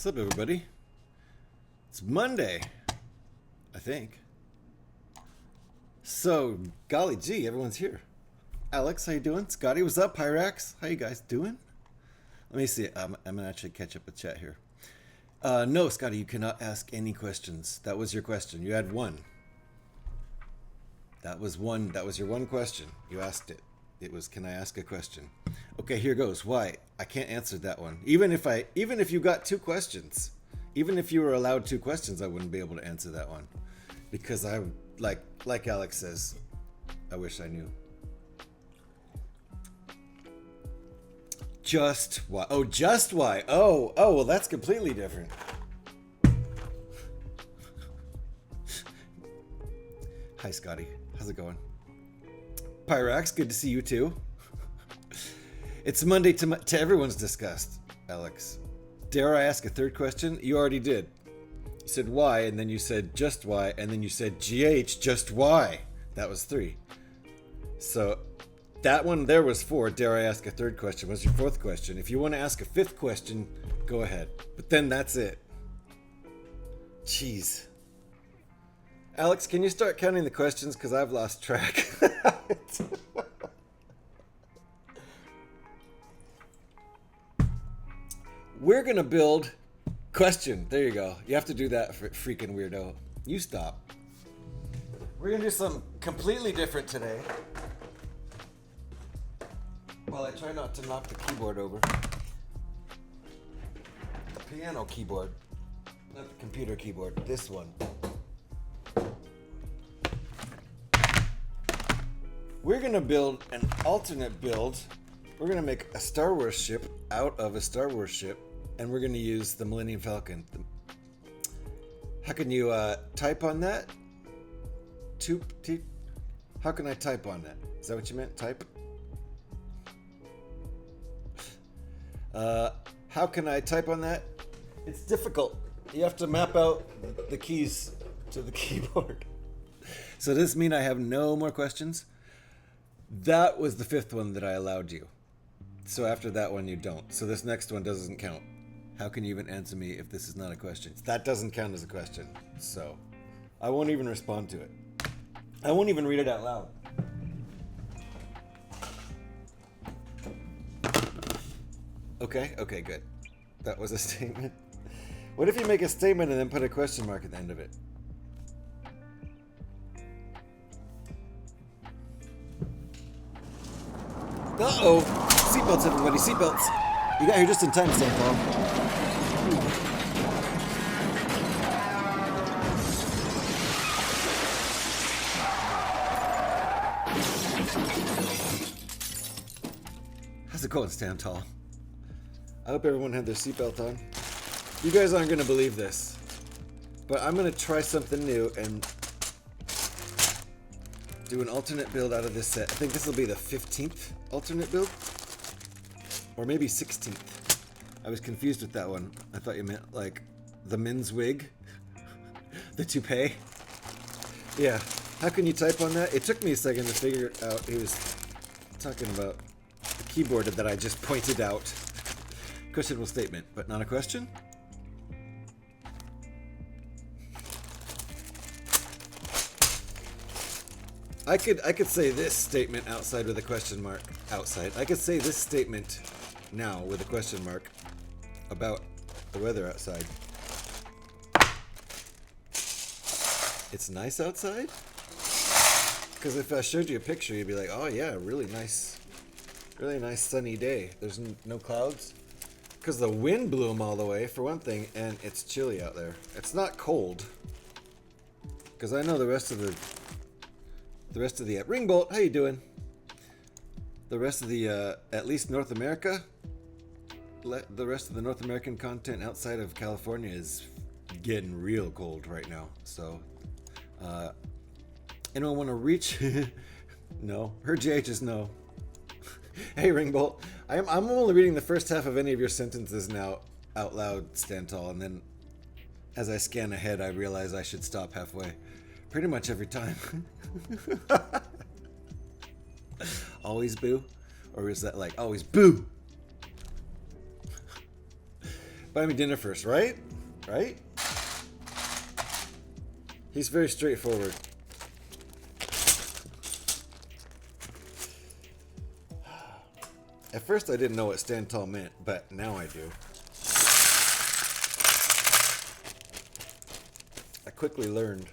What's up, everybody? It's Monday, I think. So, golly gee, everyone's here. Alex, how you doing? Scotty, what's up? Pyrax, how you guys doing? Let me see. I'm gonna actually catch up with chat here. No, Scotty, you cannot ask any questions. That was your question. You had one. That was one. That was your one question. You asked it. It was, can I ask a question? Okay, here goes. Why? I can't answer that one. Even if you got two questions, even if you were allowed two questions, I wouldn't be able to answer that one. Because I, like Alex says, I wish I knew. Just why? Oh, just why? Oh, well, that's completely different. Hi, Scotty. How's it going? Pyrax, good to see you too. It's Monday to everyone's disgust, Alex. Dare I ask a third question? You already did. You said why, and then you said just why, and then you said GH, just why. That was 3. So that one there was 4. Dare I ask a third question? Was your 4th question. If you want to ask a 5th question, go ahead. But then that's it. Jeez. Alex, can you start counting the questions? Because I've lost track. We're going to build... Question. There you go. You have to do that, for freaking weirdo. You stop. We're going to do something completely different today. While I try not to knock the keyboard over. The piano keyboard. Not the computer keyboard. This one. We're going to build an alternate build. We're going to make a Star Wars ship out of a Star Wars ship. And we're going to use the Millennium Falcon. How can you type on that? How can I type on that? Is that what you meant? Type? How can I type on that? It's difficult. You have to map out the keys to the keyboard. So does this mean I have no more questions? That was the 5th one that I allowed you. So after that one, you don't. So this next one doesn't count. How can you even answer me if this is not a question? That doesn't count as a question. So I won't even respond to it. I won't even read it out loud. Okay, good. That was a statement. What if you make a statement and then put a question mark at the end of it? Uh-oh! Seatbelts, everybody, seatbelts! You got here just in time, St. Paul. How's it going, Stand Tall? I hope everyone had their seatbelt on. You guys aren't going to believe this, but I'm going to try something new and do an alternate build out of this set. I think this will be the 15th alternate build, or maybe 16th. I was confused with that one. I thought you meant like the men's wig, the toupee. Yeah, how can you type on that? It took me a second to figure out he was talking about the keyboard that I just pointed out. Questionable statement, but not a question? I could say this statement outside with a question mark. Outside. I could say this statement now with a question mark about the weather outside. It's nice outside? Because if I showed you a picture, you'd be like, oh yeah, really nice sunny day. There's no clouds. Because the wind blew them all the way, for one thing, and it's chilly out there. It's not cold. Because I know the rest of the Ringbolt, how you doing? The rest of the at least North America, the rest of the North American content outside of California is getting real cold right now. So, anyone want to reach? No, her GH is no. Hey Ringbolt, I'm only reading the first half of any of your sentences now out loud, Stand Tall, and then as I scan ahead, I realize I should stop halfway. Pretty much every time. Always boo? Or is that like always boo? Buy me dinner first, right? Right? He's very straightforward. At first I didn't know what stand tall meant, but now I do. I quickly learned.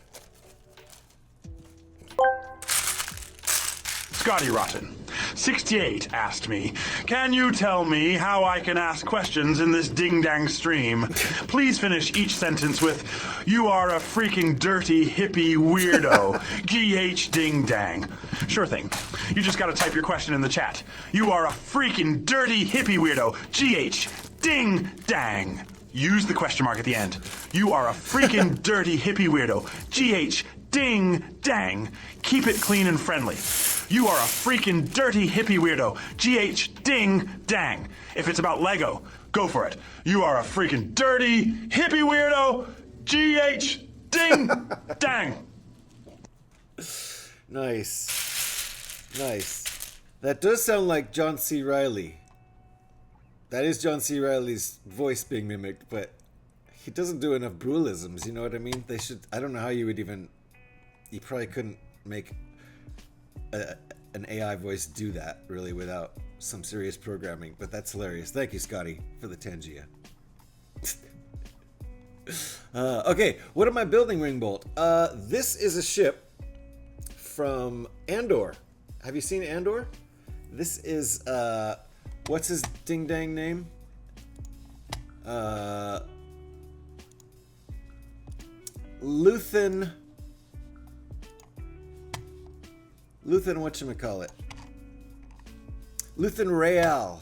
Scotty Rotten, 68, asked me, can you tell me how I can ask questions in this ding-dang stream? Please finish each sentence with, you are a freaking dirty hippie weirdo. GH ding-dang. Sure thing. You just gotta type your question in the chat. You are a freaking dirty hippie weirdo. GH ding-dang. Use the question mark at the end. You are a freaking dirty hippie weirdo. GH ding-dang. Keep it clean and friendly. You are a freaking dirty hippie weirdo. GH ding-dang. If it's about Lego, go for it. You are a freaking dirty hippie weirdo. GH ding-dang. Nice. Nice. That does sound like John C. Reilly. That is John C. Reilly's voice being mimicked, but he doesn't do enough brualisms, you know what I mean? They should, I don't know how you would even, you probably couldn't make an AI voice do that, really, without some serious programming, but that's hilarious. Thank you, Scotty, for the Tangia. Okay, what am I building, Ringbolt? This is a ship from Andor. Have you seen Andor? This is, what's his ding-dang name? Luthen, whatchamacallit? Luthen Rael.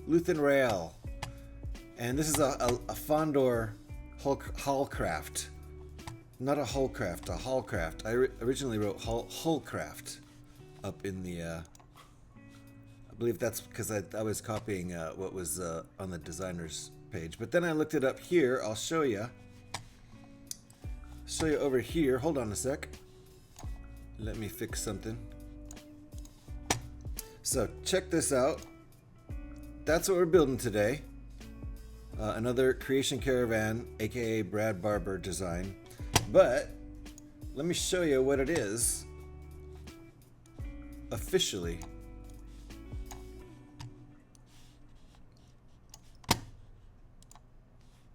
Luthen Rael. And this is a Fondor Haulcraft. Not a Haulcraft, a Haulcraft. I originally wrote Haulcraft up in the... I believe that's because I was copying what was on the designer's page. But then I looked it up here. I'll show you. Show you over here. Hold on a sec. Let me fix something. So check this out. That's what we're building today. Another CreationCaravan, aka Brad Barber design. But let me show you what it is officially.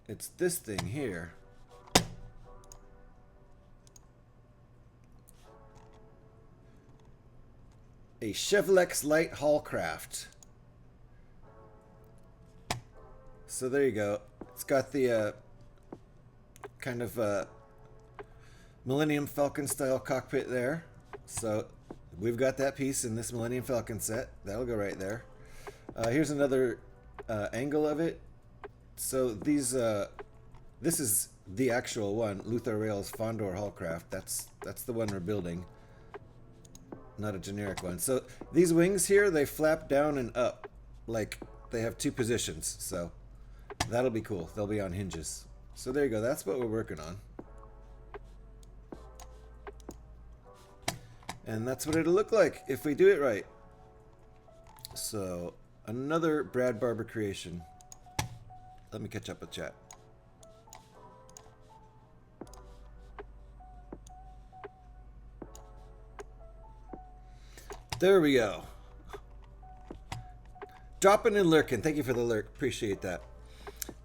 It's this thing here. A Chevlex Light Haulcraft. So there you go. It's got the kind of Millennium Falcon style cockpit there. So we've got that piece in this Millennium Falcon set. That'll go right there. Here's another angle of it. So these, this is the actual one, Rael's Fondor Haulcraft. That's the one we're building. Not a generic one. So these wings here, they flap down and up, like they have two positions. So that'll be cool. They'll be on hinges. So there you go. That's what we're working on. And that's what it'll look like if we do it right. So another Brad Barber creation. Let me catch up with chat. There we go. Dropping and lurking. Thank you for the lurk. Appreciate that.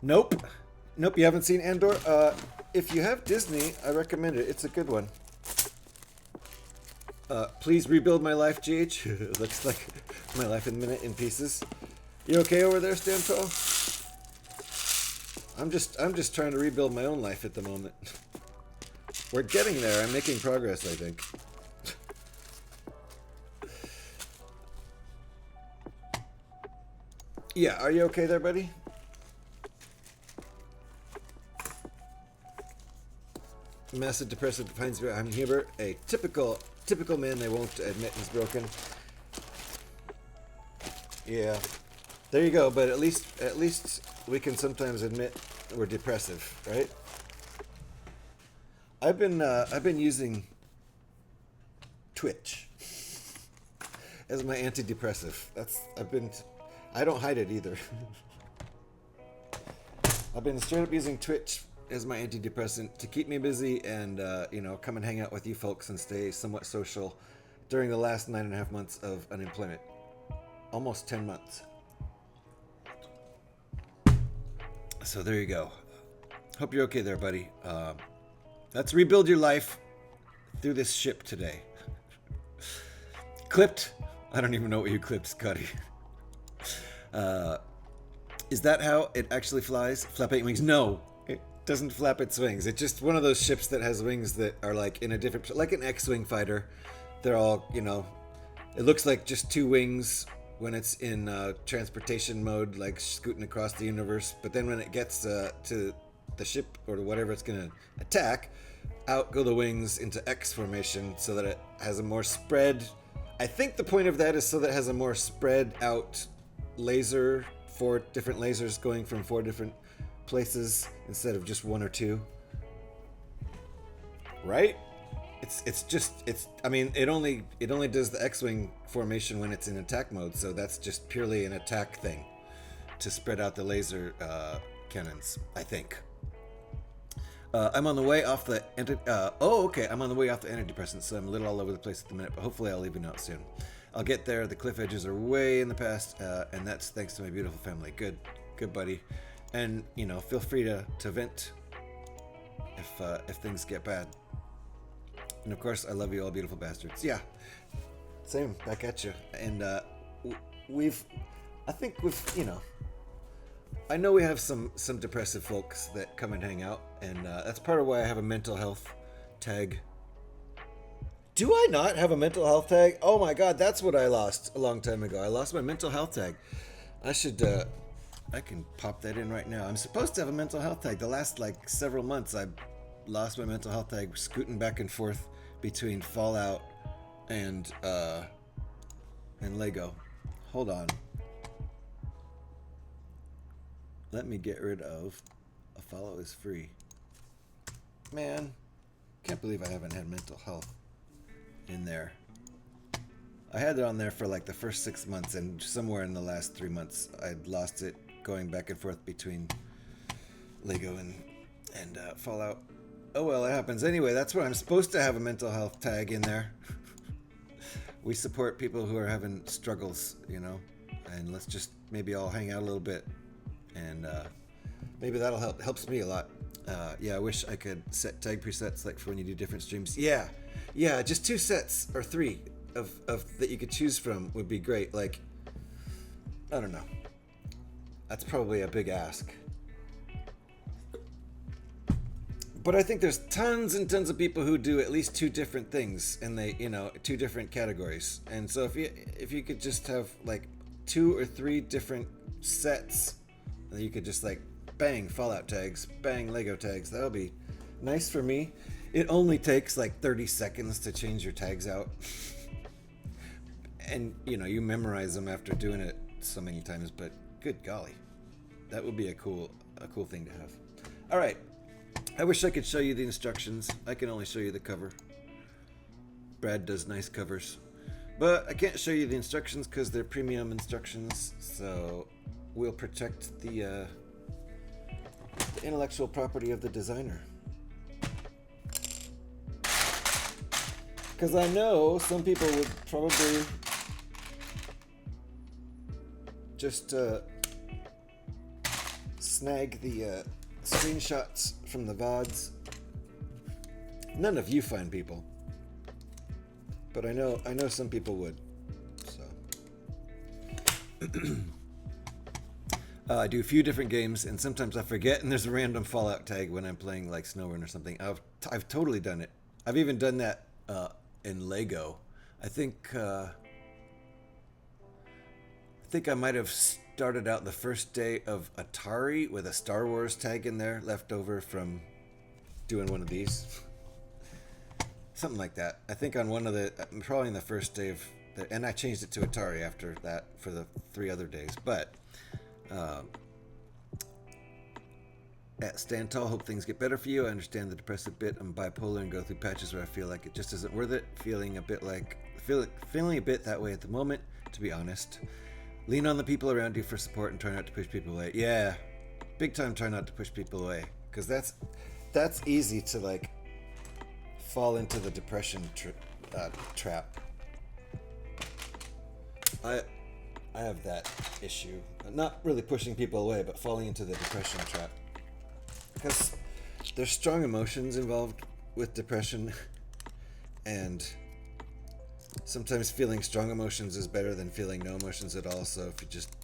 Nope. Nope, you haven't seen Andor? If you have Disney, I recommend it. It's a good one. Please rebuild my life, GH. Looks like my life in a minute in pieces. You okay over there, Stan Tall? I'm just trying to rebuild my own life at the moment. We're getting there. I'm making progress, I think. Yeah, are you okay there, buddy? Massive depressive defines I'm Hubert, a typical man they won't admit is broken. Yeah. There you go, but at least we can sometimes admit we're depressive, right? I've been using Twitch as my antidepressive. I don't hide it either. I've been straight up using Twitch as my antidepressant to keep me busy and, come and hang out with you folks and stay somewhat social during the last 9.5 months of unemployment. Almost 10 months. So there you go. Hope you're okay there, buddy. Let's rebuild your life through this ship today. Clipped? I don't even know what you clipped, Scotty. Is that how it actually flies? Flap 8 wings? No, it doesn't flap its wings. It's just one of those ships that has wings that are like in a different, like an X-wing fighter. They're all, it looks like just 2 wings when it's in transportation mode, like scooting across the universe. But then when it gets to the ship or whatever it's going to attack, out go the wings into X formation so that it has a more spread. I think the point of that is so that it has a more spread out laser, 4 different lasers going from 4 different places instead of just 1 or 2. Right? It only does the X-wing formation when it's in attack mode, so that's just purely an attack thing to spread out the laser cannons, I think. I'm on the way off the I'm on the way off the antidepressants, so I'm a little all over the place at the minute, but hopefully I'll even out soon. I'll get there. The cliff edges are way in the past, and that's thanks to my beautiful family. Good buddy. And feel free to vent if things get bad. And of course, I love you all, beautiful bastards. Yeah, same back at you. And I know we have some depressive folks that come and hang out, and that's part of why I have a mental health tag. Do I not have a mental health tag? Oh my god, that's what I lost a long time ago. I lost my mental health tag. I can pop that in right now. I'm supposed to have a mental health tag. The last several months I lost my mental health tag scooting back and forth between Fallout and Lego. Hold on. Let me get rid of a follow is free. Man, can't believe I haven't had mental health in there. I had it on there for the first 6 months, and somewhere in the last 3 months I'd lost it going back and forth between Lego and Fallout. Oh well, it happens. Anyway, that's where I'm supposed to have a mental health tag in there. We support people who are having struggles, and let's just maybe all hang out a little bit, and maybe that'll help. Helps me a lot. I wish I could set tag presets like for when you do different streams. Yeah, just 2 sets or 3 of that you could choose from would be great. I don't know. That's probably a big ask. But I think there's tons and tons of people who do at least 2 different things, and they, 2 different categories. And so if you could just have 2 or 3 different sets, and you could just bang Fallout tags, bang Lego tags, that would be nice for me. It only takes 30 seconds to change your tags out. And you memorize them after doing it so many times, but good golly. That would be a cool thing to have. All right. I wish I could show you the instructions. I can only show you the cover. Brad does nice covers. But I can't show you the instructions because they're premium instructions, so we'll protect the intellectual property of the designer. Because I know some people would probably just snag the screenshots from the VODs. None of you fine people, but I know some people would. So I do a few different games, and sometimes I forget, and there's a random Fallout tag when I'm playing SnowRun or something. I've totally done it. I've even done that in Lego. I think I might have started out the first day of Atari with a StarWars tag in there, left over from doing one of these. Something like that. I think on one of probably in the first day of, and I changed it to Atari after that for the 3 other days. But at Stand Tall, hope things get better for you. I understand the depressive bit. I'm bipolar and go through patches where I feel like it just isn't worth it. Feeling a bit that way at the moment, to be honest. Lean on the people around you for support and try not to push people away. Yeah, big time try not to push people away, because that's easy to like fall into the depression trap. I have that issue, not really pushing people away, but falling into the depression trap, because there's strong emotions involved with depression, and sometimes feeling strong emotions is better than feeling no emotions at all. So if you just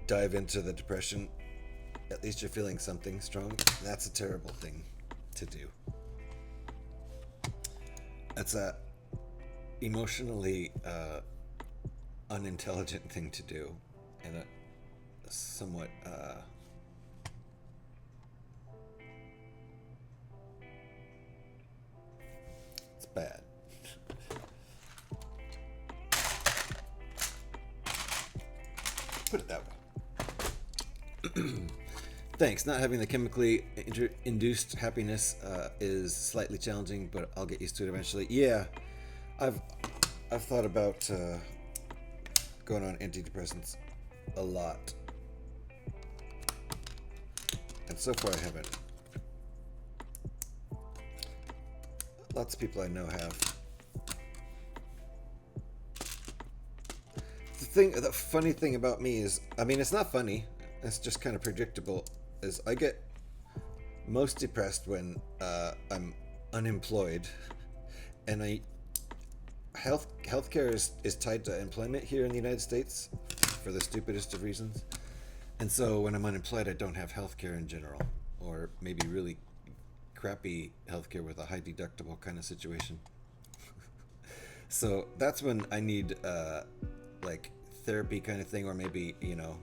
dive into the depression, at least you're feeling something strong. That's a terrible thing to do. That's a emotionally unintelligent thing to do, and a somewhat it's bad. Put it that way. Thanks. Not having the chemically induced happiness is slightly challenging, but I'll get used to it eventually. Yeah, I've thought about going on antidepressants a lot, and so far I haven't. Lots of people I know have. The funny thing about me is, I mean, it's not funny, it's just kind of predictable, is I get most depressed when I'm unemployed, and healthcare is tied to employment here in the United States for the stupidest of reasons. And so when I'm unemployed, I don't have healthcare in general, or maybe really crappy healthcare with a high deductible kind of situation. So that's when I need like therapy kind of thing, or maybe, you know,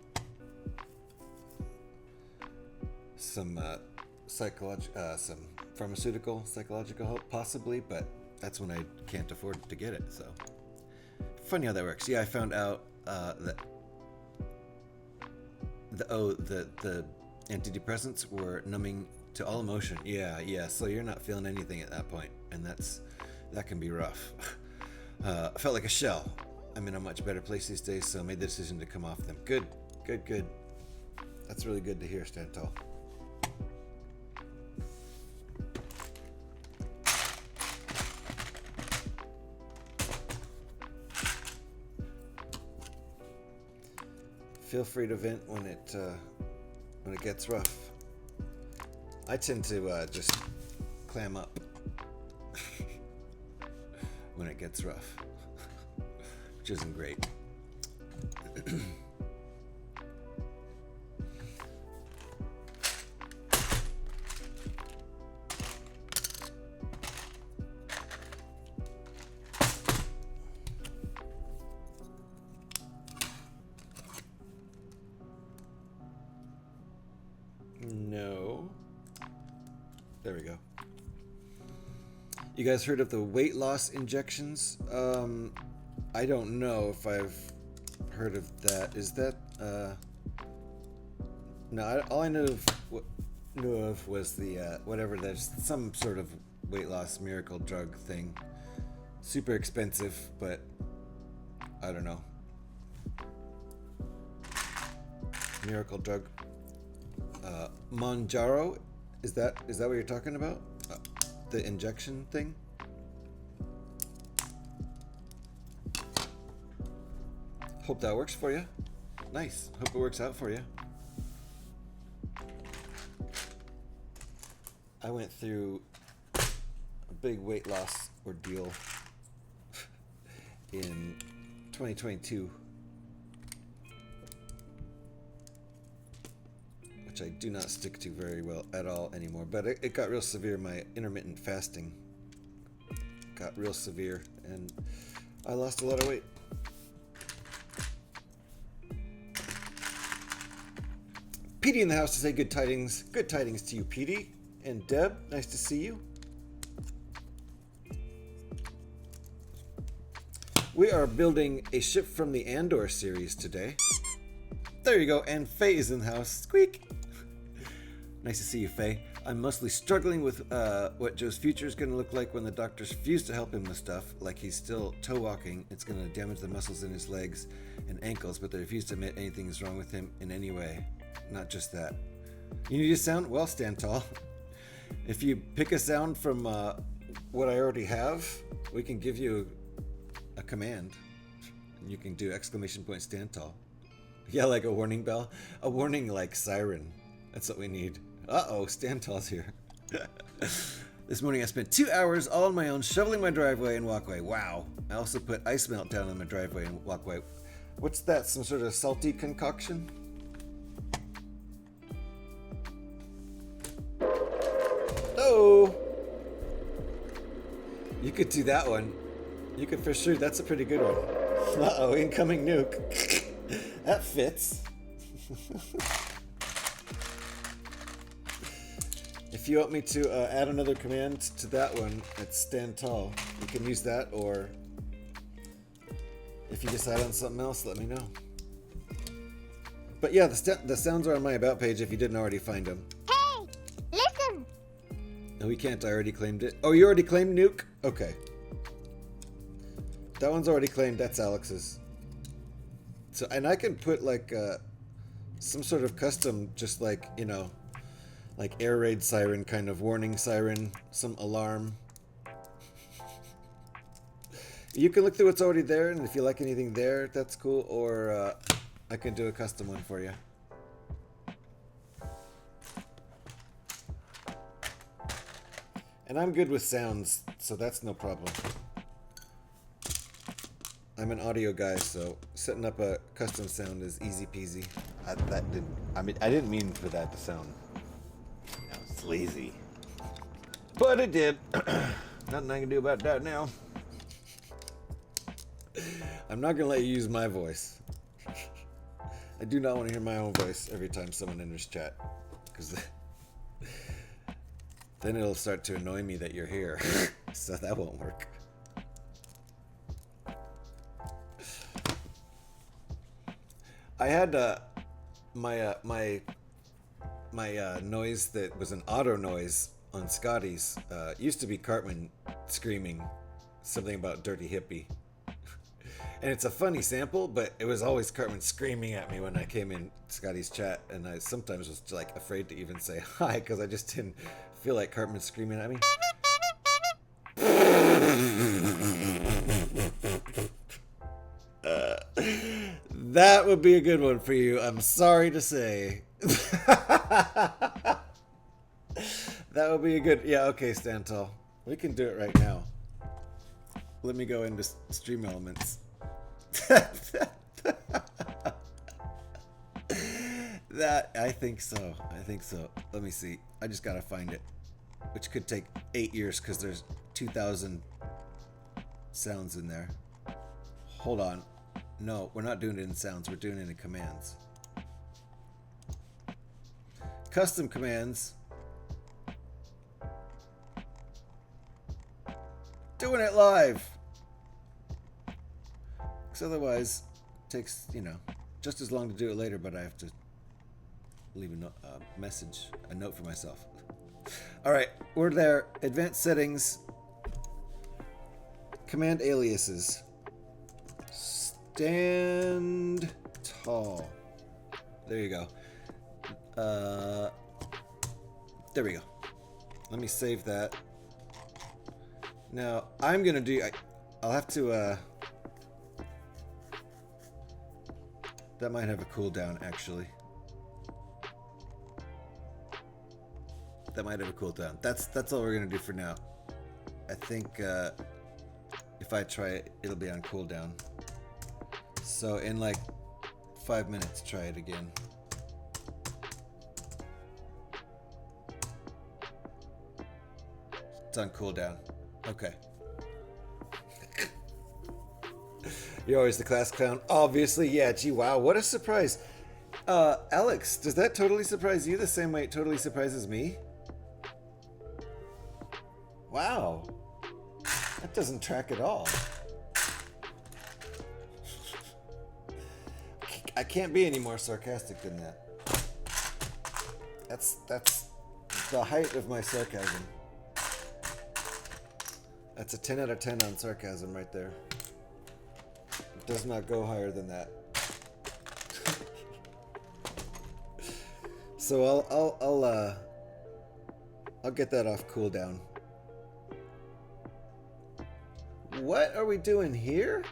some some pharmaceutical psychological help possibly, but that's when I can't afford to get it. So funny how that works. Yeah, I found out that the antidepressants were numbing to all emotion. Yeah, so you're not feeling anything at that point, and that can be rough. I felt like a shell. I'm in a much better place these days, so I made the decision to come off them. Good. That's really good to hear, Stand Tall. Feel free to vent when it gets rough. I tend to just clam up when it gets rough, which isn't great. No. There we go. You guys heard of the weight loss injections? I don't know if I've heard of that. Is that no? All I knew of was the whatever. There's some sort of weight loss miracle drug thing. Super expensive, but I don't know. Miracle drug. Monjaro, is that what you're talking about? The injection thing? Hope that works for you. Nice. Hope it works out for you. I went through a big weight loss ordeal in 2022. Which I do not stick to very well at all anymore, but it got real severe. My intermittent fasting got real severe, and I lost a lot of weight. Petey in the house to say good tidings. Good tidings to you, Petey. And Deb, nice to see you. We are building a ship from the Andor series today. There you go, and Faye is in the house. Squeak! Nice to see you, Faye. I'm mostly struggling with what Joe's future is going to look like when the doctors refuse to help him with stuff, like he's still toe walking. It's going to damage the muscles in his legs and ankles, but they refuse to admit anything is wrong with him in any way. not just that. You need a sound? Well, stand tall. If you pick a sound from what I already have, we can give you a command. And you can do exclamation point stand tall. Yeah, like a warning bell. A warning like siren. That's what we need. Uh-oh, stand tall's here. This morning I spent 2 hours all on my own shoveling my driveway and walkway. Wow. I also put ice melt down on my driveway and walkway. What's that? Some sort of salty concoction? Oh! You could do that one. You could for sure. That's a pretty good one. Uh-oh, incoming nuke. That fits. If you want me to add another command to that one, it's stand tall. You can use that, or if you decide on something else, let me know. But yeah, the sounds are on my about page if you didn't already find them. Hey, listen. No, we can't. I already claimed it. Oh, you already claimed nuke? Okay. That one's already claimed. That's Alex's. So, and I can put like some sort of custom, just like, you know, like air raid siren, kind of warning siren, some alarm. You can look through what's already there, and if you like anything there, that's cool. Or I can do a custom one for you. And I'm good with sounds, so that's no problem. I'm an audio guy, so setting up a custom sound is easy peasy. I didn't mean for that to sound, it's lazy. But it did. Nothing I can do about that now. I'm not gonna let you use my voice. I do not want to hear my own voice every time someone enters chat, because then it'll start to annoy me that you're here. So that won't work. I had my noise that was an auto noise on Scotty's. Used to be Cartman screaming something about dirty hippie. And it's a funny sample, but it was always Cartman screaming at me when I came in Scotty's chat, and I sometimes was like afraid to even say hi because I just didn't feel like Cartman screaming at me. That would be a good one for you, I'm sorry to say. That would be a good... Yeah, okay, stand tall. We can do it right now. Let me go into Stream Elements. That, I think so. I think so. Let me see. I just gotta find it. Which could take 8 years because there's 2,000 sounds in there. Hold on. No, we're not doing it in sounds. We're doing it in commands. Custom commands. Doing it live. Because otherwise, it takes, you know, just as long to do it later, but I have to leave a message, a note for myself. All right, we're there. Advanced settings. Command aliases. Stand tall. There you go. There we go. Let me save that. Now, I'm going to do... I'll have to... that might have a cooldown, actually. That might have a cooldown. That's all we're going to do for now. I think if I try it, it'll be on cooldown. So in like 5 minutes, try it again. It's on cooldown. Okay. You're always the class clown. Obviously, yeah. Gee, wow, what a surprise. Alex, does that totally surprise you the same way it totally surprises me? Wow. That doesn't track at all. I can't be any more sarcastic than that. That's the height of my sarcasm. That's a 10 out of 10 on sarcasm right there. It does not go higher than that. So I'll get that off cooldown. What are we doing here?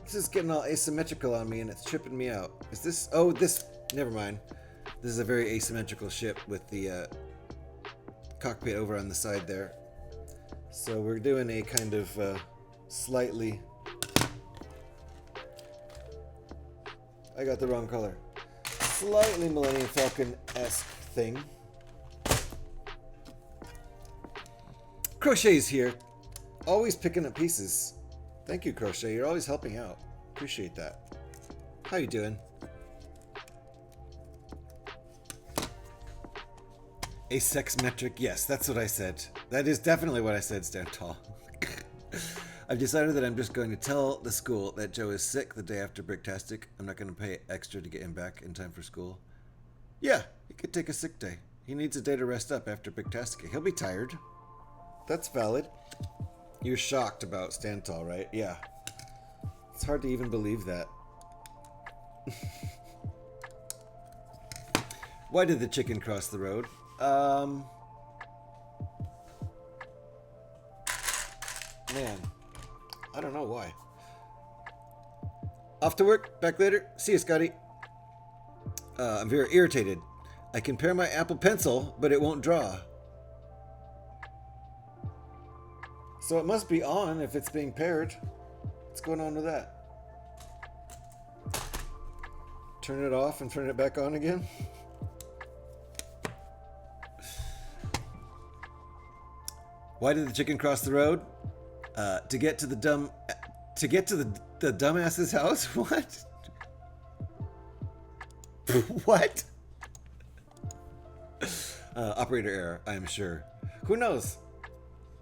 This is getting all asymmetrical on me and it's tripping me out. Is this... Oh, this... Never mind. This is a very asymmetrical ship with the cockpit over on the side there. So we're doing a kind of slightly... I got the wrong color. Slightly Millennium Falcon-esque thing. Crochet's here. Always picking up pieces. Thank you, Crochet. You're always helping out. Appreciate that. How you doing? A sex metric? Yes, that's what I said. That is definitely what I said, Stand Tall. I've decided that I'm just going to tell the school that Joe is sick the day after Bricktastic. I'm not going to pay extra to get him back in time for school. Yeah, he could take a sick day. He needs a day to rest up after Bricktastic. He'll be tired. That's valid. You're shocked about Stand Tall, right? Yeah. It's hard to even believe that. Why did the chicken cross the road? Man, I don't know why. Off to work. Back later. See you, Scotty. I'm very irritated. I can pair my Apple Pencil, but it won't draw. So it must be on if it's being paired. What's going on with that? Turn it off and turn it back on again? Why did the chicken cross the road? To get to the dumbass's house? What? What? Operator error, I am sure. Who knows?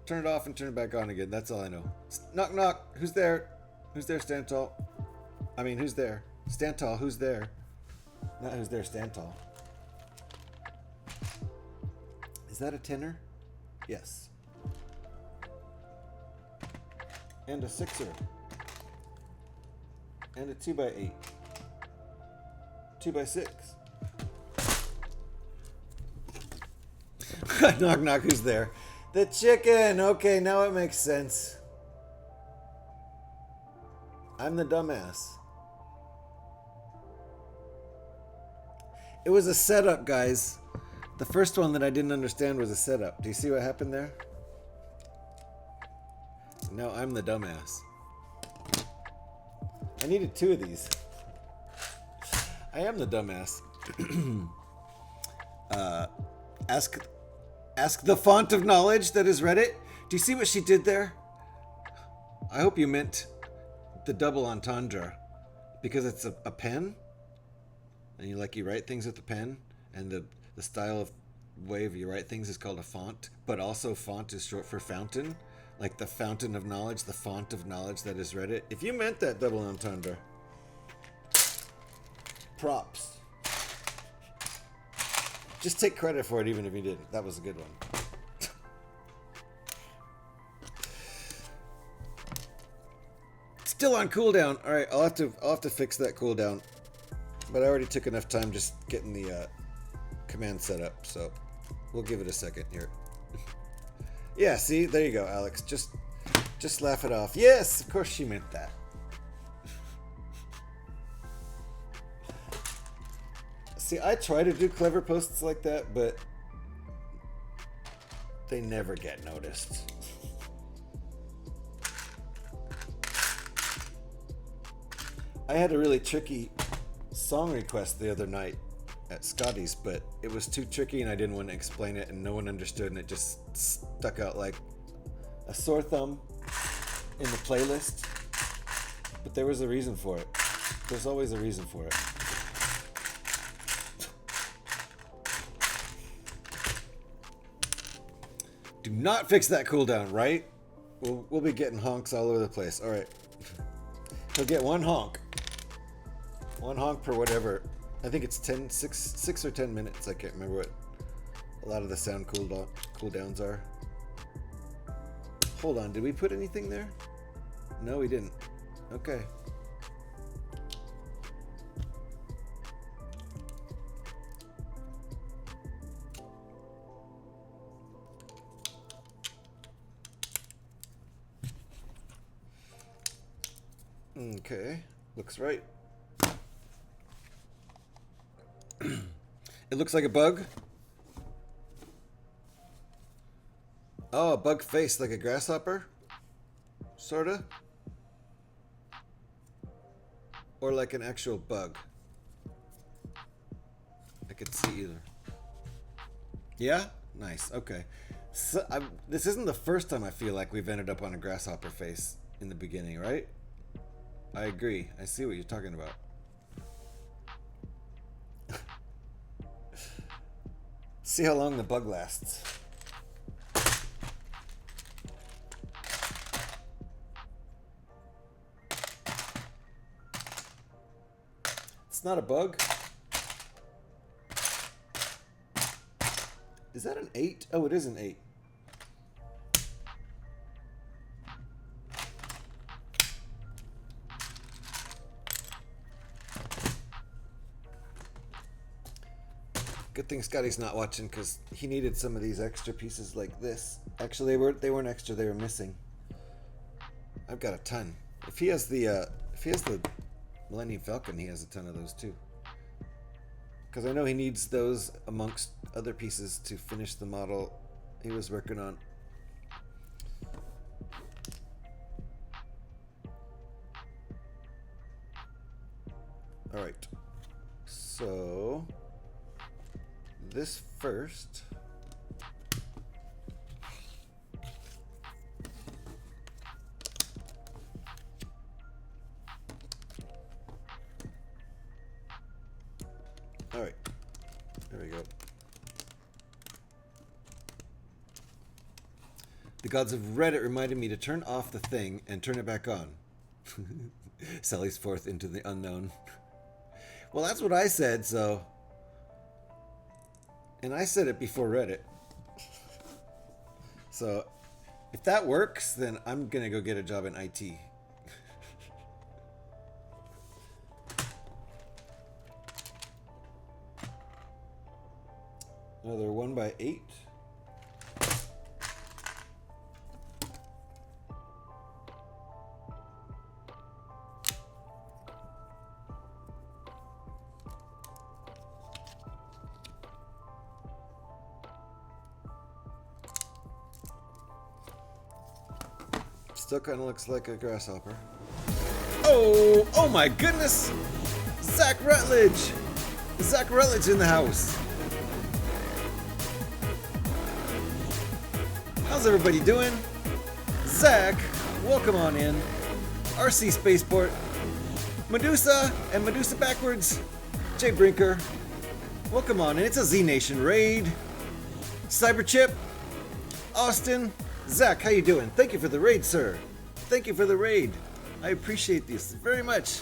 Turn it off and turn it back on again. That's all I know. Knock, knock. Who's there? Who's there, Stand Tall? I mean, who's there? Stand Tall, who's there? Not who's there, Stand Tall. Is that a tenor? Yes. And a 6er. And a 2x8. 2x6. Knock, knock, who's there? The chicken! Okay, now it makes sense. I'm the dumbass. It was a setup, guys. The first one that I didn't understand was a setup. Do you see what happened there? Now I'm the dumbass. I needed 2 of these. I am the dumbass. Ask the font of knowledge that is Reddit. Do you see what she did there? I hope you meant the double entendre. Because it's a pen. And you write things with a pen. And the style of way of you write things is called a font. But also font is short for fountain. Like the fountain of knowledge, the font of knowledge that is Reddit. If you meant that double entendre. Props. Just take credit for it even if you didn't. That was a good one. Still on cooldown. All right, I'll have to fix that cooldown. But I already took enough time just getting the command set up, so we'll give it a second here. Yeah, see, there you go, Alex. Just laugh it off. Yes, of course she meant that. See, I try to do clever posts like that, but they never get noticed. I had a really tricky song request the other night at Scotty's, but it was too tricky and I didn't want to explain it and no one understood and it just stuck out like a sore thumb in the playlist. But there was a reason for it. There's always a reason for it. Do not fix that cooldown, right? We'll be getting honks all over the place. All right. He'll get one honk. One honk per whatever. I think it's 6 or 10 minutes. I can't remember what a lot of the sound cooldowns are. Hold on. Did we put anything there? No, we didn't. Okay. Okay, looks right. It looks like a bug. Oh, a bug face like a grasshopper? Sorta? Or like an actual bug? I could see either. Yeah? Nice, okay. So, this isn't the first time I feel like we've ended up on a grasshopper face in the beginning, right? I agree. I see what you're talking about. See how long the bug lasts. It's not a bug. Is that an 8? Oh, it is an 8. Good thing Scotty's not watching because he needed some of these extra pieces like this. Actually, they weren't extra; they were missing. I've got a ton. If he has the Millennium Falcon, he has a ton of those too. Because I know he needs those amongst other pieces to finish the model he was working on. All right, so this first. All right, there we go. The gods of Reddit reminded me to turn off the thing and turn it back on. Sally's forth into the unknown. Well, that's what I said, so. And I said it before Reddit. So, if that works, then I'm gonna go get a job in IT. Another 1x8. Still kind of looks like a grasshopper. Oh my goodness! Zach Rutledge! Zach Rutledge in the house. How's everybody doing? Zach, welcome on in. RC Spaceport. Medusa and Medusa backwards. Jay Brinker, welcome on in. It's a Z Nation raid. Cyberchip, Austin, Zach, how you doing? Thank you for the raid, sir. Thank you for the raid. I appreciate this very much.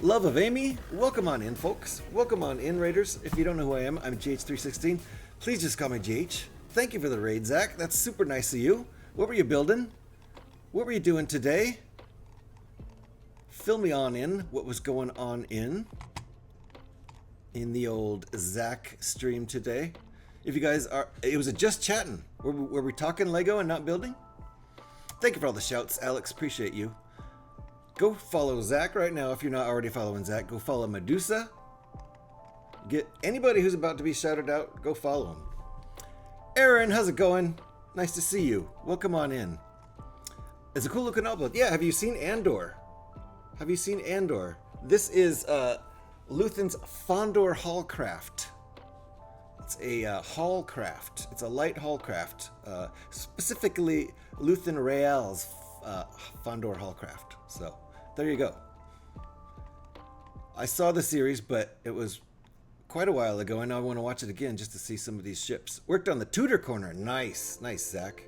Love of Amy, welcome on in, folks. Welcome on in, raiders. If you don't know who I am, I'm GH316. Please just call me GH. Thank you for the raid, Zach. That's super nice of you. What were you building? What were you doing today? Fill me on in what was going on in the old Zach stream today. If you guys are, it was a just chatting. Were we talking Lego and not building? Thank you for all the shouts, Alex. Appreciate you. Go follow Zach right now if you're not already following Zach. Go follow Medusa. Get anybody who's about to be shouted out, go follow him. Aaron, how's it going? Nice to see you. Welcome on in. It's a cool looking upload. Yeah, have you seen Andor? Have you seen Andor? This is Luthen's Fondor Haulcraft. It's a Haulcraft. It's a light Haulcraft. Specifically, Luthen Rael's Fondor Haulcraft. So, there you go. I saw the series, but it was quite a while ago, and now I want to watch it again just to see some of these ships. Worked on the Tudor corner. Nice. Nice, Zach.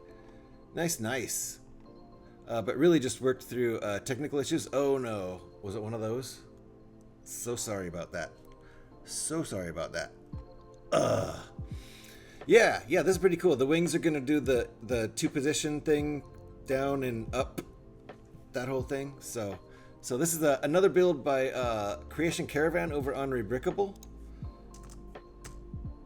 Nice. But really just worked through technical issues. Oh, no. Was it one of those? So sorry about that. So sorry about that. Yeah, this is pretty cool. The wings are going to do the two-position thing, down and up, that whole thing. So this is another build by CreationCaravan over on Rebrickable.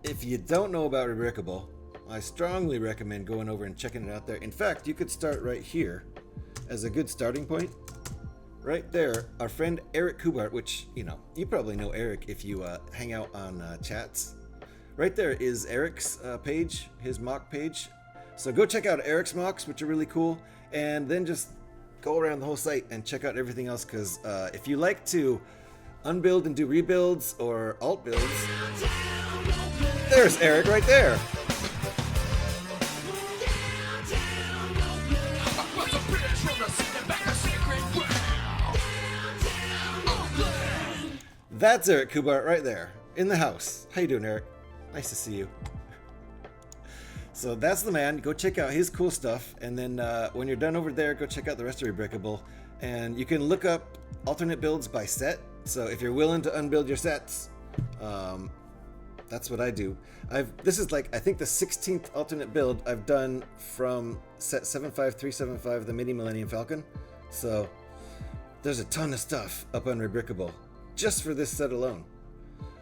If you don't know about Rebrickable, I strongly recommend going over and checking it out there. In fact, you could start right here as a good starting point. right there, our friend Eric Kubart, which, you know, you probably know Eric if you hang out on chats. Right there is Eric's page, his mock page. So go check out Eric's mocks, which are really cool, and then just go around the whole site and check out everything else, because if you like to unbuild and do rebuilds or alt builds, there's Eric right there. That's Eric Kubart right there in the house. How you doing, Eric? Nice to see you. So that's the man. Go check out his cool stuff, and then when you're done over there, go check out the rest of Rebrickable, and you can look up alternate builds by set. So if you're willing to unbuild your sets, that's what I do. This is like, I think, the 16th alternate build I've done from set 75375, the Mini Millennium Falcon. So there's a ton of stuff up on Rebrickable just for this set alone.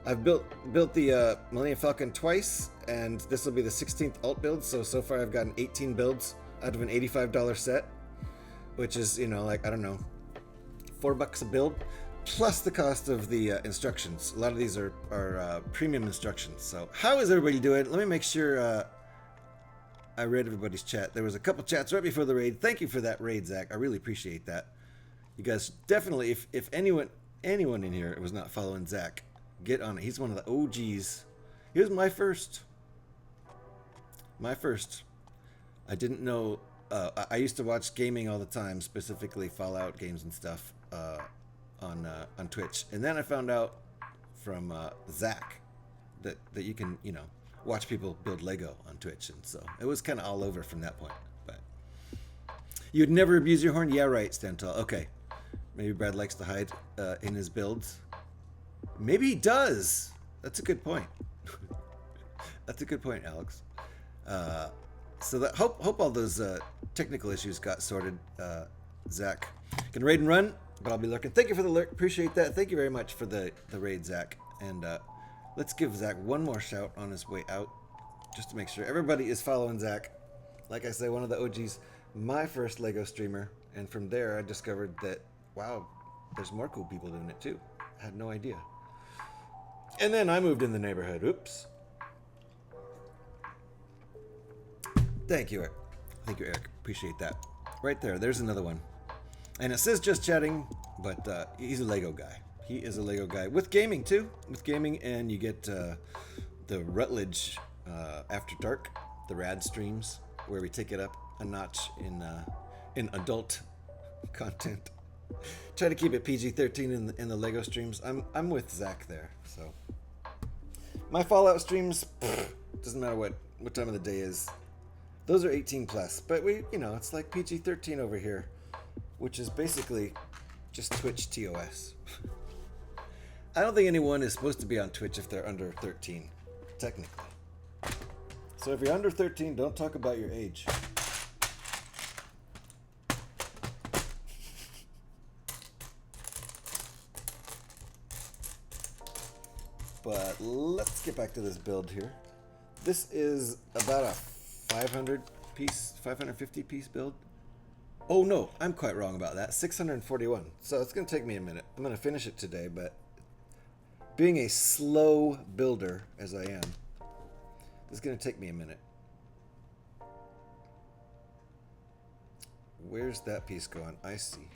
I've built the Millennium Falcon twice, and this will be the 16th alt build. So far I've gotten 18 builds out of an $85 set, which is, you know, like, I don't know, $4 a build, plus the cost of the instructions. A lot of these are premium instructions. So how is everybody doing? Let me make sure I read everybody's chat. There was a couple chats right before the raid. Thank you for that raid, Zach. I really appreciate that. You guys definitely, if anyone in here was not following Zach, get on it. He's one of the OGs. He was my first. I didn't know. I used to watch gaming all the time, specifically Fallout games and stuff on Twitch. And then I found out from Zach that you can, you know, watch people build Lego on Twitch, and so it was kind of all over from that point. But you'd never abuse your horn? Yeah, right, Stantal. Okay. Maybe Brad likes to hide in his builds. Maybe he does. That's a good point. That's a good point, Alex. So that hope all those technical issues got sorted. Zach can raid and run, but I'll be lurking. Thank you for the lurk. Appreciate that. Thank you very much for the raid, Zach. And let's give Zach one more shout on his way out, just to make sure everybody is following Zach. Like I say, one of the OGs, my first Lego streamer, and from there I discovered that, wow, there's more cool people doing it too. I had no idea. And then I moved in the neighborhood. Oops. Thank you, Eric. Thank you, Eric. Appreciate that. Right there. There's another one. And it says just chatting, but he's a Lego guy. He is a Lego guy with gaming too. With gaming, and you get the Rutledge After Dark, the rad streams, where we take it up a notch in adult content. Try to keep it PG-13 in the Lego streams. I'm with Zach there. So my Fallout streams, doesn't matter what time of the day is. Those are 18 plus, but it's like PG-13 over here, which is basically just Twitch TOS. I don't think anyone is supposed to be on Twitch if they're under 13, technically. So if you're under 13, don't talk about your age. But let's get back to this build here. This is about a 550 piece build. Oh no, I'm quite wrong about that. 641. So it's going to take me a minute. I'm going to finish it today, but being a slow builder as I am, it's going to take me a minute. Where's that piece going? I see.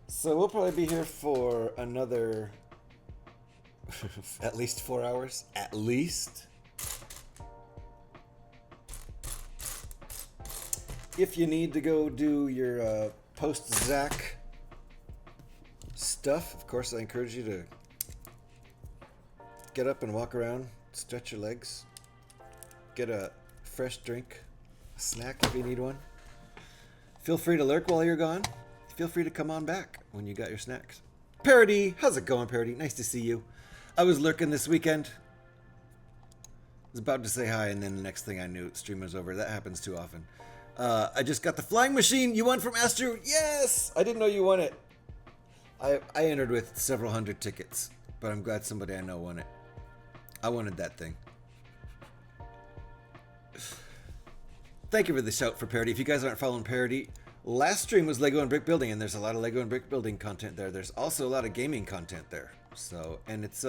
So we'll probably be here for another at least 4 hours. At least. If you need to go do your post-Zach stuff, of course I encourage you to get up and walk around, stretch your legs, get a fresh drink, a snack if you need one. Feel free to lurk while you're gone. Feel free to come on back when you got your snacks. Parody, how's it going, Parody? Nice to see you. I was lurking this weekend. I was about to say hi, and then the next thing I knew, stream was over. That happens too often. I just got the flying machine you won from Astro. Yes! I didn't know you won it. I entered with several hundred tickets, but I'm glad somebody I know won it. I wanted that thing. Thank you for the shout for Parody. If you guys aren't following Parody, Last stream was Lego and brick building, and there's a lot of Lego and brick building content there. There's also a lot of gaming content there. So, and it's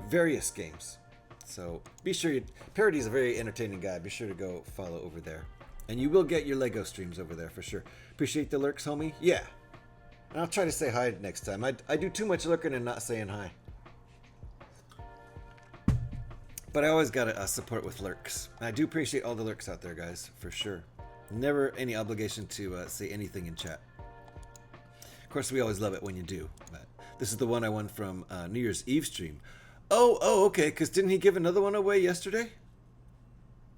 various games. So be sure Parody's a very entertaining guy. Be sure to go follow over there. And you will get your Lego streams over there for sure. Appreciate the lurks, homie. Yeah. And I'll try to say hi next time. I do too much lurking and not saying hi. But I always got to support with lurks. And I do appreciate all the lurks out there, guys, for sure. Never any obligation to say anything in chat. Of course, we always love it when you do. But this is the one I won from New Year's Eve stream. Oh, okay. Because didn't he give another one away yesterday?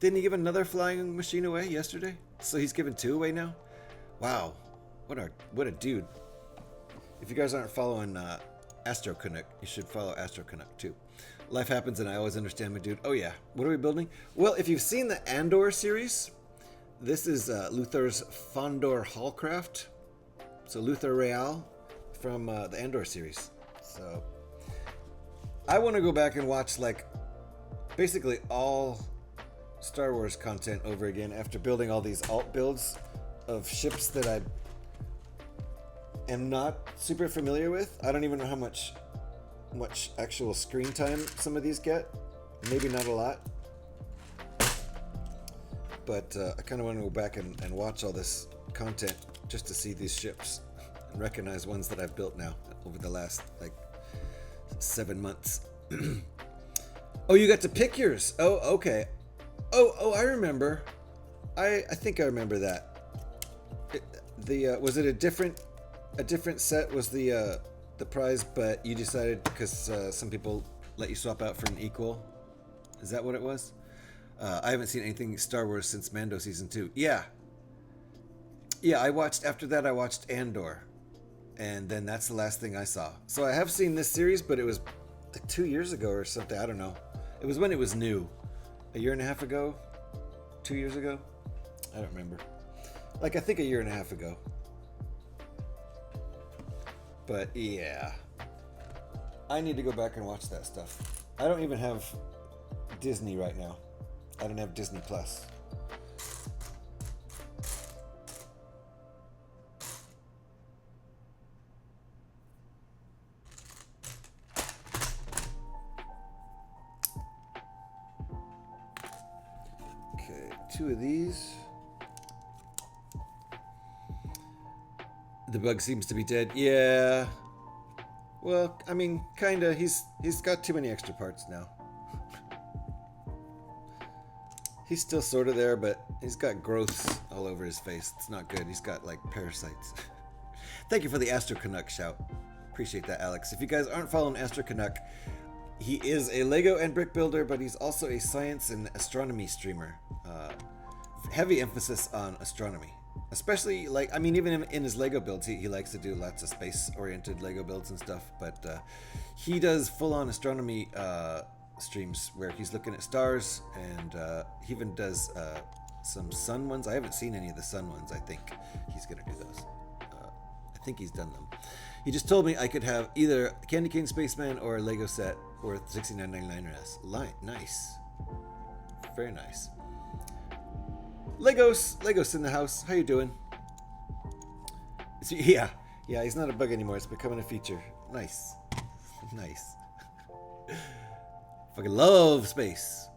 Didn't he give another flying machine away yesterday? So he's giving 2 away now? Wow. What a dude. If you guys aren't following Astro Canuck, you should follow Astro Canuck too. Life happens and I always understand my dude. Oh yeah. What are we building? Well, if you've seen the Andor series, this is Luther's Fondor Haulcraft. So Luther Rael from the Andor series. So I want to go back and watch like basically all Star Wars content over again after building all these alt builds of ships that I am not super familiar with. I don't even know how much actual screen time some of these get. Maybe not a lot. But I kind of want to go back and watch all this content just to see these ships and recognize ones that I've built now over the last like 7 months. Oh, you got to pick yours. Oh, okay. Oh, I remember. I think I remember that. Was it a different set was the prize, but you decided because some people let you swap out for an equal? Is that what it was? I haven't seen anything Star Wars since Mando season 2. Yeah, I watched after that. I watched Andor, and then that's the last thing I saw. So I have seen this series, but it was like 2 years ago or something. I don't know. It was when it was new, a year and a half ago, 2 years ago. I don't remember. Like I think a year and a half ago. But yeah, I need to go back and watch that stuff. I don't even have Disney right now. I don't have Disney Plus. Okay, 2 of these. The bug seems to be dead. Yeah. Well, I mean, kinda. He's got too many extra parts now. He's still sort of there, but he's got growths all over his face. It's not good. He's got like parasites. Thank you for the Astro Canuck shout. Appreciate that, Alex. If you guys aren't following Astro Canuck, he is a Lego and brick builder, but he's also a science and astronomy streamer. Heavy emphasis on astronomy. Especially, like, I mean, even in his Lego builds, he likes to do lots of space-oriented Lego builds and stuff, but he does full-on astronomy streams where he's looking at stars, and he even does some sun ones. I haven't seen any of the sun ones. I think he's going to do those. I think he's done them. He just told me I could have either Candy Cane Spaceman or a Lego set worth $69.99 US. Nice. Very nice. Legos in the house. How you doing? Yeah, he's not a bug anymore. It's becoming a feature. Nice. Fucking love space.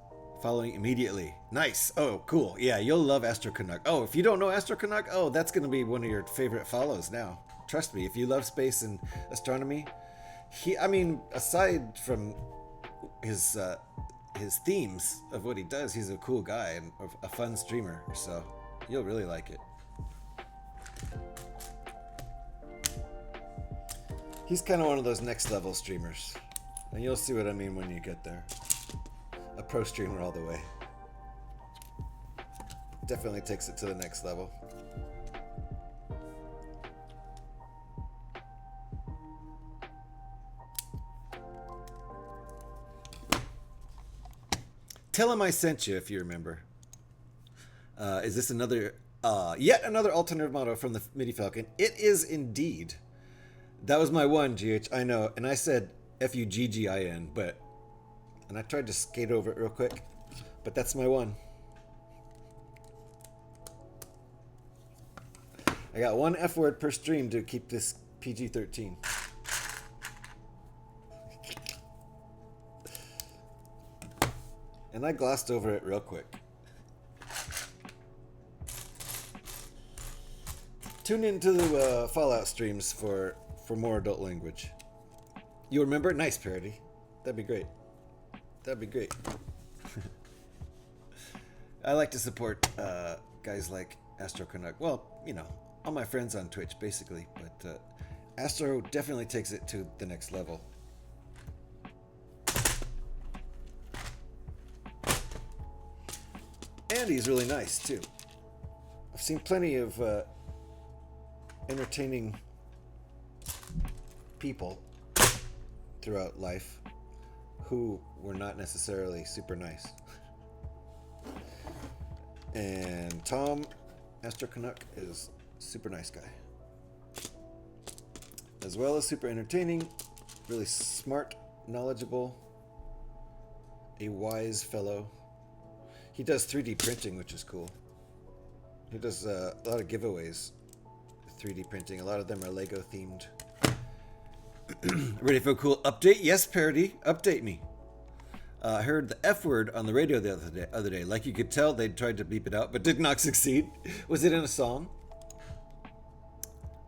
Following immediately. Nice. Oh, cool. Yeah, you'll love Astro Canuck. Oh, if you don't know Astro Canuck, oh, that's going to be one of your favorite follows now. Trust me, if you love space and astronomy, aside from his themes of what he does, he's a cool guy and a fun streamer, so you'll really like it. He's kind of one of those next level streamers, and you'll see what I mean when you get there. A pro streamer all the way. Definitely takes it to the next level. Tell him I sent you, if you remember. Is this yet another alternative motto from the MIDI Falcon? It is indeed. That was my one, GH, I know. And I said F-U-G-G-I-N, and I tried to skate over it real quick, but that's my one. I got one F word per stream to keep this PG-13. And I glossed over it real quick. Tune into the Fallout streams for more adult language. You remember? Nice parody. That'd be great. That'd be great. I like to support guys like Astro Canuck. Well, you know, all my friends on Twitch, basically. But Astro definitely takes it to the next level. And he's really nice, too. I've seen plenty of entertaining people throughout life who were not necessarily super nice. And Tom, Astro Canuck, is a super nice guy. As well as super entertaining, really smart, knowledgeable, a wise fellow. He does 3D printing, which is cool. He does a lot of giveaways, 3D printing. A lot of them are Lego themed. Ready for a cool update? Yes, Parody, update me. I heard the F word on the radio the other day. Like you could tell, they tried to beep it out, but did not succeed. Was it in a song?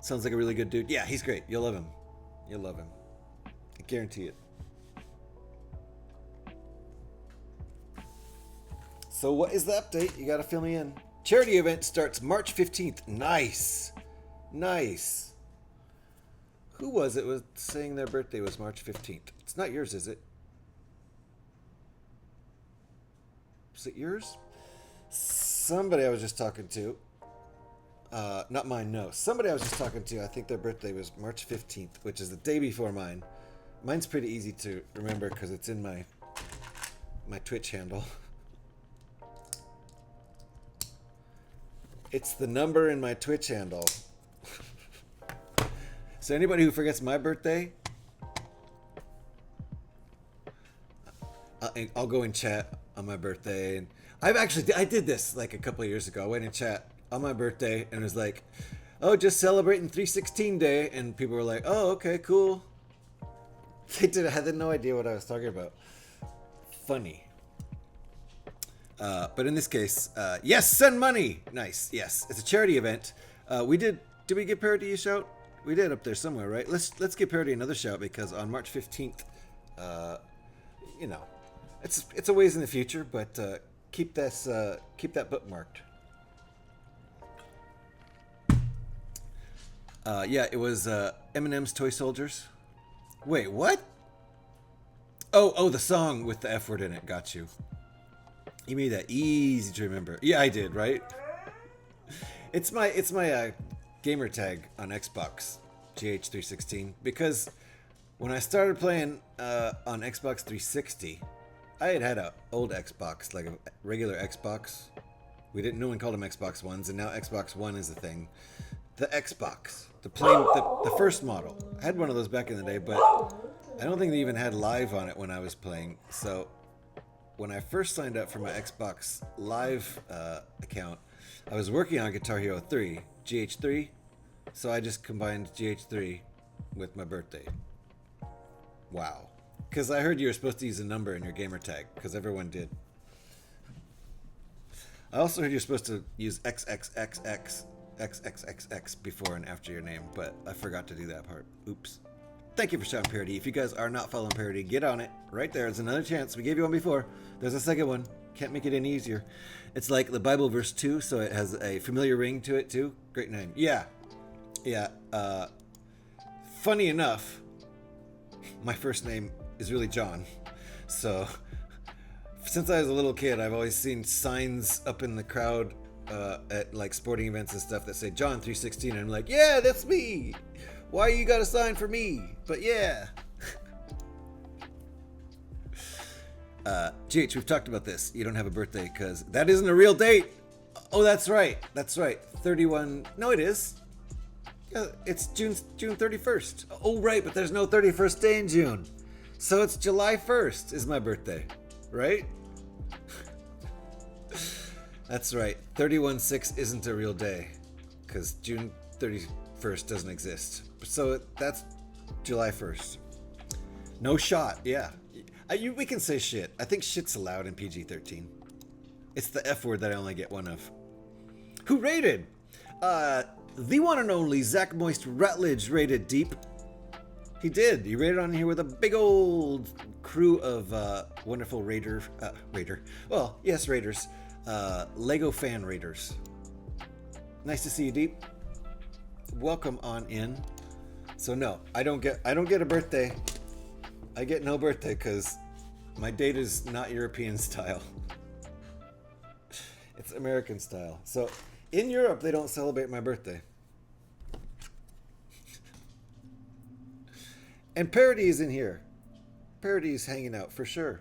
Sounds like a really good dude. Yeah, he's great. You'll love him. You'll love him. I guarantee it. So what is the update? You gotta fill me in. Charity event starts March 15th. Nice. Nice. Who was it was saying their birthday was March 15th? It's not yours, is it? Was it yours? Somebody I was just talking to. Not mine, no. Somebody I was just talking to, I think their birthday was March 15th, which is the day before mine. Mine's pretty easy to remember because it's in my Twitch handle. It's the number in my Twitch handle. So anybody who forgets my birthday, I'll go and chat on my birthday. And I did this like a couple of years ago. I went and chat on my birthday and it was like, oh, just celebrating 316 day. And people were like, oh, okay, cool. I had no idea what I was talking about. Funny. But in this case, yes, send money. Nice. Yes, it's a charity event. Did we give Parody a shout? We did up there somewhere, right? Let's give Parody another shout because on March 15th, you know, it's a ways in the future, but keep that bookmarked. Yeah, it was Eminem's Toy Soldiers. Wait, what? Oh, the song with the F word in it. Got you. You made that easy to remember. Yeah, I did, right? It's my gamer tag on Xbox, GH316, because when I started playing on Xbox 360, I had an old Xbox, like a regular Xbox. No one called them Xbox Ones, and now Xbox One is the thing. The Xbox, the first model. I had one of those back in the day, but I don't think they even had Live on it when I was playing. So when I first signed up for my Xbox Live account, I was working on Guitar Hero 3, GH3, so I just combined GH3 with my birthday. Wow. Because I heard you were supposed to use a number in your gamer tag, because everyone did. I also heard you're supposed to use XXXX before and after your name, but I forgot to do that part. Oops. Thank you for shouting Parody. If you guys are not following Parody, get on it. Right there. It's another chance. We gave you one before. There's a second one. Can't make it any easier. It's like the Bible verse 2, so it has a familiar ring to it too. Great name. Yeah. Funny enough, my first name is really John. So since I was a little kid, I've always seen signs up in the crowd at like sporting events and stuff that say John 316. And I'm like, yeah, that's me. Why you got a sign for me? But yeah. GH, we've talked about this. You don't have a birthday because that isn't a real date. Oh, that's right. 31. No, it is. Yeah, it's June 31st. Oh, right, but there's no 31st day in June. So it's July 1st is my birthday, right? That's right. 31/6 isn't a real day because June 31st doesn't exist. So that's July 1st. No shot, yeah. We can say shit. I think shit's allowed in PG-13. It's the F word that I only get one of. Who rated? The one and only Zach Moist Rutledge rated deep. He did. He rated on here with a big old crew of wonderful Raiders. Well, yes, Raiders. Lego fan Raiders. Nice to see you, Deep. Welcome on in. So no, I don't get a birthday. I get no birthday because my date is not European style. It's American style. So in Europe, they don't celebrate my birthday. And Parody is in here. Parody is hanging out for sure.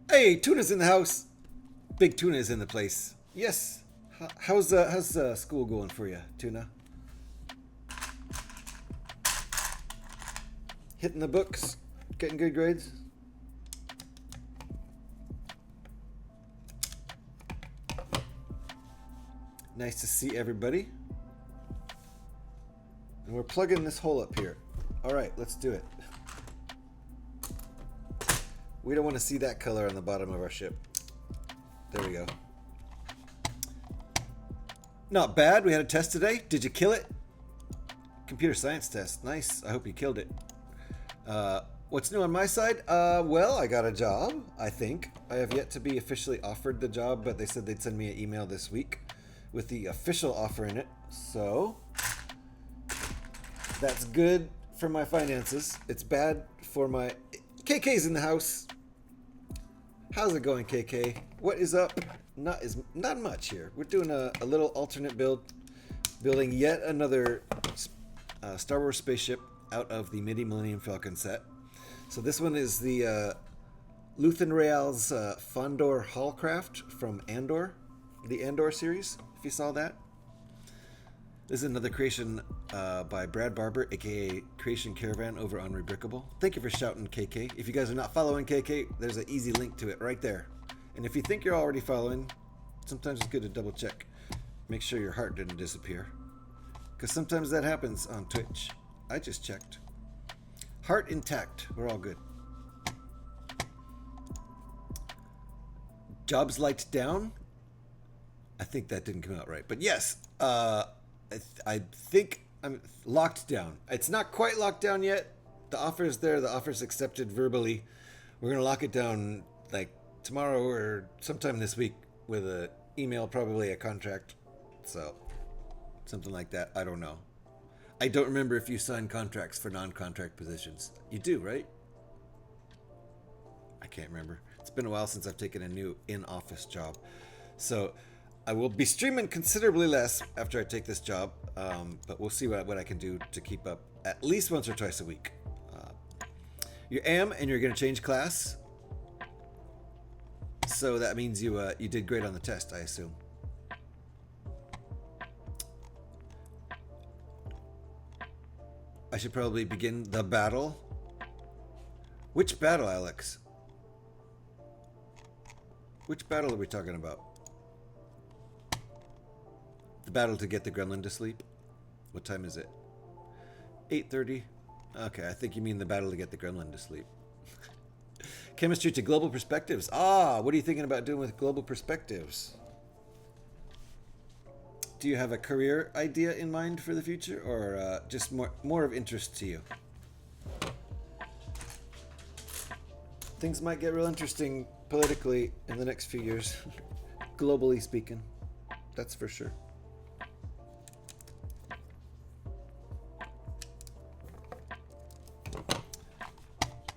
Hey, Tuna's in the house. Big Tuna is in the place. Yes. How's school going for you, Tuna? Hitting the books? Getting good grades? Nice to see everybody. And we're plugging this hole up here. All right, let's do it. We don't want to see that color on the bottom of our ship. There we go. Not bad. We had a test today. Did you kill it? Computer science test. Nice. I hope you killed it. What's new on my side? Well, I got a job, I think. I have yet to be officially offered the job, but they said they'd send me an email this week with the official offer in it. So that's good for my finances. It's bad for my... KK's in the house. How's it going, KK? What is up? Not much here. We're doing a little alternate build, building yet another Star Wars spaceship out of the Millennium Falcon set. So this one is the Luthen Rael's Fondor Haulcraft from Andor, the Andor series, if you saw that. This is another creation by Brad Barber, aka CreationCaravan over on Rebrickable. Thank you for shouting, KK. If you guys are not following KK, there's an easy link to it right there. And if you think you're already following, sometimes it's good to double check. Make sure your heart didn't disappear. Because sometimes that happens on Twitch. I just checked. Heart intact. We're all good. Jobs light down? I think that didn't come out right. But yes, I think I'm locked down. It's not quite locked down yet. The offer is there. The offer is accepted verbally. We're going to lock it down like tomorrow or sometime this week with an email, probably a contract. So something like that. I don't know. I don't remember if you sign contracts for non-contract positions. You do, right? I can't remember. It's been a while since I've taken a new in-office job. So I will be streaming considerably less after I take this job, but we'll see what I can do to keep up at least once or twice a week. You am, and you're going to change class. So that means you did great on the test, I assume. I should probably begin the battle. Which battle, Alex? Which battle are we talking about? The battle to get the gremlin to sleep? What time is it? 8:30? Okay, I think you mean the battle to get the gremlin to sleep. Chemistry to global perspectives. Ah, what are you thinking about doing with global perspectives? Do you have a career idea in mind for the future, or just more of interest to you? Things might get real interesting politically in the next few years, globally speaking. That's for sure.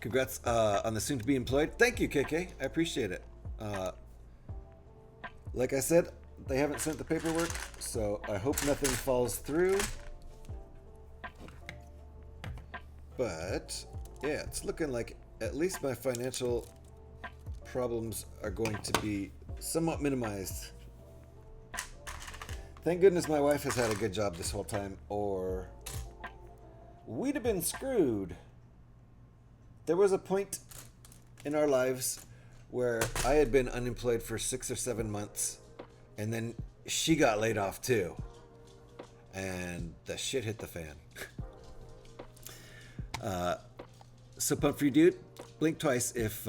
Congrats on the soon-to-be employed. Thank you, KK. I appreciate it. Like I said, they haven't sent the paperwork, so I hope nothing falls through. But, yeah, it's looking like at least my financial problems are going to be somewhat minimized Thank goodness my wife has had a good job this whole time, or we'd have been screwed. There was a point in our lives where I had been unemployed for 6 or 7 months, and then she got laid off too. And the shit hit the fan. So pump for you, dude. Blink twice if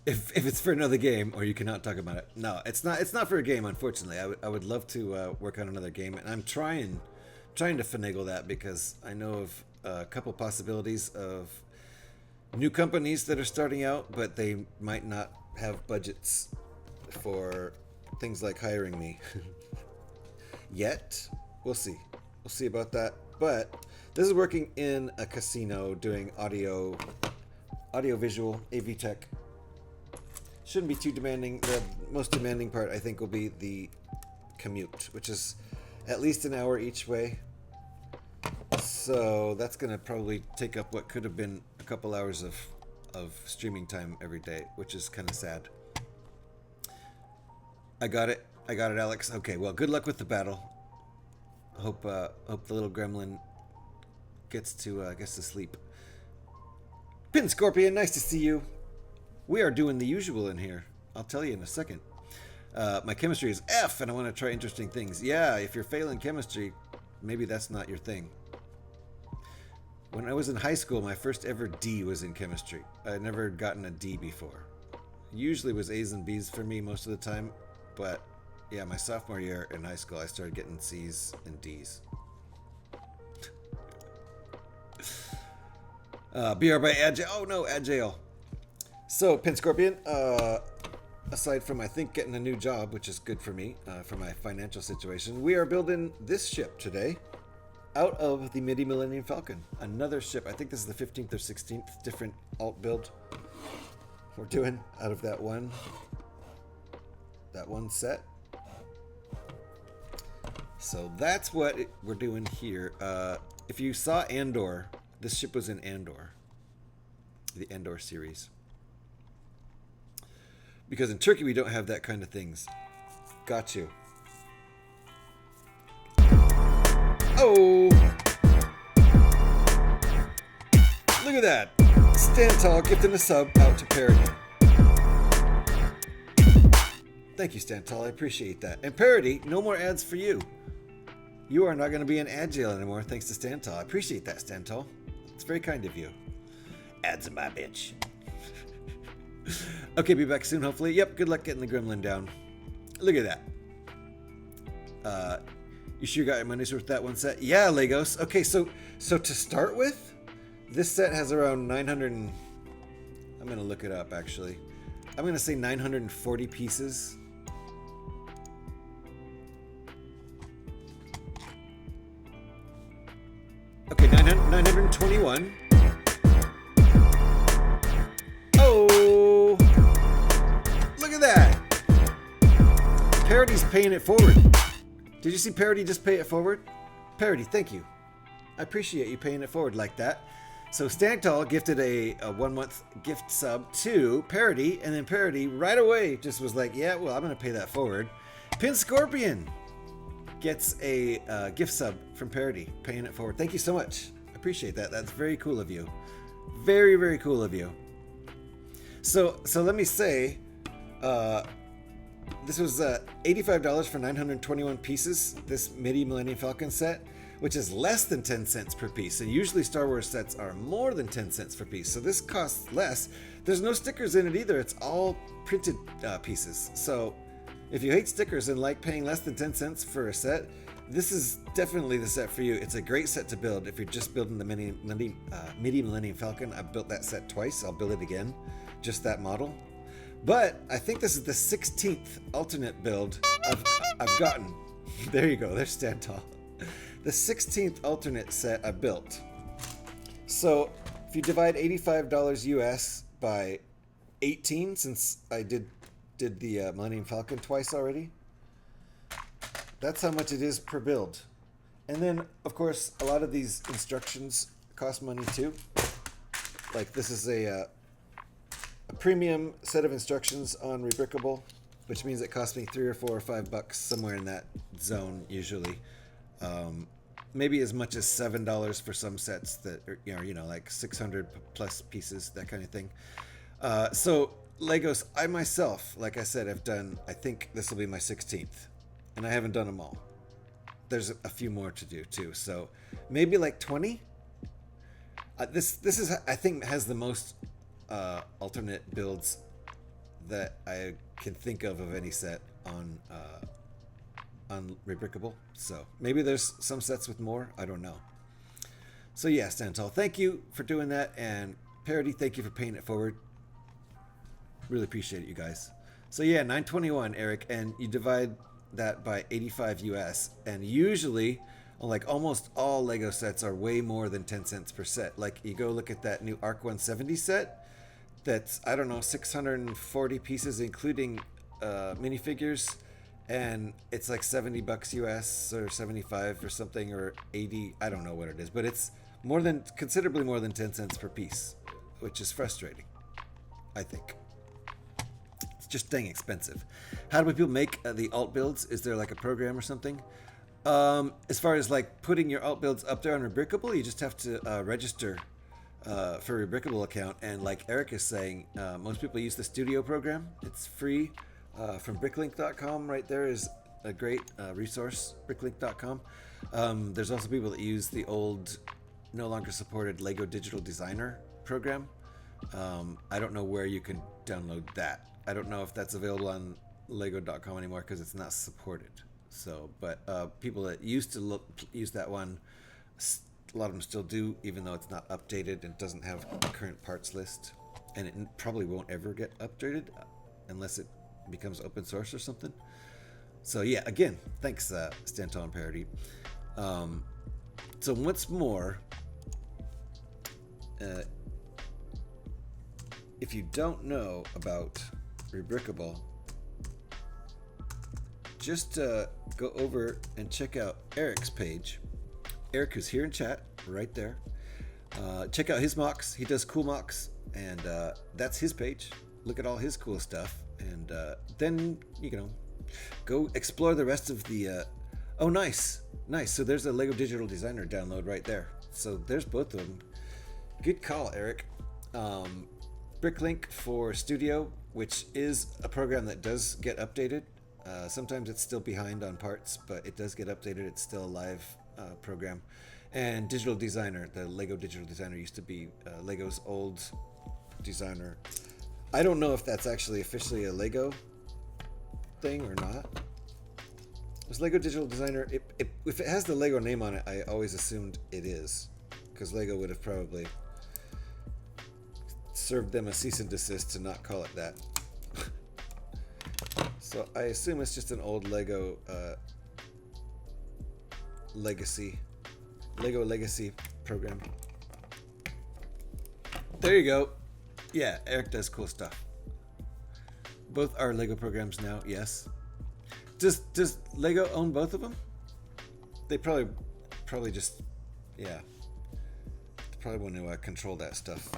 it's for another game or you cannot talk about it. No, it's not for a game, unfortunately. I would love to work on another game, and I'm trying to finagle that because I know of a couple possibilities of new companies that are starting out, but they might not have budgets for things like hiring me yet. We'll see about that. But this is working in a casino doing audio visual AV tech. Shouldn't be too demanding. The most demanding part, I think, will be the commute, which is at least an hour each way. So that's going to probably take up what could have been a couple hours of streaming time every day, which is kind of sad. I got it, Alex. Okay, well, good luck with the battle. Hope the little gremlin gets to sleep. Pin Scorpion, nice to see you. We are doing the usual in here. I'll tell you in a second. My chemistry is F, and I want to try interesting things. Yeah, if you're failing chemistry, maybe that's not your thing. When I was in high school, my first ever D was in chemistry. I had never gotten a D before. Usually it was A's and B's for me most of the time, but yeah, my sophomore year in high school, I started getting C's and D's. BR by Agile. Oh no, Agile. So, Pin Scorpion, aside from, I think, getting a new job, which is good for me, for my financial situation, we are building this ship today out of the Midi Millennium Falcon. Another ship. I think this is the 15th or 16th different alt build we're doing out of that one set. So that's what we're doing here. If you saw Andor, this ship was in Andor, the Andor series. Because in Turkey, we don't have that kind of things. Got you. Oh! Look at that. Stand Tall gifting a sub out to Parody. Thank you, Stand Tall. I appreciate that. And Parody, no more ads for you. You are not going to be an ad jail anymore thanks to Stand Tall. I appreciate that, Stand Tall. It's very kind of you. Ads in my bitch. Okay, be back soon, hopefully. Yep, good luck getting the gremlin down. Look at that. You sure got your money's worth that one set? Yeah, Legos. Okay, so to start with, this set has around 900 and... I'm going to look it up, actually. I'm going to say 940 pieces. Okay, 921. Oh! Look at that! Parody's paying it forward. Did you see Parody just pay it forward? Parody, thank you. I appreciate you paying it forward like that. So Stagtall gifted a 1 month gift sub to Parody, and then Parody right away just was like, yeah, well, I'm going to pay that forward. Pin Scorpion gets a gift sub from Parody, paying it forward. Thank you so much. I appreciate that. That's very cool of you. Very, very cool of you. So let me say, this was $85 for 921 pieces, this Midi Millennium Falcon set, which is less than 10 cents per piece. And usually Star Wars sets are more than 10 cents per piece. So this costs less. There's no stickers in it either. It's all printed pieces. So if you hate stickers and like paying less than 10 cents for a set, this is definitely the set for you. It's a great set to build if you're just building the Midi Millennium Falcon. I've built that set twice. I'll build it again. Just that model. But I think this is the 16th alternate build I've gotten. There you go. There's Stand Tall. The 16th alternate set I built. So if you divide $85 US by 18, since I did the Millennium Falcon twice already, that's how much it is per build. And then, of course, a lot of these instructions cost money too. Like this is a premium set of instructions on Rebrickable, which means it cost me $3 or $4 or $5 somewhere in that zone usually. Maybe as much as $7 for some sets that are, like 600 plus pieces, that kind of thing. So Legos, I myself, like I said, have done, I think this will be my 16th, and I haven't done them all. There's a few more to do too, so maybe like 20. This is, I think, has the most alternate builds that I can think of any set on Rebrickable. So maybe there's some sets with more. I don't know. So yeah, Stantal, thank you for doing that, and Parody, thank you for paying it forward. Really appreciate it, you guys. So yeah, 921, Eric, and you divide that by 85 US, and usually, like, almost all Lego sets are way more than 10 cents per set. Like, you go look at that new Arc 170 set, that's, I don't know, 640 pieces, including minifigures, and it's like $70 US or 75 or something, or 80, I don't know what it is, but it's considerably more than 10 cents per piece, which is frustrating, I think. It's just dang expensive. How do people make the alt builds? Is there like a program or something? As far as like putting your alt builds up there on Rebrickable, you just have to register for a Rebrickable account, and like Eric is saying, most people use the Studio program. It's free from bricklink.com. Right there is a great resource, bricklink.com. There's also people that use the old, no longer supported Lego Digital Designer program. I don't know where you can download that. I don't know if that's available on lego.com anymore because it's not supported. So, but people that used to use that one, a lot of them still do, even though it's not updated and doesn't have a current parts list, and it probably won't ever get updated unless it becomes open source or something. So yeah, again, thanks Stanton Parody. So once more, if you don't know about Rebrickable, just go over and check out Eric's page. Eric, who's here in chat, right there. Check out his mocks. He does cool mocks, and that's his page. Look at all his cool stuff, and then go explore the rest of the. Oh, nice. So there's a Lego Digital Designer download right there. So there's both of them. Good call, Eric. Bricklink for Studio, which is a program that does get updated. Sometimes it's still behind on parts, but it does get updated. It's still a live program. And Digital Designer, the Lego Digital Designer, used to be Lego's old designer. I don't know if that's actually officially a Lego thing or not. Was Lego Digital Designer, if it has the Lego name on it, I always assumed it is, because Lego would have probably served them a cease and desist to not call it that. So I assume it's just an old Lego Lego Legacy program. There you go. Yeah, Eric does cool stuff. Both are Lego programs now, yes. Does Lego own both of them? They probably just, yeah. They probably want to control that stuff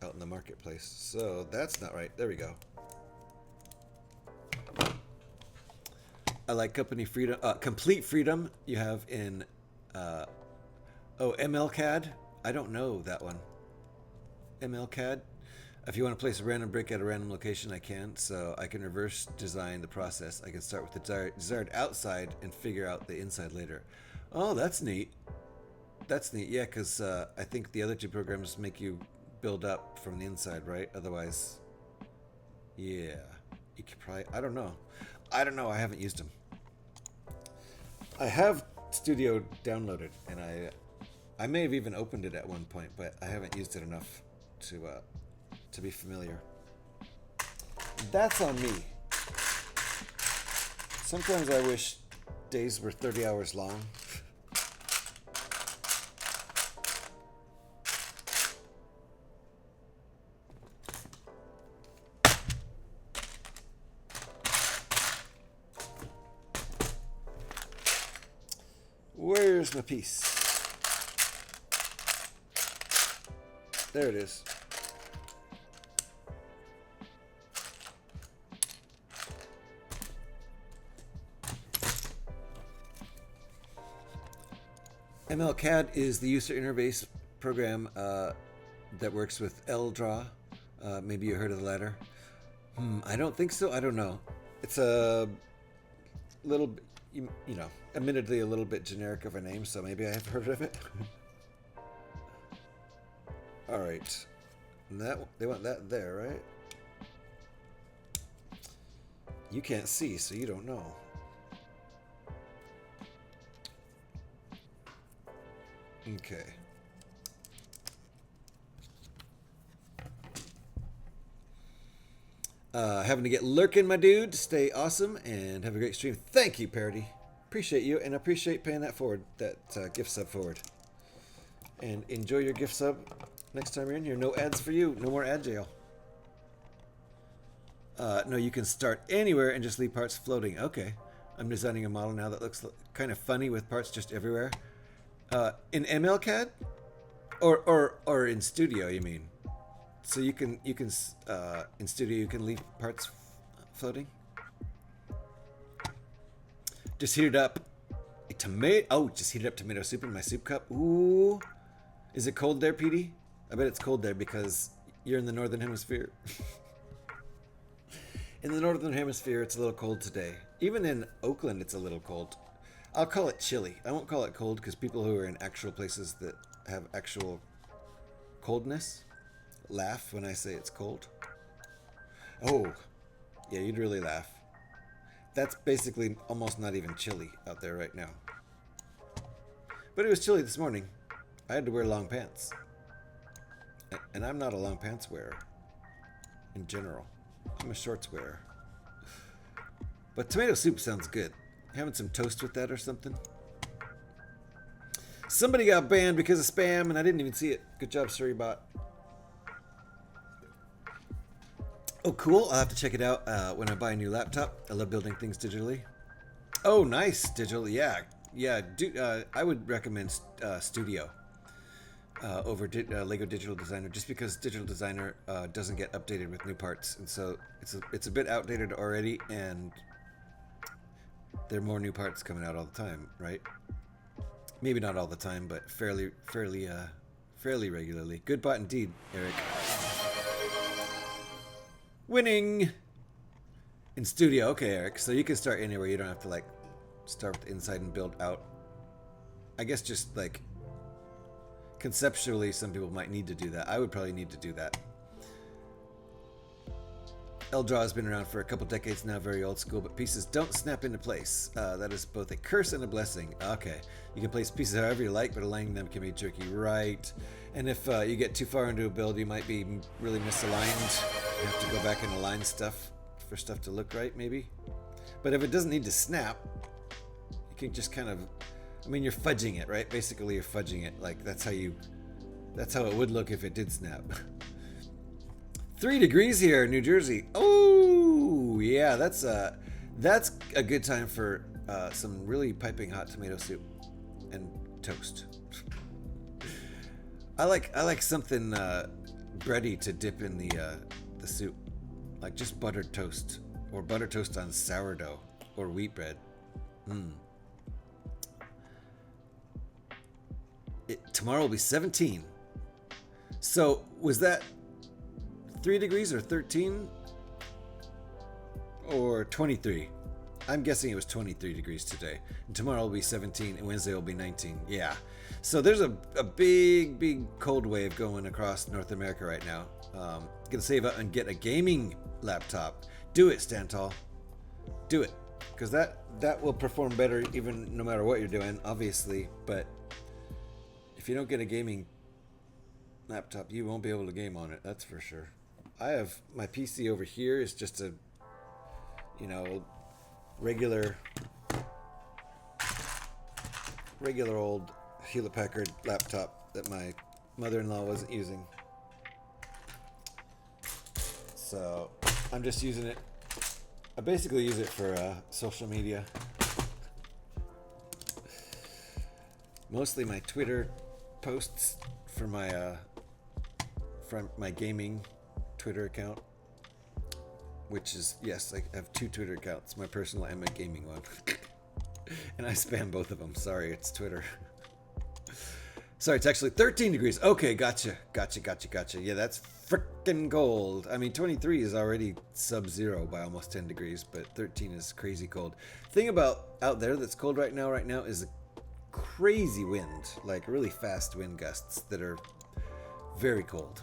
out in the marketplace. So that's not right. There we go. I like company freedom, complete freedom you have in, MLCAD. I don't know that one. MLCAD. If you want to place a random brick at a random location, I can. So I can reverse design the process. I can start with the desired outside and figure out the inside later. Oh, that's neat. That's neat. Yeah, because I think the other two programs make you build up from the inside, right? Otherwise, yeah. You could probably, I don't know. I haven't used them. I have Studio downloaded, and I may have even opened it at one point, but I haven't used it enough to be familiar. That's on me. Sometimes I wish days were 30 hours long. Where's my piece? There it is. MLCAD is the user interface program that works with LDraw. Maybe you heard of the latter. I don't think so. I don't know. It's a little, you know, admittedly a little bit generic of a name, so maybe I have heard of it. All right. And that they want that there, right? You can't see, so you don't know. Okay. Having to get lurking, my dude. Stay awesome and have a great stream. Thank you, Parody. Appreciate you, and appreciate paying that forward, that gift sub forward. And enjoy your gift sub next time you're in here. No ads for you. No more ad jail. No, you can start anywhere and just leave parts floating. Okay. I'm designing a model now that looks kind of funny with parts just everywhere. In MLCAD? Or in Studio, you mean? So you can in Studio you can leave parts floating. Just heated up a tomato. Oh, just heated up tomato soup in my soup cup. Ooh, is it cold there, Petey? I bet it's cold there because you're in the northern hemisphere. In the northern hemisphere, it's a little cold today. Even in Oakland, it's a little cold. I'll call it chilly. I won't call it cold because people who are in actual places that have actual coldness laugh when I say it's cold. Oh, yeah, you'd really laugh. That's basically almost not even chilly out there right now. But it was chilly this morning. I had to wear long pants. And I'm not a long pants wearer in general. I'm a shorts wearer. But tomato soup sounds good. Having some toast with that or something. Somebody got banned because of spam and I didn't even see it. Good job, Surrybot. Oh, cool. I'll have to check it out when I buy a new laptop. I love building things digitally. Oh, nice. Digital. Yeah. Yeah. I would recommend Studio over Lego Digital Designer just because Digital Designer doesn't get updated with new parts. And so it's a bit outdated already and there are more new parts coming out all the time, right? Maybe not all the time, but fairly regularly. Good bot indeed, Eric. Winning in Studio. Okay, Eric. So you can start anywhere. You don't have to like start with inside and build out. I guess just like conceptually, some people might need to do that. I would probably need to do that. LDraw has been around for a couple decades now, very old school, but pieces don't snap into place. That is both a curse and a blessing. Okay, you can place pieces however you like, but aligning them can be tricky, right? And if you get too far into a build, you might be really misaligned. You have to go back and align stuff for stuff to look right, maybe. But if it doesn't need to snap, you can just kind of, I mean, you're fudging it, right? Basically, you're fudging it. Like that's how it would look if it did snap. 3 degrees here in New Jersey. Oh, yeah, that's a good time for some really piping hot tomato soup and toast. I like something bready to dip in the soup, like just buttered toast or butter toast on sourdough or wheat bread. Tomorrow will be 17. So was that 3 degrees or 13 or 23? I'm guessing it was 23 degrees today. And tomorrow will be 17 and Wednesday will be 19. Yeah. So there's a big cold wave going across North America right now. Gonna save up and get a gaming laptop. Do it, Stantall. Do it. Because that will perform better even no matter what you're doing, obviously. But if you don't get a gaming laptop, you won't be able to game on it. That's for sure. I have my PC over here is just a, regular old Hewlett-Packard laptop that my mother-in-law wasn't using. So I'm just using it. I basically use it for social media. Mostly my Twitter posts for my from my gaming Twitter account, which is, yes, I have 2 Twitter accounts, my personal and my gaming one. And I spam both of them. Sorry, it's Twitter. Sorry, it's actually 13 degrees. Okay, gotcha. Yeah, that's frickin' cold. I mean, 23 is already sub-zero by almost 10 degrees, but 13 is crazy cold. Thing about out there that's cold right now is a crazy wind, like really fast wind gusts that are very cold.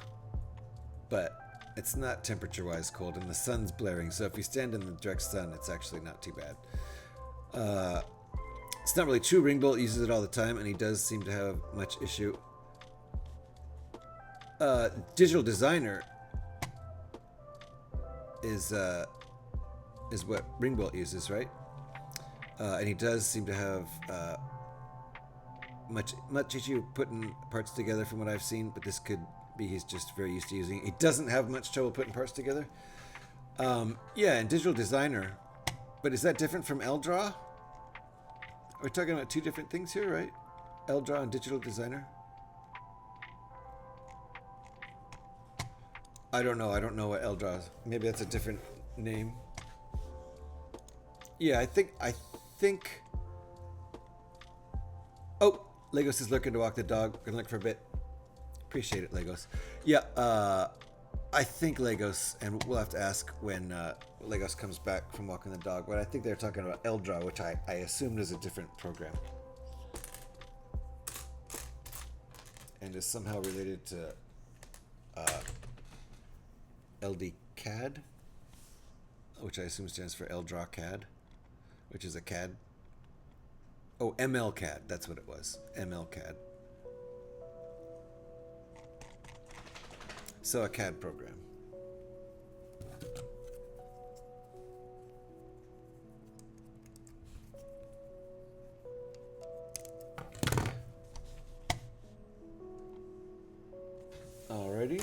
But it's not temperature-wise cold, and the sun's blaring, so if you stand in the direct sun, it's actually not too bad. It's not really true. Ringbolt uses it all the time, and he does seem to have much issue. Digital Designer is what Ringbolt uses, right? And he does seem to have much issue putting parts together from what I've seen, but this could be he's just very used to using it. He doesn't have much trouble putting parts together. Yeah, and Digital Designer. But is that different from L-Draw? We're talking about two different things here, right? L-Draw and Digital Designer. I don't know. I don't know what L-Draw is. Maybe that's a different name. Yeah, I think. Oh, Legos is looking to walk the dog. Gonna look for a bit. Appreciate it, Legos. Yeah, I think Legos, and we'll have to ask when Legos comes back from walking the dog, but I think they're talking about L-Draw, which I assumed is a different program. And is somehow related to LD-CAD, which I assume stands for L-Draw CAD, which is a CAD. Oh, ML-CAD, that's what it was. ML-CAD. So a CAD program. Alrighty.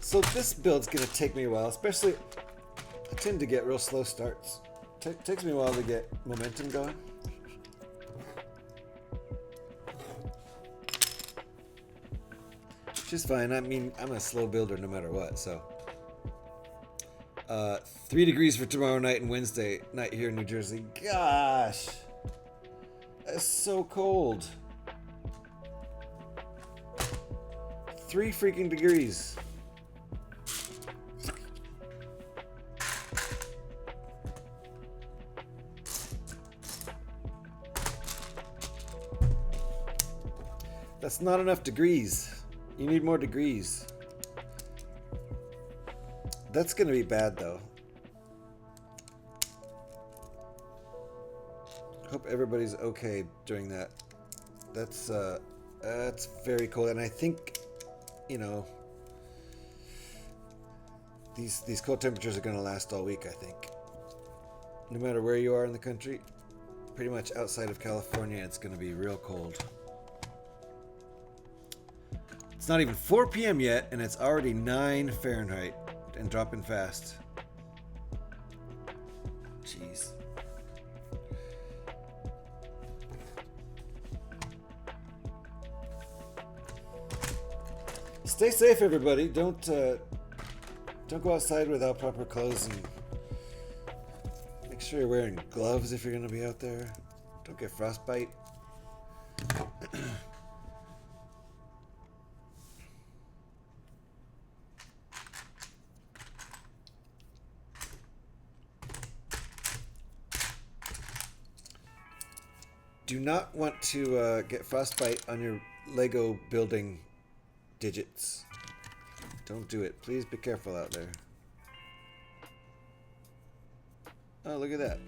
So this build's gonna take me a while, especially I tend to get real slow starts. Takes me a while to get momentum going. Which is fine. I mean, I'm a slow builder no matter what, so. 3 degrees for tomorrow night and Wednesday night here in New Jersey. Gosh. That's so cold. 3 freaking degrees. That's not enough degrees. You need more degrees. That's gonna be bad though. Hope everybody's okay during that. That's very cold, and I think, you know, these cold temperatures are gonna last all week. I think, no matter where you are in the country, pretty much outside of California, it's gonna be real cold. It's not even 4 p.m. yet, and it's already 9 Fahrenheit and dropping fast. Jeez. Stay safe, everybody. Don't go outside without proper clothes, and make sure you're wearing gloves if you're going to be out there. Don't get frostbite. Do not want to get frostbite on your Lego building digits. Don't do it. Please be careful out there. Oh, look at that.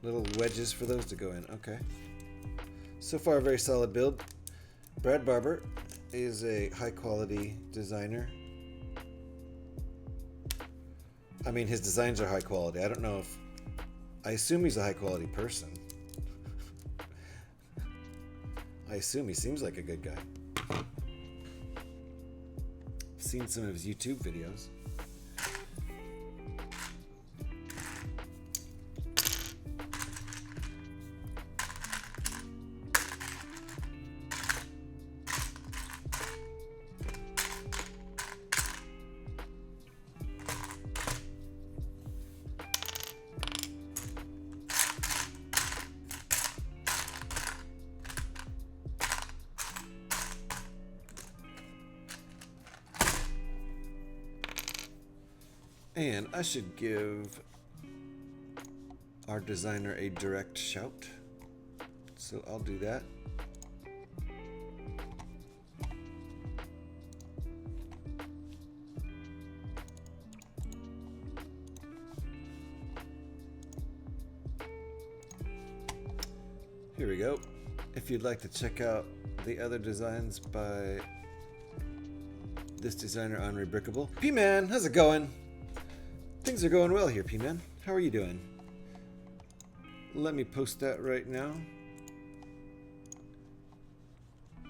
Little wedges for those to go in. Okay. So far, a very solid build. Brad Barber is a high-quality designer. I mean, his designs are high quality. I don't know if... I assume he's a high-quality person. I assume he seems like a good guy. I've seen some of his YouTube videos. And I should give our designer a direct shout. So I'll do that. Here we go. If you'd like to check out the other designs by this designer on Rebrickable. P-Man, how's it going? Things are going well here, P-Man. How are you doing? Let me post that right now.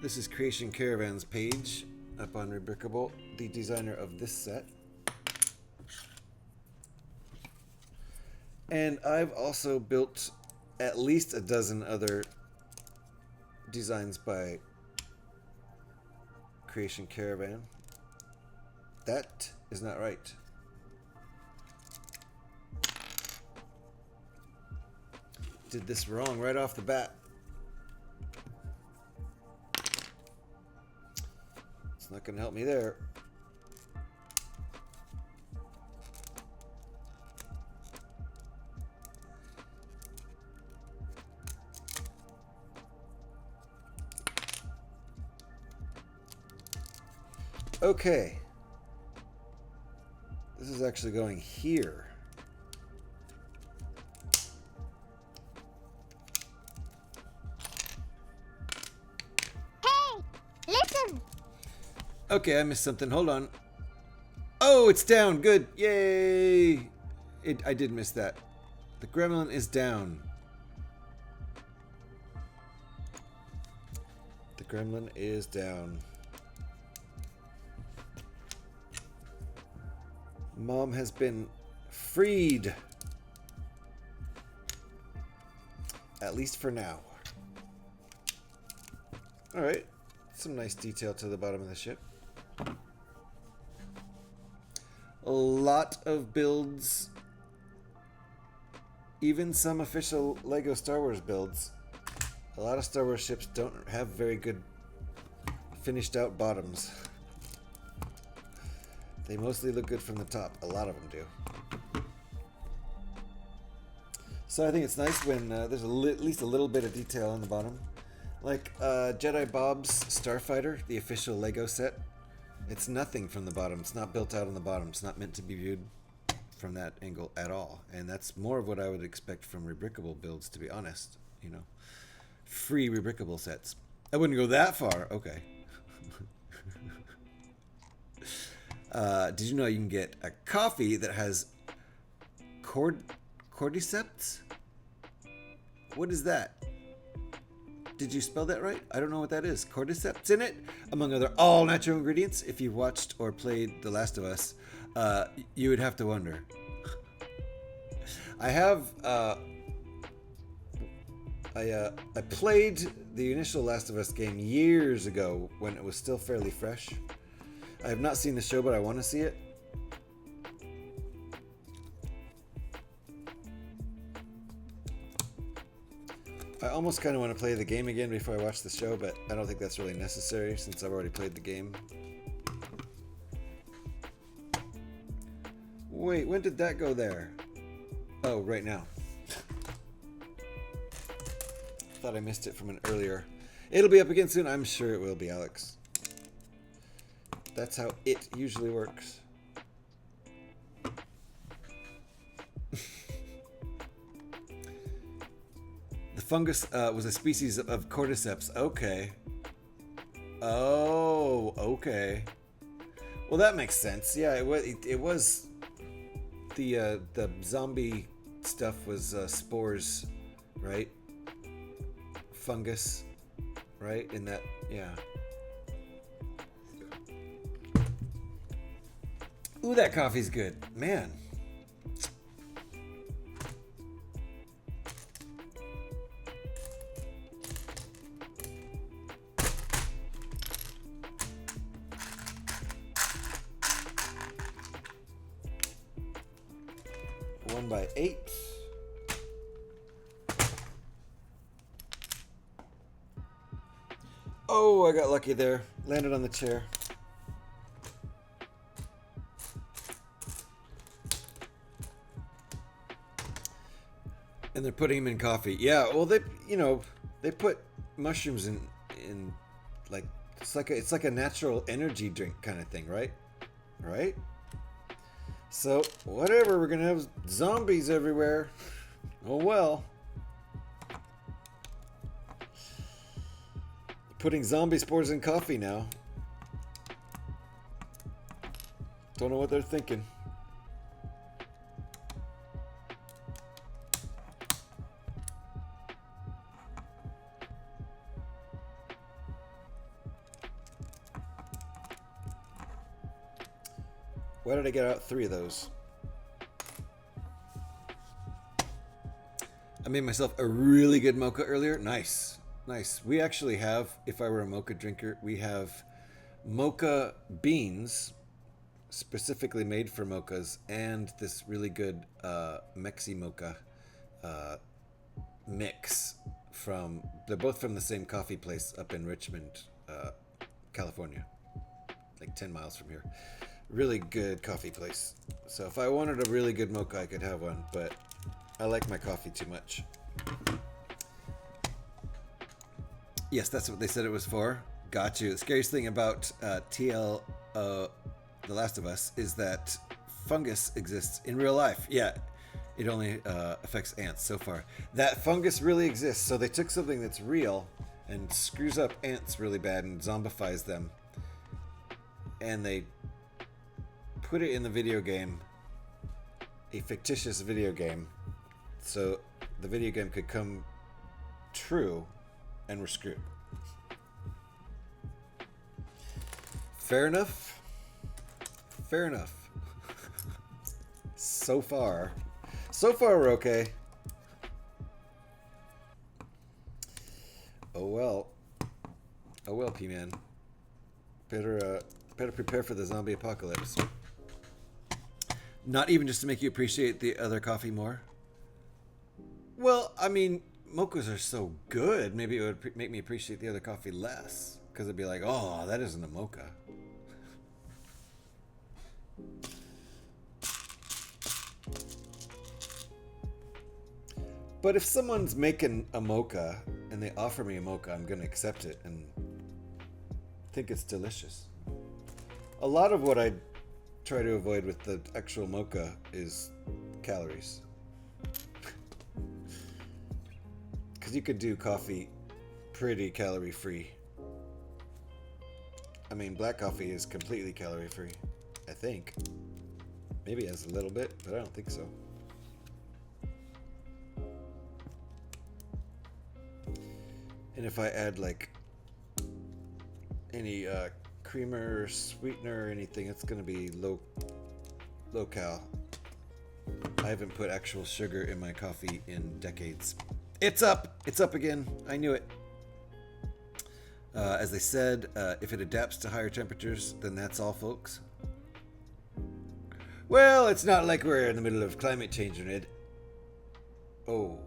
This is CreationCaravan's page up on Rebrickable, the designer of this set. And I've also built at least a dozen other designs by CreationCaravan. That is not right. Did this wrong right off the bat. It's not going to help me there. Okay. This is actually going here. Hey, listen. Okay, I missed something. Hold on. Oh, it's down. Good. Yay. I did miss that. The gremlin is down. The gremlin is down. Mom has been freed. At least for now. Alright. Some nice detail to the bottom of the ship. A lot of builds. Even some official LEGO Star Wars builds. A lot of Star Wars ships don't have very good finished out bottoms. They mostly look good from the top. A lot of them do. So I think it's nice when there's at least a little bit of detail on the bottom. Like Jedi Bob's Starfighter, the official LEGO set. It's nothing from the bottom. It's not built out on the bottom. It's not meant to be viewed from that angle at all. And that's more of what I would expect from Rebrickable builds, to be honest. You know, free Rebrickable sets. I wouldn't go that far. Okay. Did you know you can get a coffee that has cordyceps? What is that? Did you spell that right? I don't know what that is. Cordyceps in it, among other all-natural ingredients. If you've watched or played The Last of Us, you would have to wonder. I have. I played the initial Last of Us game years ago when it was still fairly fresh. I have not seen the show, but I want to see it. I almost kind of want to play the game again before I watch the show, but I don't think that's really necessary since I've already played the game. Wait, when did that go there? Oh, right now. Thought I missed it from an earlier. It'll be up again soon. I'm sure it will be, Alex. That's how it usually works. The fungus was a species of cordyceps. Okay. Oh, okay. Well, that makes sense. Yeah, it was the zombie stuff was spores, right? Fungus, right? In that, yeah. Ooh, that coffee's good. Man. One by 8. Oh, I got lucky there. Landed on the chair. And they're putting them in coffee. Yeah, well, they put mushrooms in like it's like a natural energy drink kind of thing, right? Right? So, whatever, we're gonna have zombies everywhere. Oh well. Putting zombie spores in coffee now. Don't know what they're thinking. Why did I get out 3 of those? I made myself a really good mocha earlier. Nice. Nice. We actually have, if I were a mocha drinker, we have mocha beans specifically made for mochas and this really good Mexi mocha mix from, they're both from the same coffee place up in Richmond, California, like 10 miles from here. Really good coffee place. So if I wanted a really good mocha, I could have one, but I like my coffee too much. Yes, that's what they said it was for. Got you. The scariest thing about The Last of Us is that fungus exists in real life. Yeah, it only affects ants so far. That fungus really exists, so they took something that's real and screws up ants really bad and zombifies them. And they put it in the video game, a fictitious video game, so the video game could come true and we're screwed. Fair enough. Fair enough. So far we're okay. Oh well, P-Man. Better prepare for the zombie apocalypse. Not even just to make you appreciate the other coffee more? Well, I mean, mochas are so good, maybe it would make me appreciate the other coffee less. Because it'd be like, oh, that isn't a mocha. But if someone's making a mocha and they offer me a mocha, I'm going to accept it and think it's delicious. A lot of what I try to avoid with the actual mocha is calories. Because you could do coffee pretty calorie free. I mean, black coffee is completely calorie free, I think. Maybe it has a little bit, but I don't think so. And if I add like any creamer, sweetener, or anything, it's gonna be low cal. I haven't put actual sugar in my coffee in decades. It's up again. I knew it. As they said, if it adapts to higher temperatures, then that's all, folks. Well, it's not like we're in the middle of climate change, Ned. Oh.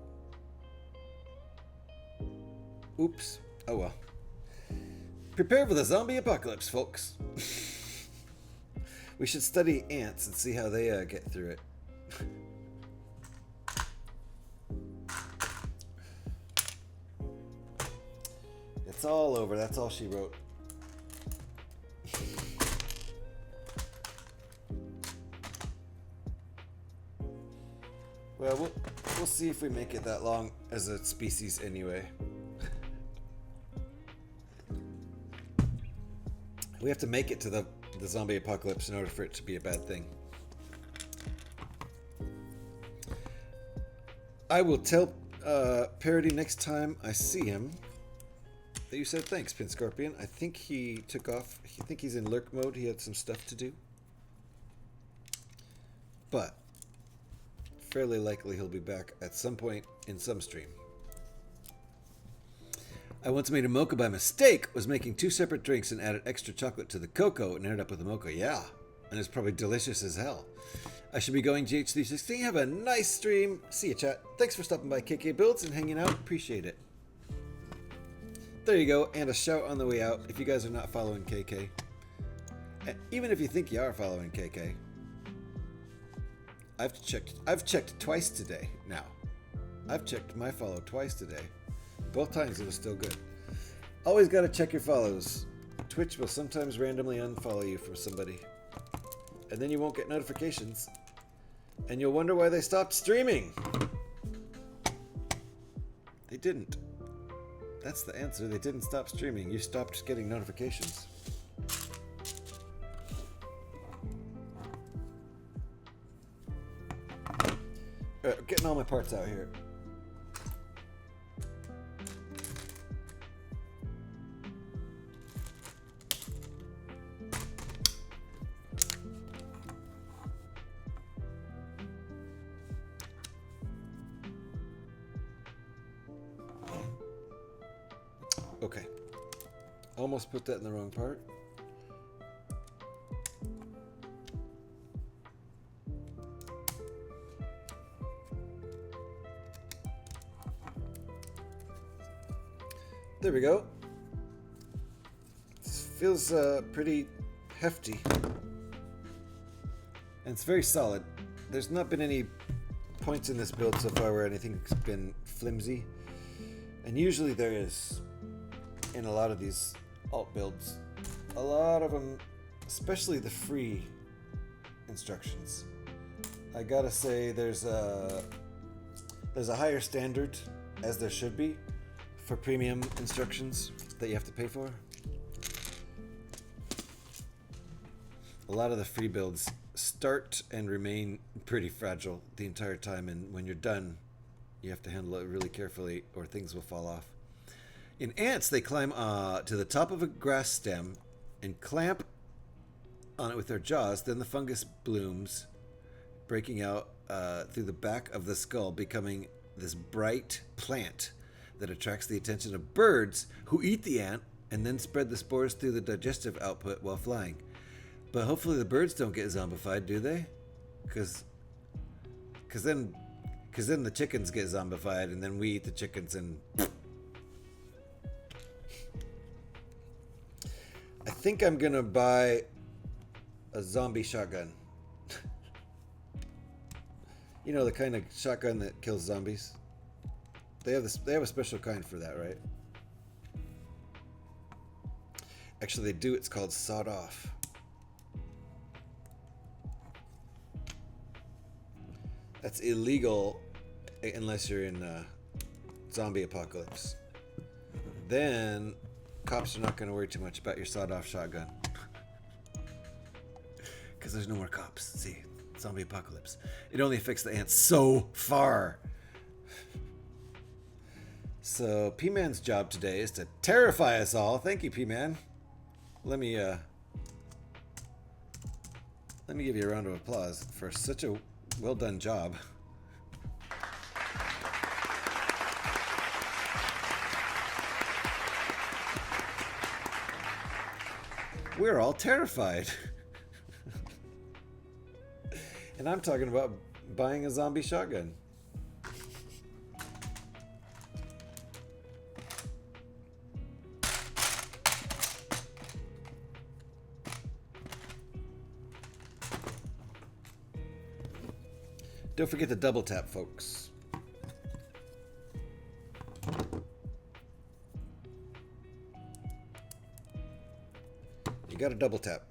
Oops. Oh well. Prepare for the zombie apocalypse, folks. We should study ants and see how they get through it. It's all over. That's all she wrote. Well, we'll see if we make it that long as a species anyway. We have to make it to the zombie apocalypse in order for it to be a bad thing. I will tell Parody next time I see him that you said thanks, Pin Scorpion. I think he took off. I think he's in lurk mode. He had some stuff to do. But fairly likely he'll be back at some point in some stream. I once made a mocha by mistake, was making 2 separate drinks and added extra chocolate to the cocoa and ended up with a mocha. Yeah, and it's probably delicious as hell. I should be going GH316. Have a nice stream. See you, chat. Thanks for stopping by KK Builds and hanging out. Appreciate it. There you go, and a shout on the way out if you guys are not following KK. And even if you think you are following KK, I've checked twice today now. I've checked my follow twice today. Both times it was still good. Always got to check your follows. Twitch will sometimes randomly unfollow you from somebody. And then you won't get notifications. And you'll wonder why they stopped streaming. They didn't. That's the answer. They didn't stop streaming. You stopped getting notifications. Getting all my parts out here. Okay. Almost put that in the wrong part. There we go. This feels pretty hefty. And it's very solid. There's not been any points in this build so far where anything's been flimsy. And usually there is in a lot of these alt builds. A lot of them, especially the free instructions. I gotta say there's a higher standard, as there should be, for premium instructions that you have to pay for. A lot of the free builds start and remain pretty fragile the entire time, and when you're done, you have to handle it really carefully or things will fall off. In ants, they climb to the top of a grass stem and clamp on it with their jaws. Then the fungus blooms, breaking out through the back of the skull, becoming this bright plant that attracts the attention of birds who eat the ant and then spread the spores through the digestive output while flying. But hopefully the birds don't get zombified, do they? Because then the chickens get zombified and then we eat the chickens and... I think I'm gonna buy a zombie shotgun. You know, the kind of shotgun that kills zombies. They have a special kind for that, right? Actually, they do. It's called sawed off. That's illegal unless you're in zombie apocalypse. Then cops are not going to worry too much about your sawed off shotgun. Because there's no more cops. See, zombie apocalypse. It only affects the ants so far. So P-Man's job today is to terrify us all. Thank you, P-Man. Let me give you a round of applause for such a well done job. We're all terrified. And I'm talking about buying a zombie shotgun. Don't forget to double tap, folks. You gotta double tap.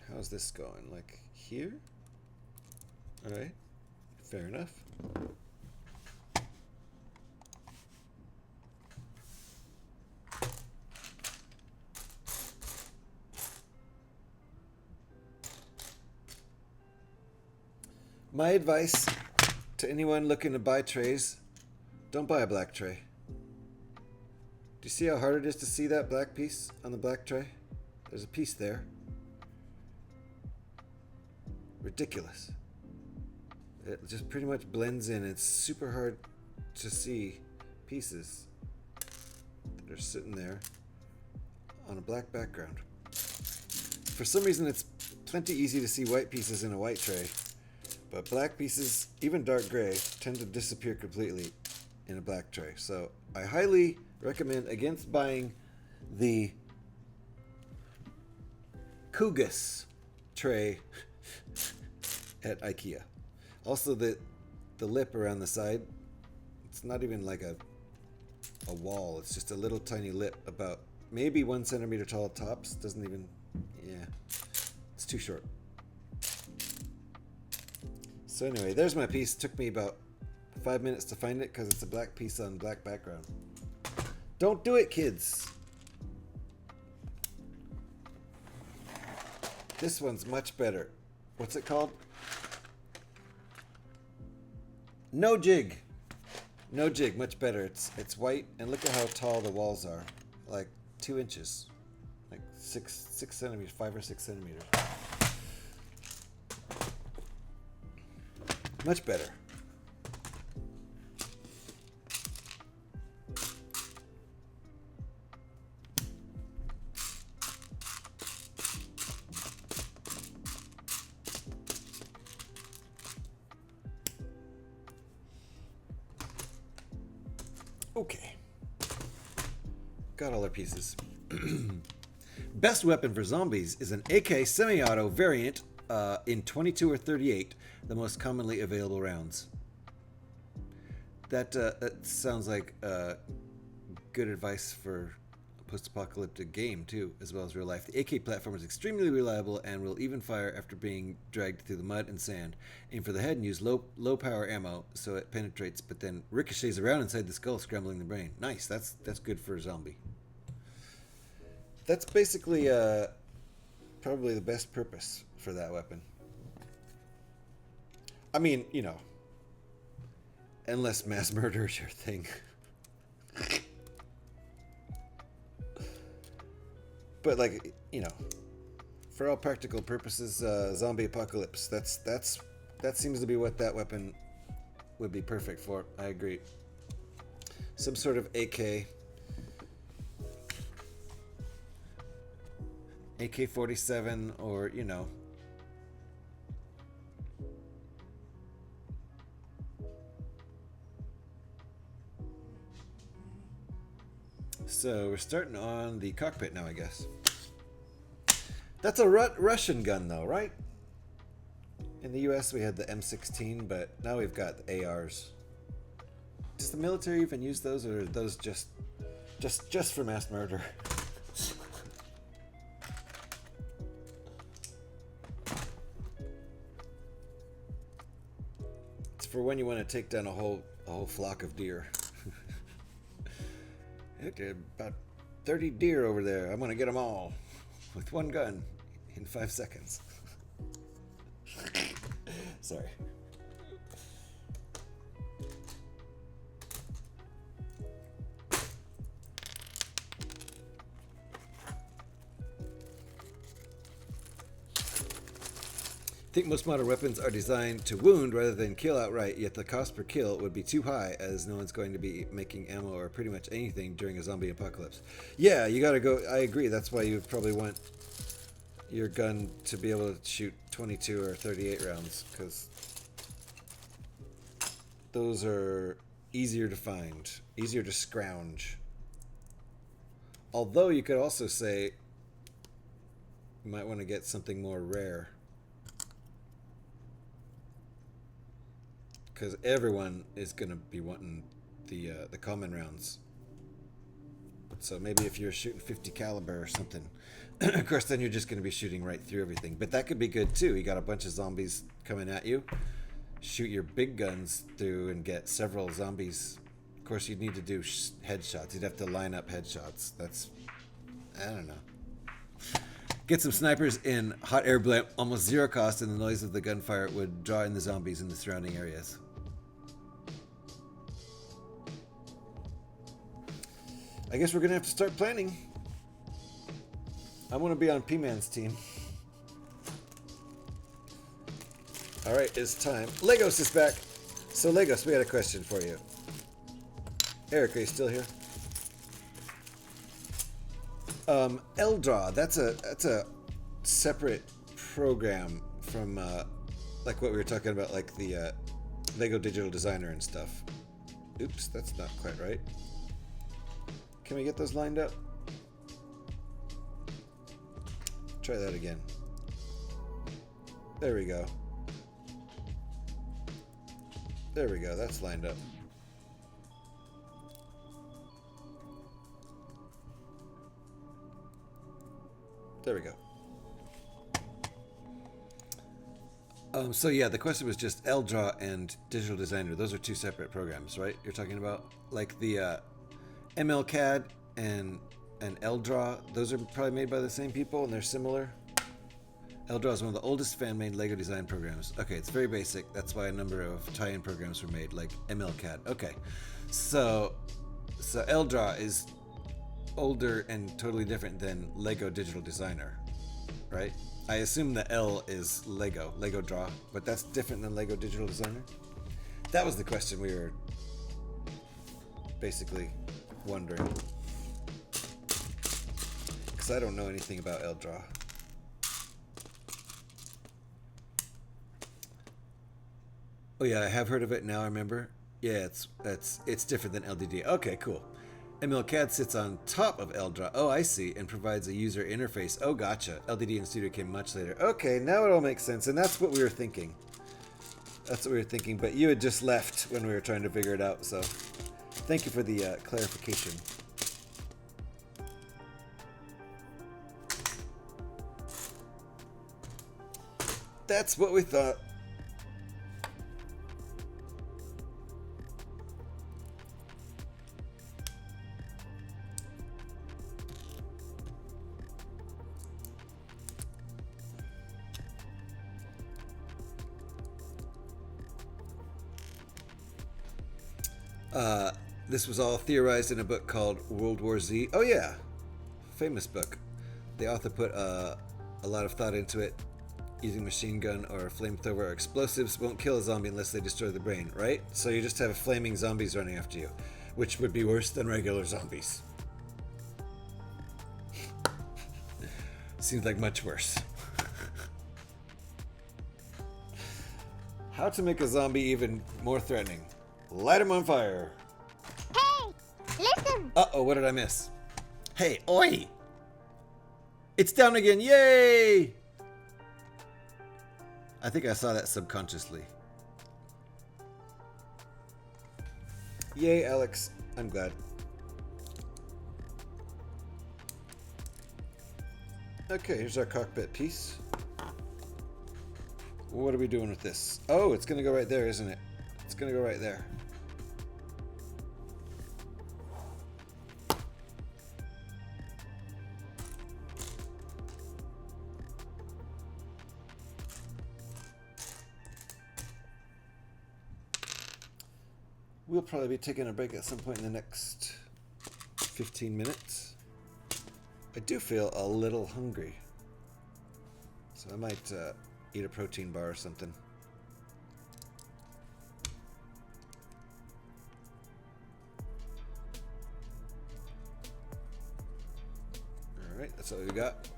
How's this going? Like here? Alright. Fair enough. My advice to anyone looking to buy trays, don't buy a black tray. Do you see how hard it is to see that black piece on the black tray? There's a piece there. Ridiculous. It just pretty much blends in. It's super hard to see pieces that are sitting there on a black background. For some reason, it's plenty easy to see white pieces in a white tray. But black pieces, even dark gray, tend to disappear completely in a black tray. So I highly recommend against buying the Cougas tray at IKEA. Also, the lip around the side, it's not even like a wall. It's just a little tiny lip, about maybe 1 centimeter tall tops. Doesn't even, yeah, it's too short. So anyway, there's my piece. Took me about 5 minutes to find it because it's a black piece on black background. Don't do it, kids. This one's much better. What's it called? No jig. No jig, much better. It's white, and look at how tall the walls are. Like 2 inches. Like 6 centimeters, 5 or 6 centimeters. Much better. Okay. Got all our pieces. Best weapon for zombies is an AK semi-auto variant in 22 or 38, the most commonly available rounds. That sounds like good advice for a post-apocalyptic game too, as well as real life. The AK platform is extremely reliable and will even fire after being dragged through the mud and sand. Aim for the head and use low power ammo so it penetrates, but then ricochets around inside the skull, scrambling the brain. Nice. That's good for a zombie. That's basically probably the best purpose for that weapon. I mean, you know, unless mass murder is your thing. But like, you know, for all practical purposes, zombie apocalypse. That seems to be what that weapon would be perfect for. I agree. Some sort of AK-47, or, you know, so we're starting on the cockpit now, I guess. That's a Russian gun though, right? In the US we had the M16, but now we've got the ARs. Does the military even use those, or are those just for mass murder? It's for when you want to take down a whole flock of deer. About 30 deer over there. I'm gonna get them all with one gun in 5 seconds. Sorry. I think most modern weapons are designed to wound rather than kill outright, yet the cost per kill would be too high, as no one's going to be making ammo or pretty much anything during a zombie apocalypse. Yeah, you gotta go. I agree. That's why you would probably want your gun to be able to shoot 22 or 38 rounds, because those are easier to find, easier to scrounge. Although you could also say you might want to get something more rare, because everyone is going to be wanting the common rounds. So maybe if you're shooting 50 caliber or something, of course then you're just going to be shooting right through everything. But that could be good too. You got a bunch of zombies coming at you. Shoot your big guns through and get several zombies. Of course you'd need to do headshots. You'd have to line up headshots. That's, I don't know. Get some snipers in hot air blimp, almost zero cost, and the noise of the gunfire would draw in the zombies in the surrounding areas. I guess we're gonna have to start planning. I want to be on P-Man's team. All right, it's time. Legos is back. So Legos, we had a question for you. Eric, are you still here? Eldraw, that's a separate program from like what we were talking about, like the Lego Digital Designer and stuff. Oops, that's not quite right. Can we get those lined up? Try that again. There we go. There we go. That's lined up. There we go. So yeah, the question was just LDraw and Digital Designer. Those are two separate programs, right? You're talking about like the MLCAD and LDraw. Those are probably made by the same people and they're similar. LDraw is one of the oldest fan-made LEGO design programs. Okay, it's very basic. That's why a number of tie-in programs were made, like MLCAD. Okay, so LDraw is older and totally different than LEGO Digital Designer, right? I assume the L is LEGO Draw, but that's different than LEGO Digital Designer? That was the question we were basically wondering. Because I don't know anything about LDraw. Oh yeah, I have heard of it now, I remember. Yeah, it's different than LDD. Okay, cool. MLCAD sits on top of LDraw. Oh, I see, and provides a user interface. Oh, gotcha. LDD and Studio came much later. Okay, now it all makes sense, and that's what we were thinking. That's what we were thinking, but you had just left when we were trying to figure it out, so thank you for the clarification. That's what we thought. This was all theorized in a book called World War Z. Oh yeah, famous book. The author put a lot of thought into it. Using machine gun or flamethrower or explosives won't kill a zombie unless they destroy the brain, right? So you just have flaming zombies running after you, which would be worse than regular zombies. Seems like much worse. How to make a zombie even more threatening. Light him on fire. Hey, listen. Uh-oh, what did I miss? Hey, oi! It's down again, yay! I think I saw that subconsciously. Yay, Alex. I'm glad. Okay, here's our cockpit piece. What are we doing with this? Oh, it's gonna go right there, isn't it? It's gonna go right there. We'll probably be taking a break at some point in the next 15 minutes. I do feel a little hungry, so I might eat a protein bar or something. Alright, that's all we got.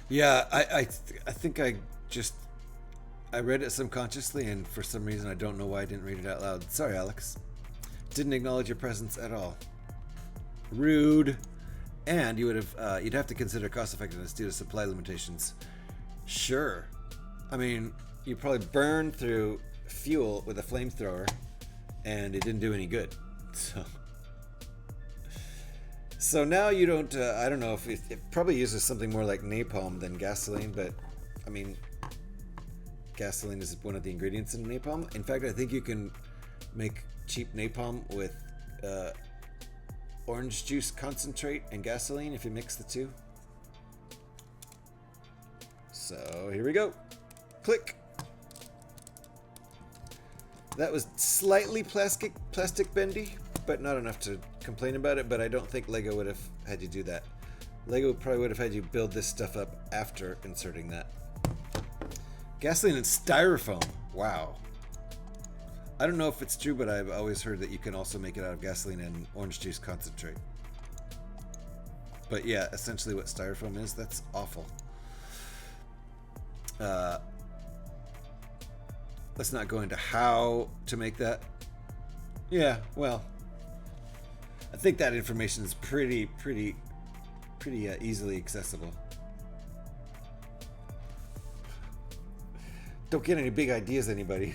Yeah, I think I read it subconsciously, and for some reason I don't know why I didn't read it out loud. Sorry, Alex. Didn't acknowledge your presence at all. Rude. And you would have you'd have to consider cost effectiveness due to supply limitations. Sure. I mean, you probably burned through fuel with a flamethrower, and it didn't do any good. So now you don't. I don't know if it probably uses something more like napalm than gasoline, but I mean, gasoline is one of the ingredients in napalm. In fact, I think you can make cheap napalm with orange juice concentrate and gasoline if you mix the two. So here we go. Click. That was slightly plastic bendy, but not enough to complain about it. But I don't think LEGO would have had you do that. LEGO probably would have had you build this stuff up after inserting that. Gasoline and styrofoam. Wow. I don't know if it's true, but I've always heard that you can also make it out of gasoline and orange juice concentrate. But yeah, essentially what styrofoam is, that's awful. Let's not go into how to make that. Yeah, well, I think that information is pretty easily accessible. Don't get any big ideas, anybody.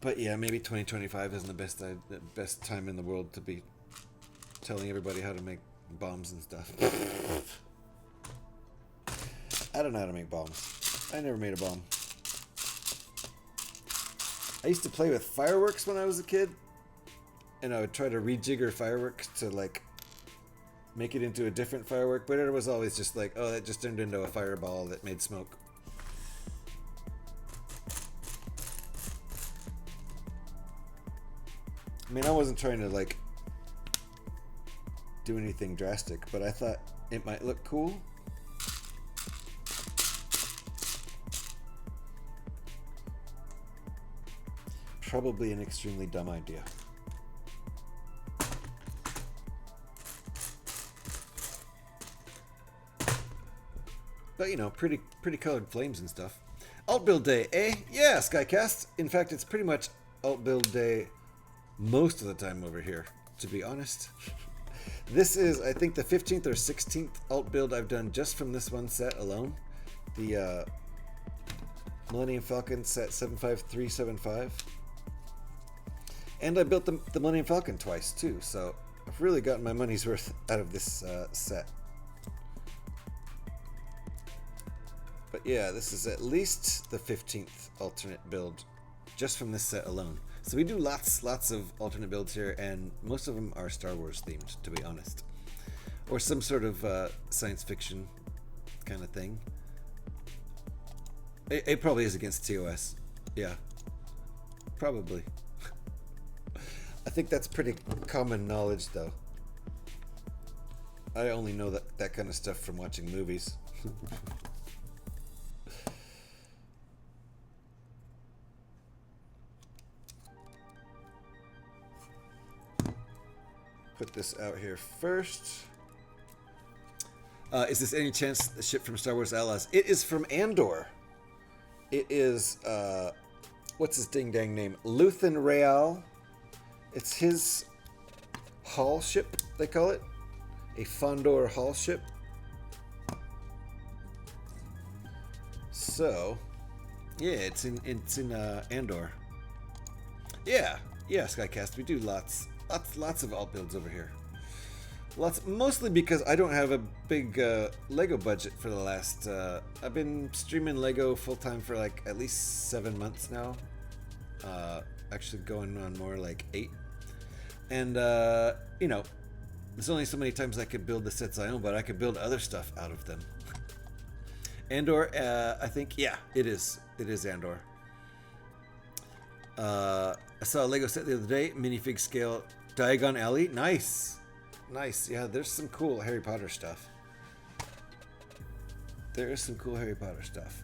But yeah, maybe 2025 isn't the best time in the world to be telling everybody how to make bombs and stuff. I don't know how to make bombs. I never made a bomb. I used to play with fireworks when I was a kid, and I would try to rejigger fireworks to like make it into a different firework, but it was always just like, oh, that just turned into a fireball that made smoke. I mean, I wasn't trying to like do anything drastic, but I thought it might look cool. Probably an extremely dumb idea. But you know, pretty colored flames and stuff. Alt build day, eh? Yeah, Skycast. In fact, it's pretty much alt build day most of the time over here, to be honest. This is, I think, the 15th or 16th alt build I've done just from this one set alone. The Millennium Falcon set 75375. And I built the Millennium Falcon twice too, so I've really gotten my money's worth out of this set. But yeah, this is at least the 15th alternate build just from this set alone. So we do lots of alternate builds here, and most of them are Star Wars themed, to be honest. Or some sort of science fiction kind of thing. It probably is against TOS. Yeah. Probably. I think that's pretty common knowledge, though. I only know that kind of stuff from watching movies. Put this out here first. Is this any chance the ship from Star Wars Outlaws? It is from Andor. It is, what's his ding-dang name? Luthen Rael. It's his haul ship, they call it. A Fondor haul ship. So, yeah, it's in Andor. Yeah, Skycast. We do lots of alt builds over here. Mostly because I don't have a big Lego budget for the last. I've been streaming Lego full time for like at least 7 months now. Actually, going on more like 8. And you know, there's only so many times I could build the sets I own, but I could build other stuff out of them. Andor, I think, yeah, it is. It is Andor. I saw a Lego set the other day, minifig scale, Diagon Alley. Nice. Yeah, there's some cool Harry Potter stuff. There is some cool Harry Potter stuff.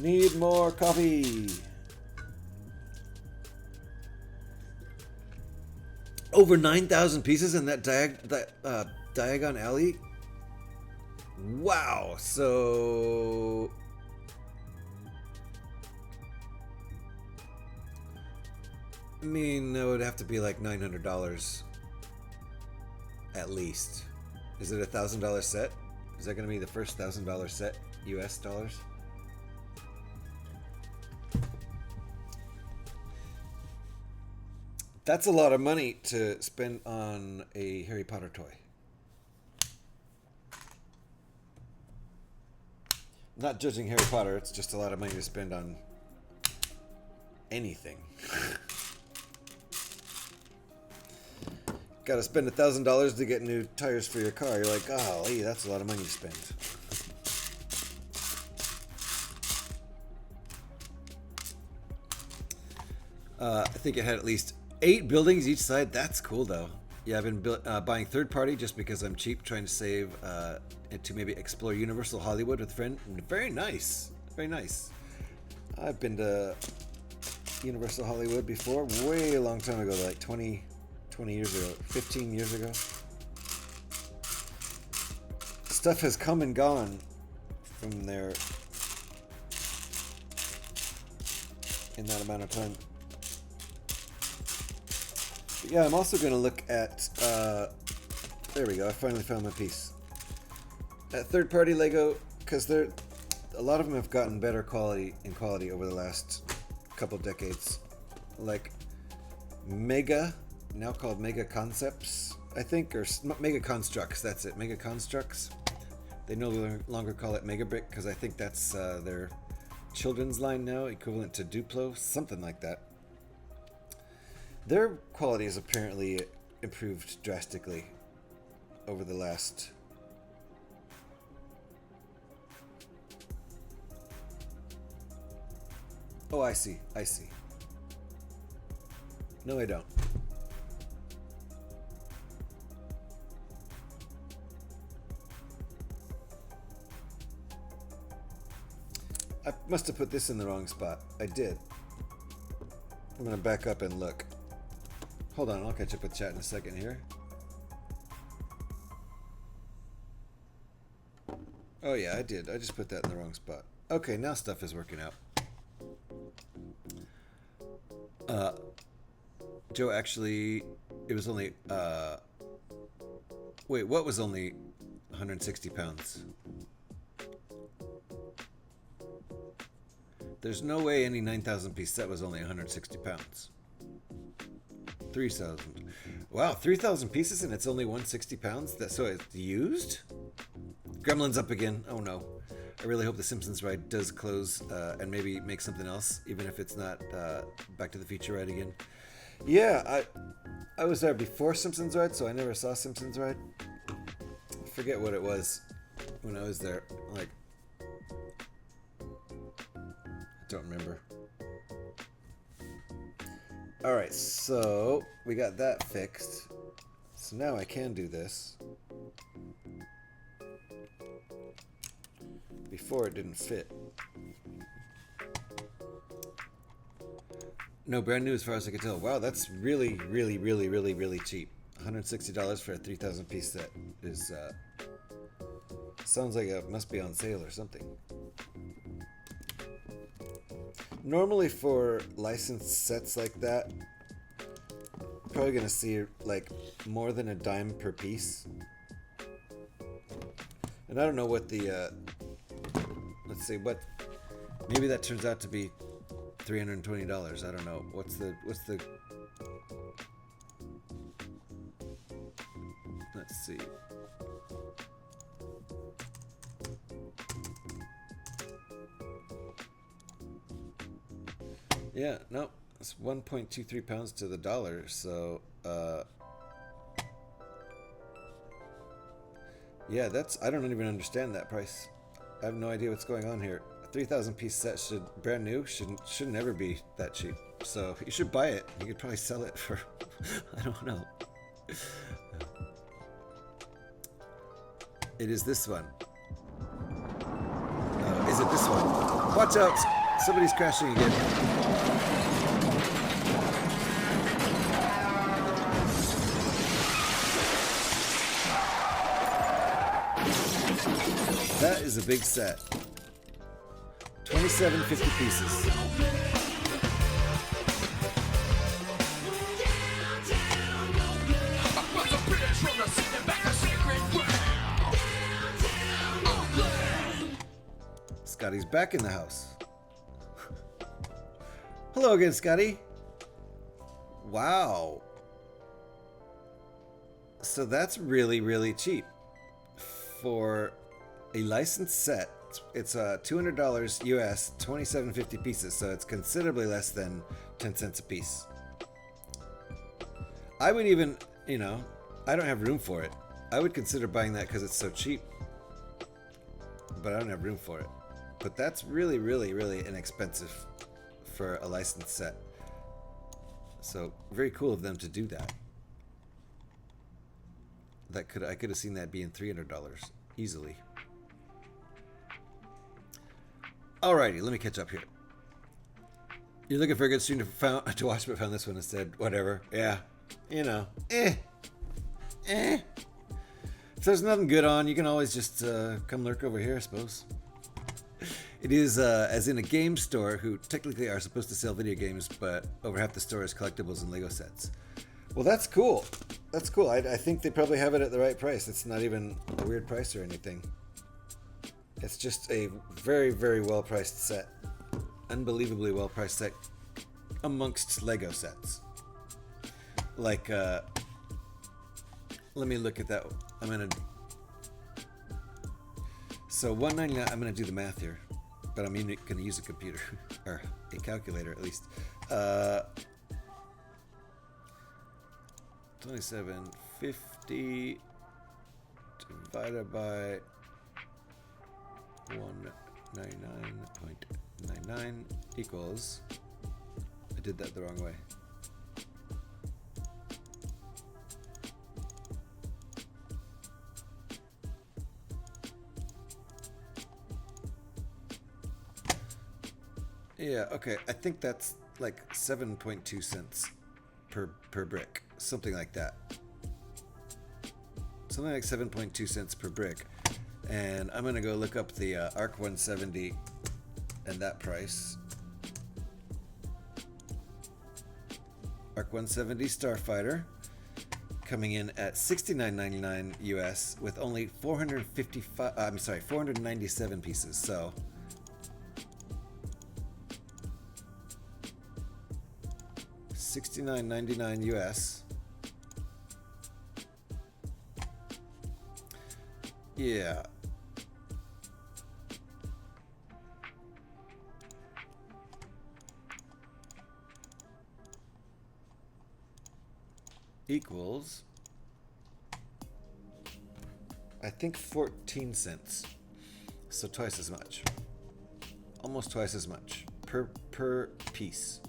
Need more coffee. Over 9,000 pieces in that Diagon Alley. Wow. So I mean, it would have to be like $900 at least. Is it $1,000 set? Is that going to be the first $1,000 set, US dollars? That's a lot of money to spend on a Harry Potter toy. Not judging Harry Potter, it's just a lot of money to spend on anything. Gotta spend $1,000 to get new tires for your car. You're like, golly, that's a lot of money to spend. I think it had at least 8 buildings each side. That's cool, though. Yeah, I've been buying third party just because I'm cheap, trying to save and to maybe explore Universal Hollywood with a friend. Very nice. Very nice. I've been to Universal Hollywood before, way a long time ago, like 20 years ago, 15 years ago. Stuff has come and gone from there in that amount of time. Yeah, I'm also going to look at, there we go, I finally found my piece. At third-party Lego, because a lot of them have gotten better quality over the last couple decades. Like Mega, now called Mega Concepts, I think, or Mega Constructs, that's it, Mega Constructs. They no longer call it Mega Brick, because I think that's their children's line now, equivalent to Duplo, something like that. Their quality has apparently improved drastically over the last... Oh, I see. No, I don't. I must have put this in the wrong spot. I did. I'm gonna back up and look. Hold on, I'll catch up with chat in a second here. Oh yeah, I did. I just put that in the wrong spot. Okay, now stuff is working out. Joe, actually, it was only, wait, what was only 160 pounds? There's no way any 9,000 piece set was only 160 pounds. 3,000. Wow, 3,000 pieces and it's only 160 pounds? So it's used? Gremlin's up again. Oh no. I really hope the Simpsons ride does close and maybe make something else, even if it's not Back to the Future ride again. Yeah, I was there before Simpsons ride, so I never saw Simpsons ride. I forget what it was when I was there. Like, I don't remember. Alright, so we got that fixed. So now I can do this. Before it didn't fit. No, brand new as far as I can tell. Wow, that's really, really, really, really, really cheap. $160 for a 3,000 piece set is, sounds like it must be on sale or something. Normally for licensed sets like that, you're probably gonna see like more than a dime per piece. And I don't know what the, let's see, what, maybe that turns out to be $320. I don't know. What's the, let's see. Yeah, no, it's 1.23 pounds to the dollar, so, yeah, that's, I don't even understand that price. I have no idea what's going on here. A 3,000 piece set brand new should never be that cheap. So you should buy it. You could probably sell it for, I don't know. It is this one. Is it this one? Watch out! Somebody's crashing again. That is a big set. 2750 pieces. Scotty's back in the house. Hello again, Scotty. Wow. So that's really, really cheap for a licensed set. It's $200 US, 2750 pieces, so it's considerably less than 10 cents a piece. I would even, you know, I don't have room for it. I would consider buying that because it's so cheap, but I don't have room for it. But that's really, really, really inexpensive for a licensed set. So very cool of them to do that. I could have seen that being $300 easily. Alrighty, let me catch up here. You're looking for a good stream to watch, but found this one instead. Whatever. Yeah. You know. If there's nothing good on, you can always just come lurk over here, I suppose. It is, as in a game store, who technically are supposed to sell video games, but over half the store is collectibles and Lego sets. Well, that's cool. That's cool. I think they probably have it at the right price. It's not even a weird price or anything. It's just a very, very well-priced set. Unbelievably well-priced set amongst Lego sets. Like, let me look at that. I'm gonna. So $199. I'm gonna do the math here, but I'm gonna use a computer or a calculator at least. 2750 divided by 199.99 equals. I did that the wrong way. Yeah, okay. I think that's like 7.2 cents per brick. Something like that. Something like 7.2 cents per brick. And I'm going to go look up the ARC 170 and that price. ARC 170 Starfighter coming in at $69.99 US with only 497 pieces. So $69.99 US. Yeah. Equals, I think 14 cents. So twice as much. Almost twice as much per piece.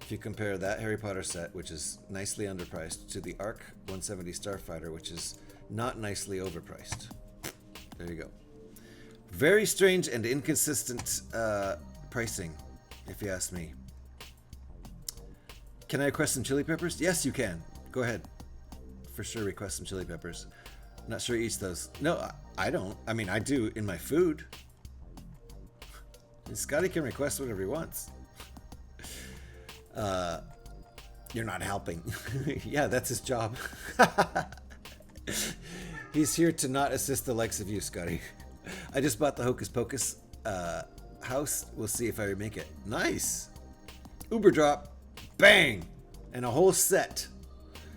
If you compare that Harry Potter set, which is nicely underpriced, to the ARC 170 Starfighter, which is not nicely overpriced. There you go. Very strange and inconsistent pricing, if you ask me. Can I request some chili peppers? Yes, you can. Go ahead. For sure, request some chili peppers. Not sure he eats those. No, I don't. I mean, I do in my food. Scotty can request whatever he wants. You're not helping. Yeah, that's his job. He's here to not assist the likes of you, Scotty. I just bought the Hocus Pocus house. We'll see if I remake it. Nice. Uber drop. Bang. And a whole set.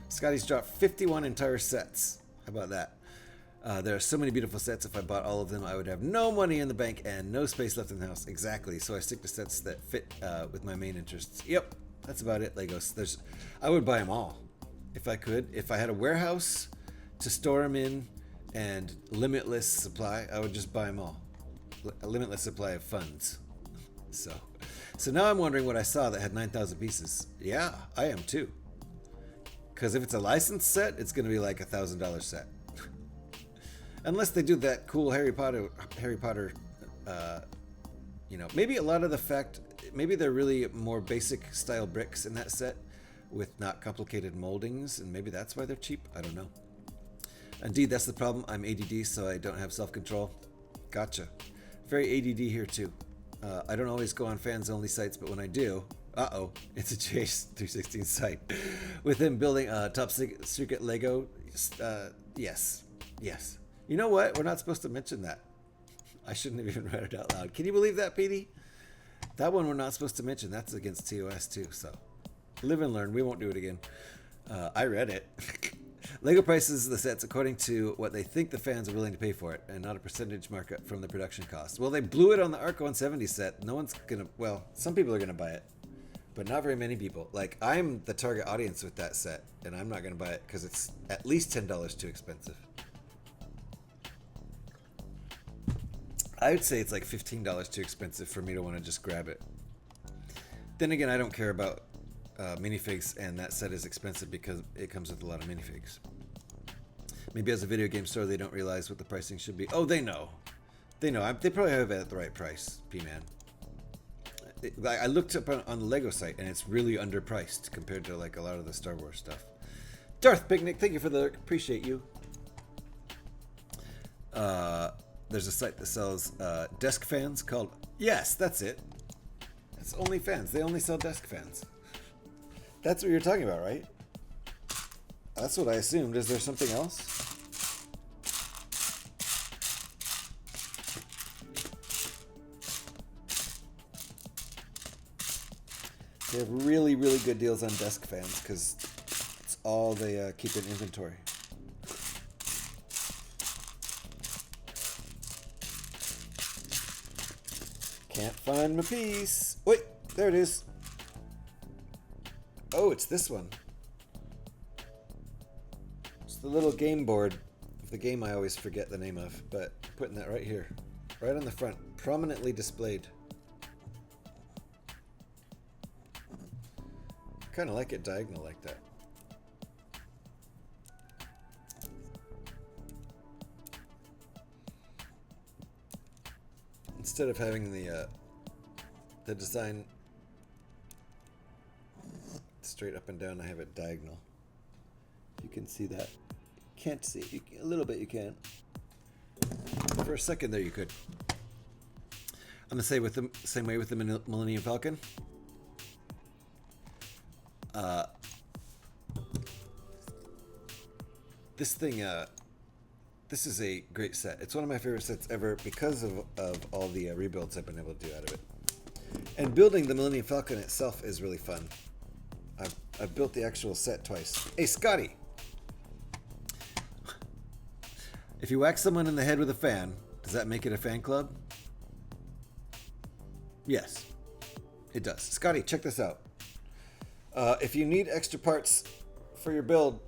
Scotty's dropped 51 entire sets. How about that? There are so many beautiful sets. If I bought all of them, I would have no money in the bank and no space left in the house. Exactly. So I stick to sets that fit with my main interests. Yep. That's about it, Legos. I would buy them all if I could. If I had a warehouse to store them in and limitless supply, I would just buy them all. A limitless supply of funds. So now I'm wondering what I saw that had 9,000 pieces. Yeah, I am too. Because if it's a licensed set, it's going to be like $1,000 set. Unless they do that cool Harry Potter, maybe a lot of the fact, maybe they're really more basic style bricks in that set with not complicated moldings, and maybe that's why they're cheap. I don't know. Indeed, that's the problem. I'm ADD, so I don't have self-control. Gotcha. Very ADD here too. I don't always go on fans-only sites, but when I do, it's a JH316 site. With him building top secret Lego. Yes. You know what? We're not supposed to mention that. I shouldn't have even read it out loud. Can you believe that, PD? That one we're not supposed to mention. That's against TOS too, so live and learn. We won't do it again. I read it. Lego prices the sets according to what they think the fans are willing to pay for it, and not a percentage markup from the production cost. Well, they blew it on the ARC 170 set. No one's gonna, well, some people are gonna buy it, but not very many people. Like, I'm the target audience with that set, and I'm not gonna buy it because it's at least $10 too expensive. I would say it's like $15 too expensive for me to want to just grab it. Then again, I don't care about minifigs, and that set is expensive because it comes with a lot of minifigs. Maybe as a video game store, they don't realize what the pricing should be. Oh, they know. They know. They probably have it at the right price, P-Man. I looked up on the Lego site, and it's really underpriced compared to like a lot of the Star Wars stuff. Darth Picnic, thank you for the lurk. Appreciate you. There's a site that sells desk fans called... Yes, that's it. It's only fans. They only sell desk fans. That's what you're talking about, right? That's what I assumed. Is there something else? They have really, really good deals on desk fans because it's all they keep in inventory. Can't find my piece. Wait, there it is. Oh, it's this one. It's the little game board of the game I always forget the name of, but putting that right here, right on the front, prominently displayed. Kind of like it diagonal like that. Instead of having the design straight up and down, I have it diagonal. You can see that. Can't see it. A little bit you can. For a second there you could. I'm gonna say with the same way with the Millennium Falcon. This thing, this is a great set. It's one of my favorite sets ever because of all the rebuilds I've been able to do out of it. And building the Millennium Falcon itself is really fun. I've built the actual set twice. Hey, Scotty! If you whack someone in the head with a fan, does that make it a fan club? Yes, it does. Scotty, check this out. If you need extra parts for your build,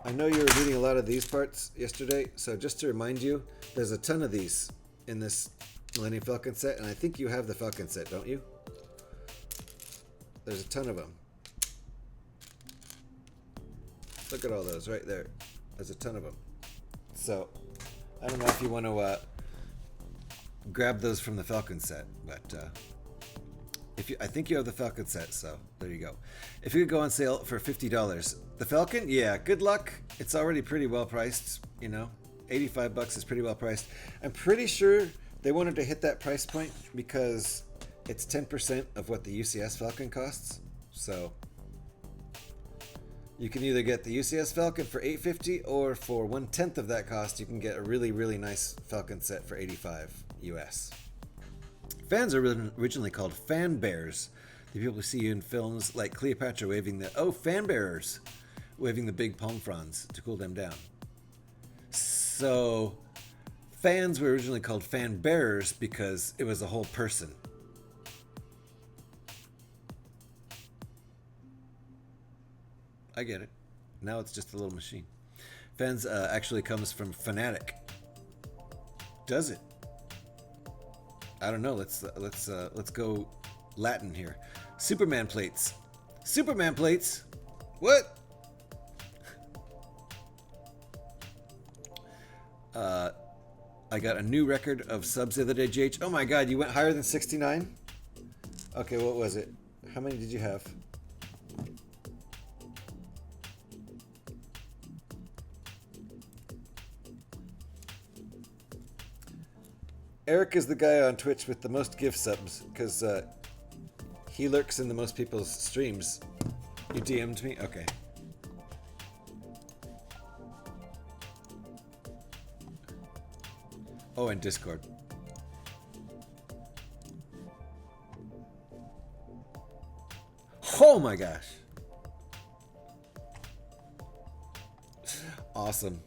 I know you were needing a lot of these parts yesterday, so just to remind you, there's a ton of these in this Millennium Falcon set, and I think you have the Falcon set, don't you? There's a ton of them. Look at all those right there. There's a ton of them. So, I don't know if you want to grab those from the Falcon set, but I think you have the Falcon set, so there you go. If you could go on sale for $50, the Falcon, yeah, good luck. It's already pretty well priced, you know. $85 is pretty well priced. I'm pretty sure they wanted to hit that price point because it's 10% of what the UCS Falcon costs. So you can either get the UCS Falcon for $850, or for 1/10 of that cost, you can get a really, really nice Falcon set for $85 US. Fans are originally called fan bears. The people who see you in films like Cleopatra waving fan bearers, waving the big palm fronds to cool them down. So fans were originally called fan bearers because it was a whole person. I get it. Now it's just a little machine. Fans actually comes from fanatic. Does it? I don't know. Let's go Latin here. Superman plates. Superman plates. What? I got a new record of subs the other day, JH. Oh my god, you went higher than 69? Okay, what was it? How many did you have? Eric is the guy on Twitch with the most gift subs because he lurks in the most people's streams. You DM'd me? Okay. Oh, and Discord. Oh my gosh. Awesome.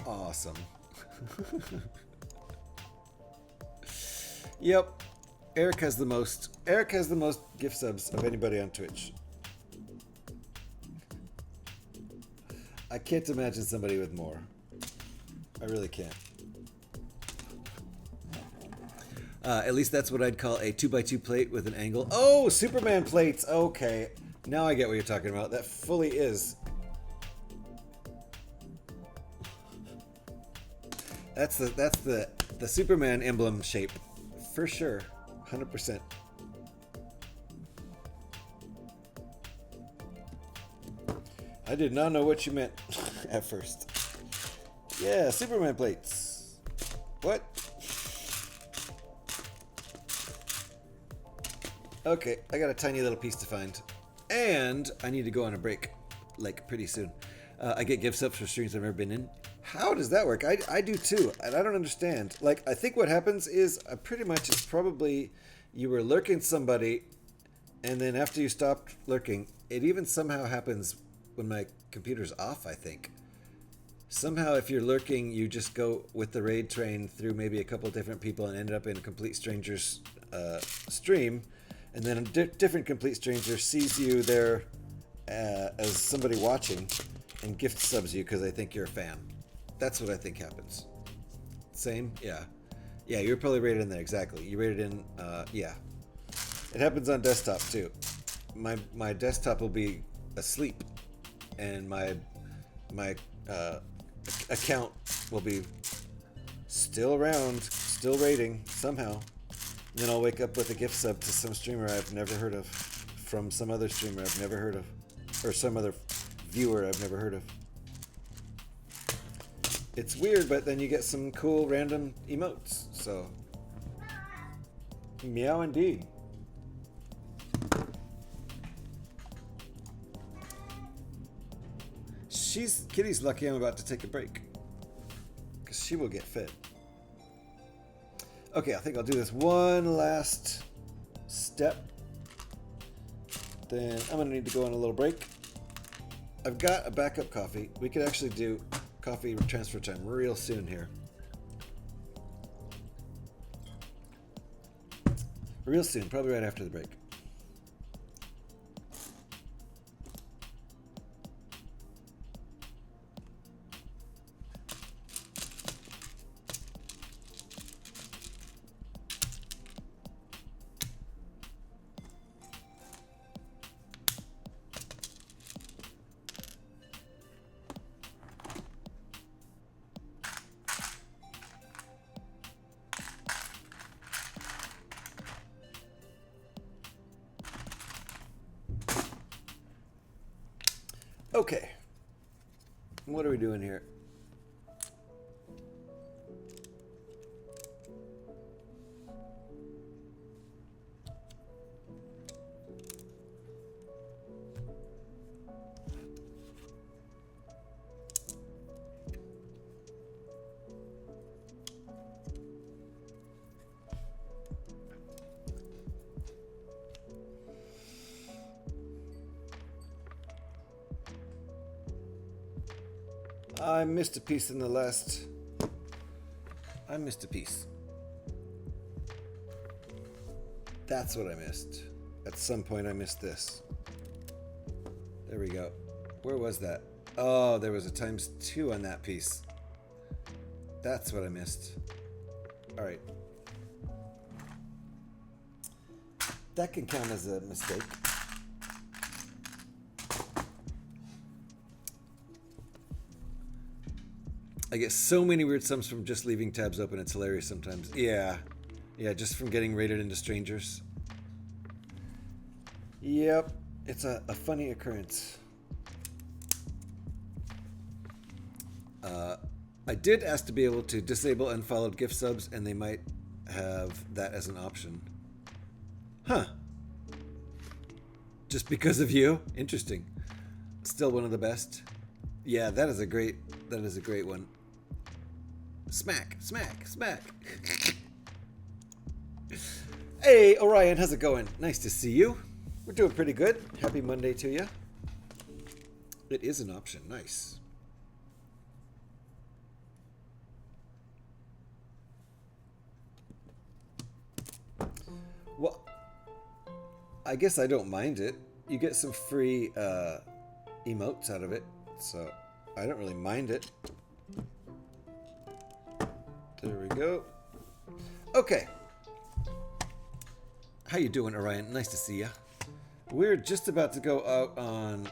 Awesome. Yep. Eric has the most gift subs of anybody on Twitch. I can't imagine somebody with more. I really can't. At least that's what I'd call a 2x2 plate with an angle. Oh, Superman plates. Okay. Now I get what you're talking about. That fully is. That's the Superman emblem shape. For sure. 100%. I did not know what you meant at first. Yeah, Superman plates. What? Okay, I got a tiny little piece to find. And I need to go on a break. like pretty soon. I get gift subs for streams I've never been in. How does that work? I do too, and I don't understand. Like, I think what happens is pretty much it's probably you were lurking somebody, and then after you stopped lurking, it even somehow happens when my computer's off, I think. Somehow if you're lurking, you just go with the raid train through maybe a couple different people and end up in a complete stranger's stream, and then a different complete stranger sees you there as somebody watching and gift subs you because they think you're a fan. That's what I think happens. Same? Yeah. Yeah, you're probably rated in there, exactly. You rated in, yeah. It happens on desktop too. My desktop will be asleep, and my account will be still around, still rating somehow. And then I'll wake up with a gift sub to some streamer I've never heard of, from some other streamer I've never heard of, or some other viewer I've never heard of. It's weird, but then you get some cool random emotes, so. Meow indeed. Kitty's lucky I'm about to take a break, because she will get fed. Okay, I think I'll do this one last step. Then I'm gonna need to go on a little break. I've got a backup coffee. We could actually do coffee transfer time real soon here. Real soon, probably right after the break. Okay, what are we doing here? I missed a piece in the last. I missed a piece. That's what I missed. At some point I missed this. There we go. Where was that? Oh, there was a ×2 on that piece. That's what I missed. Alright. That can count as a mistake. I get so many weird sums from just leaving tabs open. It's hilarious sometimes. Yeah. Yeah, just from getting raided into strangers. Yep. It's a funny occurrence. I did ask to be able to disable unfollowed gift subs, and they might have that as an option. Huh. Just because of you? Interesting. Still one of the best. Yeah, that is a great one. Smack, smack, smack. Hey, Orion, how's it going? Nice to see you. We're doing pretty good. Happy Monday to you. It is an option. Nice. Well, I guess I don't mind it. You get some free emotes out of it, so I don't really mind it. There we go. Okay. How you doing, Orion? Nice to see ya. We're just about to go out on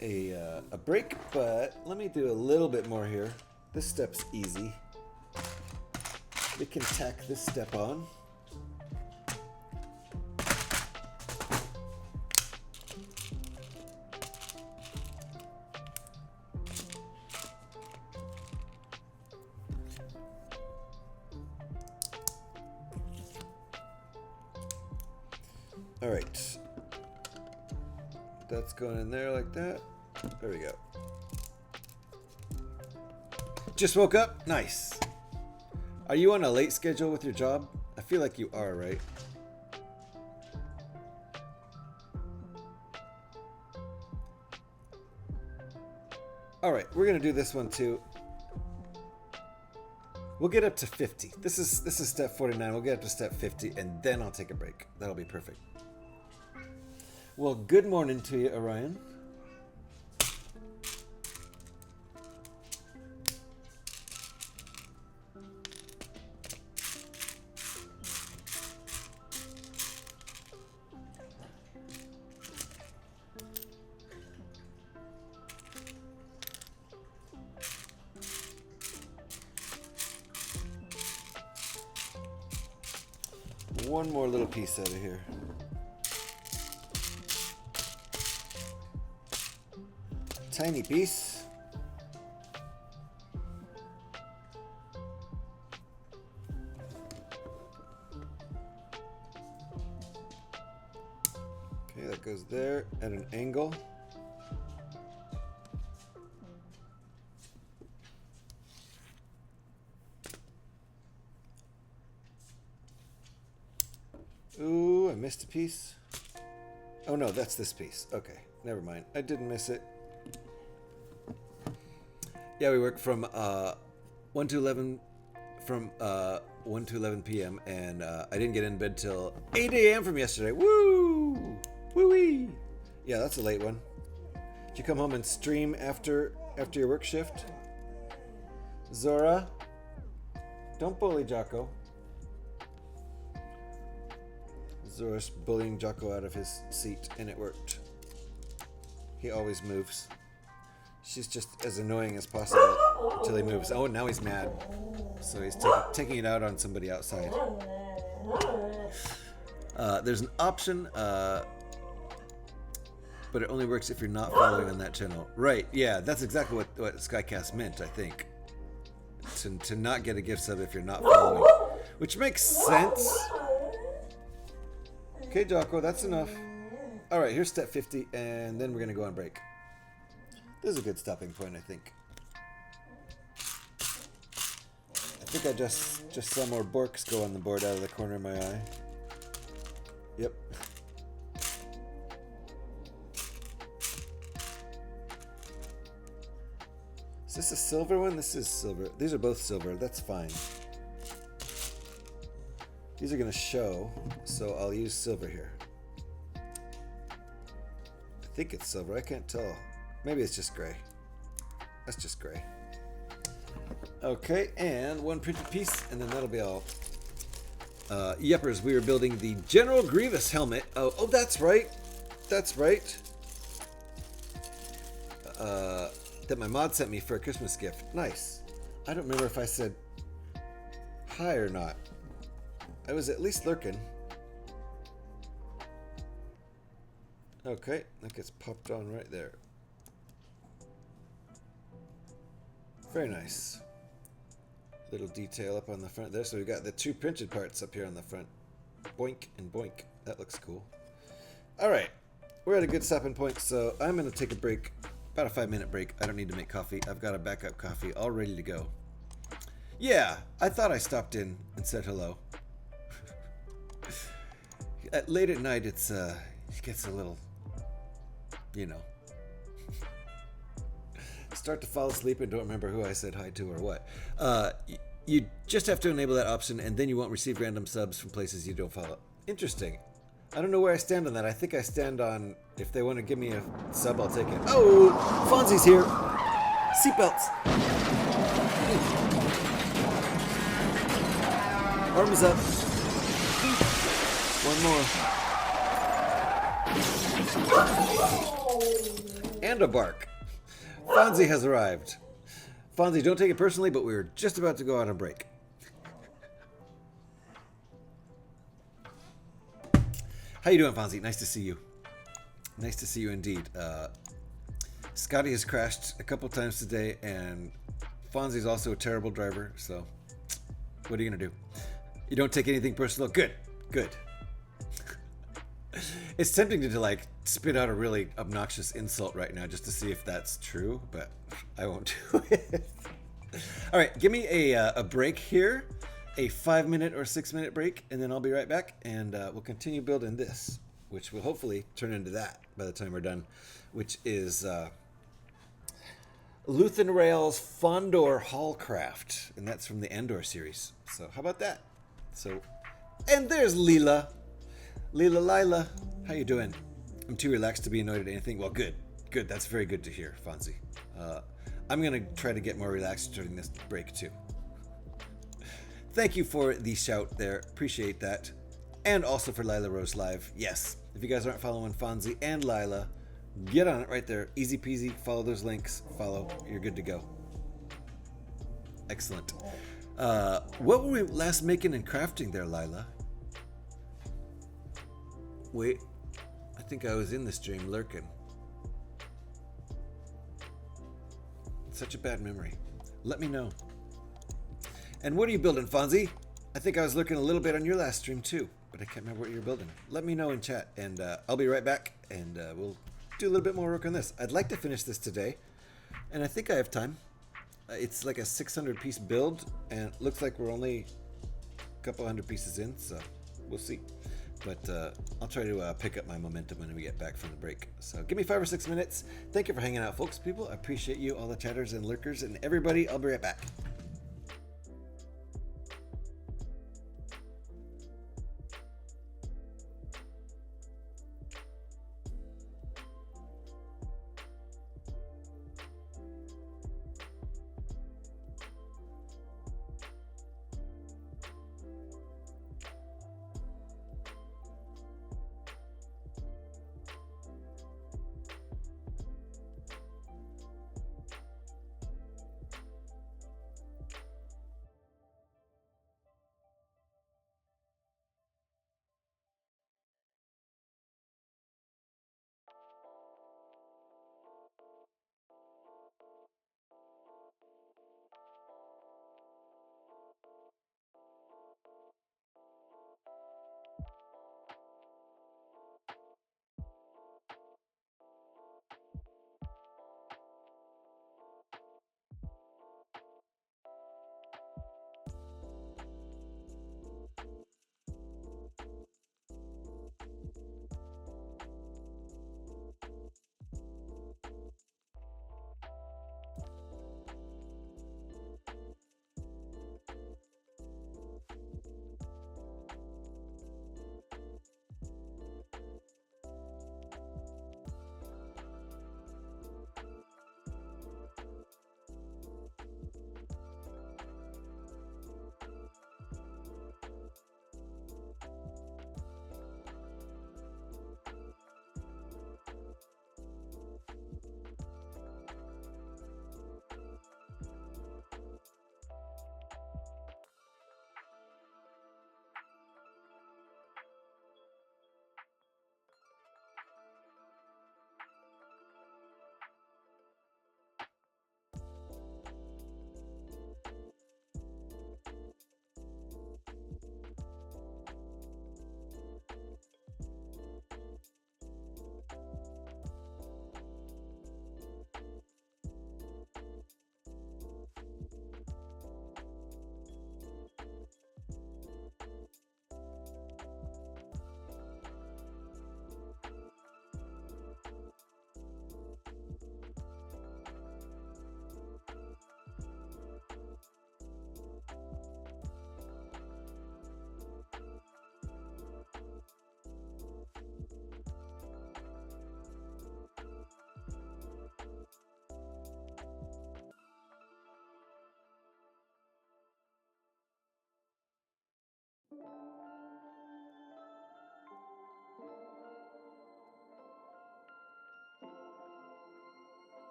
a break, but let me do a little bit more here. This step's easy. We can tack this step on. All right. That's going in there like that. There we go. Just woke up? Nice. Are you on a late schedule with your job? I feel like you are, right? Alright, we're gonna do this one too. We'll get up to 50. This is step 49. We'll get up to step 50 and then I'll take a break. That'll be perfect. Well, good morning to you, Orion. One more little piece out of here. Tiny piece. Okay, that goes there at an angle. Ooh, I missed a piece. Oh no, that's this piece. Okay, never mind. I didn't miss it. Yeah, we work from 1 to 11 p.m. and I didn't get in bed till 8 a.m. from yesterday. Woo! Woo-wee! Yeah, that's a late one. Did you come home and stream after your work shift? Zora? Don't bully Jocko. Zora's bullying Jocko out of his seat, and it worked. He always moves. She's just as annoying as possible until he moves. Oh, now he's mad. So he's taking it out on somebody outside. There's an option, but it only works if you're not following on that channel. Right, yeah, that's exactly what Skycast meant, I think. To not get a gift sub if you're not following. Which makes sense. Okay, Jocko, that's enough. Alright, here's step 50, and then we're going to go on break. This is a good stopping point, I think. I think I just saw more Borks go on the board out of the corner of my eye. Yep. Is this a silver one? This is silver. These are both silver. That's fine. These are going to show, so I'll use silver here. I think it's silver. I can't tell. Maybe it's just gray. That's just gray. Okay, and one printed piece, and then that'll be all. Yuppers, we were building the General Grievous helmet. Oh, that's right. That's right. That my mod sent me for a Christmas gift. Nice. I don't remember if I said hi or not. I was at least lurking. Okay, that gets popped on right there. Very nice. Little detail up on the front there. So we've got the two printed parts up here on the front. Boink and boink. That looks cool. Alright, we're at a good stopping point, so I'm going to take a break. About a 5-minute break. I don't need to make coffee. I've got a backup coffee all ready to go. Yeah, I thought I stopped in and said hello. Late at night, it gets a little, you know. Start to fall asleep and don't remember who I said hi to or what. You just have to enable that option, and then you won't receive random subs from places you don't follow. Interesting. I don't know where I stand on that. I think I stand on, if they want to give me a sub, I'll take it. Oh, Fonzie's here. Seatbelts. Arms up. One more. And a bark. Fonzie has arrived. Fonzie, don't take it personally, but we're just about to go on a break. How you doing, Fonzie? Nice to see you. Nice to see you indeed. Scotty has crashed a couple times today, and Fonzie's also a terrible driver, so what are you going to do? You don't take anything personal? Good. Good. It's tempting to like spit out a really obnoxious insult right now just to see if that's true, but I won't do it. All right, give me a break here, a 5-minute or 6-minute break, and then I'll be right back, and we'll continue building this, which will hopefully turn into that by the time we're done, which is Luthen Rael's Fondor Haulcraft, and that's from the Andor series. So how about that? So, and there's Lila, Lila, how you doing? I'm too relaxed to be annoyed at anything. Well, good. That's very good to hear, Fonzie. I'm gonna try to get more relaxed during this break too. Thank you for the shout there. Appreciate that. And also for Lila Rose Live. Yes, if you guys aren't following Fonzie and Lila, get on it right there. Easy peasy. Follow those links. Follow. You're good to go. Excellent. What were we last making and crafting there, Lila? Wait. I think I was in the stream lurking. Such a bad memory. Let me know. And what are you building, Fonzie? I think I was looking a little bit on your last stream too, but I can't remember what you're building. Let me know in chat, and I'll be right back, and we'll do a little bit more work on this. I'd like to finish this today, and I think I have time. It's like a 600-piece build, and it looks like we're only a couple hundred pieces in, so we'll see. But I'll try to pick up my momentum when we get back from the break. So give me 5 or 6 minutes. Thank you for hanging out, folks. People, I appreciate you, all the chatters and lurkers, and everybody. I'll be right back.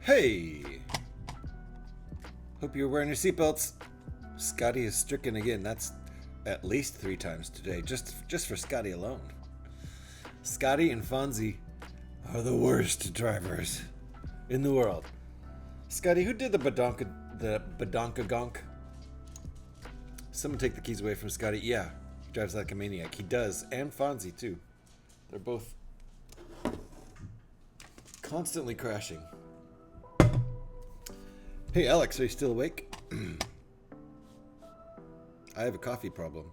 Hey! Hope you're wearing your seatbelts. Scotty is stricken again. That's at least 3 times today, just for Scotty alone. Scotty and Fonzie are the worst drivers in the world. Scotty, who did the badonka gonk? Someone take the keys away from Scotty. Yeah, he drives like a maniac. He does, and Fonzie too. They're both constantly crashing. Hey Alex, are you still awake? I have a coffee problem.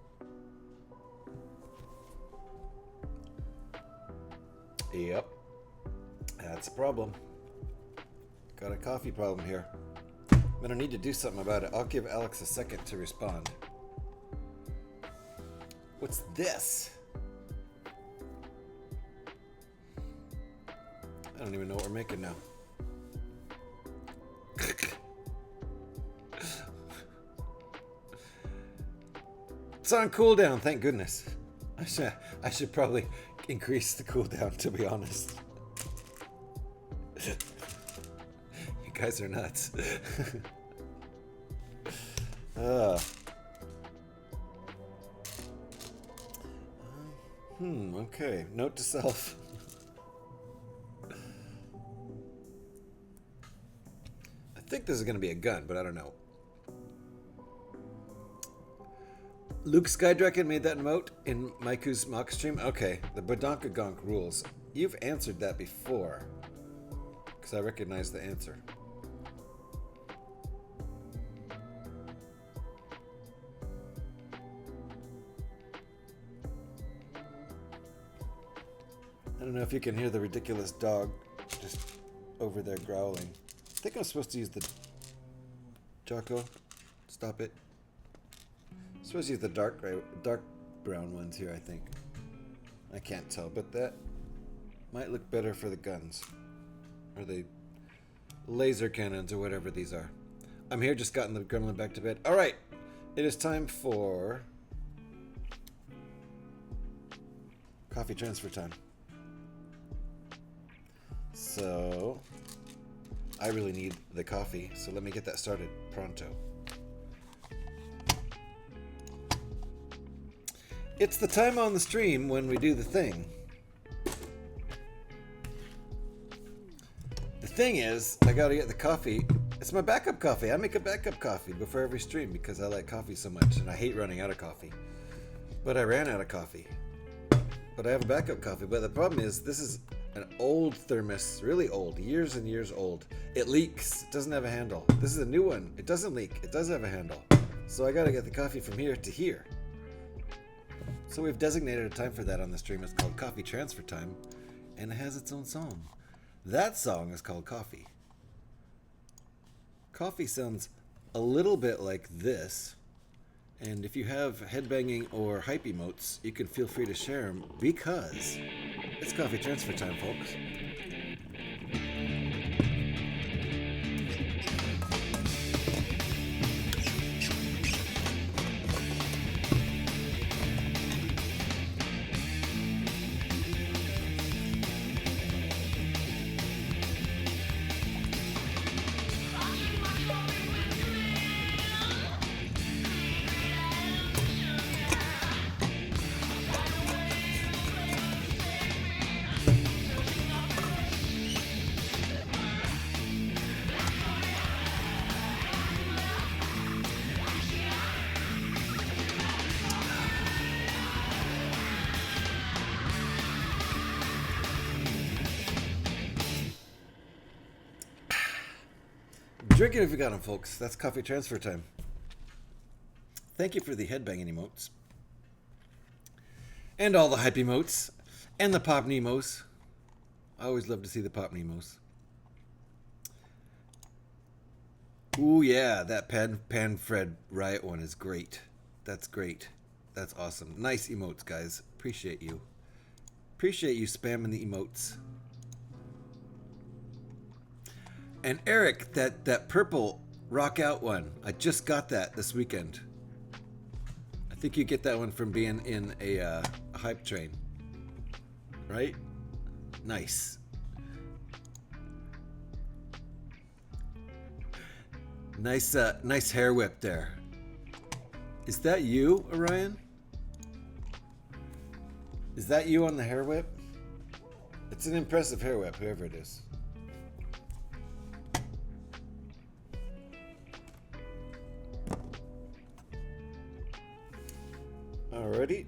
Yep, that's a problem. Got a coffee problem here. I'm gonna need to do something about it. I'll give Alex a second to respond. What's this? I don't even know what we're making now. It's on cooldown, thank goodness. I should probably increase the cooldown, to be honest. You guys are nuts. Okay. Note to self. I think this is going to be a gun, but I don't know. Luke Skydraken made that emote in Maiku's mock stream. Okay, the Badonka Gonk rules. You've answered that before, because I recognize the answer. I don't know if you can hear the ridiculous dog just over there growling. I think I'm supposed to use the... Jocko, stop it. I'm supposed to use the dark brown ones here, I think. I can't tell, but that might look better for the guns. Or the laser cannons, or whatever these are. I'm here, just gotten the gremlin back to bed. Alright, it is time for... coffee transfer time. So... I really need the coffee, so let me get that started pronto. It's the time on the stream when we do the thing. The thing is, I gotta get the coffee. It's my backup coffee. I make a backup coffee before every stream because I like coffee so much and I hate running out of coffee. But I ran out of coffee. But I have a backup coffee. But the problem is, this is an old thermos, really old, years and years old. It leaks. It doesn't have a handle. This is a new one. It doesn't leak. It does have a handle. So I gotta get the coffee from here to here. So we've designated a time for that on the stream. It's called Coffee Transfer Time, and it has its own song. That song is called Coffee. Coffee sounds a little bit like this, and if you have headbanging or hype emotes, you can feel free to share them because it's Coffee Transfer Time, folks. Drink it if you got them, folks. That's Coffee Transfer Time. Thank you for the headbanging emotes. And all the hype emotes. And the Pop Nemos. I always love to see the Pop Nemos. Ooh, yeah. That Pan-Fred Riot one is great. That's great. That's awesome. Nice emotes, guys. Appreciate you. Appreciate you spamming the emotes. And Eric, that purple rock out one, I just got that this weekend. I think you get that one from being in a hype train, right? Nice. Nice hair whip there. Is that you, Orion? Is that you on the hair whip? It's an impressive hair whip, whoever it is. Alrighty.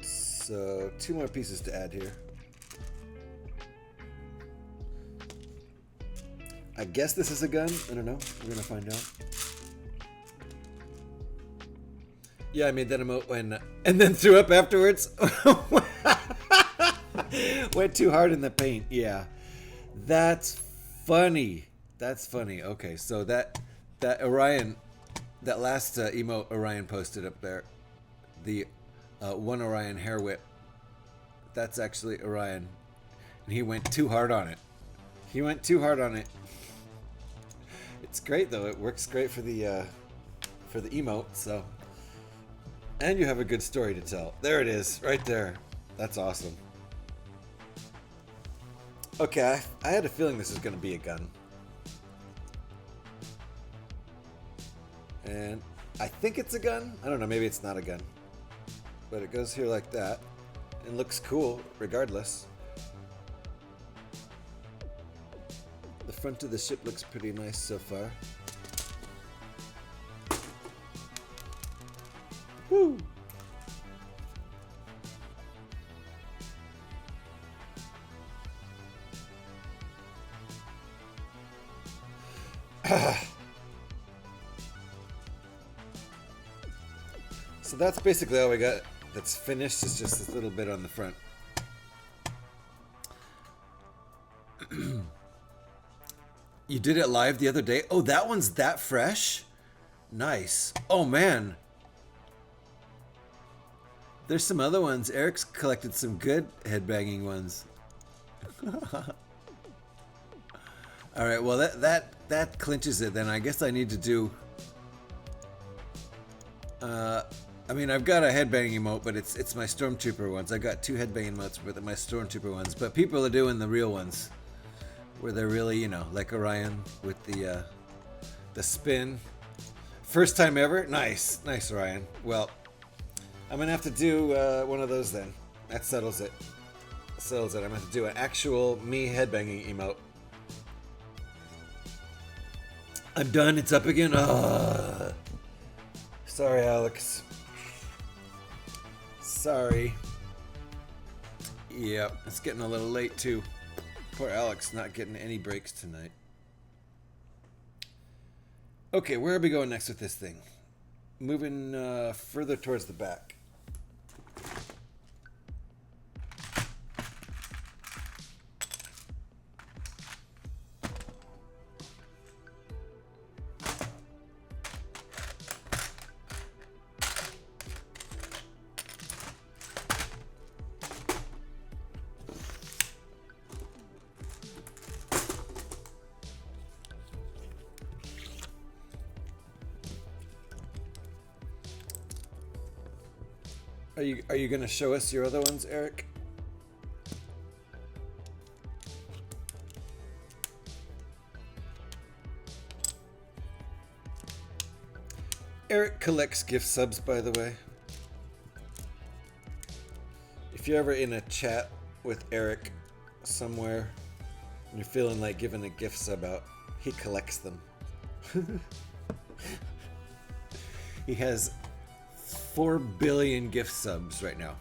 So, 2 more pieces to add here. I guess this is a gun. I don't know. We're gonna find out. Yeah, I made that emote when, and then threw up afterwards. Went too hard in the paint. Yeah, that's funny. That's funny. Okay, so that Orion, that last emote Orion posted up there, the one Orion hair whip. That's actually Orion, and he went too hard on it. He went too hard on it. It's great though. It works great for the emote. So, and you have a good story to tell. There it is, right there. That's awesome. Okay, I had a feeling this was going to be a gun, and I think it's a gun. I don't know. Maybe it's not a gun, but it goes here like that, and looks cool regardless. The front of the ship looks pretty nice so far. Woo! So that's basically all we got that's finished. It's just this little bit on the front. You did it live the other day? Oh, that one's that fresh? Nice. Oh, man. There's some other ones. Eric's collected some good headbanging ones. All right, well, that clinches it then. I guess I need to do... I mean, I've got a headbanging emote, but it's my Stormtrooper ones. I got 2 headbanging emotes with my Stormtrooper ones, but people are doing the real ones. Where they're really, you know, like Orion with the spin. First time ever? Nice. Nice, Orion. Well, I'm going to have to do one of those then. That settles it. Settles it. I'm going to have to do an actual me headbanging emote. I'm done. It's up again. Sorry, Alex. Sorry. Yep, it's getting a little late too. Poor Alex not getting any breaks tonight. Okay, where are we going next with this thing? Moving further towards the back. Are you going to show us your other ones, Eric? Eric collects gift subs, by the way. If you're ever in a chat with Eric somewhere and you're feeling like giving a gift sub out, he collects them. He has 4 billion gift subs right now.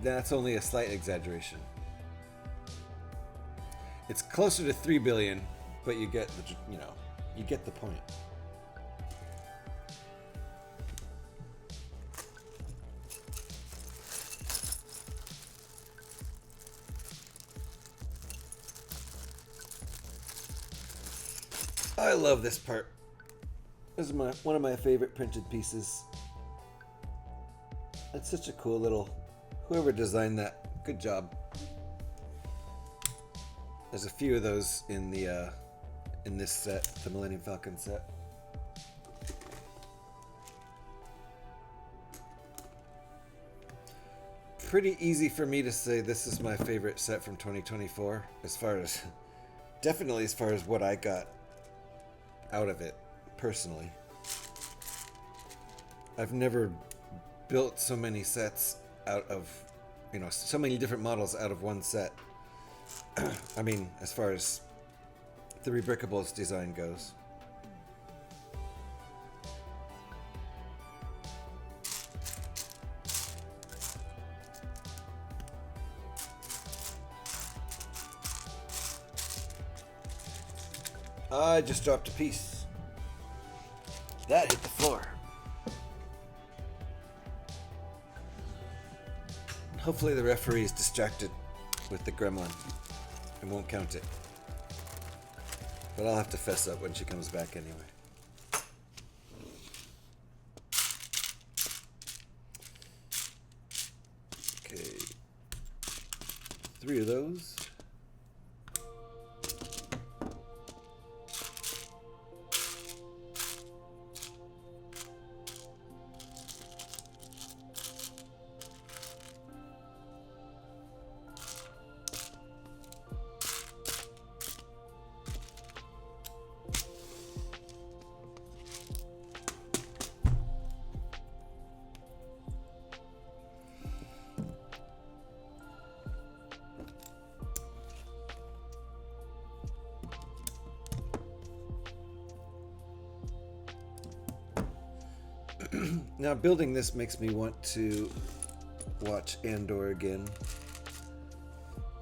That's only a slight exaggeration. It's closer to 3 billion, but you get the, you get the point. I love this part. This is one of my favorite printed pieces. It's such a cool little... Whoever designed that, good job. There's a few of those in the in this set, the Millennium Falcon set. pretty easy for me to say this is my favorite set from 2024, definitely as far as what I got out of it personally. I've never built so many sets out of, so many different models out of one set. I mean, as far as the Rebrickables design goes. I just dropped a piece. That hit the floor. Hopefully the referee is distracted with the gremlin and won't count it. But I'll have to fess up when she comes back anyway. Okay. 3 of those. Now building this makes me want to watch Andor again,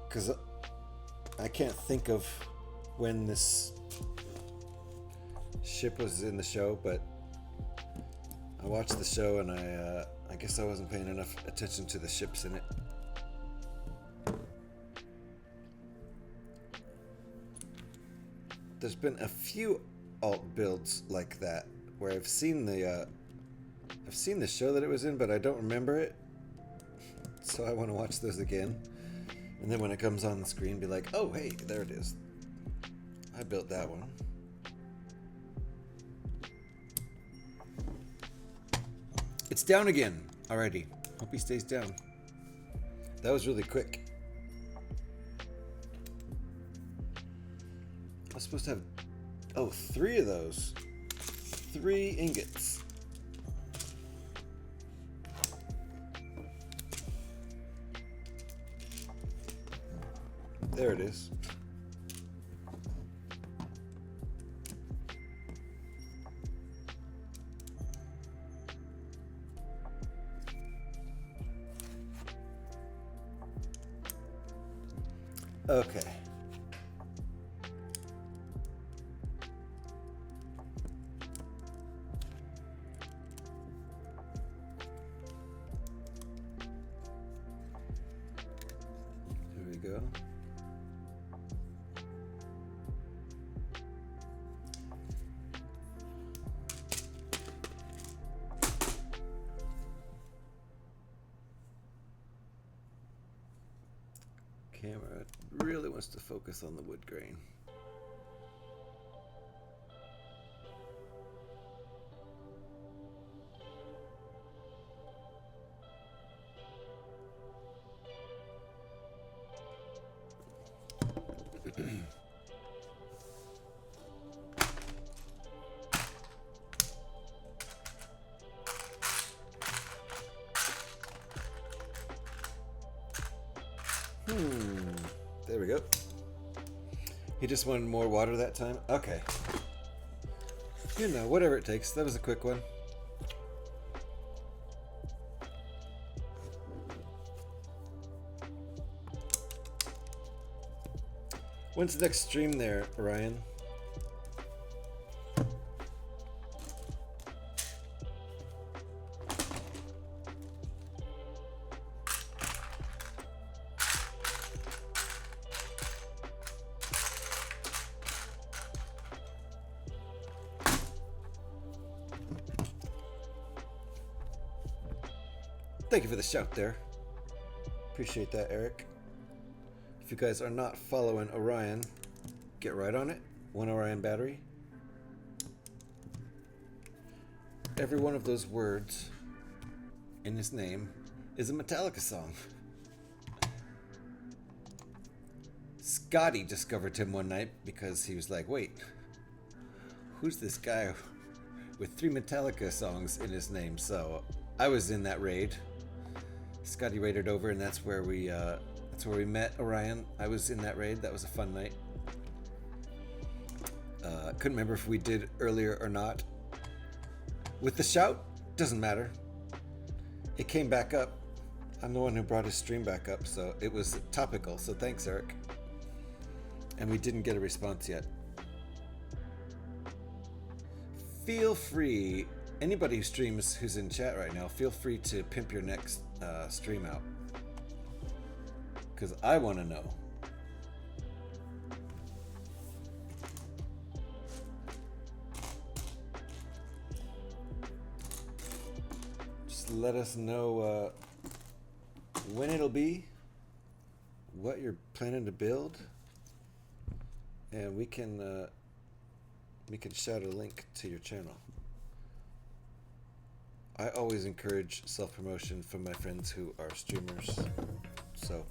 because I can't think of when this ship was in the show, but I watched the show and I guess I wasn't paying enough attention to the ships in it. There's been a few alt builds like that where I've seen the show that it was in, but I don't remember it. So I want to watch those again. And then when it comes on the screen, be like, oh, hey, there it is. I built that one. It's down again. Alrighty. Hope he stays down. That was really quick. I was supposed to have, 3 of those. 3 ingots. There it is. Okay. There we go. Camera really wants to focus on the wood grain. There we go. He just wanted more water that time? Okay. Whatever it takes. That was a quick one. When's the next stream there, Ryan? Thank you for the shout there. Appreciate that, Eric. If you guys are not following Orion, get right on it. 1 Orion battery. Every one of those words in his name is a Metallica song. Scotty discovered him one night because he was like, wait, who's this guy with 3 Metallica songs in his name? So I was in that raid. Scotty raided over, and that's where we met Orion. I was in that raid. That was a fun night. Couldn't remember if we did earlier or not. With the shout, doesn't matter. It came back up. I'm the one who brought his stream back up, so it was topical. So thanks, Eric. And we didn't get a response yet. Feel free, anybody who streams who's in chat right now, feel free to pimp your next stream out. Because I want to know. Just let us know when it'll be, what you're planning to build, and we can shout a link to your channel. I always encourage self-promotion from my friends who are streamers, so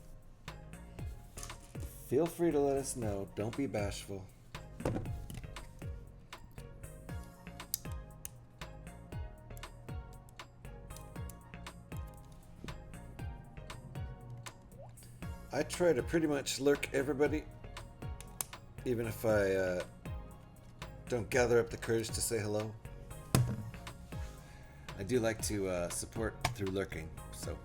feel free to let us know. Don't be bashful. I try to pretty much lurk everybody, even if I don't gather up the courage to say hello. I do like to support through lurking, So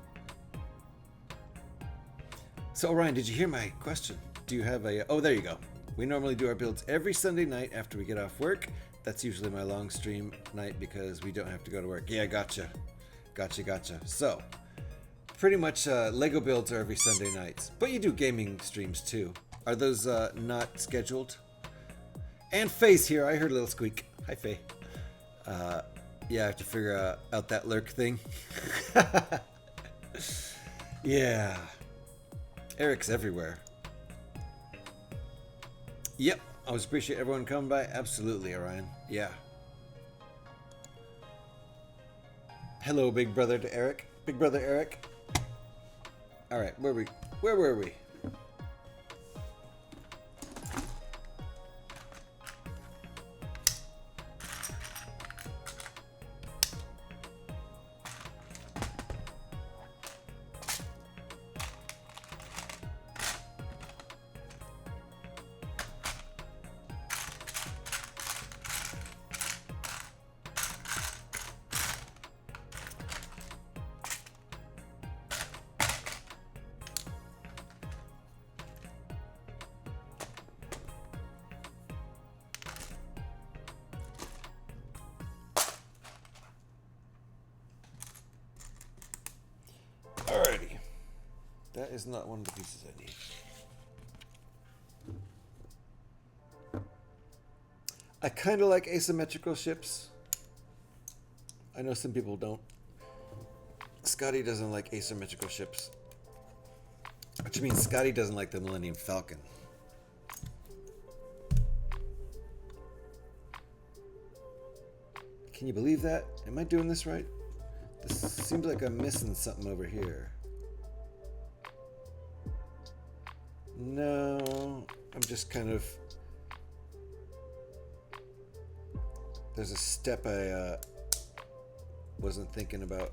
Orion, did you hear my question? Do you have a... Oh, there you go. We normally do our builds every Sunday night after we get off work. That's usually my long stream night because we don't have to go to work. Yeah, gotcha. So, pretty much Lego builds are every Sunday nights. But you do gaming streams too. Are those not scheduled? And Faye's here. I heard a little squeak. Hi, Faye. Yeah, I have to figure out that lurk thing. Yeah. Eric's everywhere. Yep. Always appreciate everyone coming by. Absolutely, Orion. Yeah. Hello, big brother to Eric. Big brother Eric. All right, where were we? Alrighty. That is not one of the pieces I need. I kind of like asymmetrical ships. I know some people don't. Scotty doesn't like asymmetrical ships. Which means Scotty doesn't like the Millennium Falcon. Can you believe that? Am I doing this right? This seems like I'm missing something over here. No, I'm just kind of... There's a step I wasn't thinking about,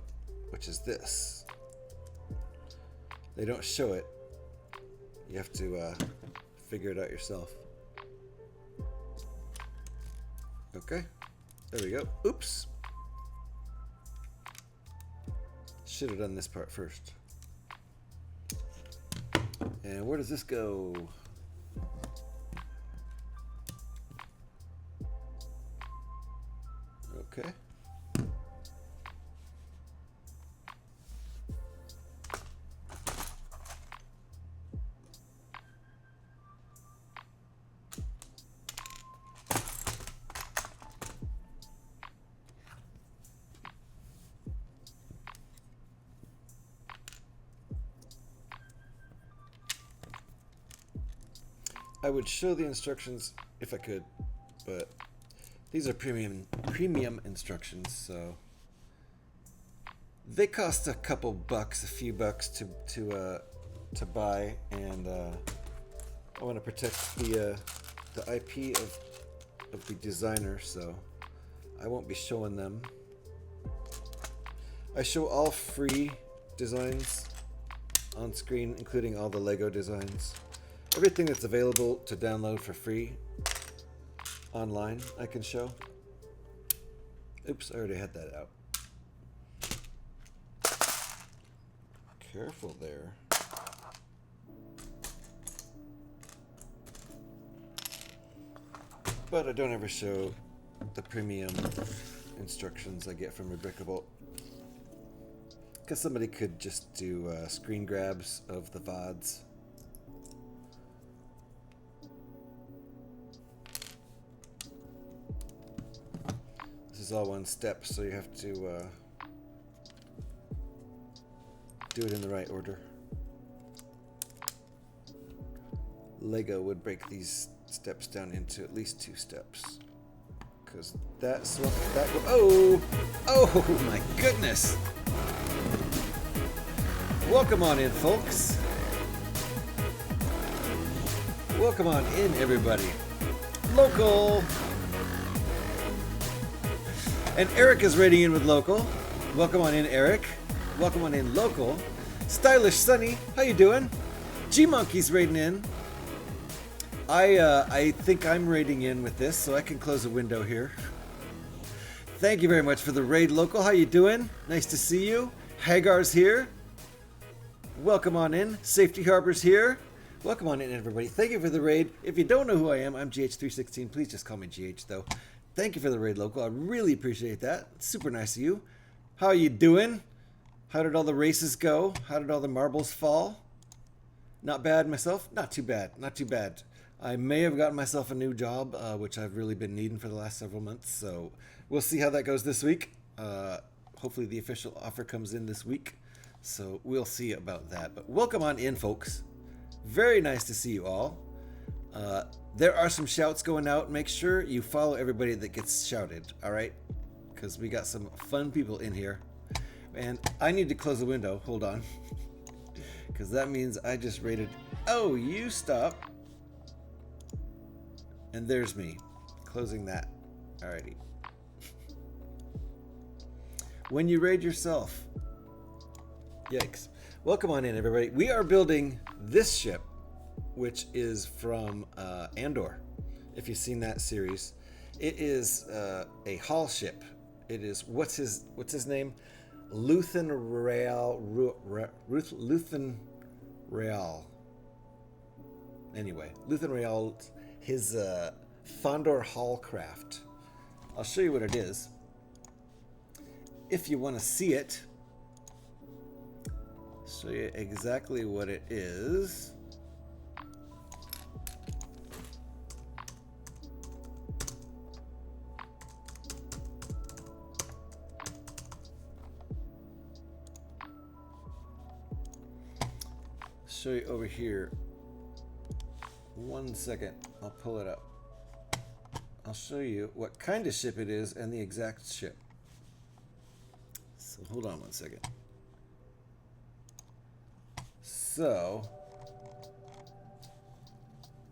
which is this. They don't show it. You have to figure it out yourself. Okay, there we go. Oops. Should have done this part first. And where does this go? Okay. I would show the instructions if I could, but these are premium instructions, so they cost a couple bucks, a few bucks to buy, and I want to protect the IP of the designer, so I won't be showing them. I show all free designs on screen, including all the Lego designs. Everything that's available to download for free online, I can show. Oops, I already had that out. Careful there. But I don't ever show the premium instructions I get from Brickbuilder, because somebody could just do screen grabs of the VODs. This is all one step, so you have to do it in the right order. Lego would break these steps down into at least 2 steps, because that's what that oh my goodness. Welcome on in, folks. Welcome on in, everybody. Local. And Eric is raiding in with local. Welcome on in, Eric. Welcome on in, local. Stylish Sunny, how you doing? G-Monkey's raiding in. I think I'm raiding in with this, so I can close the window here. Thank you very much for the raid, local. How you doing? Nice to see you. Hagar's here. Welcome on in. Safety Harbor's here. Welcome on in, everybody. Thank you for the raid. If you don't know who I am, I'm GH316. Please just call me GH, though. Thank you for the raid, local. I really appreciate that. Super nice of you. How are you doing? How did all the races go? How did all the marbles fall? Not bad myself? Not too bad. Not too bad. I may have gotten myself a new job, which I've really been needing for the last several months. So we'll see how that goes this week. Hopefully the official offer comes in this week. So we'll see about that. But welcome on in, folks. Very nice to see you all. There are some shouts going out. Make sure you follow everybody that gets shouted, all right? Because we got some fun people in here. And I need to close the window. Hold on. Because that means I just raided... Oh, you stop. And there's me. Closing that. Alrighty. When you raid yourself. Yikes. Welcome on in, everybody. We are building this ship, which is from Andor, if you've seen that series. It is a haul ship. It is, what's his name? Luthen Rael. Luthen Rael. Anyway, Luthen Rael, his Fondor Haulcraft. I'll show you what it is. If you want to see it, show you exactly what it is. Show you over here. 1 second, I'll pull it up. I'll show you what kind of ship it is and the exact ship. So hold on 1 second. So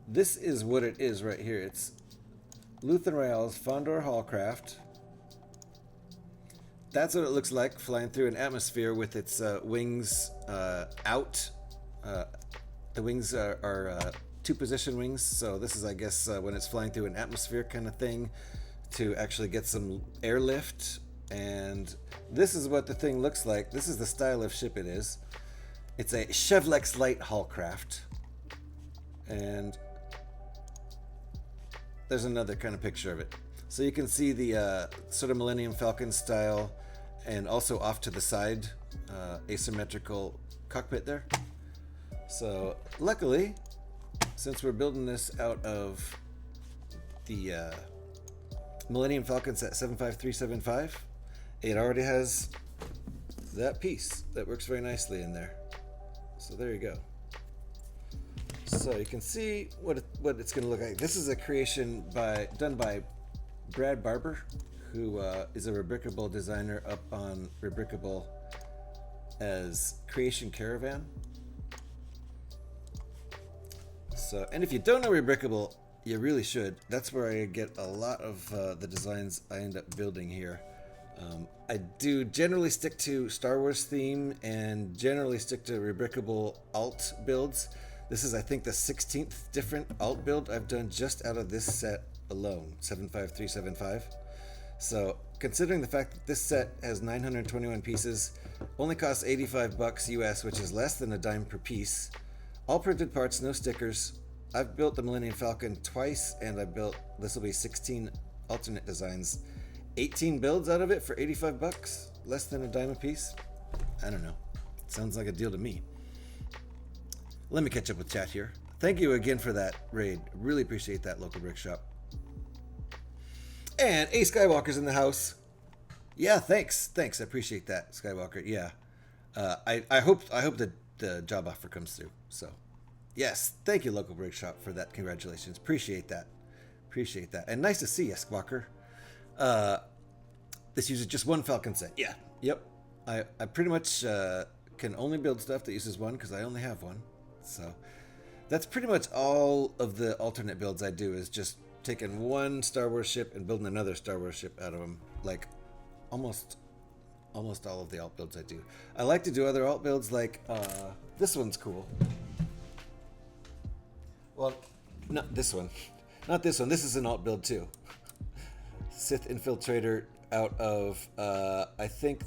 this is what it is right here. It's Luthen Rael's Fondor Haulcraft. That's what it looks like flying through an atmosphere with its wings out. The wings are 2-position wings, so this is, I guess, when it's flying through an atmosphere kind of thing to actually get some airlift. And this is what the thing looks like. This is the style of ship it is. It's a Chevlex Light Haulcraft. And there's another kind of picture of it. So you can see the sort of Millennium Falcon style, and also off to the side, asymmetrical cockpit there. So luckily, since we're building this out of the Millennium Falcon set 75375, it already has that piece that works very nicely in there. So there you go. So you can see what it's going to look like. This is a creation done by Brad Barber, who is a Brickbuilder designer up on Brickbuilder as CreationCaravan. So, and if you don't know Rebrickable, you really should. That's where I get a lot of the designs I end up building here. I do generally stick to Star Wars theme and generally stick to Rebrickable alt builds. This is, I think, the 16th different alt build I've done just out of this set alone, 75375. So, considering the fact that this set has 921 pieces, only costs $85 US, which is less than a dime per piece. All printed parts, no stickers. I've built the Millennium Falcon twice, and this will be 16 alternate designs. 18 builds out of it for $85, less than a dime a piece. I don't know. Sounds like a deal to me. Let me catch up with chat here. Thank you again for that raid. Really appreciate that, local brick shop. And A Skywalker's in the house. Yeah, thanks. I appreciate that, Skywalker. Yeah. I hope that the job offer comes through. So, yes, thank you, local brick shop, for that. Congratulations. Appreciate that. And nice to see you, Skywalker. This uses just one Falcon set. Yeah. Yep. I pretty much can only build stuff that uses one because I only have one. So that's pretty much all of the alternate builds I do, is just taking one Star Wars ship and building another Star Wars ship out of them. Like almost all of the alt builds I do. I like to do other alt builds, like this one's cool. Well, not this one. Not this one. This is an alt build too. Sith Infiltrator out of, I think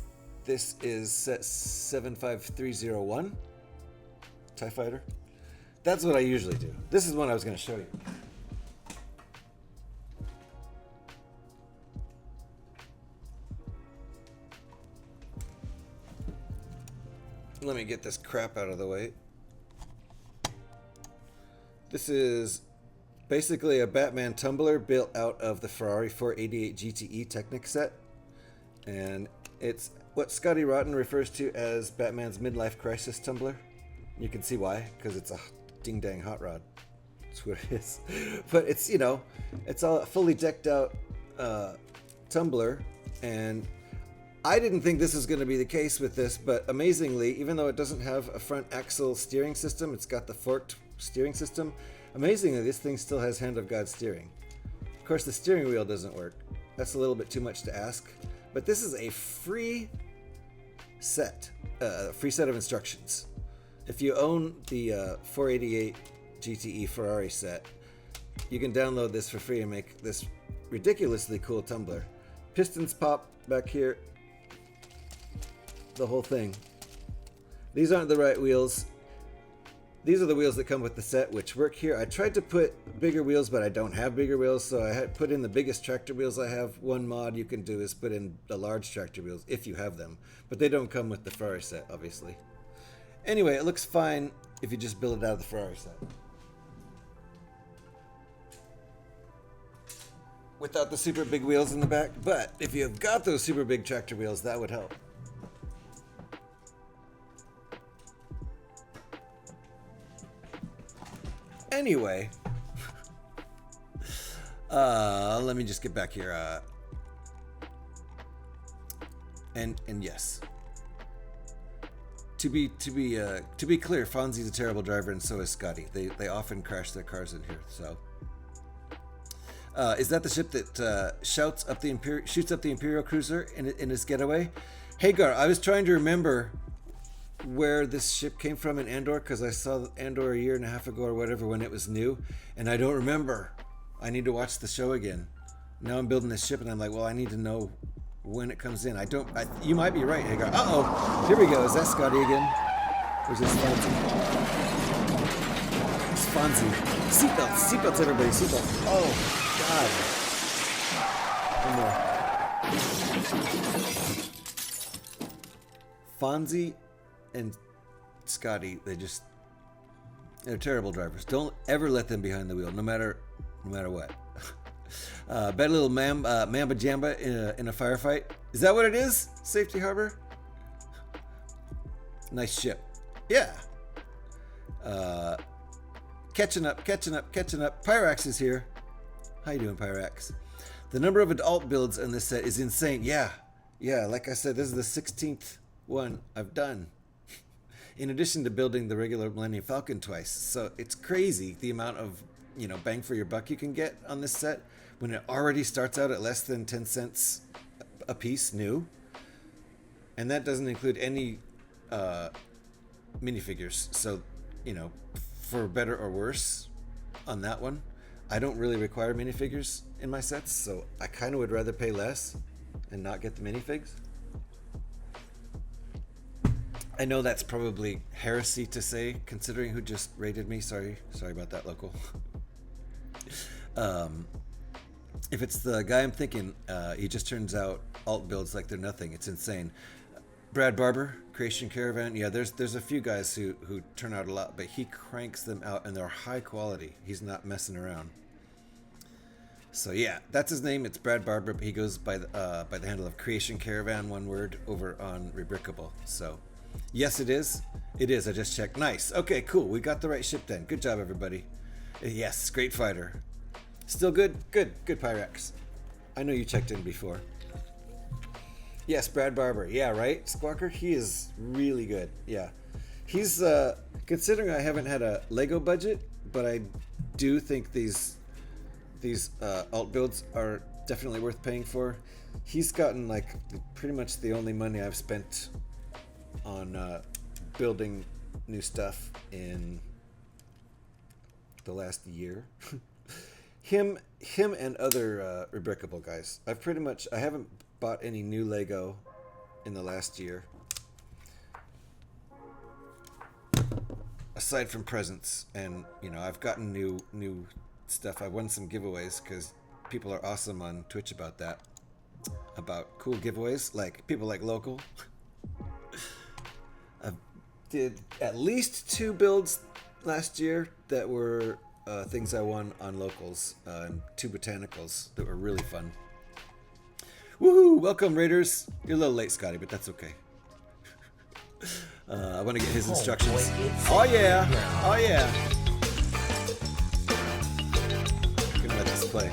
this is set 75301. TIE Fighter. That's what I usually do. This is one I was going to show you. Let me get this crap out of the way. This is basically a Batman tumbler built out of the Ferrari 488 GTE Technic set. And it's what Scotty Rotten refers to as Batman's midlife crisis tumbler. You can see why, because it's a ding-dang hot rod. That's what it is. But it's, it's all fully decked out tumbler. And I didn't think this was going to be the case with this, but amazingly, even though it doesn't have a front axle steering system, it's got the forked steering system. Amazingly, this thing still has Hand of God steering. Of course, the steering wheel doesn't work. That's a little bit too much to ask. But this is a free set of instructions. If you own the 488 GTE Ferrari set, you can download this for free and make this ridiculously cool tumbler. Pistons pop back here. The whole thing. These aren't the right wheels. These are the wheels that come with the set, which work here. I tried to put bigger wheels, but I don't have bigger wheels, so I had put in the biggest tractor wheels I have. One mod you can do is put in the large tractor wheels, if you have them. But they don't come with the Ferrari set, obviously. Anyway, it looks fine if you just build it out of the Ferrari set. Without the super big wheels in the back, but if you've got those super big tractor wheels, that would help. Anyway, let me just get back here. And yes, to be clear, Fonzie's a terrible driver, and so is Scotty. They often crash their cars in here. So, is that the ship that shoots up the Imperial cruiser in its getaway? Hagar, I was trying to remember where this ship came from in Andor, because I saw Andor a year and a half ago or whatever when it was new, and I don't remember. I need to watch the show again. Now I'm building this ship and I'm like, well, I need to know when it comes in. You might be right, Hagar. Uh-oh, here we go. Is that Scotty again? Or is this Fonzie? It's Fonzie. Seatbelts, everybody, seatbelts. Oh, God. One more. Fonzie and Scotty, they're terrible drivers. Don't ever let them behind the wheel, no matter what. Bet little Mamba Jamba in a firefight. Is that what it is? Safety Harbor? Nice ship. Yeah. Catching up. Pyrax is here. How you doing, Pyrax? The number of adult builds in this set is insane. Yeah, like I said, this is the 16th one I've done. in addition to building the regular Millennium Falcon twice. So it's crazy the amount of, bang for your buck you can get on this set when it already starts out at less than 10 cents a piece new. And that doesn't include any minifigures. So, for better or worse on that one, I don't really require minifigures in my sets, so I kind of would rather pay less and not get the minifigs. I know that's probably heresy to say, considering who just raided me. Sorry about that, local. If it's the guy I'm thinking, he just turns out alt builds like they're nothing. It's insane. Brad Barber, CreationCaravan. Yeah, there's a few guys who turn out a lot, but he cranks them out and they're high quality. He's not messing around. So yeah, that's his name. It's Brad Barber, but he goes by the handle of CreationCaravan, one word, over on Rebrickable. So yes, it is. It is. I just checked. Nice. Okay, cool. We got the right ship then. Good job, everybody. Yes, great fighter. Still good? Good, Pyrex. I know you checked in before. Yes, Brad Barber. Yeah, right? Squawker, he is really good. Yeah. He's, considering I haven't had a Lego budget, but I do think these alt builds are definitely worth paying for. He's gotten, like, pretty much the only money I've spent on building new stuff in the last year. Him and other Rebrickable guys. I haven't bought any new Lego in the last year, aside from presents. And I've gotten new stuff. I won some giveaways because people are awesome on Twitch about that, about cool giveaways, like people like local. I did at least 2 builds last year that were things I won on locals, and 2 botanicals that were really fun. Woohoo! Welcome, Raiders. You're a little late, Scotty, but that's okay. I want to get his instructions. Oh yeah! Oh yeah! I'm gonna let this play.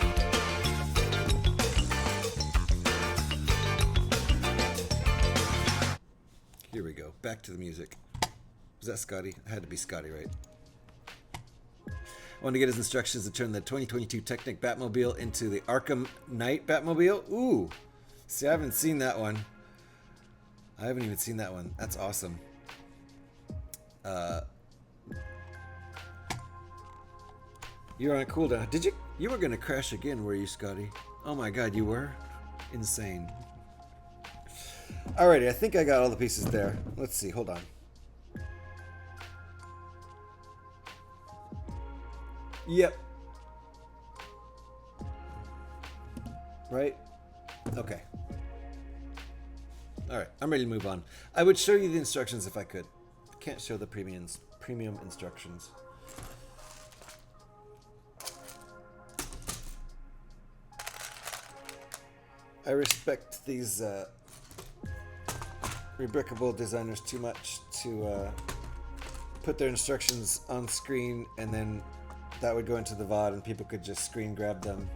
Here we go. Back to the music. Was that Scotty? It had to be Scotty, right? I want to get his instructions to turn the 2022 Technic Batmobile into the Arkham Knight Batmobile. Ooh! See, I haven't seen that one. I haven't even seen that one. That's awesome. You're on a cooldown. Did you? You were gonna crash again, were you, Scotty? Oh my God, you were? Insane. Alrighty, I think I got all the pieces there. Let's see. Hold on. Yep. Right? Okay. Alright, I'm ready to move on. I would show you the instructions if I could. Can't show the premium instructions. I respect these Rebrickable designers too much to put their instructions on screen, and then that would go into the VOD and people could just screen grab them.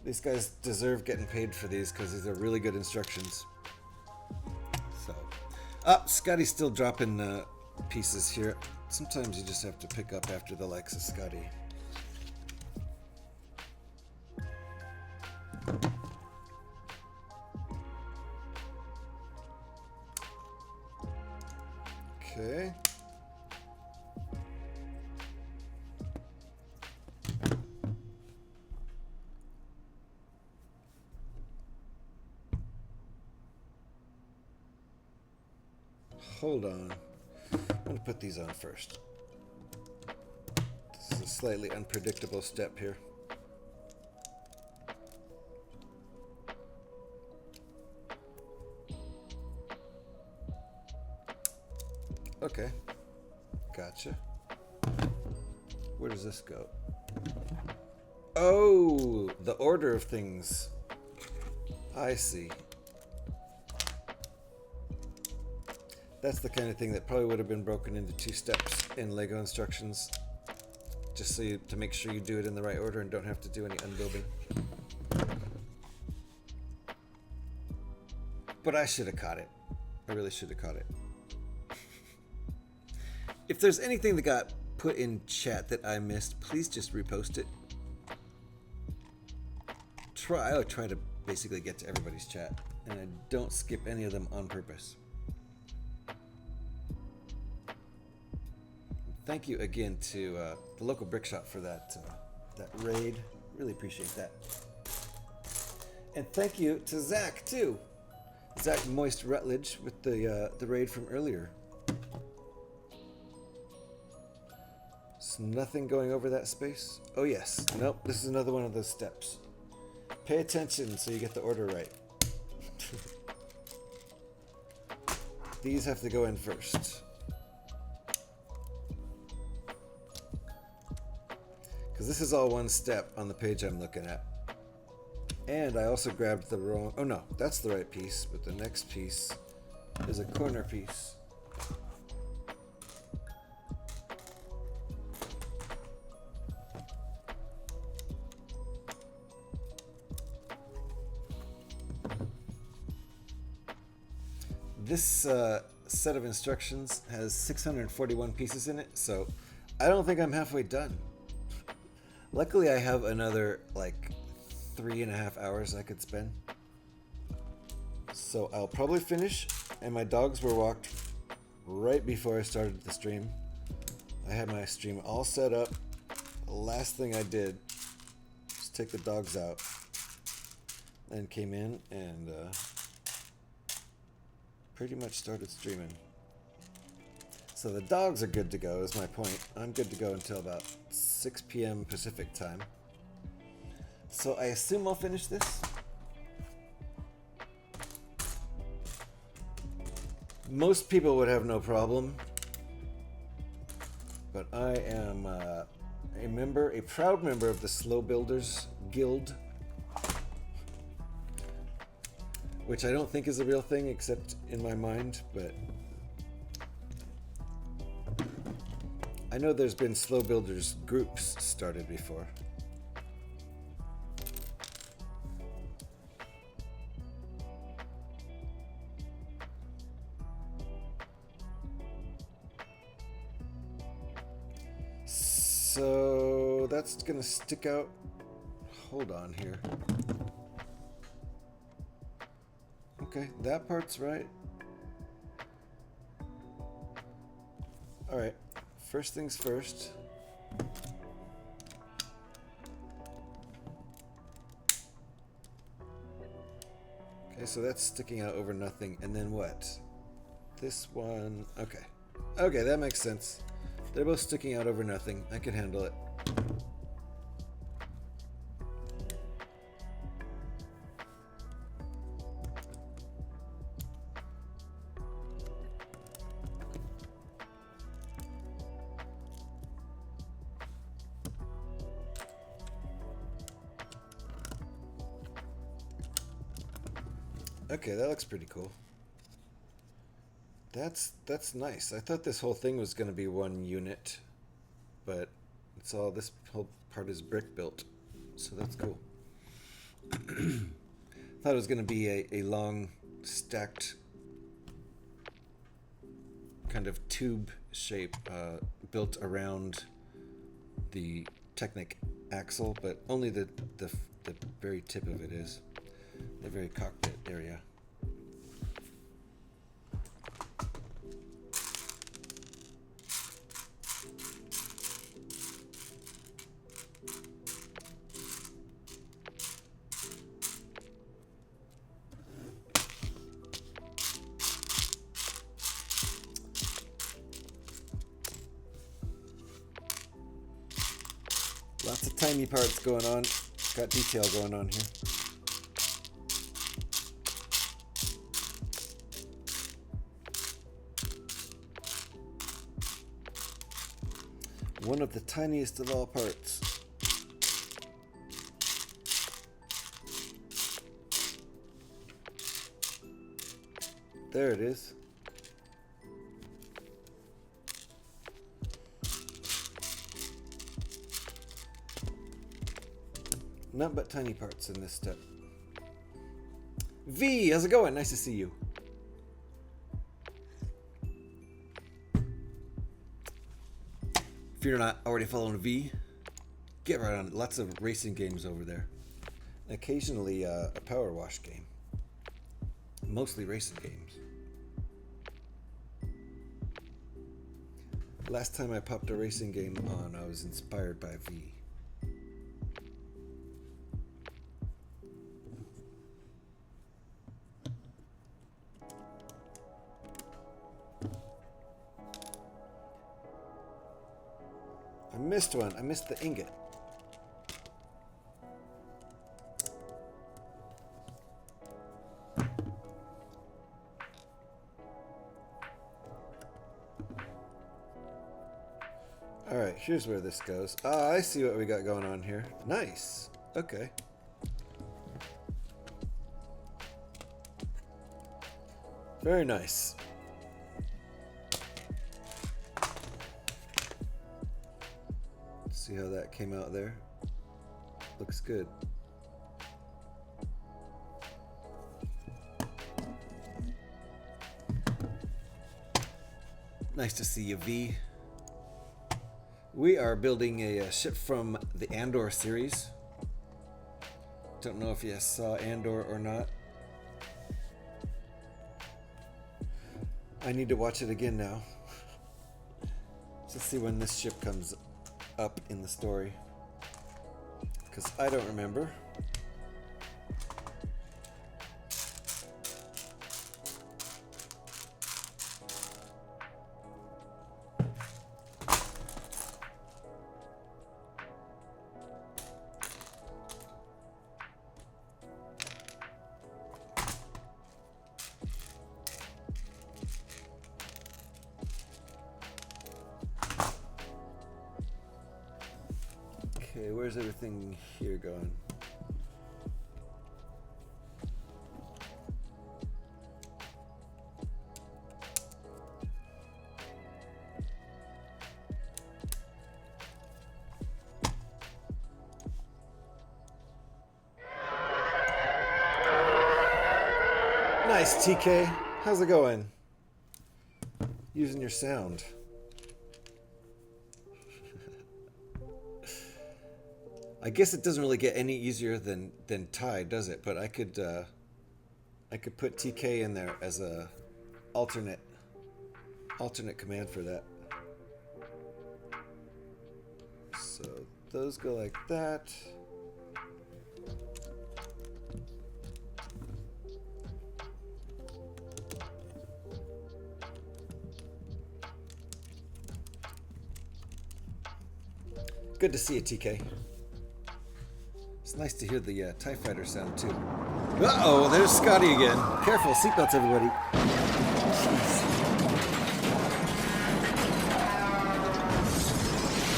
These guys deserve getting paid for these because these are really good instructions. So, Scotty's still dropping pieces here. Sometimes you just have to pick up after the likes of Scotty. Okay. Hold on. I'm going to put these on first. This is a slightly unpredictable step here. Okay. Gotcha. Where does this go? Oh, the order of things. I see. That's the kind of thing that probably would have been broken into 2 steps in Lego instructions, just so to make sure you do it in the right order and don't have to do any unbuilding. But I should have caught it. I really should have caught it. If there's anything that got put in chat that I missed, please just repost it. I try to basically get to everybody's chat, and I don't skip any of them on purpose. Thank you again to the local brick shop for that raid. Really appreciate that. And thank you to Zach too. Zach Moist Rutledge with the raid from earlier. There's nothing going over that space. Oh yes. Nope. This is another one of those steps. Pay attention so you get the order right. These have to go in first. Because this is all one step on the page I'm looking at. And I also grabbed the wrong... Oh no, that's the right piece, but the next piece is a corner piece. This set of instructions has 641 pieces in it, so I don't think I'm halfway done. Luckily, I have another, like, 3.5 hours I could spend. So I'll probably finish, and my dogs were walked right before I started the stream. I had my stream all set up. The last thing I did was take the dogs out, and came in and pretty much started streaming. So the dogs are good to go is my point. I'm good to go until about 6 p.m. Pacific time. So I assume I'll finish this. Most people would have no problem. But I am a proud member of the Slow Builders Guild. Which I don't think is a real thing except in my mind, but I know there's been slow builders groups started before. So that's gonna stick out. Hold on here. Okay, that part's right. Alright, first things first. Okay, so that's sticking out over nothing. And then what? This one. Okay. Okay, that makes sense. They're both sticking out over nothing. I can handle it. Okay, that looks pretty cool. That's nice. I thought this whole thing was going to be one unit, but it's all, this whole part is brick built, so that's cool. Thought it was going to be a long stacked kind of tube shape built around the Technic axle, but only the very tip of it is. The very cockpit area. Lots of tiny parts going on. Got detail going on here. One of the tiniest of all parts. There it is. None but tiny parts in this step. V, how's it going? Nice to see you. If you're not already following V, get right on it. Lots of racing games over there. Occasionally a power wash game. Mostly racing games. Last time I popped a racing game on, I was inspired by V. I missed one. I missed the ingot. Alright, here's where this goes. Ah, I see what we got going on here. Nice. Okay. Very nice. See how that came out there? Looks good. Nice to see you, V. We are building a ship from the Andor series. Don't know if you saw Andor or not. I need to watch it again now. Let's see when this ship comes up in the story. Because I don't remember. Okay, where's everything here going? Nice, TK. How's it going? Using your sound. I guess it doesn't really get any easier than Ty, does it? But I could put TK in there as a alternate command for that. So those go like that. Good to see you, TK. It's nice to hear the TIE Fighter sound, too. Uh-oh, there's Scotty again. Careful, seatbelts, everybody. Jeez.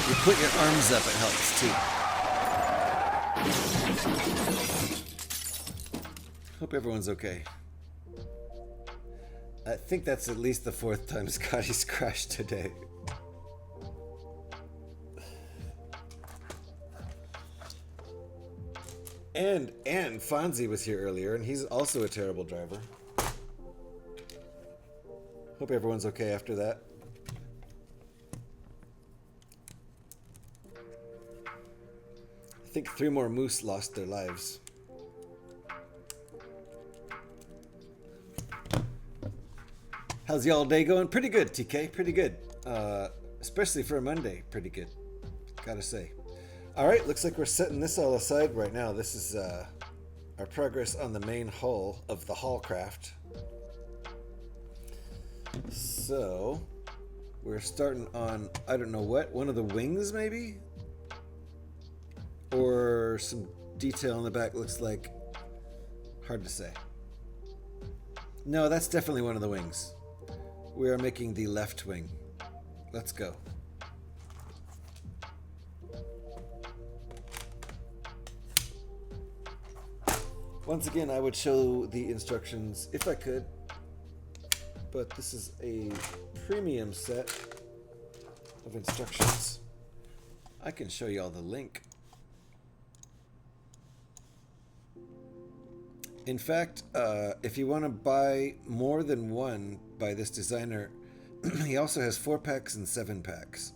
You put your arms up, it helps, too. Hope everyone's okay. I think that's at least the 4th time Scotty's crashed today. And Fonzie was here earlier, and he's also a terrible driver. Hope everyone's okay after that. I think 3 more moose lost their lives. How's y'all day going? Pretty good, TK. Pretty good. Especially for a Monday. Pretty good. Gotta say. Alright, looks like we're setting this all aside right now. This is our progress on the main hull of the Haulcraft. So, we're starting on, I don't know what, one of the wings maybe? Or some detail on the back looks like, hard to say. No, that's definitely one of the wings. We are making the left wing. Let's go. Once again, I would show the instructions if I could, but this is a premium set of instructions. I can show you all the link. In fact, if you want to buy more than one by this designer, he also has 4 packs and 7 packs.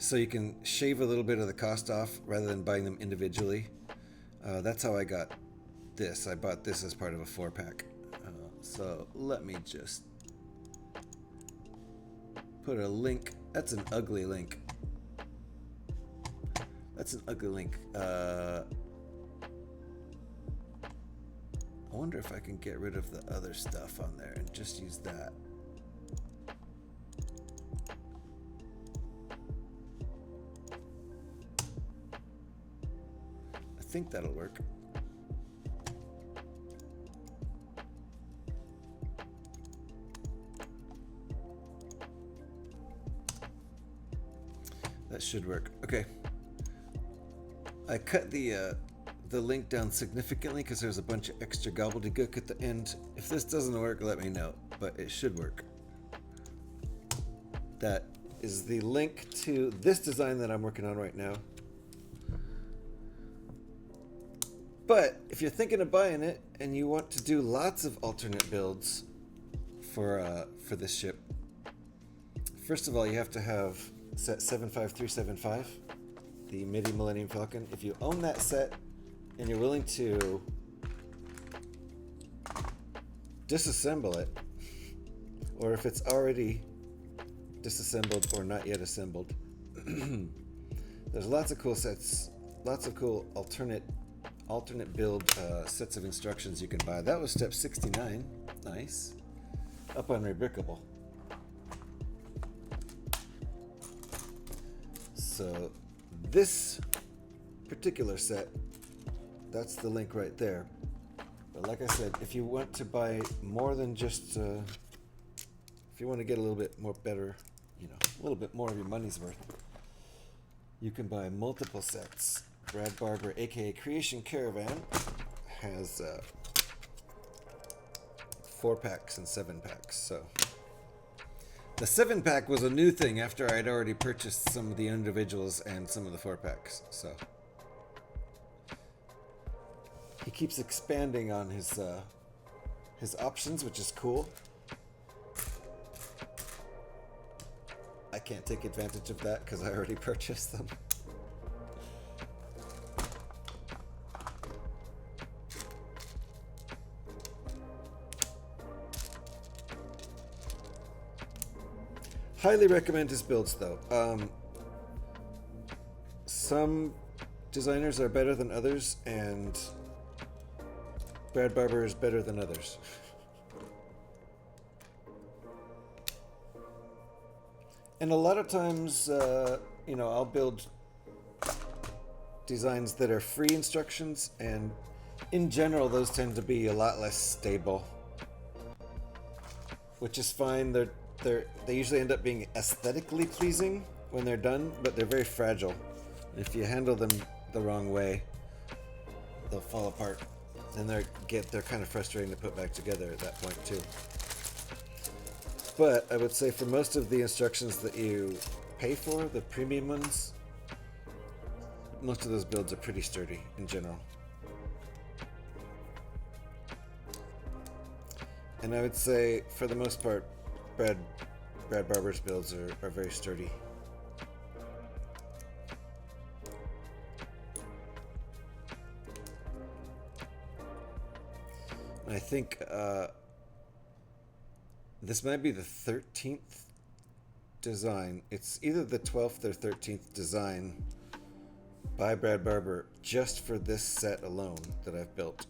so you can shave a little bit of the cost off rather than buying them individually. That's how I got this. I bought this as part of a 4-pack. So let me just put a link. That's an ugly link. That's an ugly link. I wonder if I can get rid of the other stuff on there and just use that. I think that'll work. That should work. Okay. I cut the link down significantly because there's a bunch of extra gobbledygook at the end. If this doesn't work, let me know, but it should work. That is the link to this design that I'm working on right now. But if you're thinking of buying it and you want to do lots of alternate builds for this ship, first of all, you have to have set 75375, the MIDI Millennium Falcon. If you own that set and you're willing to disassemble it, or if it's already disassembled or not yet assembled, there's lots of cool sets, lots of cool alternate build sets of instructions you can buy. That was step 69. Nice. Up on Rebrickable. So this particular set, that's the link right there. But like I said, if you want to buy more than just, if you want to get a little bit more better, you know, a little bit more of your money's worth, you can buy multiple sets. Brad Barber, aka CreationCaravan, has 4-packs and 7-packs. So the 7-pack was a new thing after I'd already purchased some of the individuals and some of the 4-packs. So he keeps expanding on his options, which is cool. I can't take advantage of that because I already purchased them. Highly recommend his builds though. Some designers are better than others, and Brad Barber is better than others. And a lot of times, you know, I'll build designs that are free instructions, and in general, those tend to be a lot less stable, which is fine. They usually end up being aesthetically pleasing when they're done, but they're very fragile. If you handle them the wrong way, they'll fall apart, and they're kind of frustrating to put back together at that point too. But I would say for most of the instructions that you pay for, the premium ones, most of those builds are pretty sturdy in general. And I would say for the most part, Brad Barber's builds are very sturdy. And I think this might be the 13th design. It's either the 12th or 13th design by Brad Barber just for this set alone that I've built.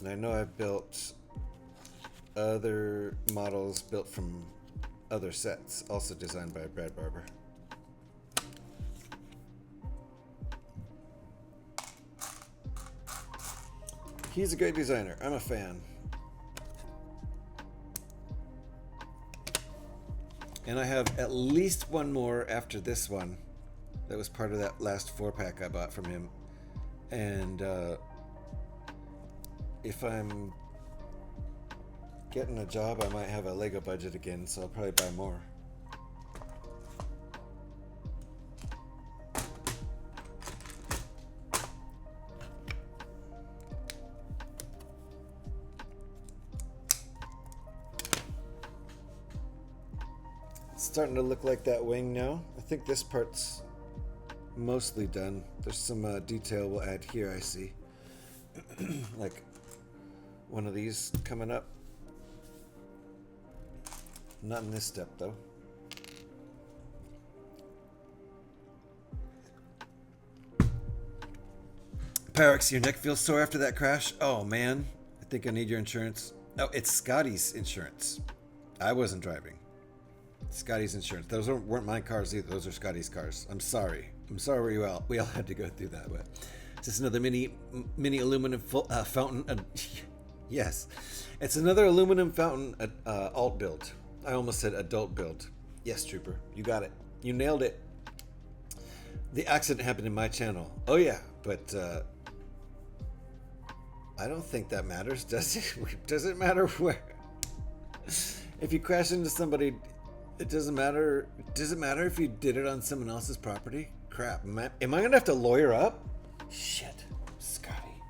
And I know I've built other models built from other sets, also designed by Brad Barber. He's a great designer. I'm a fan. And I have at least one more after this one that was part of that last 4-pack I bought from him. And if I'm getting a job, I might have a Lego budget again, so I'll probably buy more. starting to look like that wing now. I think this part's mostly done. There's some detail we'll add here, I see. Like one of these coming up. Not in this step, though. Pyrex, your neck feels sore after that crash? Oh, man. I think I need your insurance. No, it's Scotty's insurance. I wasn't driving. Scotty's insurance. Those weren't my cars either. Those are Scotty's cars. I'm sorry. I'm sorry we all had to go through that. But is this another mini aluminum fountain? Yes. It's another aluminum fountain alt build. I almost said adult build. Yes, Trooper. You got it. You nailed it. The accident happened in my channel. Oh, yeah. But I don't think that matters, does it? Does it matter where? If you crash into somebody, it doesn't matter. Does it matter if you did it on someone else's property? Crap. Am I going to have to lawyer up? Shit. Scotty.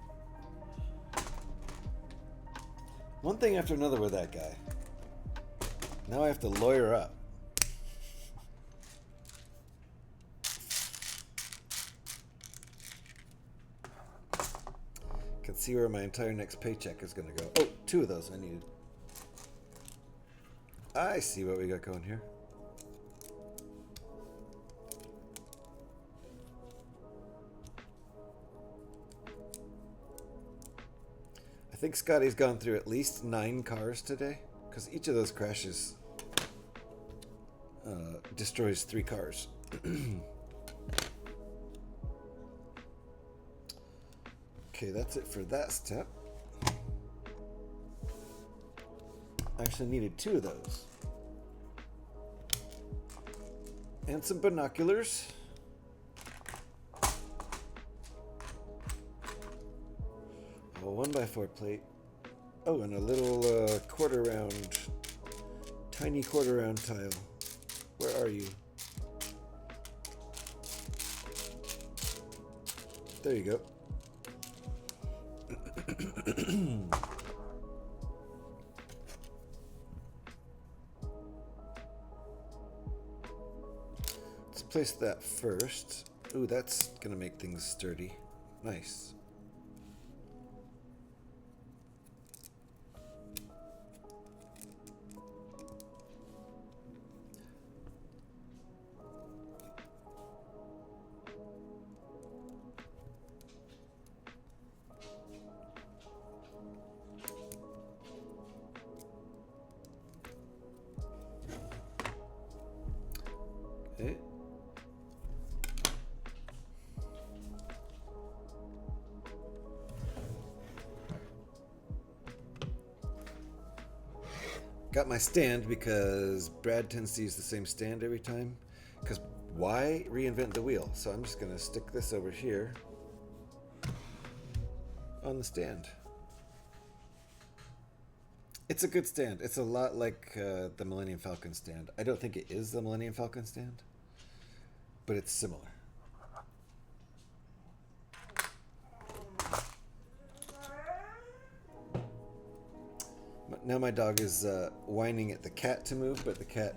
One thing after another with that guy. Now I have to lawyer up. Can see where my entire next paycheck is going to go. Oh, 2 of those I needed. I see what we got going here. I think Scotty's gone through at least 9 cars today, because each of those crashes destroys 3 cars. Okay, that's it for that step. I actually needed 2 of those. And some binoculars. A 1x4 plate. Oh, and a little quarter round, tiny quarter round tile. Where are you? There you go. Let's place that first. Ooh, that's gonna make things sturdy. Nice. Okay. Got my stand because Brad tends to use the same stand every time. Because why reinvent the wheel? So I'm just going to stick this over here on the stand. It's a good stand. It's a lot like the Millennium Falcon stand. I don't think it is the Millennium Falcon stand, but it's similar. Now my dog is whining at the cat to move, but the cat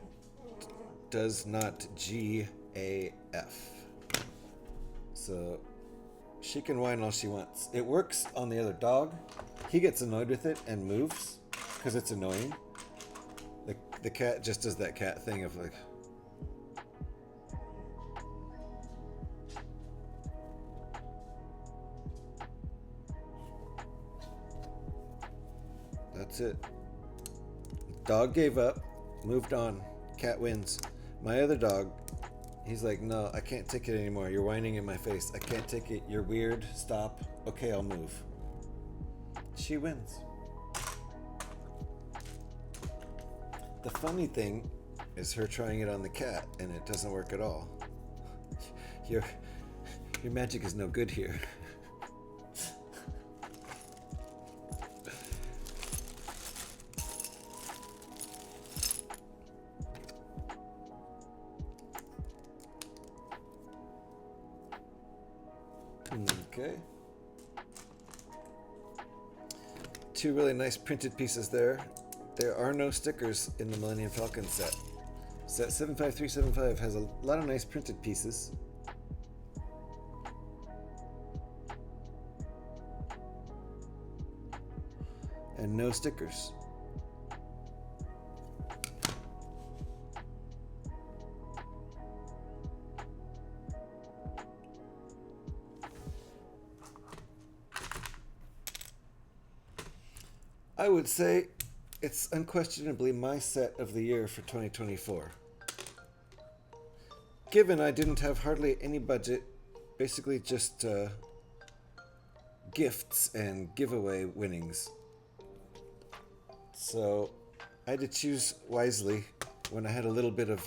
does not G-A-F. So she can whine all she wants. It works on the other dog. He gets annoyed with it and moves because it's annoying. The cat just does that cat thing of like... That's it. Dog gave up, moved on. Cat wins. My other dog, he's like, no, I can't take it anymore. You're whining in my face. I can't take it. You're weird. Stop. Okay, I'll move. She wins. The funny thing is her trying it on the cat, and it doesn't work at all. Your magic is no good here. Okay. 2 really nice printed pieces there. There are no stickers in the Millennium Falcon set, Set 75375 has a lot of nice printed pieces. And no stickers. I would say it's unquestionably my set of the year for 2024. Given I didn't have hardly any budget, basically just gifts and giveaway winnings. So I had to choose wisely when I had a little bit of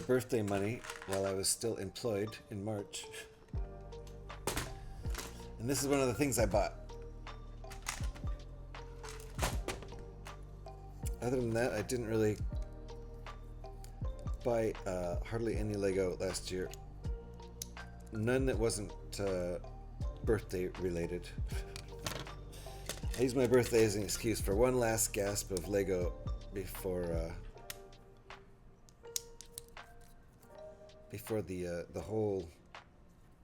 birthday money while I was still employed in March. And this is one of the things I bought. Other than that, I didn't really buy hardly any Lego last year. None that wasn't birthday related. I used my birthday as an excuse for one last gasp of Lego before the whole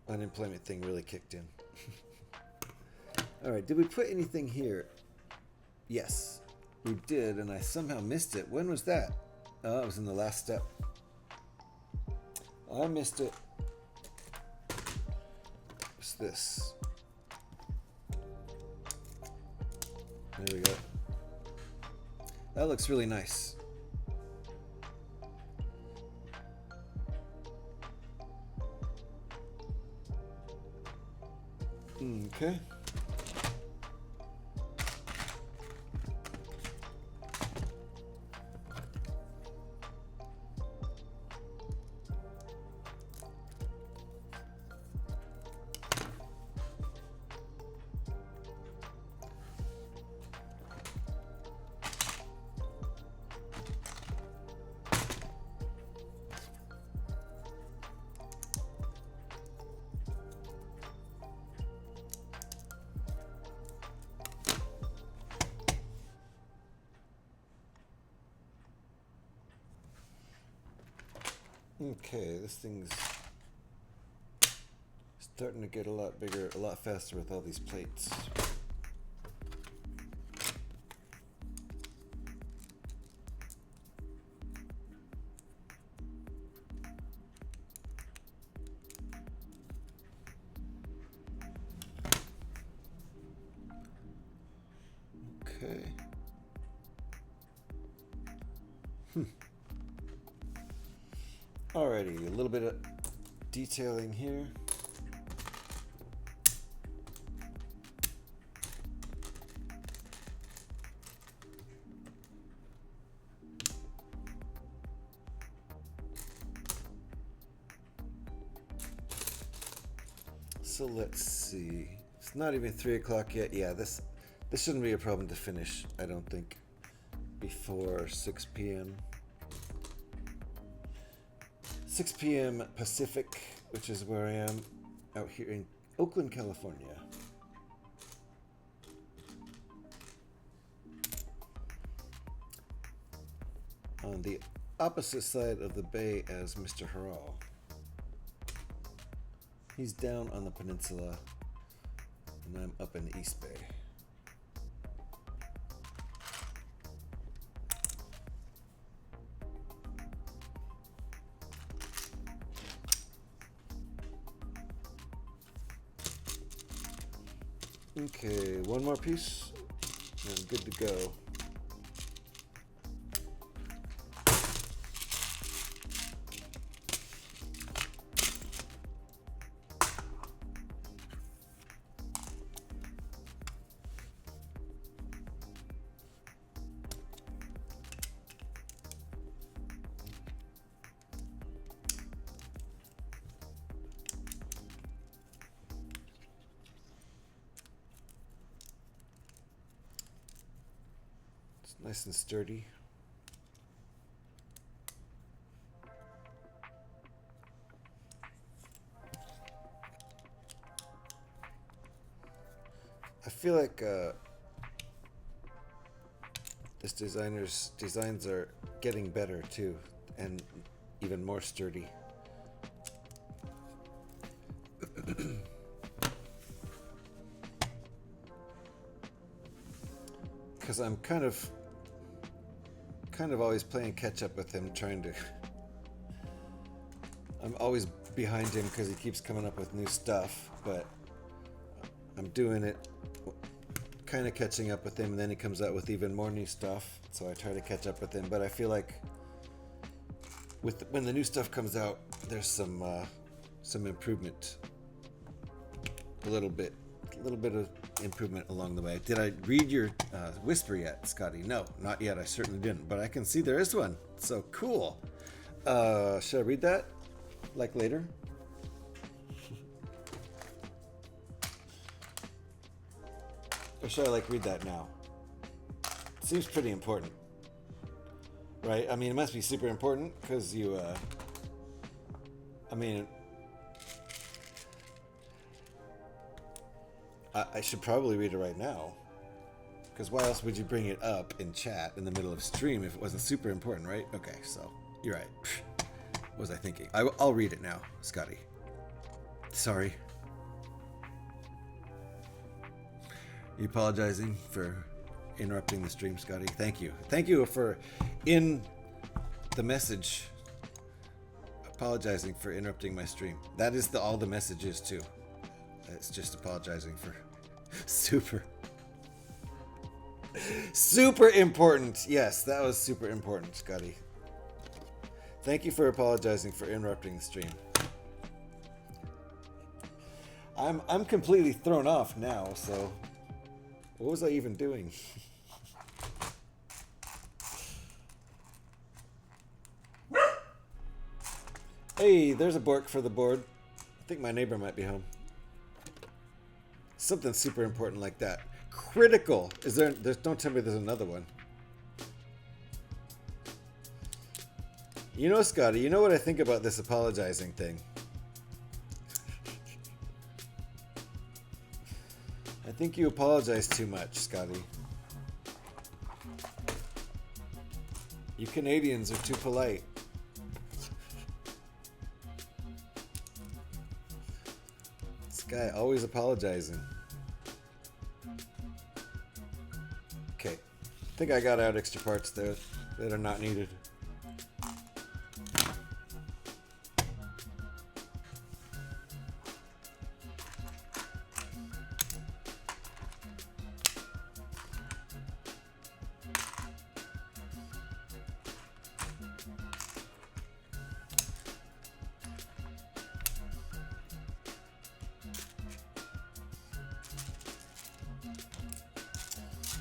unemployment thing really kicked in. All right, did we put anything here? Yes, we did, and I somehow missed it. When was that? Oh, it was in the last step. I missed it. What's this? There we go. That looks really nice. Okay. Okay, this thing's starting to get a lot bigger, a lot faster with all these plates. Okay. Alrighty, a little bit of detailing here. So let's see. It's not even 3 o'clock yet. Yeah, this shouldn't be a problem to finish, I don't think, before 6 p.m. 6 p.m. Pacific, which is where I am out here in Oakland, California. On the opposite side of the bay as Mr. Rael. He's down on the peninsula, and I'm up in the East Bay. Okay, one more piece, and I'm good to go. Nice and sturdy. I feel like This designer's designs are getting better too, and even more sturdy. Because I'm kind of always playing catch up with him, I'm always behind him because he keeps coming up with new stuff, but I'm doing it, kind of catching up with him, and then he comes out with even more new stuff, so I try to catch up with him. But I feel like when the new stuff comes out, there's some improvement, a little bit of improvement along the way. Did I read your whisper yet, Scotty? No, not yet. I certainly didn't, but I can see there is one. So cool. Should I read that like later? Or should I read that now? It seems pretty important, right? I mean, it must be super important because you, I should probably read it right now, because why else would you bring it up in chat in the middle of stream if it wasn't super important, right? Okay, so you're right. What was I thinking? I'll read it now, Scotty. Sorry. You apologizing for interrupting the stream, Scotty? Thank you. Thank you for, in the message, apologizing for interrupting my stream. That is all the message is, too. It's just apologizing for super important. Yes, that was super important, Scotty. Thank you for apologizing for interrupting the stream. I'm completely thrown off now, so what was I even doing? Hey, there's a bork for the board. I think my neighbor might be home. Something super important like that. Critical. Don't tell me there's another one. You know, Scotty, you know what I think about this apologizing thing? I think you apologize too much, Scotty. You Canadians are too polite. This guy always apologizing. Okay, I think I got out extra parts there that are not needed.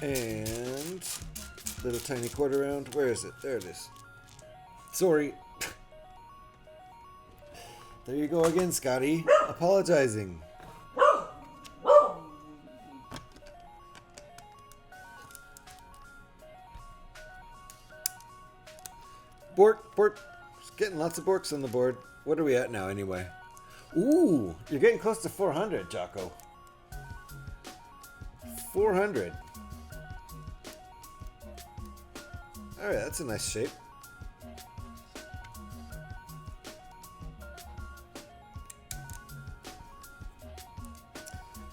And little tiny quarter round. Where is it? There it is. Sorry. There you go again, Scotty. Apologizing. Bork. Just getting lots of borks on the board. What are we at now, anyway? Ooh, you're getting close to 400, Jocko. 400. Alright, that's a nice shape.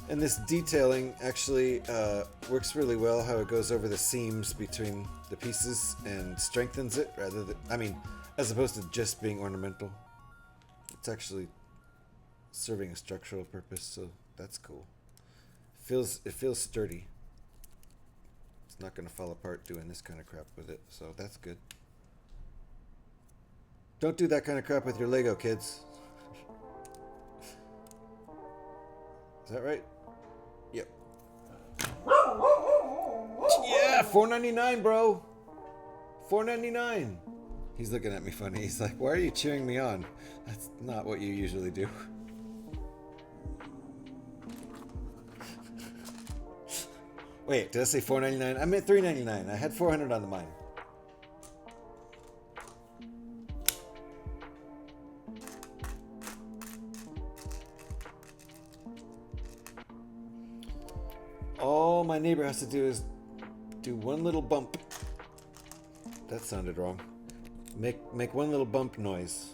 And this detailing actually works really well, how it goes over the seams between the pieces and strengthens it rather than, as opposed to just being ornamental. It's actually serving a structural purpose, so that's cool. It feels sturdy. It's not going to fall apart doing this kind of crap with it, so that's good. Don't do that kind of crap with your Lego, kids. Is that right? Yep. Yeah, $4.99, bro. $4.99. He's looking at me funny. He's like, "Why are you cheering me on? That's not what you usually do." Wait, did I say $4.99? I meant $3.99. I had 400 on the mind. All my neighbor has to do is do one little bump that sounded wrong. Make one little bump noise.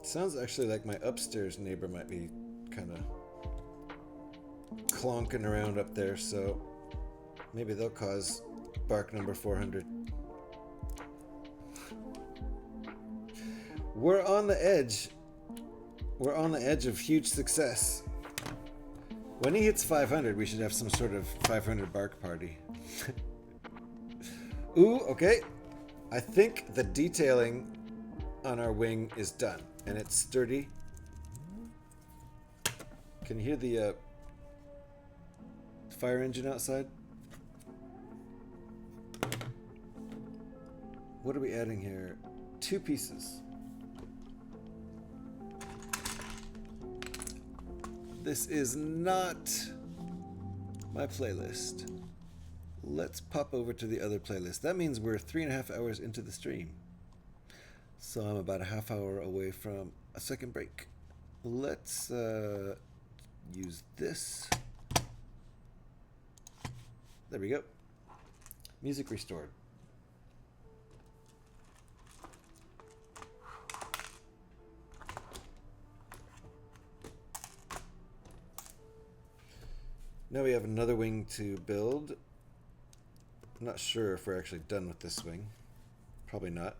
Sounds actually like my upstairs neighbor might be kind of clonking around up there, so maybe they'll cause bark number 400. We're on the edge. We're on the edge of huge success. When he hits 500, we should have some sort of 500 bark party. Ooh, okay. I think the detailing on our wing is done, and it's sturdy. Can you hear the fire engine outside? What are we adding here? 2 pieces. This is not my playlist. Let's pop over to the other playlist. That means we're 3.5 hours into the stream. So I'm about a half hour away from a second break. Let's use this. There we go. Music restored. Now we have another wing to build. I'm not sure if we're actually done with this wing. Probably not.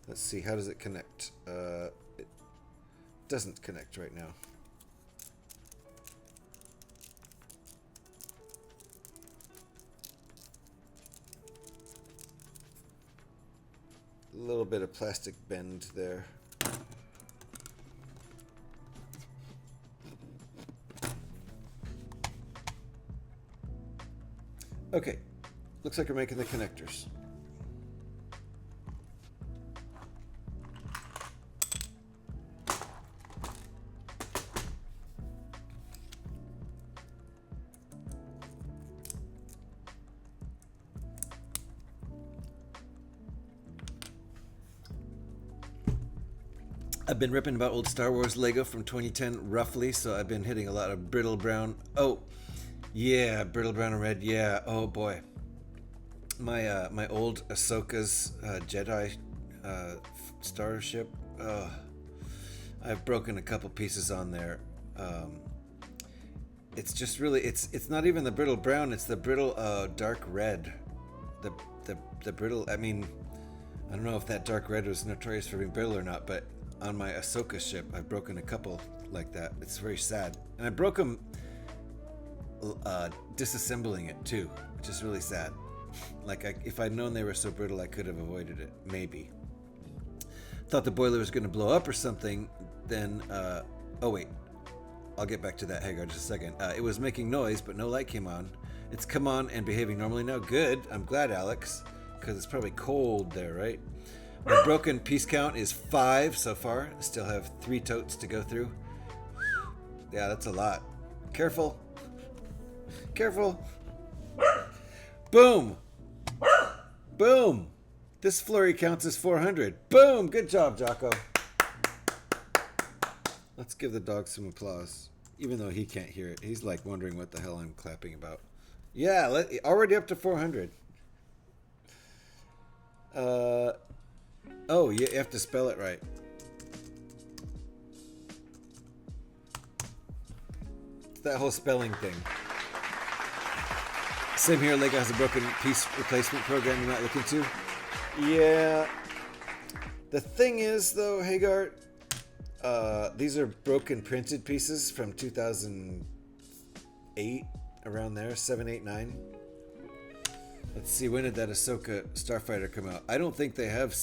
Let's see, how does it connect? It doesn't connect right now. A little bit of plastic bend there. Okay, looks like we're making the connectors. I've been ripping about old Star Wars Lego from 2010 roughly, so I've been hitting a lot of brittle brown. Oh, yeah, brittle brown and red. Yeah. Oh boy, my old Ahsoka's Jedi starship. I've broken a couple pieces on there. It's just really it's not even the brittle brown. It's the brittle dark red. The brittle. I mean, I don't know if that dark red was notorious for being brittle or not, but on my Ahsoka ship, I've broken a couple like that. It's very sad, and I broke them disassembling it too, which is really sad. Like, if I'd known they were so brittle, I could have avoided it. Maybe. Thought the boiler was going to blow up or something. Then, oh wait, I'll get back to that, Hagar, just a second. It was making noise, but no light came on. It's come on and behaving normally now. Good. I'm glad, Alex, because it's probably cold there, right? My broken piece count is 5 so far. Still have 3 totes to go through. Yeah, that's a lot. Careful. Careful. Boom. Boom. This flurry counts as 400. Boom. Good job, Jocko. Let's give the dog some applause, even though he can't hear it. He's like wondering what the hell I'm clapping about. Yeah, already up to 400. Oh, you have to spell it right. It's that whole spelling thing. Same here, Lego has a broken piece replacement program you might look into. Yeah. The thing is, though, Hagar, these are broken printed pieces from 2008, around there, 7, 8, 9. Let's see, when did that Ahsoka Starfighter come out? I don't think they have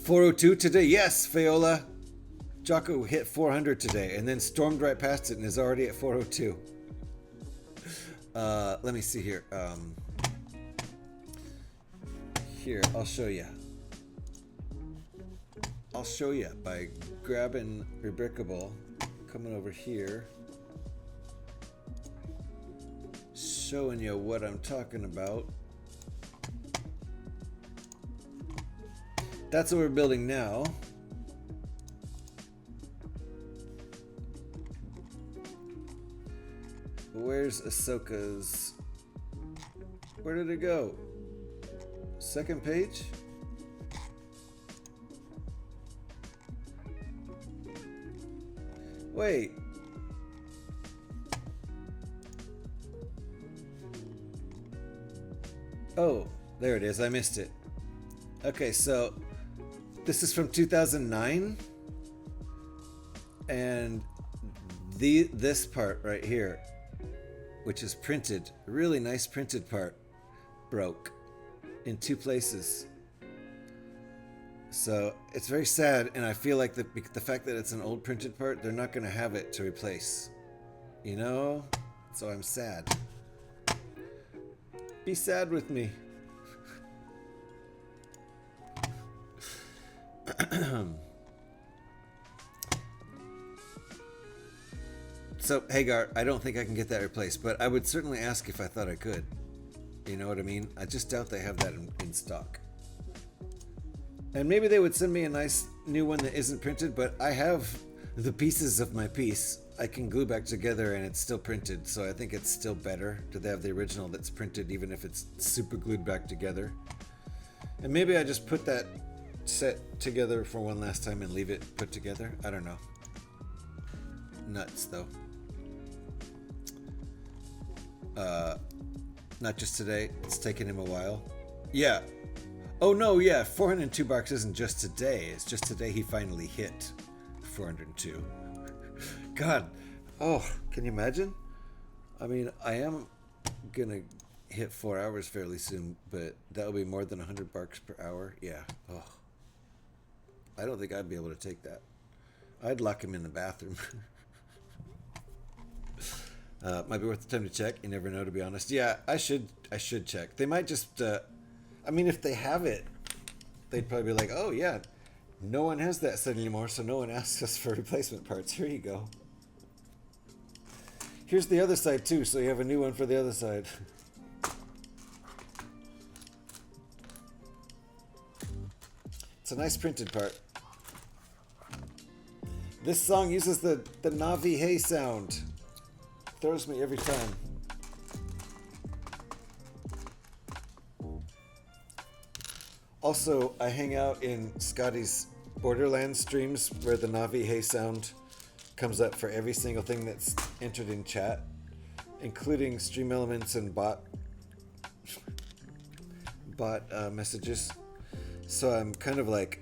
402 today. Yes, Fayola. Jocko hit 400 today and then stormed right past it and is already at 402. Let me see here. Here, I'll show you. I'll show you by grabbing Rebrickable, coming over here, showing you what I'm talking about. That's what we're building now. Where's Ahsoka's? Where did it go? Second page? Wait. Oh, there it is. I missed it. Okay, so this is from 2009. And this part right here, which is printed, a really nice printed part, broke in 2 places. So it's very sad, and I feel like the fact that it's an old printed part, they're not going to have it to replace. You know? So I'm sad. Be sad with me. So, Hagar, I don't think I can get that replaced, but I would certainly ask if I thought I could. You know what I mean? I just doubt they have that in stock. And maybe they would send me a nice new one that isn't printed, but I have the pieces of my piece I can glue back together and it's still printed, so I think it's still better to have the original that's printed even if it's super glued back together. And maybe I just put that set together for one last time and leave it put together. I don't know. Nuts, though. Not just today. It's taken him a while. Yeah. Oh, no, yeah. 402 bucks isn't just today. It's just today he finally hit 402. God. Oh, can you imagine? I mean, I am going to hit 4 hours fairly soon, but that'll be more than 100 bucks per hour. Yeah. Oh. I don't think I'd be able to take that. I'd lock him in the bathroom. Might be worth the time to check. You never know, to be honest. Yeah, I should check. They might just, I mean, if they have it, they'd probably be like, oh yeah, no one has that set anymore, so no one asks us for replacement parts. Here you go. Here's the other side too, so you have a new one for the other side. It's a nice printed part. This song uses the Navi Hey sound. Throws me every time. Also, I hang out in Scotty's Borderlands streams where the Navi Hey sound comes up for every single thing that's entered in chat, including stream elements and bot messages. So I'm kind of like,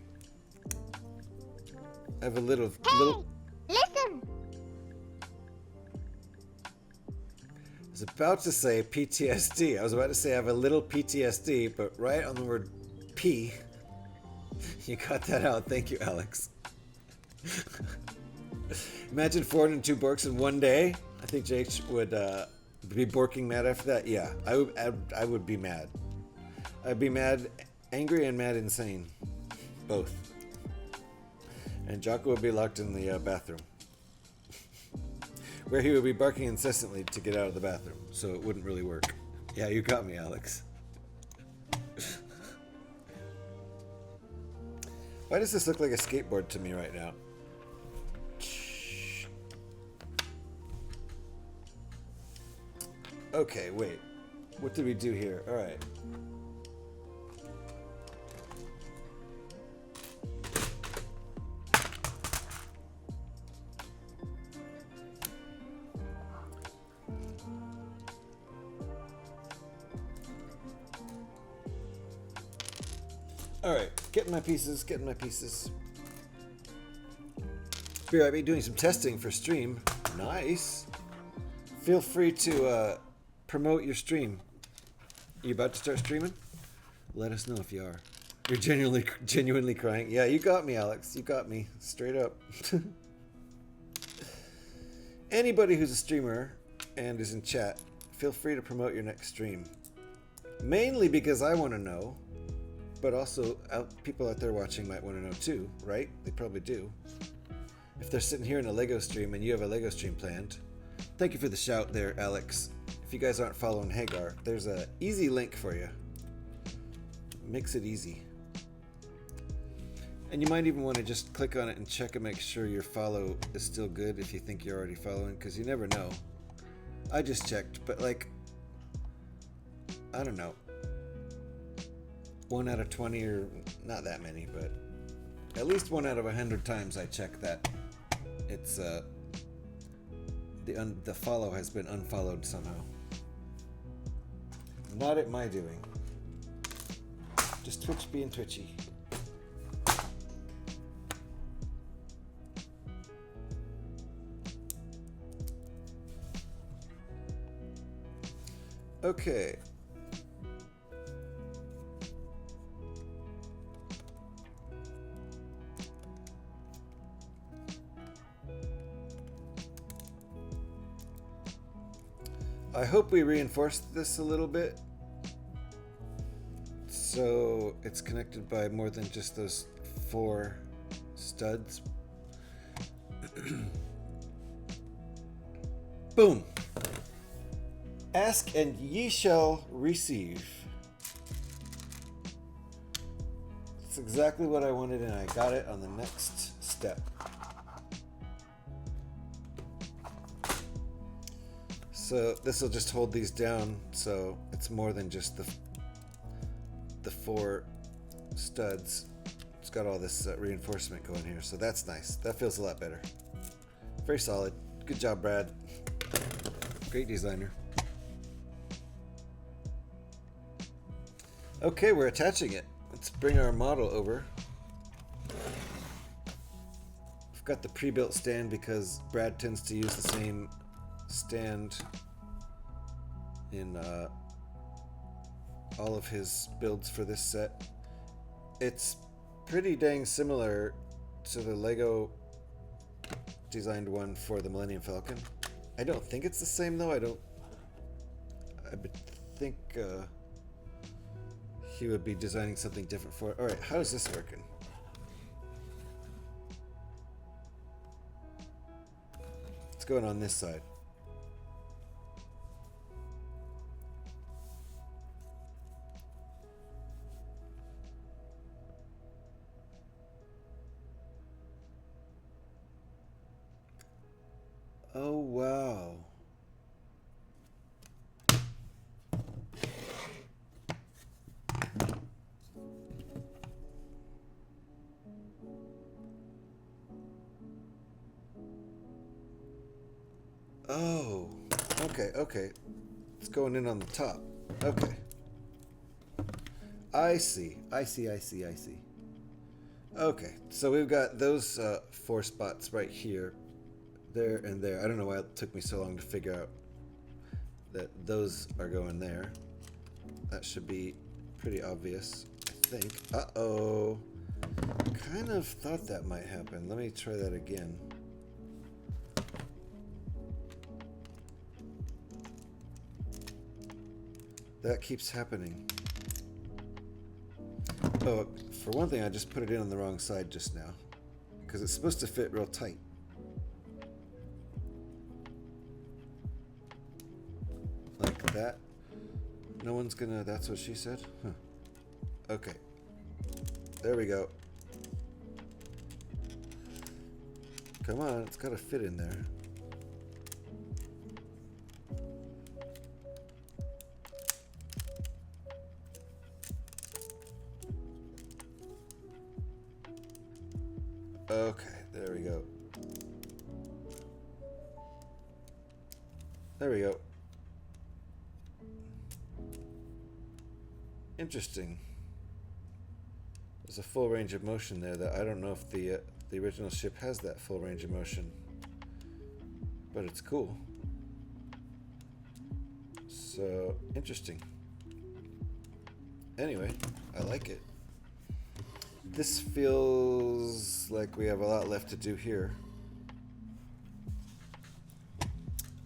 I have a little. Listen! I was about to say PTSD. I was about to say I have a little PTSD, but right on the word P, you got that out. Thank you, Alex. Imagine 402 borks in one day. I think Jake would be borking mad after that. Yeah, I would be mad. I'd be mad, angry, and mad insane. Both. And Jocko would be locked in the bathroom, where he would be barking incessantly to get out of the bathroom, so it wouldn't really work. Yeah, you got me, Alex. Why does this look like a skateboard to me right now? Okay, wait. What did we do here? All right. Alright, getting my pieces. Be right back doing some testing for stream. Nice. Feel free to promote your stream. You about to start streaming? Let us know if you are. You're genuinely crying. Yeah, you got me, Alex. You got me. Straight up. Anybody who's a streamer and is in chat, feel free to promote your next stream. Mainly because I want to know. But also, people out there watching might want to know too, right? They probably do. If they're sitting here in a LEGO stream and you have a LEGO stream planned, thank you for the shout there, Alex. If you guys aren't following Hagar, there's an easy link for you. Makes it easy. And you might even want to just click on it and check and make sure your follow is still good if you think you're already following, because you never know. I just checked, but like, I don't know. 1 out of 20, or not that many, but at least 1 out of 100 times I check that it's the follow has been unfollowed somehow. Not at my doing. Just Twitch being twitchy. Okay. I hope we reinforced this a little bit so it's connected by more than just those 4 studs. Boom. Ask and ye shall receive. That's exactly what I wanted, and I got it on the next step. So this will just hold these down, so it's more than just the 4 studs. It's got all this reinforcement going here, so that's nice. That feels a lot better. Very solid. Good job, Brad. Great designer. Okay, we're attaching it. Let's bring our model over. I've got the pre-built stand because Brad tends to use the same stand in all of his builds for this set. It's pretty dang similar to the Lego designed one for the Millennium Falcon. I don't think it's the same though. I would think he would be designing something different for it. All right, how is this working? What's going on this side? Oh, wow. Oh, okay. It's going in on the top. Okay. I see. Okay, so we've got those 4 spots right here. There and there. I don't know why it took me so long to figure out that those are going there. That should be pretty obvious, I think. Uh-oh. Kind of thought that might happen. Let me try that again. That keeps happening. Oh, for one thing, I just put it in on the wrong side just now, because it's supposed to fit real tight. Like that. No one's gonna, that's what she said? Huh. Okay. There we go. Come on, it's gotta fit in there. Okay, there we go. There we go. Interesting. There's a full range of motion there that I don't know if the original ship has that full range of motion, but it's cool. So interesting. Anyway, I like it. This feels like we have a lot left to do here.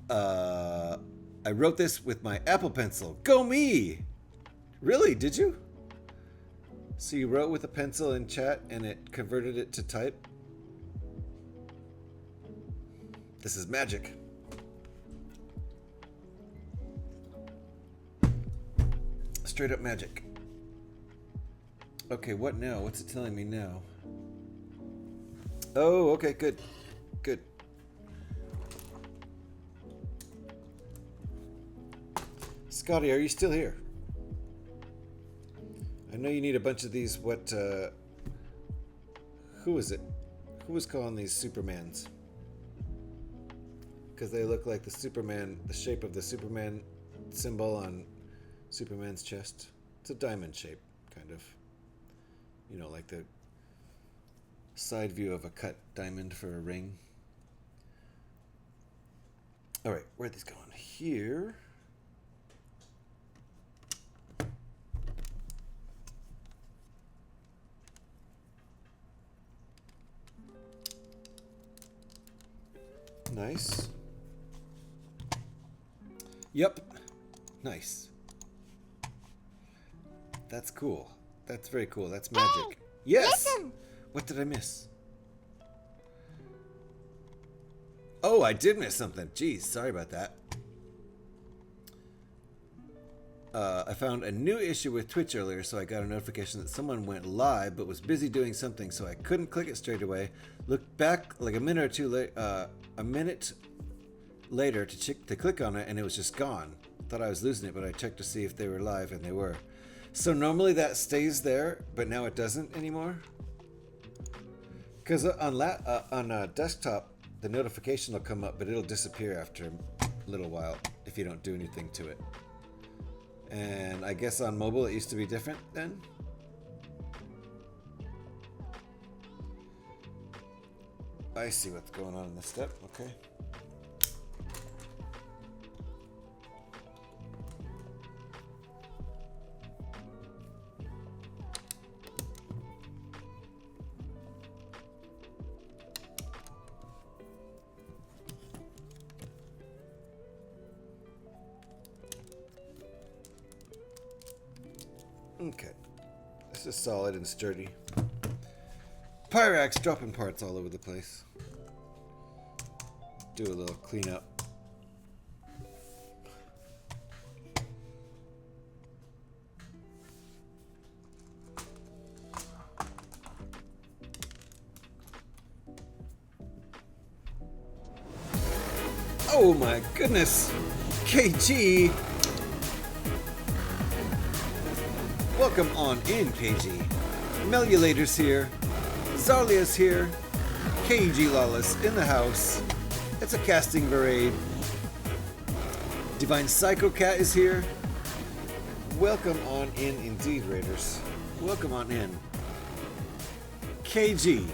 I wrote this with my Apple Pencil. Go me! Really? Did you? So you wrote with a pencil in chat and it converted it to type? This is magic. Straight up magic. Okay, what now? What's it telling me now? Oh, okay, good. Good. Scotty, are you still here? I know you need a bunch of these. Who is it? Who was calling these Supermans? Because they look like the Superman, the shape of the Superman symbol on Superman's chest. It's a diamond shape, kind of. You know, like the side view of a cut diamond for a ring. All right, where are these going? Here. Nice. Yep. Nice. That's cool. That's very cool. That's magic. Hey, yes. listen. What did I miss? Oh, I did miss something. Jeez, sorry about that. I found a new issue with Twitch earlier, so I got a notification that someone went live but was busy doing something, so I couldn't click it straight away. Looked back like a minute later to click on it, and it was just gone. Thought I was losing it, but I checked to see if they were live, and they were. So normally that stays there, but now it doesn't anymore. Because on desktop, the notification will come up, but it'll disappear after a little while if you don't do anything to it. And I guess on mobile it used to be different then. I see what's going on in this step. Okay. Okay, this is solid and sturdy. Pyrax dropping parts all over the place. Do a little cleanup. Oh my goodness! KG! Welcome on in, KG. Melulator's here. Zarlia's here. KG Lawless in the house. It's a casting parade. Divine Psycho Cat is here. Welcome on in indeed, Raiders. Welcome on in. KG,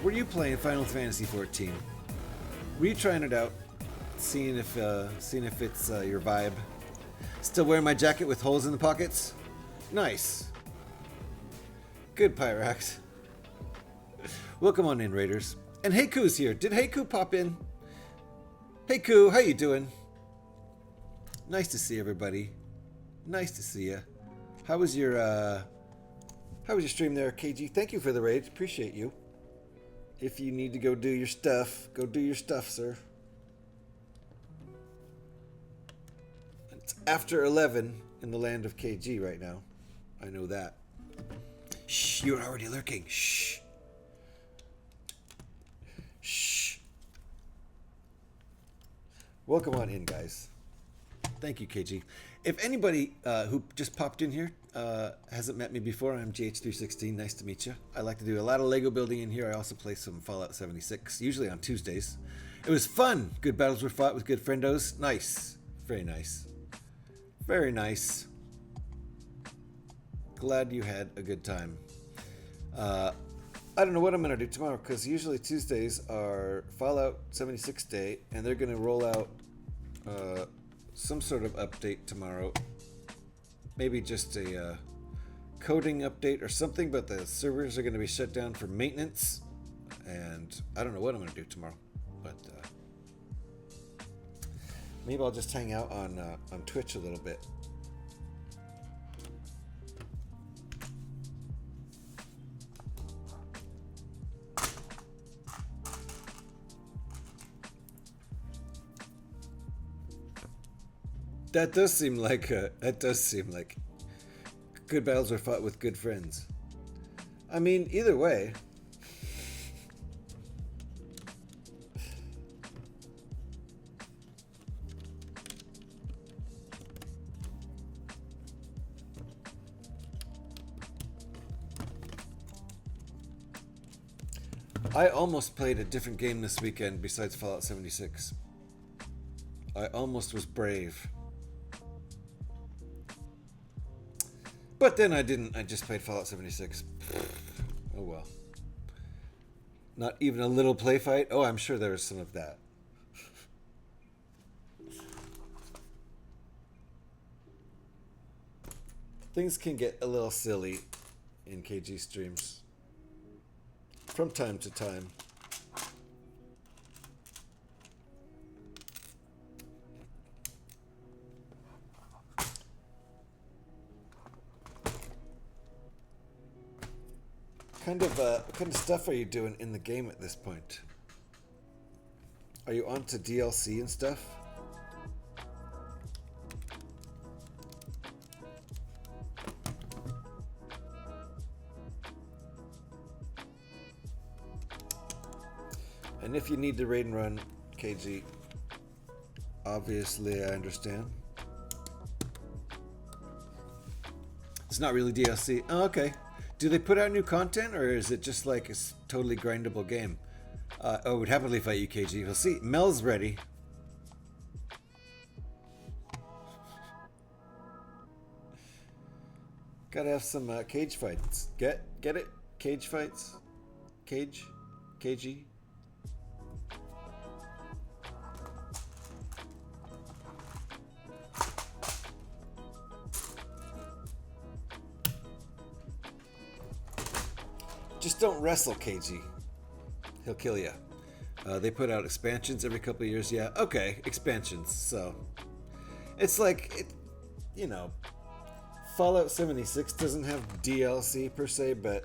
were you playing Final Fantasy XIV? Were you trying it out? Seeing if it's your vibe? Still wearing my jacket with holes in the pockets? Nice. Good, Pyrax. Welcome on in, Raiders. And Heiku's here. Did Heiku pop in? Heiku, how you doing? Nice to see everybody. Nice to see you. How was your stream there, KG? Thank you for the raid. Appreciate you. If you need to go do your stuff, go do your stuff, sir. It's after 11 in the land of KG right now. I know that. Shh, you're already lurking. Shh. Shh. Welcome on in, guys. Thank you, KG. If anybody who just popped in here hasn't met me before, I'm GH316. Nice to meet you. I like to do a lot of Lego building in here. I also play some Fallout 76, usually on Tuesdays. It was fun. Good battles were fought with good friendos. Nice. Very nice. Very nice. Glad you had a good time. I don't know what I'm going to do tomorrow, because usually Tuesdays are Fallout 76 day, and they're going to roll out some sort of update tomorrow. Maybe just a coding update or something, but the servers are going to be shut down for maintenance, and I don't know what I'm going to do tomorrow, but maybe I'll just hang out on Twitch a little bit. That does seem like good battles are fought with good friends. I mean, either way. I almost played a different game this weekend besides Fallout 76. I almost was brave. But then I didn't. I just played Fallout 76. Oh well. Not even a little play fight? Oh, I'm sure there was some of that. Things can get a little silly in KG streams from time to time. What kind of stuff are you doing in the game at this point? Are you on to DLC and stuff? And if you need to raid and run, KG, obviously I understand. It's not really DLC. Oh, okay. Do they put out new content, or is it just like a totally grindable game? I would happily fight you, KG. We'll see. Mel's ready. Gotta have some cage fights. Get it? Cage fights? Cage? KG? Just don't wrestle, KG. He'll kill you. They put out expansions every couple of years. Yeah, okay, expansions. So it's like, you know, Fallout 76 doesn't have DLC per se, but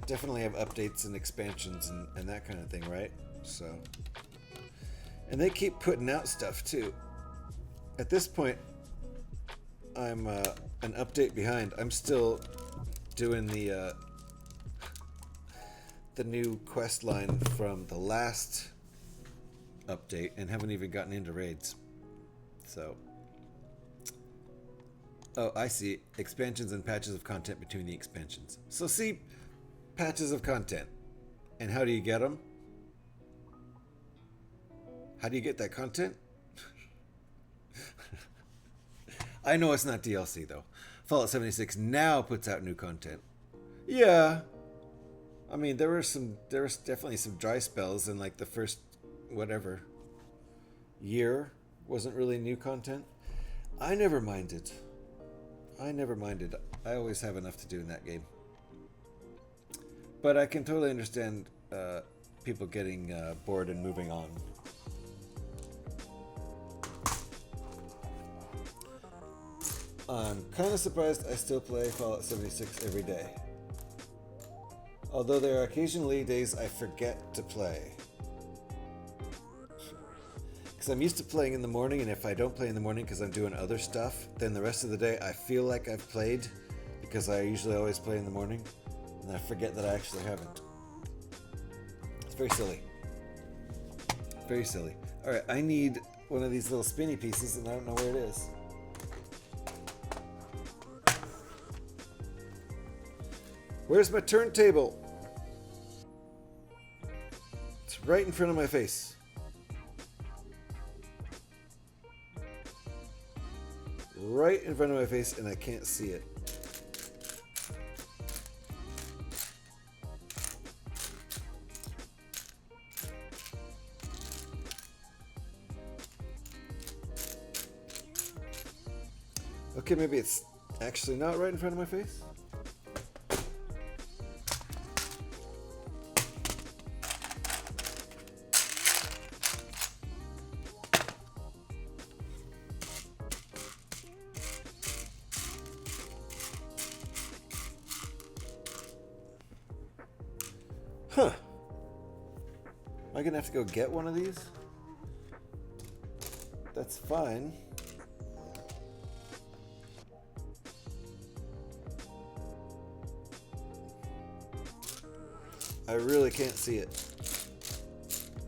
definitely have updates and expansions and that kind of thing, right? So, and they keep putting out stuff too. At this point, I'm an update behind. I'm still doing the new quest line from the last update and haven't even gotten into raids. So, oh, I see. Expansions and patches of content between the expansions. So see, patches of content. And how do you get them? How do you get that content? I know it's not DLC though. Fallout 76 now puts out new content. Yeah. I mean, there was definitely some dry spells in like the first, whatever, year. Wasn't really new content. I never minded. I always have enough to do in that game. But I can totally understand people getting bored and moving on. I'm kind of surprised I still play Fallout 76 every day. Although there are occasionally days I forget to play. Because I'm used to playing in the morning, and if I don't play in the morning because I'm doing other stuff, then the rest of the day I feel like I've played, because I usually always play in the morning, and I forget that I actually haven't. It's very silly. Very silly. Alright, I need one of these little spinny pieces, and I don't know where it is. Where's my turntable? It's right in front of my face. Right in front of my face, and I can't see it. Okay, maybe it's actually not right in front of my face. Huh. Am I gonna have to go get one of these? That's fine. I really can't see it.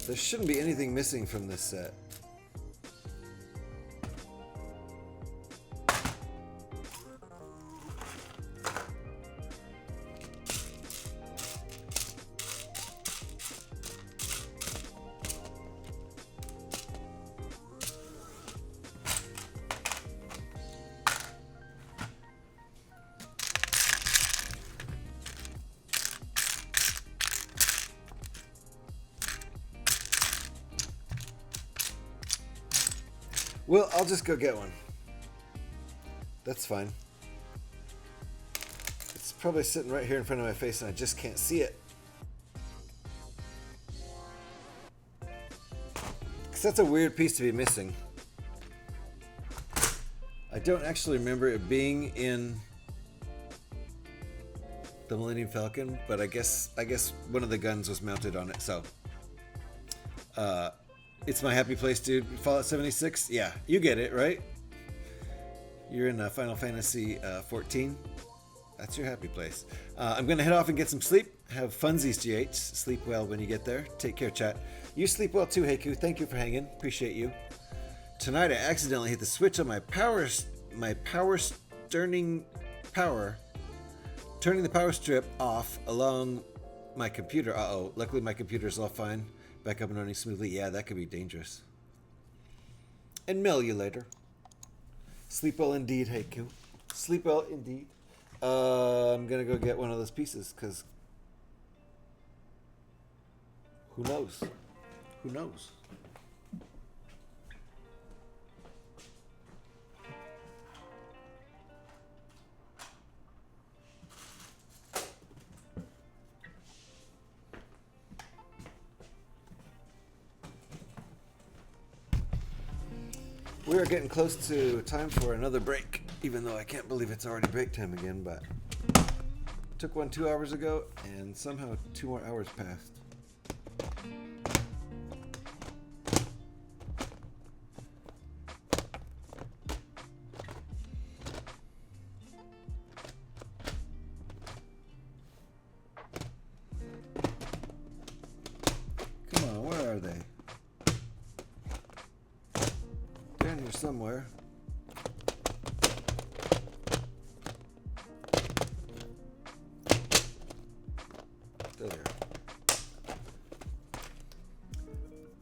There shouldn't be anything missing from this set. Well, I'll just go get one. That's fine. It's probably sitting right here in front of my face and I just can't see it. Because that's a weird piece to be missing. I don't actually remember it being in the Millennium Falcon, but I guess one of the guns was mounted on it, so. It's my happy place, dude. Fallout 76? Yeah, you get it, right? You're in Final Fantasy 14. That's your happy place. I'm going to head off and get some sleep. Have funsies, GH. Sleep well when you get there. Take care, chat. You sleep well too, Heiku. Thank you for hanging. Appreciate you. Tonight I accidentally hit the switch on turning the power strip off along my computer. Uh-oh. Luckily my computer's all fine. Back up and running smoothly. Yeah, that could be dangerous. And mail you later. Sleep well indeed, Heiku. Sleep well indeed. I'm gonna go get one of those pieces, because who knows? Who knows? We are getting close to time for another break, even though I can't believe it's already break time again, but took one 2 hours ago and somehow 2 more hours passed. Come on, where are they? Down here somewhere. There.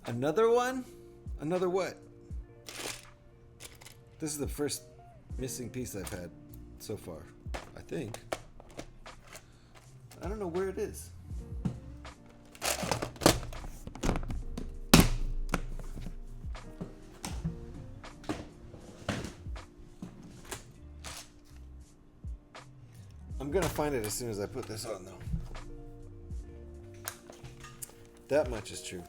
Another one? Another what? This is the first missing piece I've had so far, I think. I don't know where it is. I'm gonna find it as soon as I put this on, though. That much is true.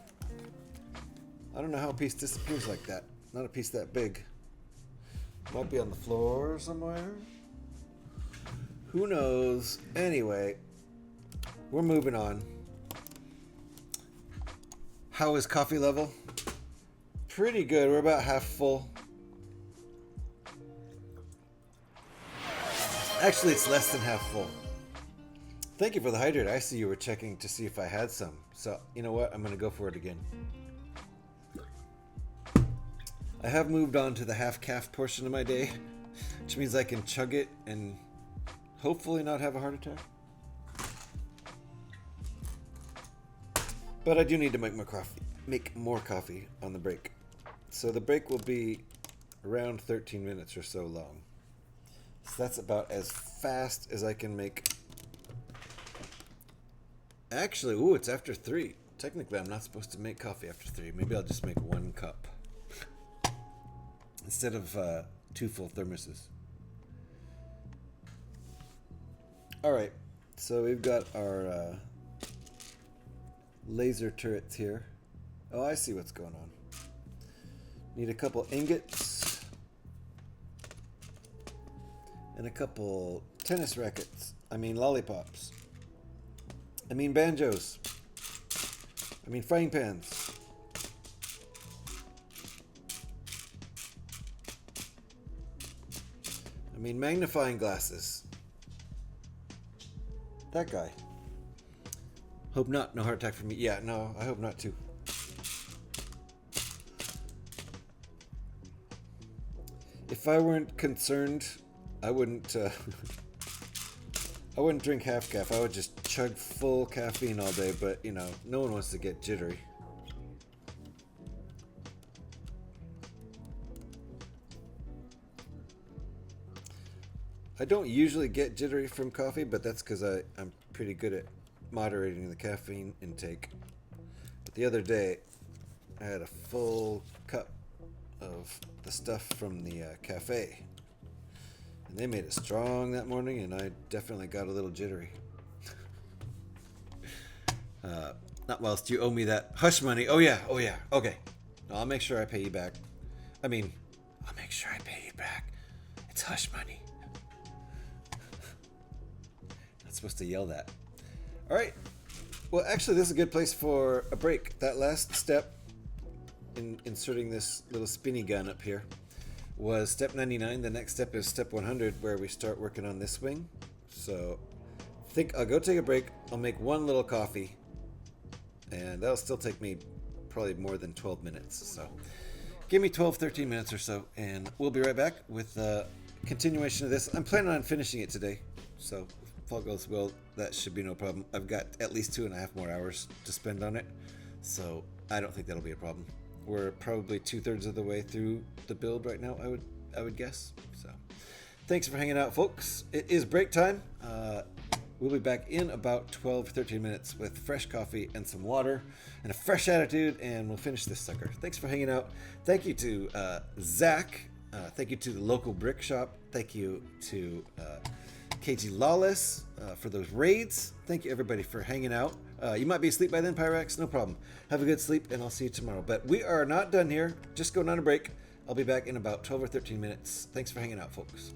I don't know how a piece disappears like that. Not a piece that big. Might be on the floor somewhere. Who knows? Anyway, we're moving on. How is coffee level? Pretty good. We're about half full. Actually, it's less than half full. Thank you for the hydrate. I see you were checking to see if I had some. So, you know what? I'm going to go for it again. I have moved on to the half-calf portion of my day, which means I can chug it and hopefully not have a heart attack. But I do need to make more coffee on the break. So the break will be around 13 minutes or so long. So that's about as fast as I can make. Actually, ooh, it's after 3. Technically, I'm not supposed to make coffee after 3. Maybe I'll just make 1 cup instead of 2 full thermoses. All right, so we've got our laser turrets here. Oh, I see what's going on. Need a couple ingots and a couple tennis rackets. I mean lollipops. I mean banjos. I mean frying pans. I mean magnifying glasses. That guy. Hope not. No heart attack for me. Yeah, no, I hope not too. If I weren't concerned, I wouldn't I wouldn't drink half calf. I would just chug full caffeine all day, but you know, no one wants to get jittery. I don't usually get jittery from coffee, but that's because I'm pretty good at moderating the caffeine intake. But the other day, I had a full cup of the stuff from the cafe. And they made it strong that morning, and I definitely got a little jittery. Not whilst you owe me that hush money. Oh yeah, okay. No, I'll make sure I pay you back. I mean, I'll make sure I pay you back. It's hush money. Not supposed to yell that. All right. Well, actually, this is a good place for a break. That last step in inserting this little spinny gun up here was step 99. The next step is step 100, where we start working on this wing. So I think I'll go take a break. I'll make one little coffee, and that'll still take me probably more than 12 minutes. So give me 12, 13 minutes or so, and we'll be right back with the continuation of this. I'm planning on finishing it today, so if all goes well, that should be no problem. I've got at least 2.5 more hours to spend on it, so I don't think that'll be a problem. We're probably 2/3 of the way through the build right now, I would guess. So thanks for hanging out, folks. It is break time. We'll be back in about 12, 13 minutes with fresh coffee and some water and a fresh attitude, and we'll finish this sucker. Thanks for hanging out. Thank you to Zach. Thank you to the local brick shop. Thank you to KG Lawless for those raids. Thank you, everybody, for hanging out. You might be asleep by then, Pyrex. No problem. Have a good sleep, and I'll see you tomorrow. But we are not done here. Just going on a break. I'll be back in about 12 or 13 minutes. Thanks for hanging out, folks.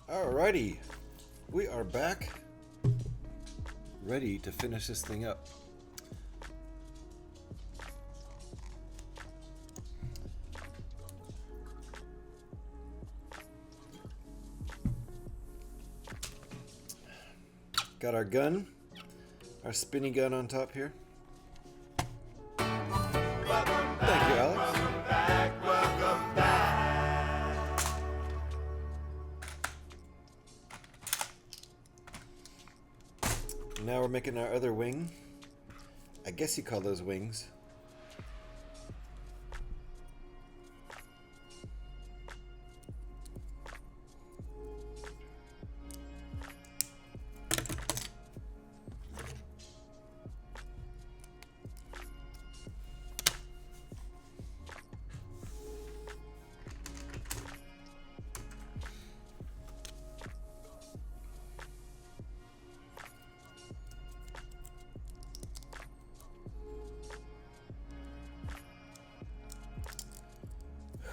Alrighty, we are back, ready to finish this thing up. Got our gun, our spinny gun on top here. Thank you, Alex. Now we're making our other wing. I guess you call those wings.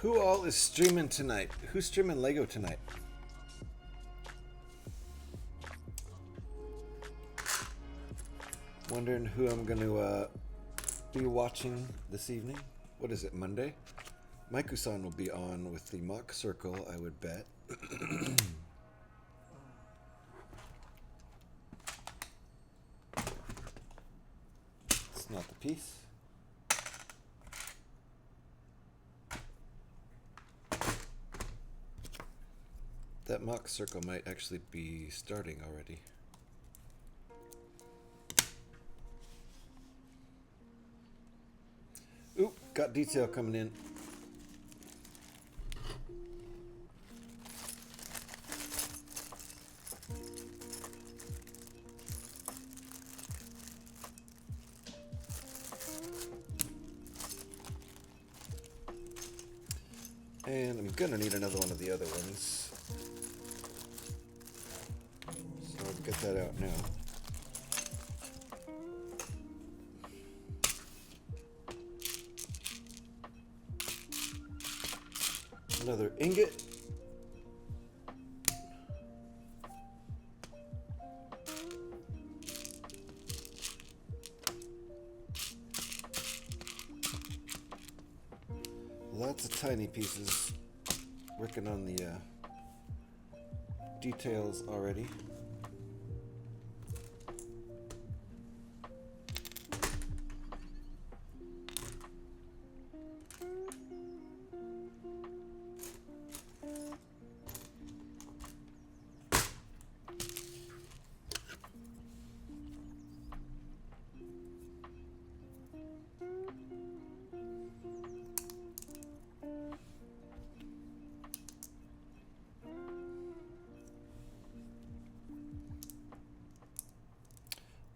Who all is streaming tonight? Who's streaming Lego tonight? Wondering who I'm going to be watching this evening. What is it, Monday? Maiku-san will be on with the mock circle, I would bet. It's not the piece. That mock circle might actually be starting already. Oop, got detail coming in. And I'm gonna need another one of the other ones. So I'll get that out now. Another ingot. Lots of tiny pieces. Working on the details already.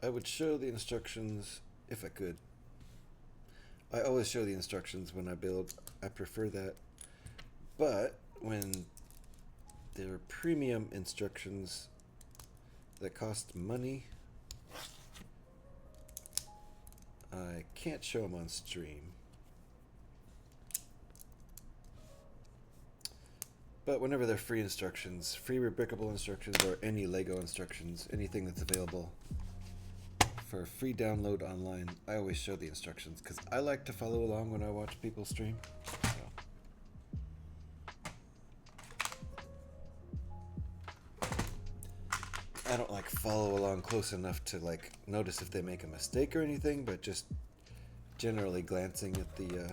I would show the instructions if I could. I always show the instructions when I build. I prefer that. But when there are premium instructions that cost money, I can't show them on stream. But whenever they're free instructions, free rebrickable instructions, or any Lego instructions, anything that's available for free download online, I always show the instructions because I like to follow along when I watch people stream. So. I don't like follow along close enough to like notice if they make a mistake or anything, but just generally glancing at the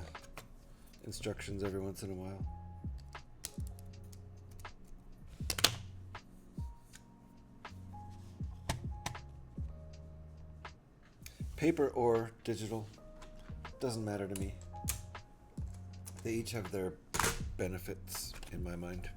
instructions every once in a while. Paper or digital, doesn't matter to me. They each have their benefits in my mind.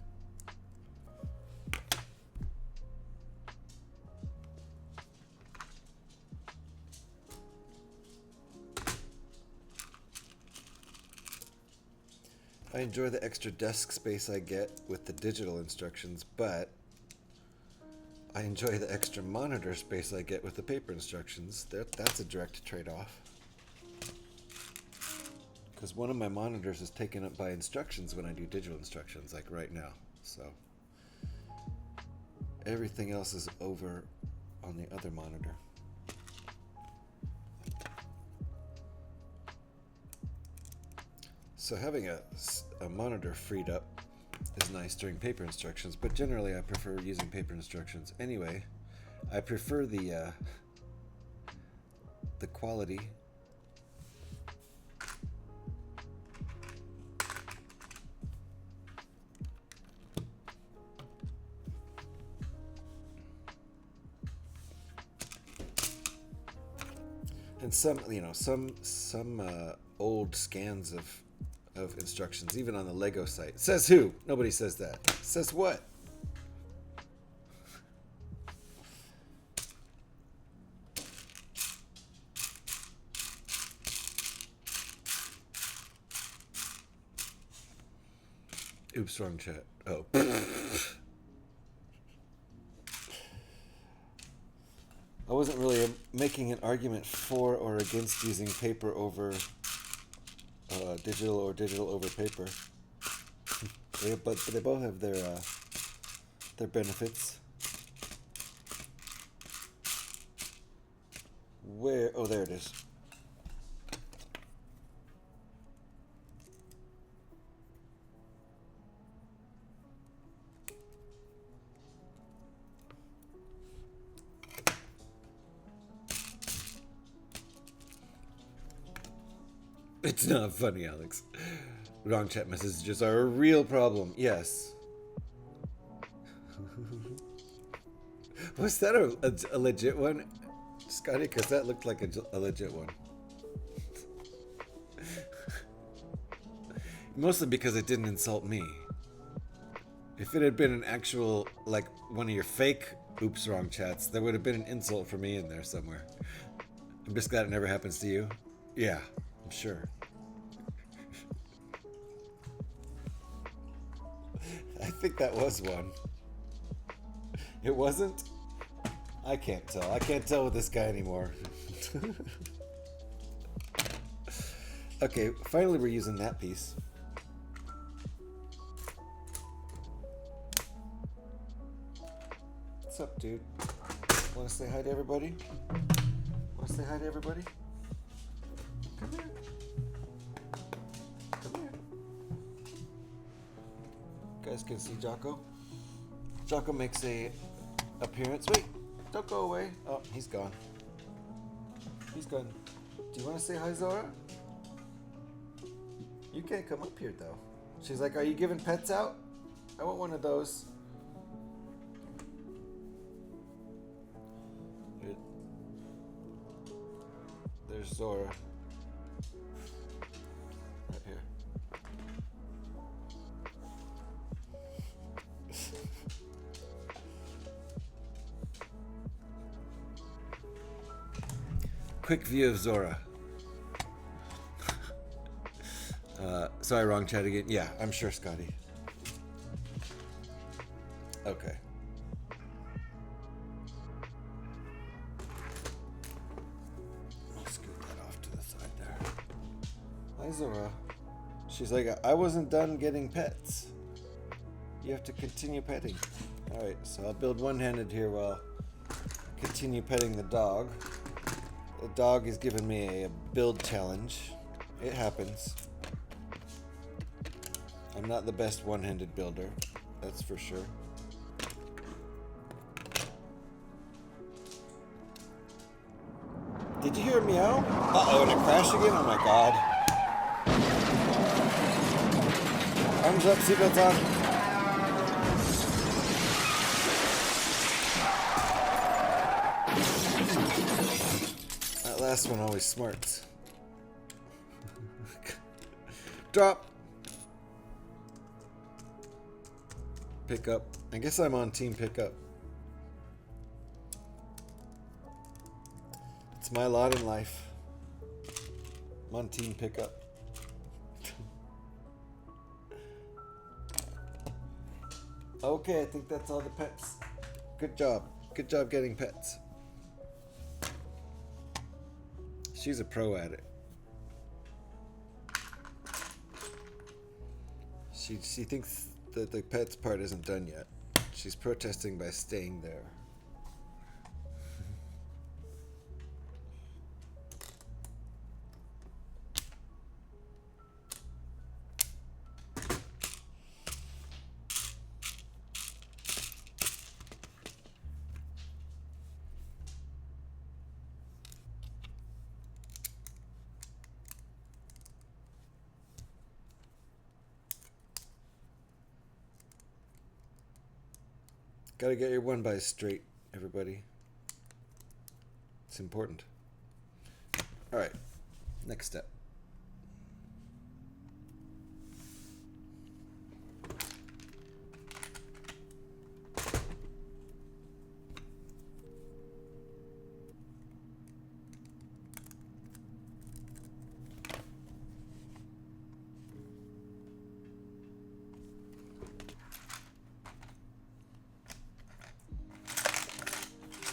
I enjoy the extra desk space I get with the digital instructions, but I enjoy the extra monitor space I get with the paper instructions. That's a direct trade-off. Because one of my monitors is taken up by instructions when I do digital instructions, like right now. So everything else is over on the other monitor. So having a monitor freed up is nice during paper instructions, but generally I prefer using paper instructions anyway. I prefer the quality. And some, you know, some old scans of instructions, even on the Lego site. Says who? Nobody says that. Says what? Oops, wrong chat. Oh. I wasn't really making an argument for or against using paper over digital or digital over paper. But they both have their benefits. Where? Oh, there it is. It's not funny, Alex. Wrong chat messages are a real problem. Yes. Was that a legit one, Scotty? Because that looked like a legit one. Mostly because it didn't insult me. If it had been an actual, like, one of your fake oops wrong chats, there would have been an insult for me in there somewhere. I'm just glad it never happens to you. Yeah, I'm sure. I think that was one. It wasn't? I can't tell. I can't tell with this guy anymore. Okay, finally we're using that piece. What's up, dude? Want to say hi to everybody? Want to say hi to everybody? Come here. Come here. You guys can see Jocko. Jocko makes a appearance. Wait, don't go away. Oh, he's gone. He's gone. Do you want to say hi, Zora? You can't come up here, though. She's like, are you giving pets out? I want one of those. There's Zora. Right here. Quick view of Zora. Sorry, wrong chat again. Yeah, I'm sure, Scotty. Okay. I'll scoot that off to the side there. Hi, Zora. She's like, I wasn't done getting pets. You have to continue petting. Alright, so I'll build one-handed here while I continue petting the dog. The dog is giving me a build challenge. It happens. I'm not the best one-handed builder, that's for sure. Did you hear a meow? Uh-oh, and it crashed again? Oh my god. Arms up, seatbelts on. That last one always smarts. Drop. Pick up. I guess I'm on team pickup. It's my lot in life. I'm on team pickup. Okay, I think that's all the pets. Good job. Good job getting pets. She's a pro at it. She thinks that the pets part isn't done yet. She's protesting by staying there. Gotta get your one by straight, everybody. It's important. Alright, next step.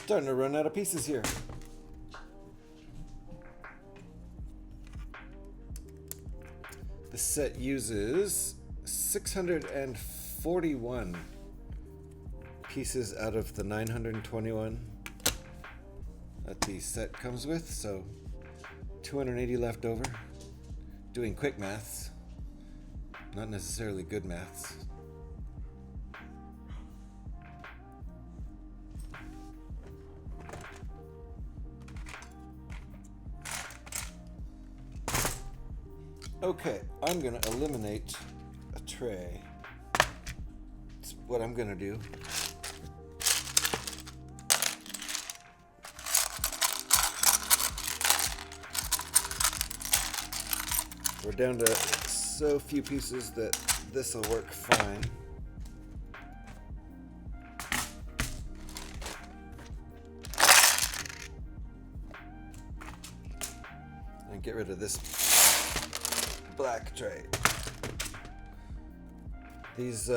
Starting to run out of pieces here. The set uses 641 pieces out of the 921 that the set comes with, so 280 left over. Doing quick maths, not necessarily good maths. Okay, I'm gonna eliminate a tray. That's what I'm gonna do. We're down to so few pieces that this will work fine. And get rid of this black tray. These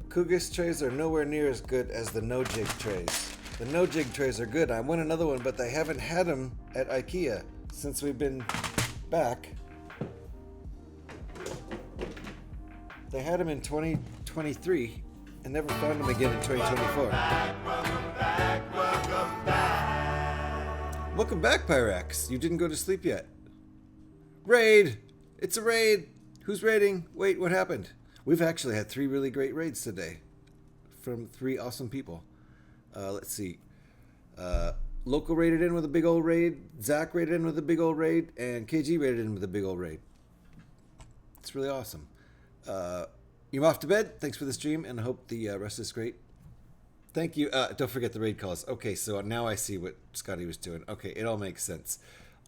Kugis trays are nowhere near as good as the no jig trays. The no jig trays are good. I want another one, but they haven't had them at IKEA since we've been back. They had them in 2023 and never found them again in 2024. Welcome back, Pyrax. You didn't go to sleep yet. Raid! It's a raid! Who's raiding? Wait, what happened? We've actually had 3 really great raids today from 3 awesome people. Let's see. Local raided in with a big old raid. Zach raided in with a big old raid. And KG raided in with a big old raid. It's really awesome. You're off to bed. Thanks for the stream, and I hope the rest is great. Thank you. Don't forget the raid calls. Okay, so now I see what Scotty was doing. Okay, it all makes sense.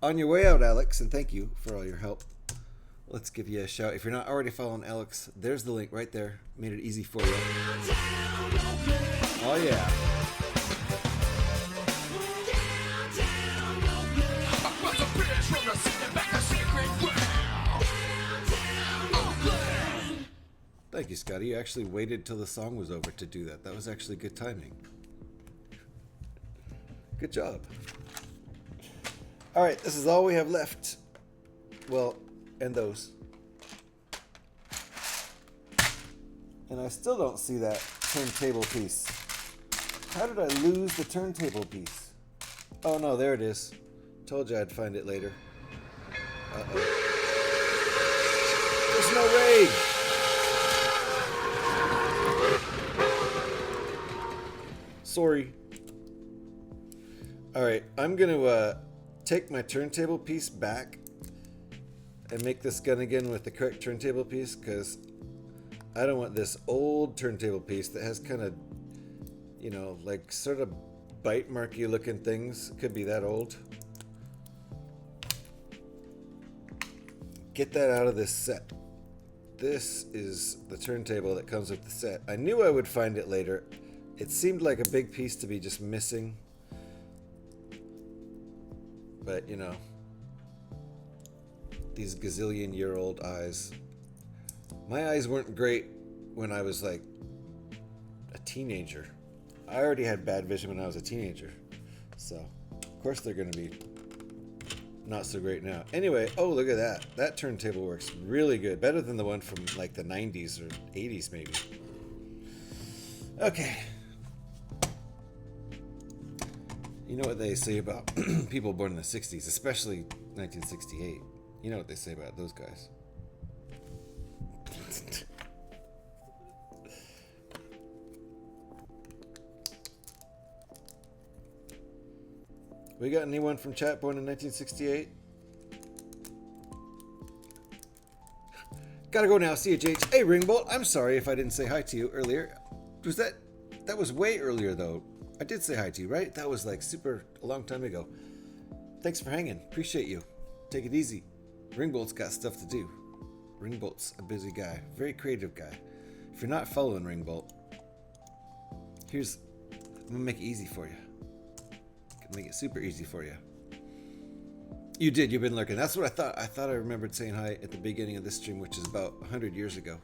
On your way out, Alex, and thank you for all your help. Let's give you a shout. If you're not already following Alex, there's the link right there. Made it easy for you. Oh, yeah. Thank you, Scotty. You actually waited till the song was over to do that. That was actually good timing. Good job. All right, this is all we have left. Well, and those. And I still don't see that turntable piece. How did I lose the turntable piece? Oh no, there it is. Told you I'd find it later. Uh-oh. There's no raid! Sorry. All right, I'm gonna take my turntable piece back and make this gun again with the correct turntable piece, because I don't want this old turntable piece that has kind of, you know, like sort of bite marky looking things. Could be that old. Get that out of this set. This is the turntable that comes with the set. I knew I would find it later. It seemed like a big piece to be just missing. But, you know, these gazillion-year-old eyes. My eyes weren't great when I was, like, a teenager. I already had bad vision when I was a teenager. So, of course they're going to be not so great now. Anyway, oh, look at that. That turntable works really good. Better than the one from, like, the 90s or 80s, maybe. Okay. You know what they say about people born in the 60s, especially 1968. You know what they say about those guys. We got anyone from chat born in 1968? Gotta go now. See you, JH. Hey, Ringbolt. I'm sorry if I didn't say hi to you earlier. That was way earlier, though. I did say hi to you, right? That was like a long time ago. Thanks for hanging. Appreciate you. Take it easy. Ringbolt's got stuff to do. Ringbolt's a busy guy. Very creative guy. If you're not following Ringbolt, I'm gonna make it easy for you. Make it super easy for you. You did. You've been lurking. That's what I thought. I thought I remembered saying hi at the beginning of this stream, which is about 100 years ago.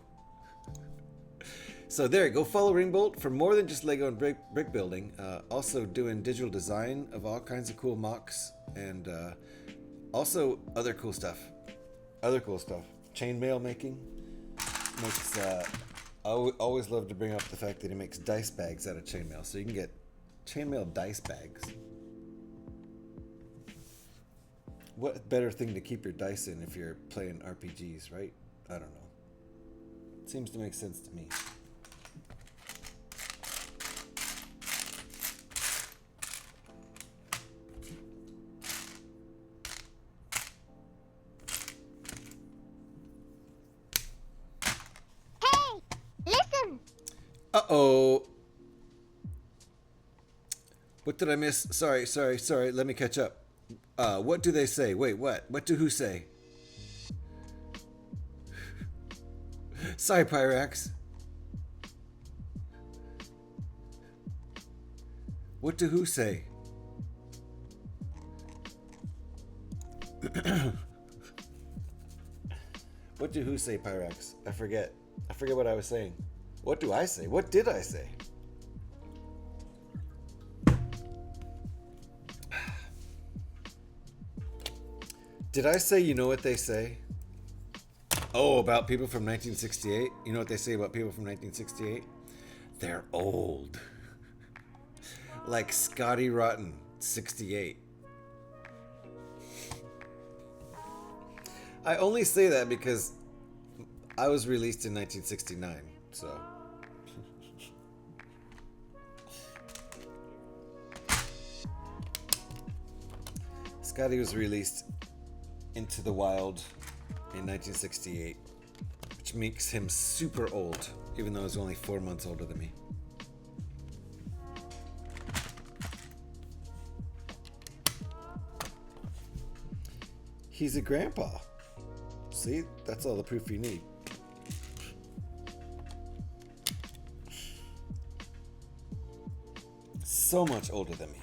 So there, go follow Ringbolt for more than just Lego and brick building. Also doing digital design of all kinds of cool mocks and also other cool stuff. Chainmail making. Makes. I always love to bring up the fact that he makes dice bags out of chainmail, so you can get chainmail dice bags. What better thing to keep your dice in if you're playing RPGs, right? I don't know. Seems to make sense to me. Hey, listen. Uh-oh. What did I miss? Sorry. Let me catch up. What do they say? Wait, what? What do who say? Sorry, Pyrax. What do who say? What do who say, Pyrax? I forget what I was saying. What do I say? What did I say? Did I say you know what they say? Oh, about people from 1968? You know what they say about people from 1968? They're old. Like Scotty Rotten, 68. I only say that because I was released in 1969, so... Scotty was released into the wild in 1968, which makes him super old, even though he's only 4 months older than me. He's a grandpa. See, that's all the proof you need. So much older than me.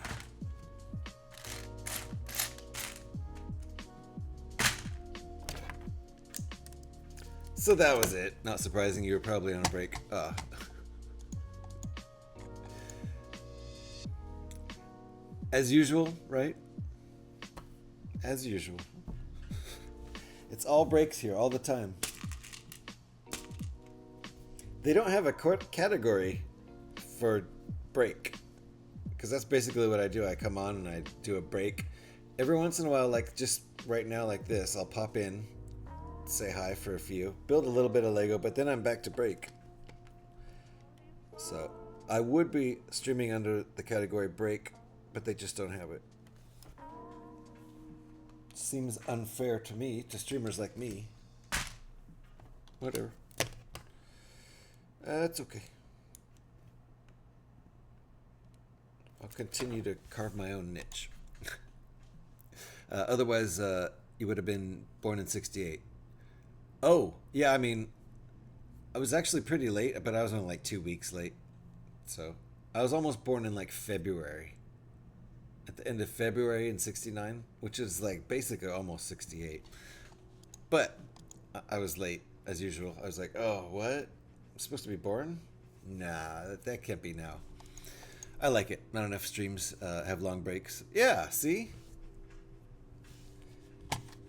So that was it. Not surprising, you were probably on a break. As usual, right? As usual. It's all breaks here, all the time. They don't have a category for break. Because that's basically what I do. I come on and I do a break. Every once in a while, like just right now like this, I'll pop in, say hi for a few, build a little bit of Lego, but then I'm back to break. So I would be streaming under the category break, but they just don't have it. Seems unfair to me, to streamers like me. Whatever. That's okay. I'll continue to carve my own niche. Otherwise, you would have been born in 68. Oh, yeah, I mean, I was actually pretty late, but I was only like 2 weeks late. So, I was almost born in like February. At the end of February in 69, which is like basically almost 68. But I was late, as usual. I was like, oh, what? I'm supposed to be born? Nah, that can't be now. I like it. Not enough streams have long breaks. Yeah, see?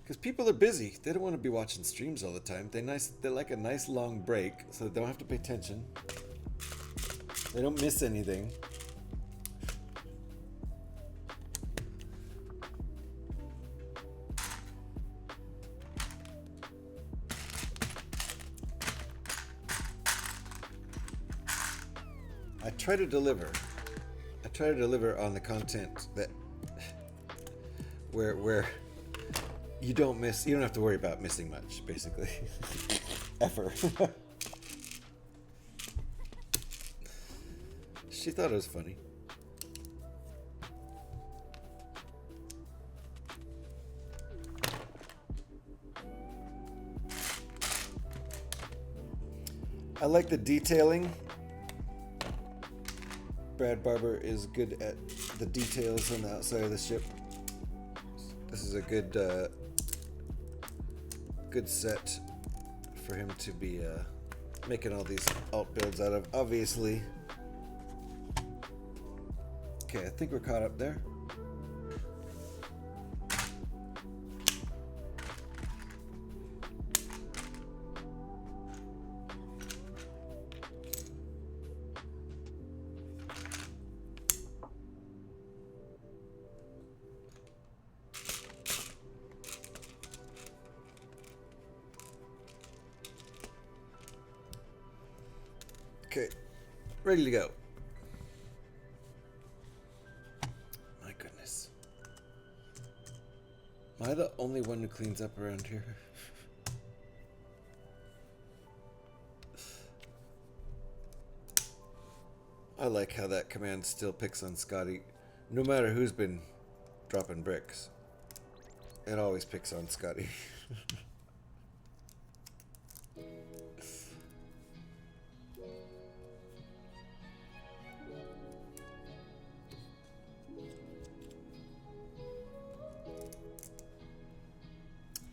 Because people are busy. They don't want to be watching streams all the time. They like a nice long break, so they don't have to pay attention. They don't miss anything. I try to deliver on the content that where you don't have to worry about missing much, basically. Ever. She thought it was funny. I like the detailing. Brad Barber is good at the details on the outside of the ship. This is a good set for him to be making all these alt builds out of, obviously. Okay, I think we're caught up there. Okay, ready to go. My goodness. Am I the only one who cleans up around here? I like how that command still picks on Scotty. No matter who's been dropping bricks, it always picks on Scotty.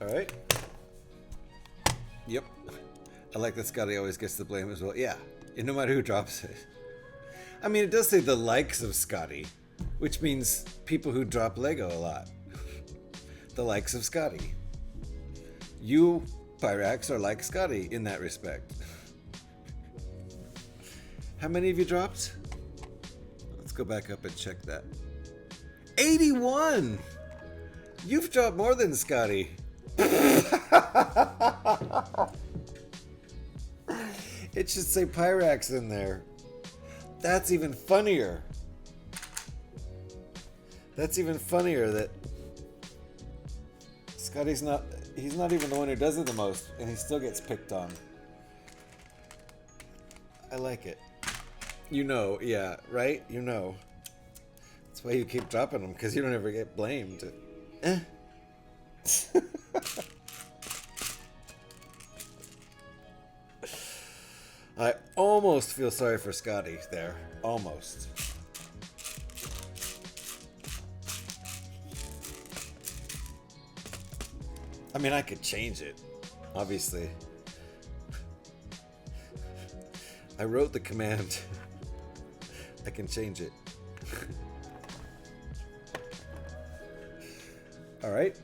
Alright. Yep. I like that Scotty always gets the blame as well. Yeah. And no matter who drops it. I mean, it does say the likes of Scotty, which means people who drop Lego a lot. The likes of Scotty. You, Pyrax, are like Scotty in that respect. How many of you dropped? Let's go back up and check that. 81! You've dropped more than Scotty. It should say Pyrax in there. That's even funnier. That's even funnier that Scotty's he's not even the one who does it the most, and he still gets picked on. I like it. You know, yeah, right? You know. That's why you keep dropping them, because you don't ever get blamed. I almost feel sorry for Scotty there. Almost. I mean, I could change it, obviously. I wrote the command. I can change it. All right,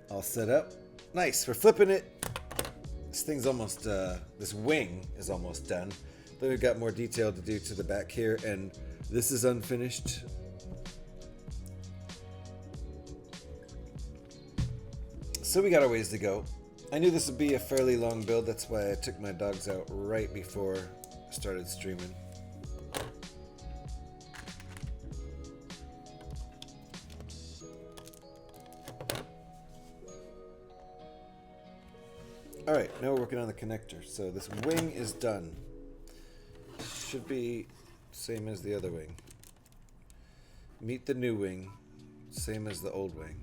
all set up. Nice, we're flipping it. This thing's almost, this wing is almost done. Then we've got more detail to do to the back here, and this is unfinished. So we got our ways to go. I knew this would be a fairly long build, that's why I took my dogs out right before I started streaming. Alright, now we're working on the connector. So this wing is done. Should be same as the other wing. Meet the new wing, same as the old wing.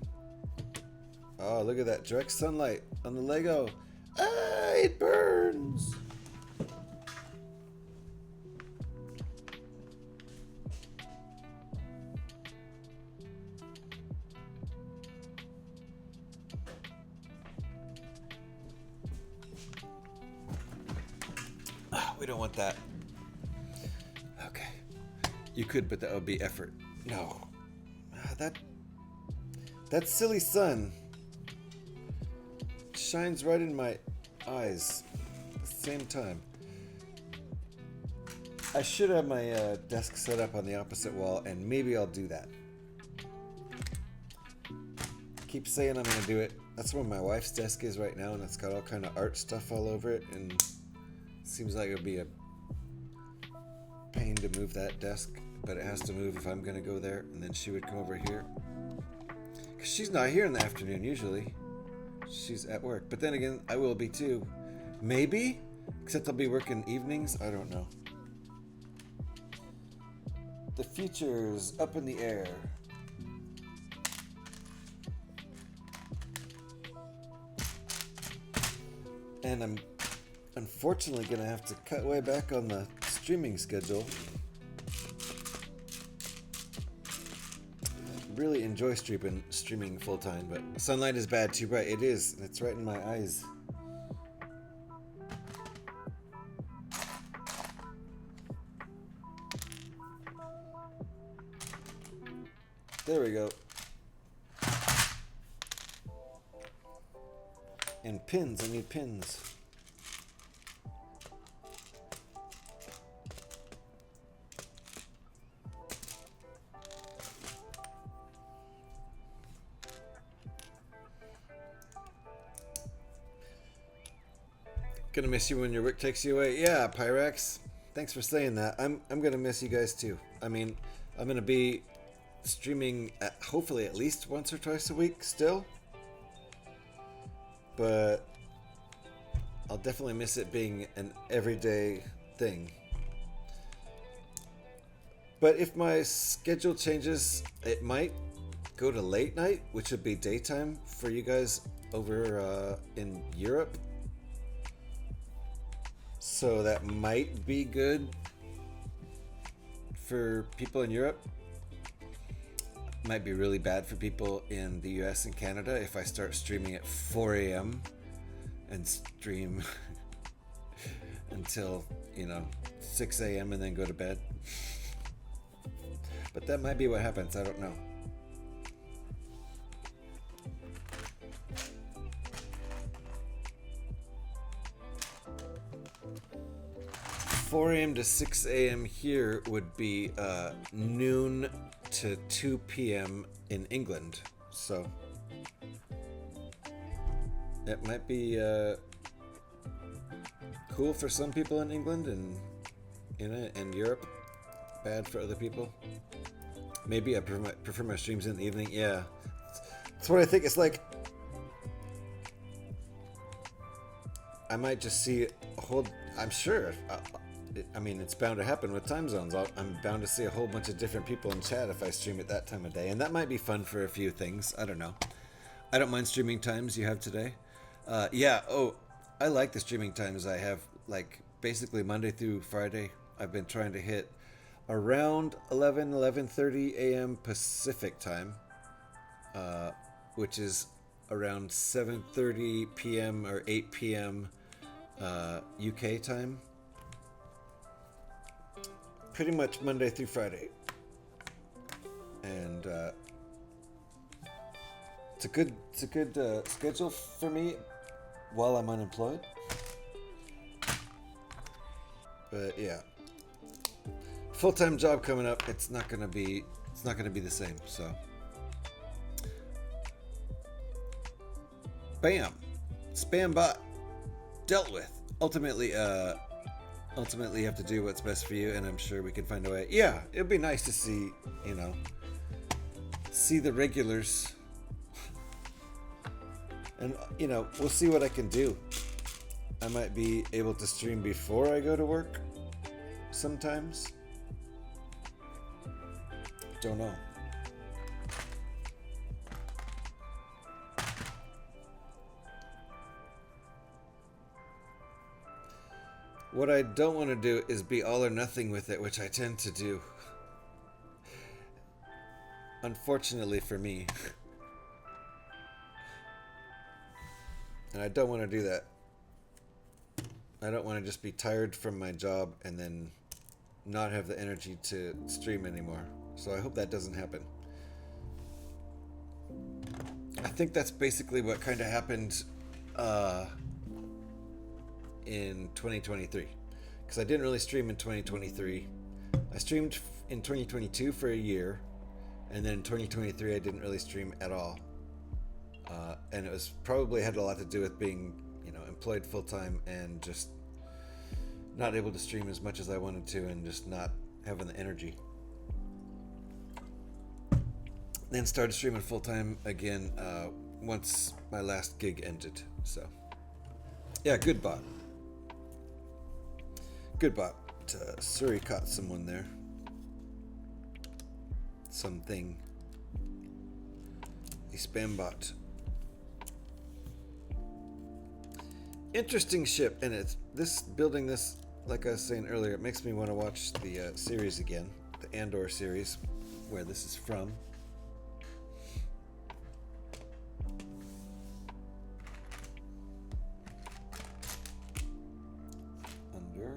Oh, look at that. Direct sunlight on the Lego. Ah, it burns! We don't want that. Okay. You could, but that would be effort. No. That silly sun shines right in my eyes at the same time. I should have my desk set up on the opposite wall, and maybe I'll do that. Keep saying I'm gonna do it. That's where my wife's desk is right now, and it's got all kind of art stuff all over it, and it seems like it would be a pain to move that desk, but it has to move if I'm gonna go there, and then she would come over here. Cause she's not here in the afternoon usually. She's at work, but then again, I will be too. Maybe, except I'll be working evenings. I don't know. The future's up in the air. And I'm unfortunately gonna have to cut way back on the streaming schedule. Really enjoy streaming full time, but sunlight is bad, too bright. It is, and it's right in my eyes. There we go. And pins, I need pins. Gonna miss you when your work takes you away. Yeah, Pyrex. Thanks for saying that. I'm gonna miss you guys too. I mean, I'm gonna be streaming hopefully at least once or twice a week still. But I'll definitely miss it being an everyday thing. But if my schedule changes, it might go to late night, which would be daytime for you guys over in Europe. So that might be good for people in Europe. Might be really bad for people in the US and Canada if I start streaming at 4 a.m. and stream until, 6 a.m. and then go to bed. But that might be what happens. I don't know. (4 a.m. to 6 a.m. here would be noon to 2 p.m. in England, so it might be cool for some people in England and Europe, bad for other people. Maybe I prefer my streams in the evening. Yeah, that's what I think. It's like I might just see a whole. I'm sure. I mean, it's bound to happen with time zones. I'm bound to see a whole bunch of different people in chat if I stream at that time of day. And that might be fun for a few things. I don't know. I don't mind streaming times you have today. Yeah, I like the streaming times I have, like, basically Monday through Friday. I've been trying to hit around 11:30 a.m. Pacific time, which is around 7:30 p.m. or 8 p.m. UK time. Pretty much Monday through Friday, and it's a good schedule for me while I'm unemployed. But yeah, full-time job coming up. It's not gonna be the same. So, bam, spam bot dealt with. Ultimately, you have to do what's best for you, and I'm sure we can find a way. Yeah, it'd be nice to see, see the regulars. And, we'll see what I can do. I might be able to stream before I go to work sometimes. Don't know. What I don't want to do is be all or nothing with it, which I tend to do. Unfortunately for me. And I don't want to do that. I don't want to just be tired from my job and then not have the energy to stream anymore. So I hope that doesn't happen. I think that's basically what kind of happened in 2023, because I didn't really stream in 2023. I streamed in 2022 for a year, and then in 2023 I didn't really stream at all. And it was probably had a lot to do with being, employed full time and just not able to stream as much as I wanted to, and just not having the energy. Then started streaming full time again once my last gig ended. So, yeah, good bot. Good bot. Surrey caught someone there. Something. The spam bot. Interesting ship, and it's building this, like I was saying earlier, it makes me want to watch the series again, the Andor series, where this is from. Under.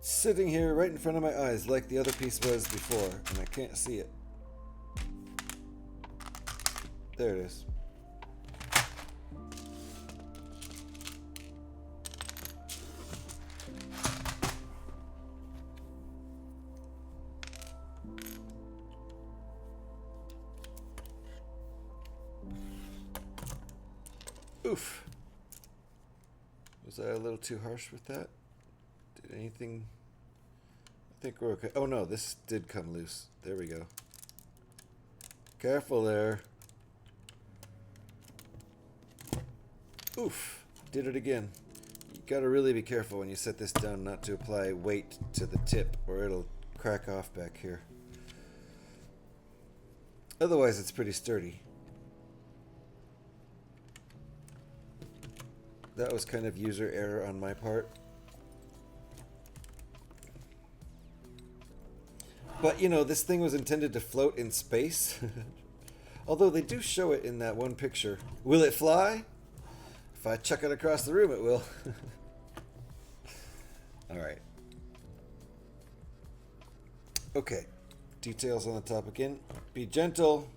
Sitting here right in front of my eyes like the other piece was before, and I can't see it. There it is. Oof. Was I a little too harsh with that? Did anything... I think we're okay. Oh no, this did come loose. There we go. Careful there. Oof. Did it again. You gotta really be careful when you set this down not to apply weight to the tip, or it'll crack off back here. Otherwise, it's pretty sturdy. That was kind of user error on my part. But, this thing was intended to float in space. Although they do show it in that one picture. Will it fly? If I chuck it across the room, it will. Alright. Okay. Details on the top again. Be gentle.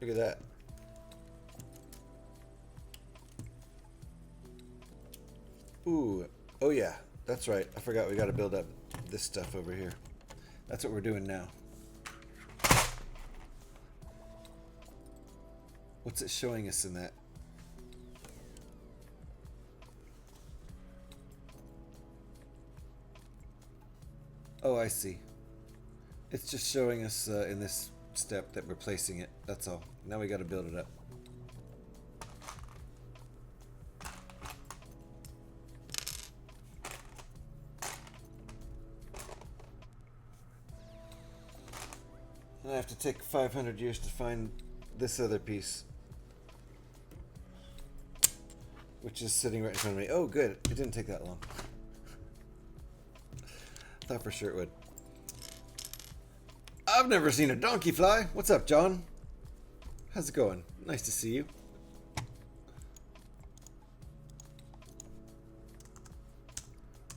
Look at that. Ooh. Oh yeah. That's right. I forgot we got to build up this stuff over here. That's what we're doing now. What's it showing us in that? Oh, I see. It's just showing us in this step that we're placing it. That's all. Now we got to build it up. I have to take 500 years to find this other piece, which is sitting right in front of me. Oh, good. It didn't take that long. Thought for sure it would. I've never seen a donkey fly. What's up, John? How's it going? Nice to see you.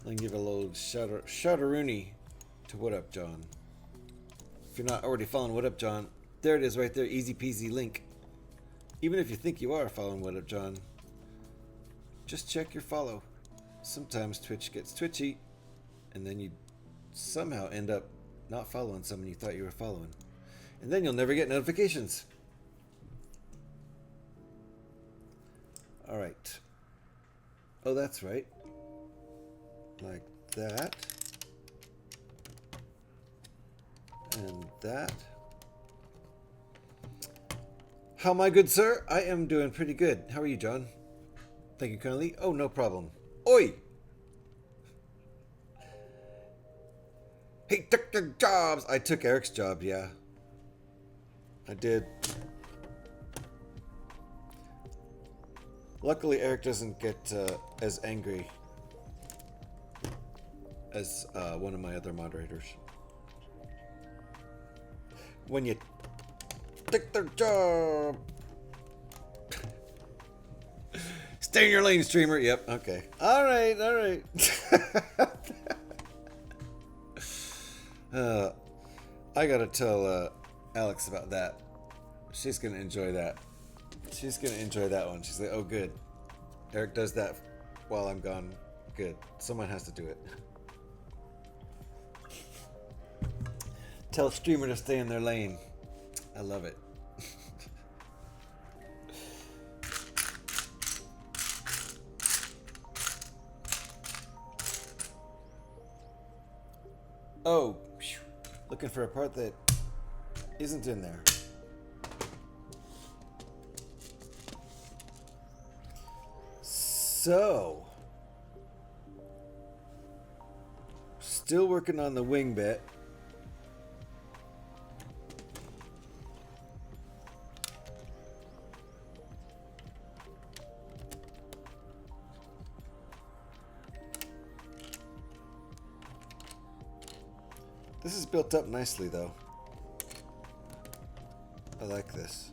I can give a little shout-a-rooney to what up, John. If you're not already following What Up John, there it is right there, easy peasy link. Even if you think you are following What Up John, just check your follow. Sometimes Twitch gets twitchy, and then you somehow end up not following someone you thought you were following. And then you'll never get notifications. Alright. Oh, that's right. Like that. And that. How am I, good sir? I am doing pretty good. How are you, John? Thank you kindly. Oh, no problem. Oi! He took the jobs! I took Eric's job, yeah. I did. Luckily, Eric doesn't get as angry as one of my other moderators. when you take their job. Stay in your lane, streamer. Yep, okay. Alright, alright. I gotta tell Alex about that. She's gonna enjoy that. She's gonna enjoy that one. She's like, oh good. Eric does that while I'm gone. Good. Someone has to do it. Tell streamer to stay in their lane. I love it. Oh, phew. Looking for a part that isn't in there. So, still working on the wing bit. This is built up nicely though. I like this.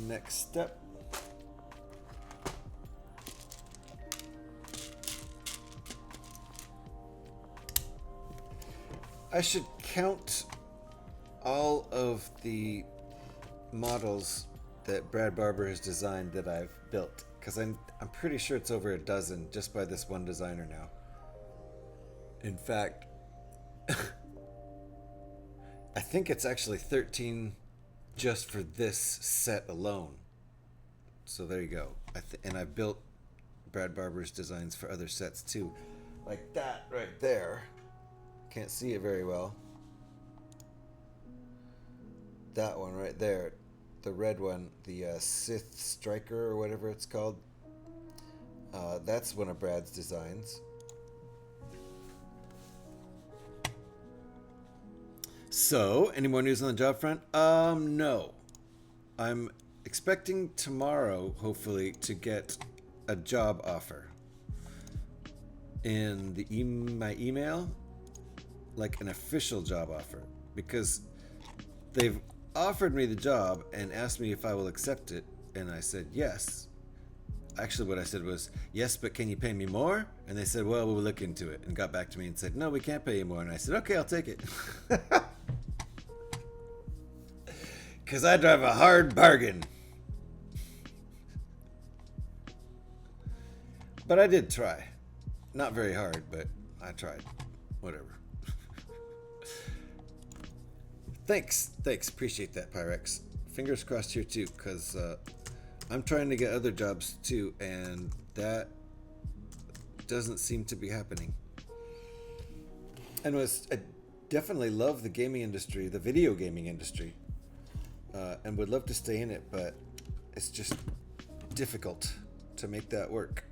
Next step. I should count all of the models that Brad Barber has designed that I've built, because I'm pretty sure it's over a dozen just by this one designer now. In fact, I think it's actually 13 just for this set alone. So there you go. And I've built Brad Barber's designs for other sets too, like that right there. Can't see it very well. That one right there, the red one, the Sith Striker or whatever it's called. That's one of Brad's designs. So, any more news on the job front? No. I'm expecting tomorrow, hopefully, to get a job offer in the my email, like an official job offer, because they've offered me the job and asked me if I will accept it, and I said yes. Actually, what I said was, yes, but can you pay me more? And they said, well, we'll look into it, and got back to me and said, no, we can't pay you more. And I said, okay, I'll take it. Because I drive a hard bargain. But I did try. Not very hard, but I tried. Whatever. Thanks. Appreciate that, Pyrex. Fingers crossed here too, because I'm trying to get other jobs too, and that doesn't seem to be happening. And I definitely love the gaming industry, the video gaming industry, and would love to stay in it, but it's just difficult to make that work.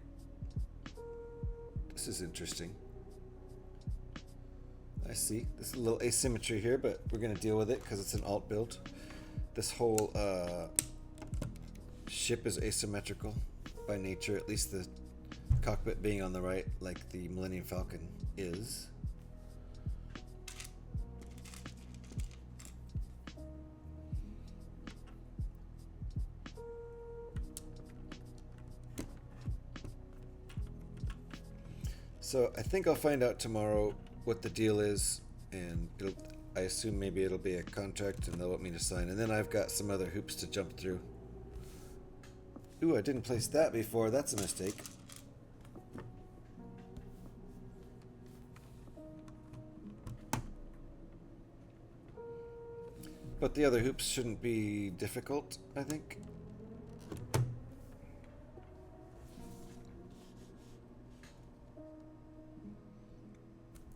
This is interesting. I see. There's a little asymmetry here, but we're going to deal with it because it's an alt build. This whole ship is asymmetrical by nature, at least the cockpit being on the right, like the Millennium Falcon is. So I think I'll find out tomorrow what the deal is, and I assume maybe it'll be a contract and they'll want me to sign, and then I've got some other hoops to jump through. Ooh, I didn't place that before. That's a mistake. But the other hoops shouldn't be difficult, I think.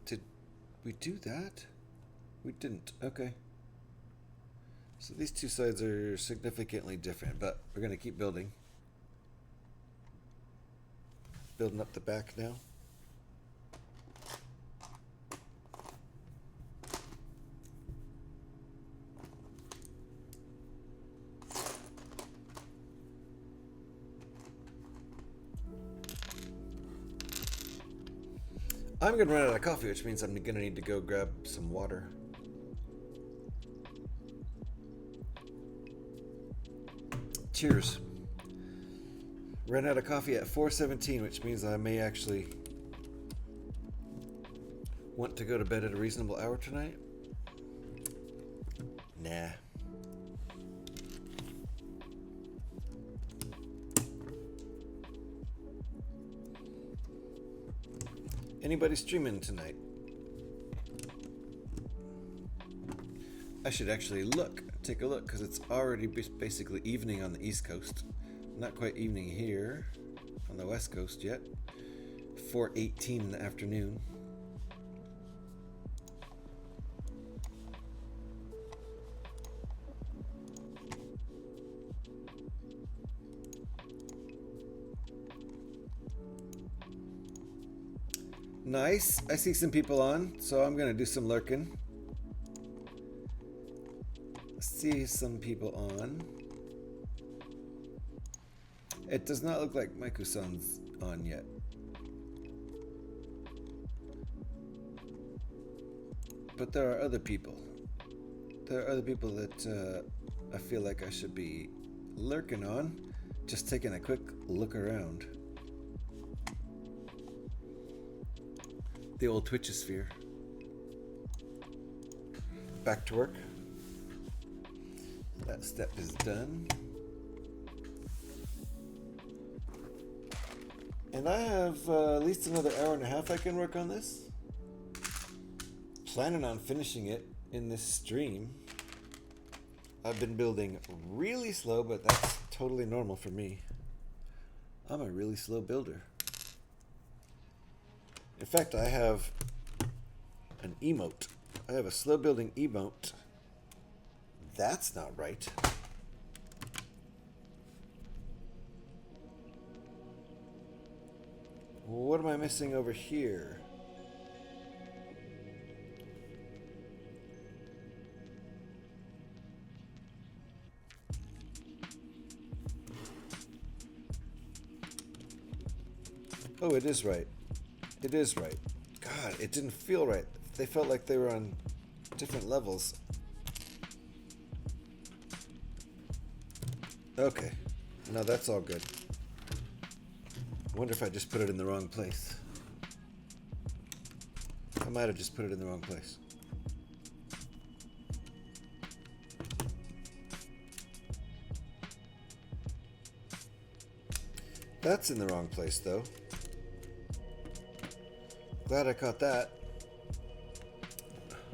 Did we do that? We didn't. Okay. So these two sides are significantly different, but we're going to keep building. Building up the back now. I'm gonna run out of coffee, which means I'm gonna need to go grab some water. Cheers. Ran out of coffee at 4:17, which means I may actually want to go to bed at a reasonable hour tonight. Nah. Anybody streaming tonight? I should actually take a look, because it's already basically evening on the East Coast. Not quite evening here on the West Coast yet. 4:18 in the afternoon. Nice. I see some people on, so I'm gonna do some lurking. See some people on. It does not look like Maiku-san's on yet. But there are other people. There are other people that I feel like I should be lurking on. Just taking a quick look around. The old Twitchosphere. Back to work. That step is done. And I have at least another hour and a half I can work on this. Planning on finishing it in this stream. I've been building really slow, but that's totally normal for me. I'm a really slow builder. In fact, I have an emote. I have a slow building emote. That's not right. What am I missing over here? Oh, it is right. It is right. God, it didn't feel right. They felt like they were on different levels. Okay. No, that's all good. I wonder if I just put it in the wrong place. I might have just put it in the wrong place. That's in the wrong place, though. Glad I caught that.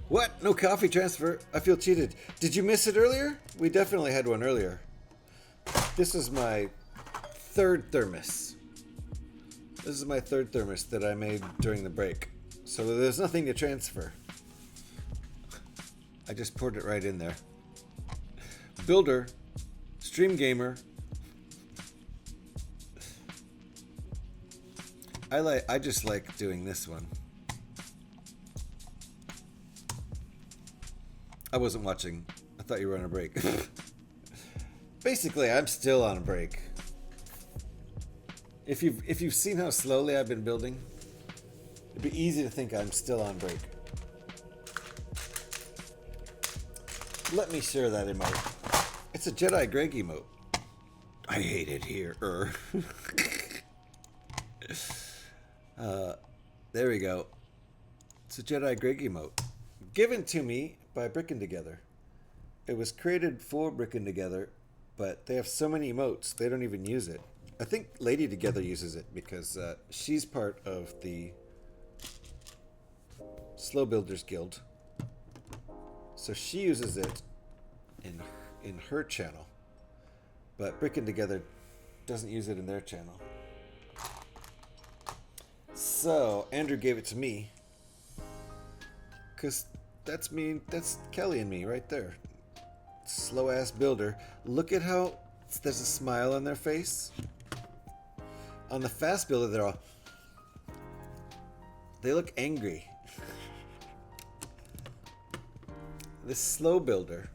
What? No coffee transfer? I feel cheated. Did you miss it earlier? We definitely had one earlier. This is my third thermos. This is my third thermos that I made during the break. So there's nothing to transfer. I just poured it right in there. Builder, stream gamer. I just like doing this one. I wasn't watching. I thought you were on a break. Basically, I'm still on a break. If you've seen how slowly I've been building, it'd be easy to think I'm still on break. Let me share that emote. It's a Jedi Greg emote. I hate it here. There we go. It's a Jedi Greg emote. Given to me by Brickin' Together. It was created for Brickin' Together, but they have so many emotes, they don't even use it. I think Lady Together uses it because she's part of the Slow Builders Guild. So she uses it in her channel. But Brickin' Together doesn't use it in their channel. So Andrew gave it to me. Because that's me, that's Kelly and me right there. Slow ass builder. Look at how there's a smile on their face. On the fast builder, they look angry. This slow builder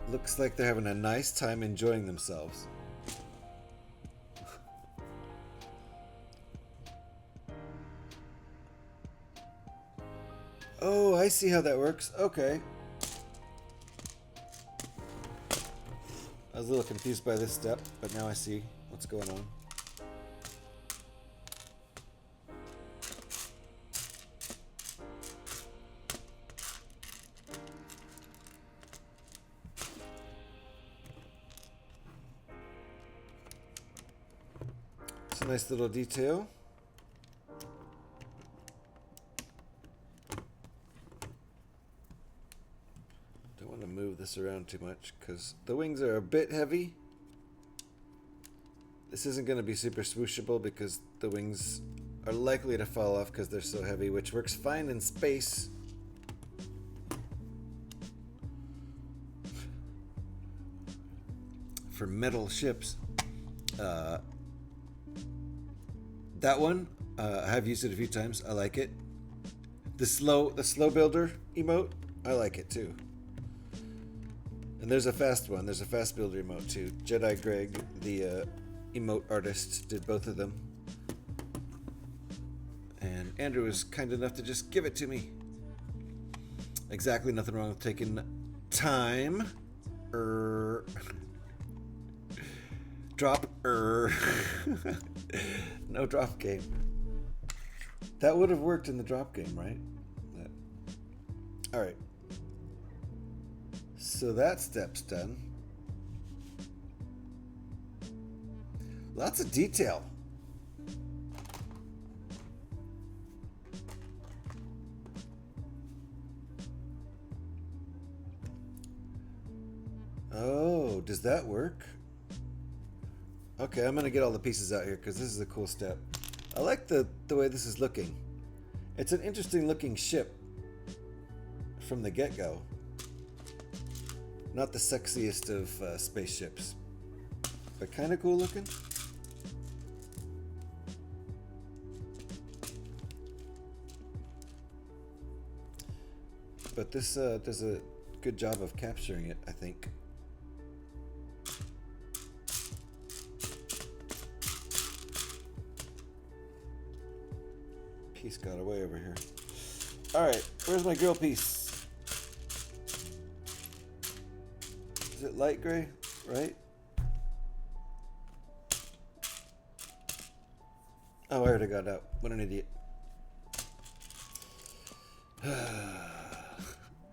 looks like they're having a nice time enjoying themselves. Oh, I see how that works. Okay. I was a little confused by this step, but now I see what's going on. It's a nice little detail. Don't want to move this around too much because the wings are a bit heavy. This isn't going to be super swooshable because the wings are likely to fall off because they're so heavy, which works fine in space. For metal ships. That one, I have used it a few times. I like it. The slow builder emote, I like it too. And there's a fast one. There's a fast builder emote too. Jedi Greg, the emote artist, did both of them. And Andrew was kind enough to just give it to me. Exactly, nothing wrong with taking time. Drop. No drop game. That would have worked in the drop game, right? Alright. So that step's done. Lots of detail. Oh, does that work? Okay, I'm gonna get all the pieces out here because this is a cool step. I like the way this is looking. It's an interesting looking ship from the get-go. Not the sexiest of spaceships, but kind of cool looking. But this does a good job of capturing it, I think. Piece got away over here. Alright, where's my grill piece? Is it light gray? Right? Oh, I already got it out. What an idiot.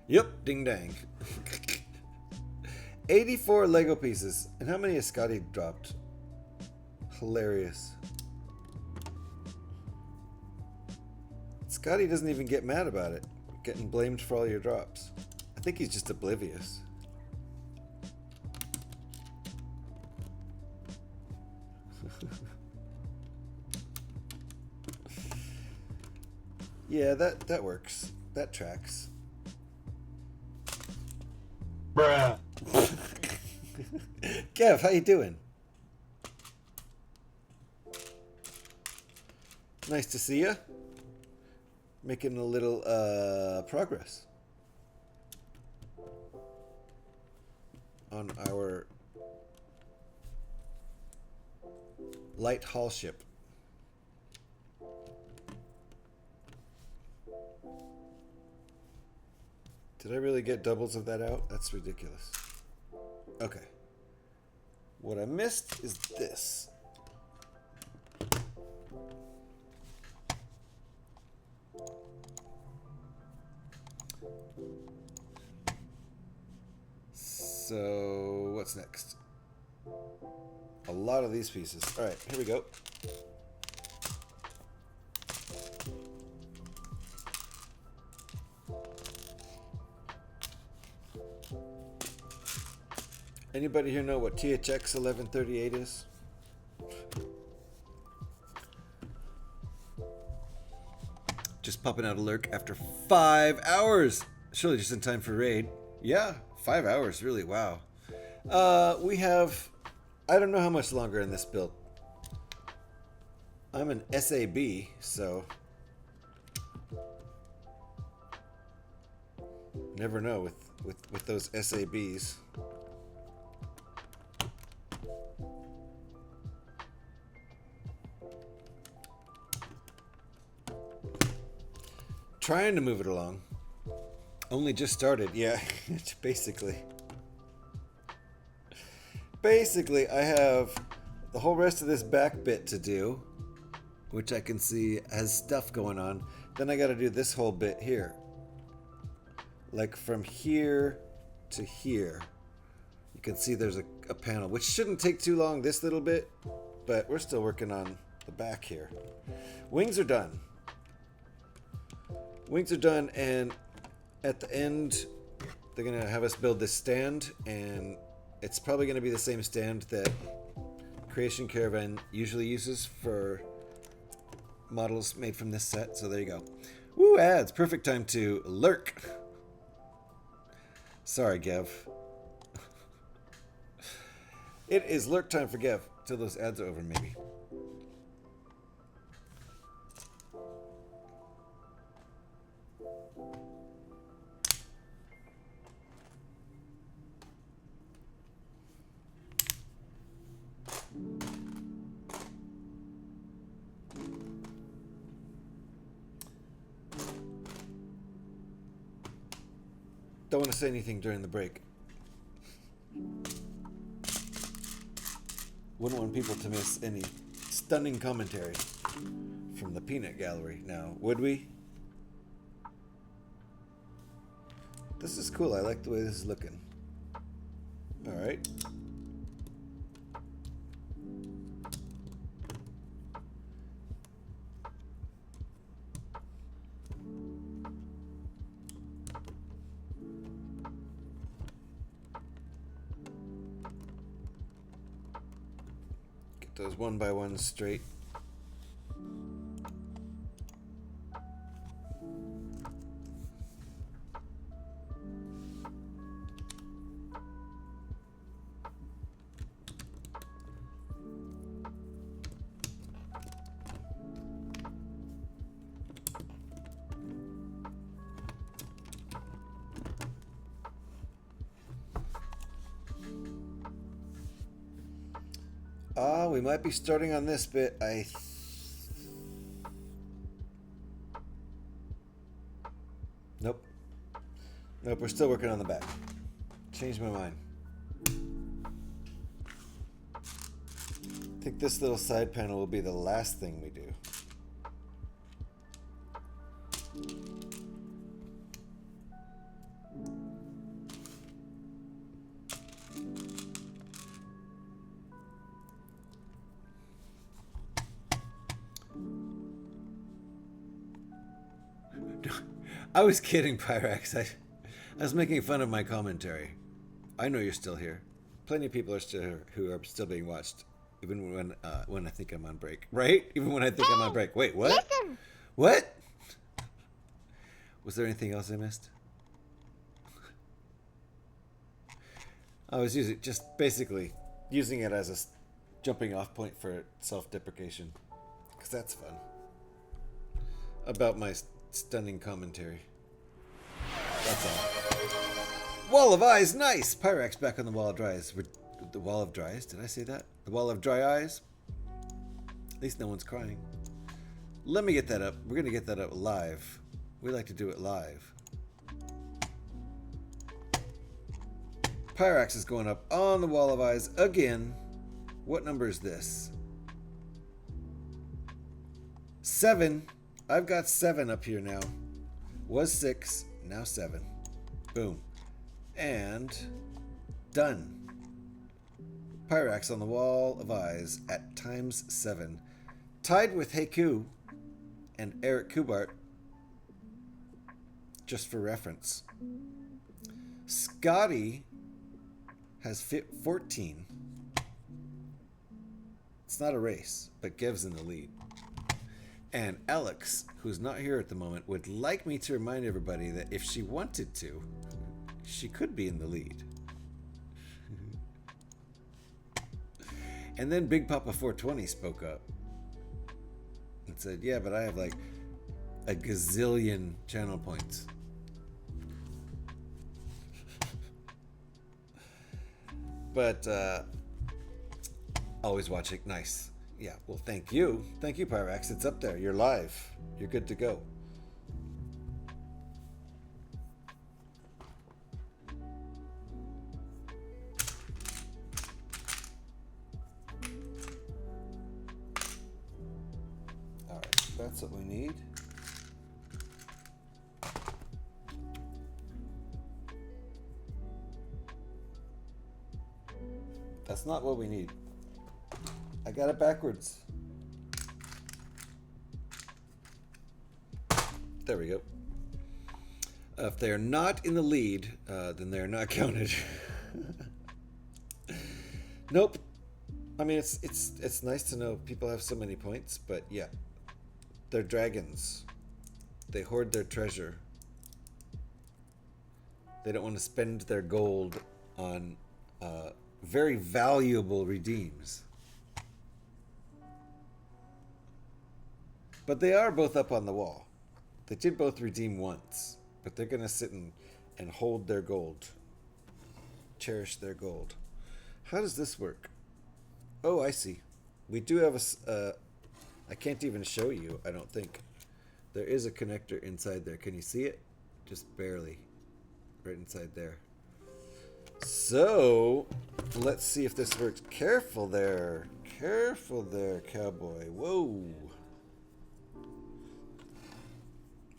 Yep, ding dang. 84 Lego pieces. And how many has Scotty dropped? Hilarious. Scotty doesn't even get mad about it, getting blamed for all your drops. I think he's just oblivious. Yeah, that works. That tracks. Bruh. Kev, how you doing? Nice to see ya. Making a little progress on our light haul ship. Did I really get doubles of that out? That's ridiculous. Okay. What I missed is this. So, what's next? A lot of these pieces. All right, here we go. Anybody here know what THX 1138 is? Just popping out a lurk after 5 hours. Surely just in time for raid. Yeah, 5 hours, really, wow. We have, I don't know how much longer in this build. I'm an SAB, so never know with those SABs. Trying to move it along. Only just started, yeah. Basically. Basically, I have the whole rest of this back bit to do, which I can see has stuff going on. Then I got to do this whole bit here. Like from here to here. You can see there's a panel, which shouldn't take too long, this little bit, but we're still working on the back here. Wings are done. Wings are done, and at the end, they're going to have us build this stand, and it's probably going to be the same stand that CreationCaravan usually uses for models made from this set. So there you go. Woo, ads. Perfect time to lurk. Sorry, Gev. It is lurk time for Gev. Till those ads are over, maybe. Don't want to say anything during the break. Wouldn't want people to miss any stunning commentary from the peanut gallery now, would we? This is cool. I like the way this is looking. All right. Those one by ones straight. We might be starting on this bit. Nope. Nope, we're still working on the back. Changed my mind. I think this little side panel will be the last thing we do. I was kidding, Pyrax. I was making fun of my commentary. I know you're still here. Plenty of people are still here who are still being watched, even when I think I'm on break. Right? Even when I think I'm on break. Wait, what? Listen. What? Was there anything else I missed? I was basically using it as a jumping off point for self-deprecation, because that's fun. About my stunning commentary. That's all. Wall of eyes, nice! Pyrax back on the wall of dry eyes. The wall of dry eyes? Did I say that? The wall of dry eyes? At least no one's crying. Let me get that up. We're going to get that up live. We like to do it live. Pyrax is going up on the wall of eyes again. What number is this? 7. I've got 7 up here now. Was 6, now 7. Boom. And done. Pyrax on the wall of eyes at ×7. Tied with Heiku and Eric Kubart. Just for reference. Scotty has 14. It's not a race, but Gev's in the lead. And Alex, who's not here at the moment, would like me to remind everybody that if she wanted to, she could be in the lead. And then Big Papa 420 spoke up and said, yeah, but I have like a gazillion channel points. But always watching. Nice. Yeah, well, thank you. Thank you, Pyrax. It's up there. You're live. You're good to go. That's what we need. That's not what we need. I got it backwards. There we go. If they are not in the lead, then they are not counted. Nope. I mean, it's nice to know people have so many points, but yeah, they're dragons. They hoard their treasure. They don't want to spend their gold on very valuable redeems. But they are both up on the wall. They did both redeem once, but they're going to sit and hold their gold. Cherish their gold. How does this work? Oh, I see. We do have I can't even show you, I don't think. There is a connector inside there. Can you see it? Just barely. Right inside there. So, let's see if this works. Careful there. Careful there, cowboy. Whoa.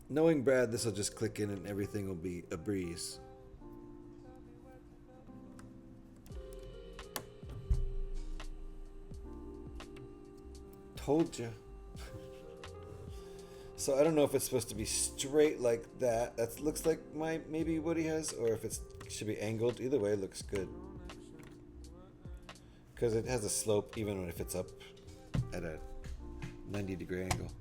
Knowing Brad, this will just click in and everything will be a breeze. Told ya. So I don't know if it's supposed to be straight like that. That looks like maybe what he has, or if it should be angled. Either way, it looks good. Because it has a slope even if it's up at a 90-degree angle.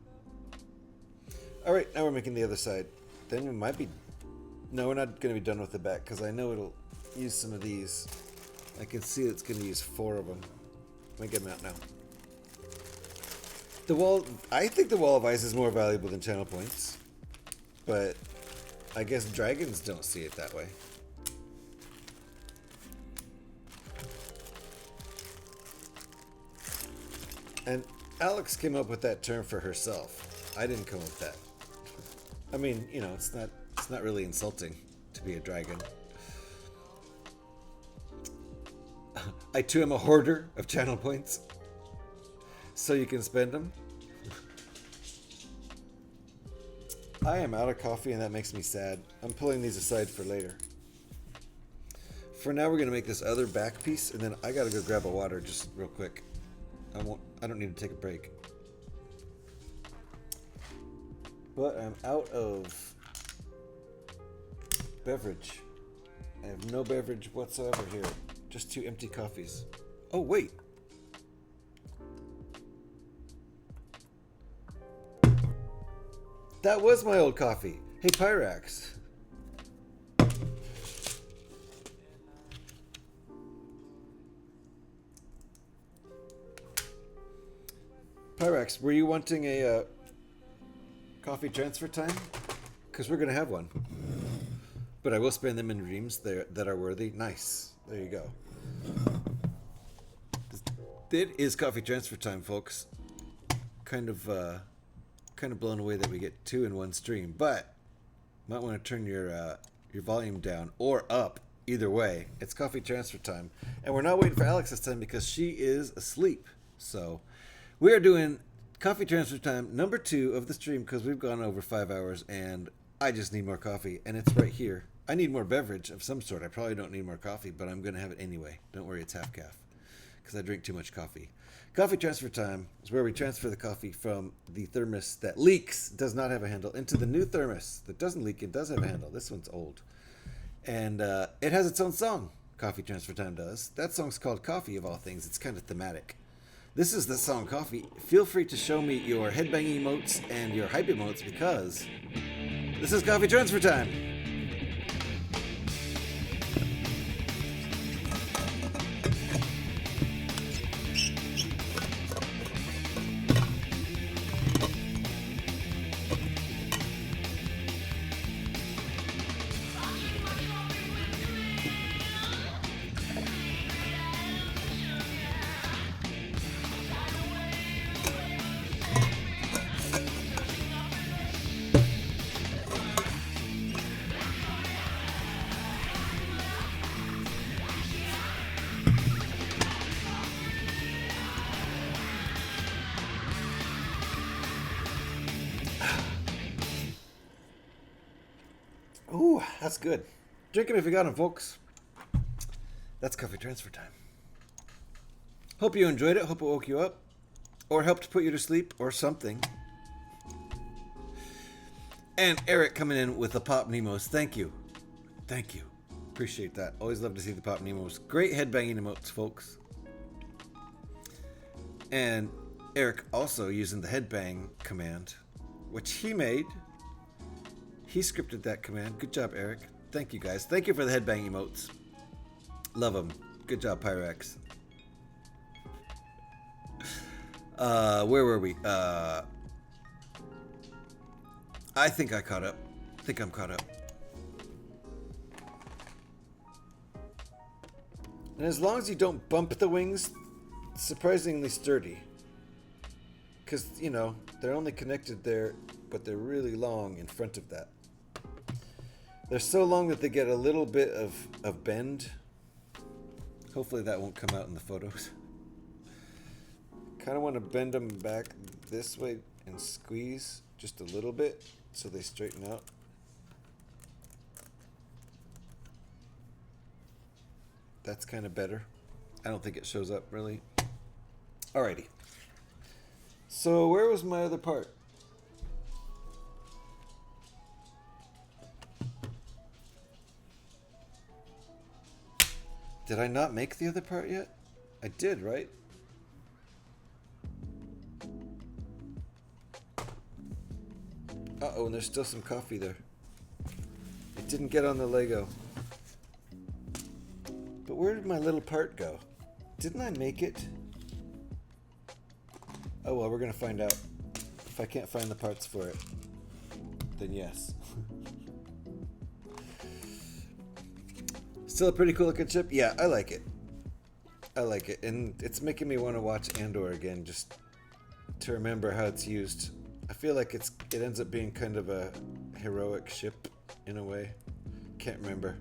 Alright, now we're making the other side. Then we might be... No, we're not going to be done with the back, because I know it'll use some of these. I can see it's going to use 4 of them. Let me get them out now. The wall... I think the wall of ice is more valuable than channel points. But I guess dragons don't see it that way. And Alex came up with that term for herself. I didn't come up with that. I mean, you know, it's not really insulting to be a dragon. I too am a hoarder of channel points. So you can spend them. I am out of coffee and that makes me sad. I'm pulling these aside for later. For now we're going to make this other back piece and then I got to go grab a water just real quick. I don't need to take a break. But I'm out of beverage. I have no beverage whatsoever here. Just 2 empty coffees. Oh, wait. That was my old coffee. Hey, Pyrax. Pyrax, were you wanting a coffee transfer time? Because we're going to have one. But I will spend them in redeems that are worthy. Nice. There you go. It is coffee transfer time, folks. Kind of blown away that we get 2 in one stream. But might want to turn your volume down or up. Either way, it's coffee transfer time. And we're not waiting for Alex this time because she is asleep. So... we are doing coffee transfer time number 2 of the stream because we've gone over 5 hours and I just need more coffee and it's right here. I need more beverage of some sort. I probably don't need more coffee, but I'm going to have it anyway. Don't worry, it's half calf because I drink too much coffee. Coffee transfer time is where we transfer the coffee from the thermos that leaks, does not have a handle, into the new thermos that doesn't leak. It does have a handle. This one's old. And it has its own song, Coffee Transfer Time does. That song's called Coffee, of all things. It's kind of thematic. This is the song Coffee. Feel free to show me your headbanging emotes and your hype emotes because this is Coffee Transfer Time. Ooh, that's good. Drink it if you got 'em, folks. That's coffee transfer time. Hope you enjoyed it. Hope it woke you up. Or helped put you to sleep or something. And Eric coming in with the Pop Nemos. Thank you. Thank you. Appreciate that. Always love to see the Pop Nemos. Great headbanging emotes, folks. And Eric also using the headbang command, which he made. He scripted that command. Good job, Eric. Thank you, guys. Thank you for the headbang emotes. Love them. Good job, Pyrex. Where were we? I think I caught up. I think I'm caught up. And as long as you don't bump the wings, it's surprisingly sturdy. Because, you know, they're only connected there, but they're really long in front of that. They're so long that they get a little bit of bend. Hopefully that won't come out in the photos. Kind of want to bend them back this way and squeeze just a little bit so they straighten out. That's kind of better. I don't think it shows up really. Alrighty. So where was my other part? Did I not make the other part yet? I did, right? Uh-oh, and there's still some coffee there. It didn't get on the Lego. But where did my little part go? Didn't I make it? Oh well, we're gonna find out. If I can't find the parts for it, then yes. Still a pretty cool looking chip? Yeah, I like it. I like it. And it's making me want to watch Andor again just to remember how it's used. I feel like it ends up being kind of a heroic ship in a way. Can't remember.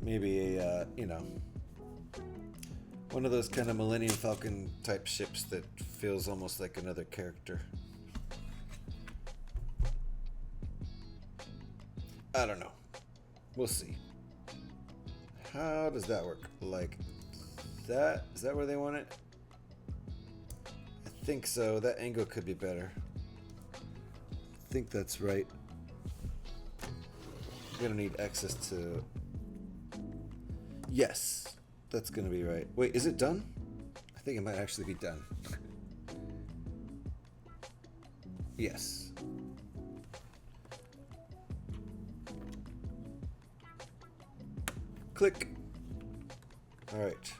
Maybe a, you know, one of those kind of Millennium Falcon type ships that feels almost like another character. I don't know. We'll see. How does that work? Like that? Is that where they want it? I think so. That angle could be better. I think that's right. I'm gonna need access to... Yes, that's gonna be right. Wait, is it done? I think it might actually be done. Yes. Click. All right.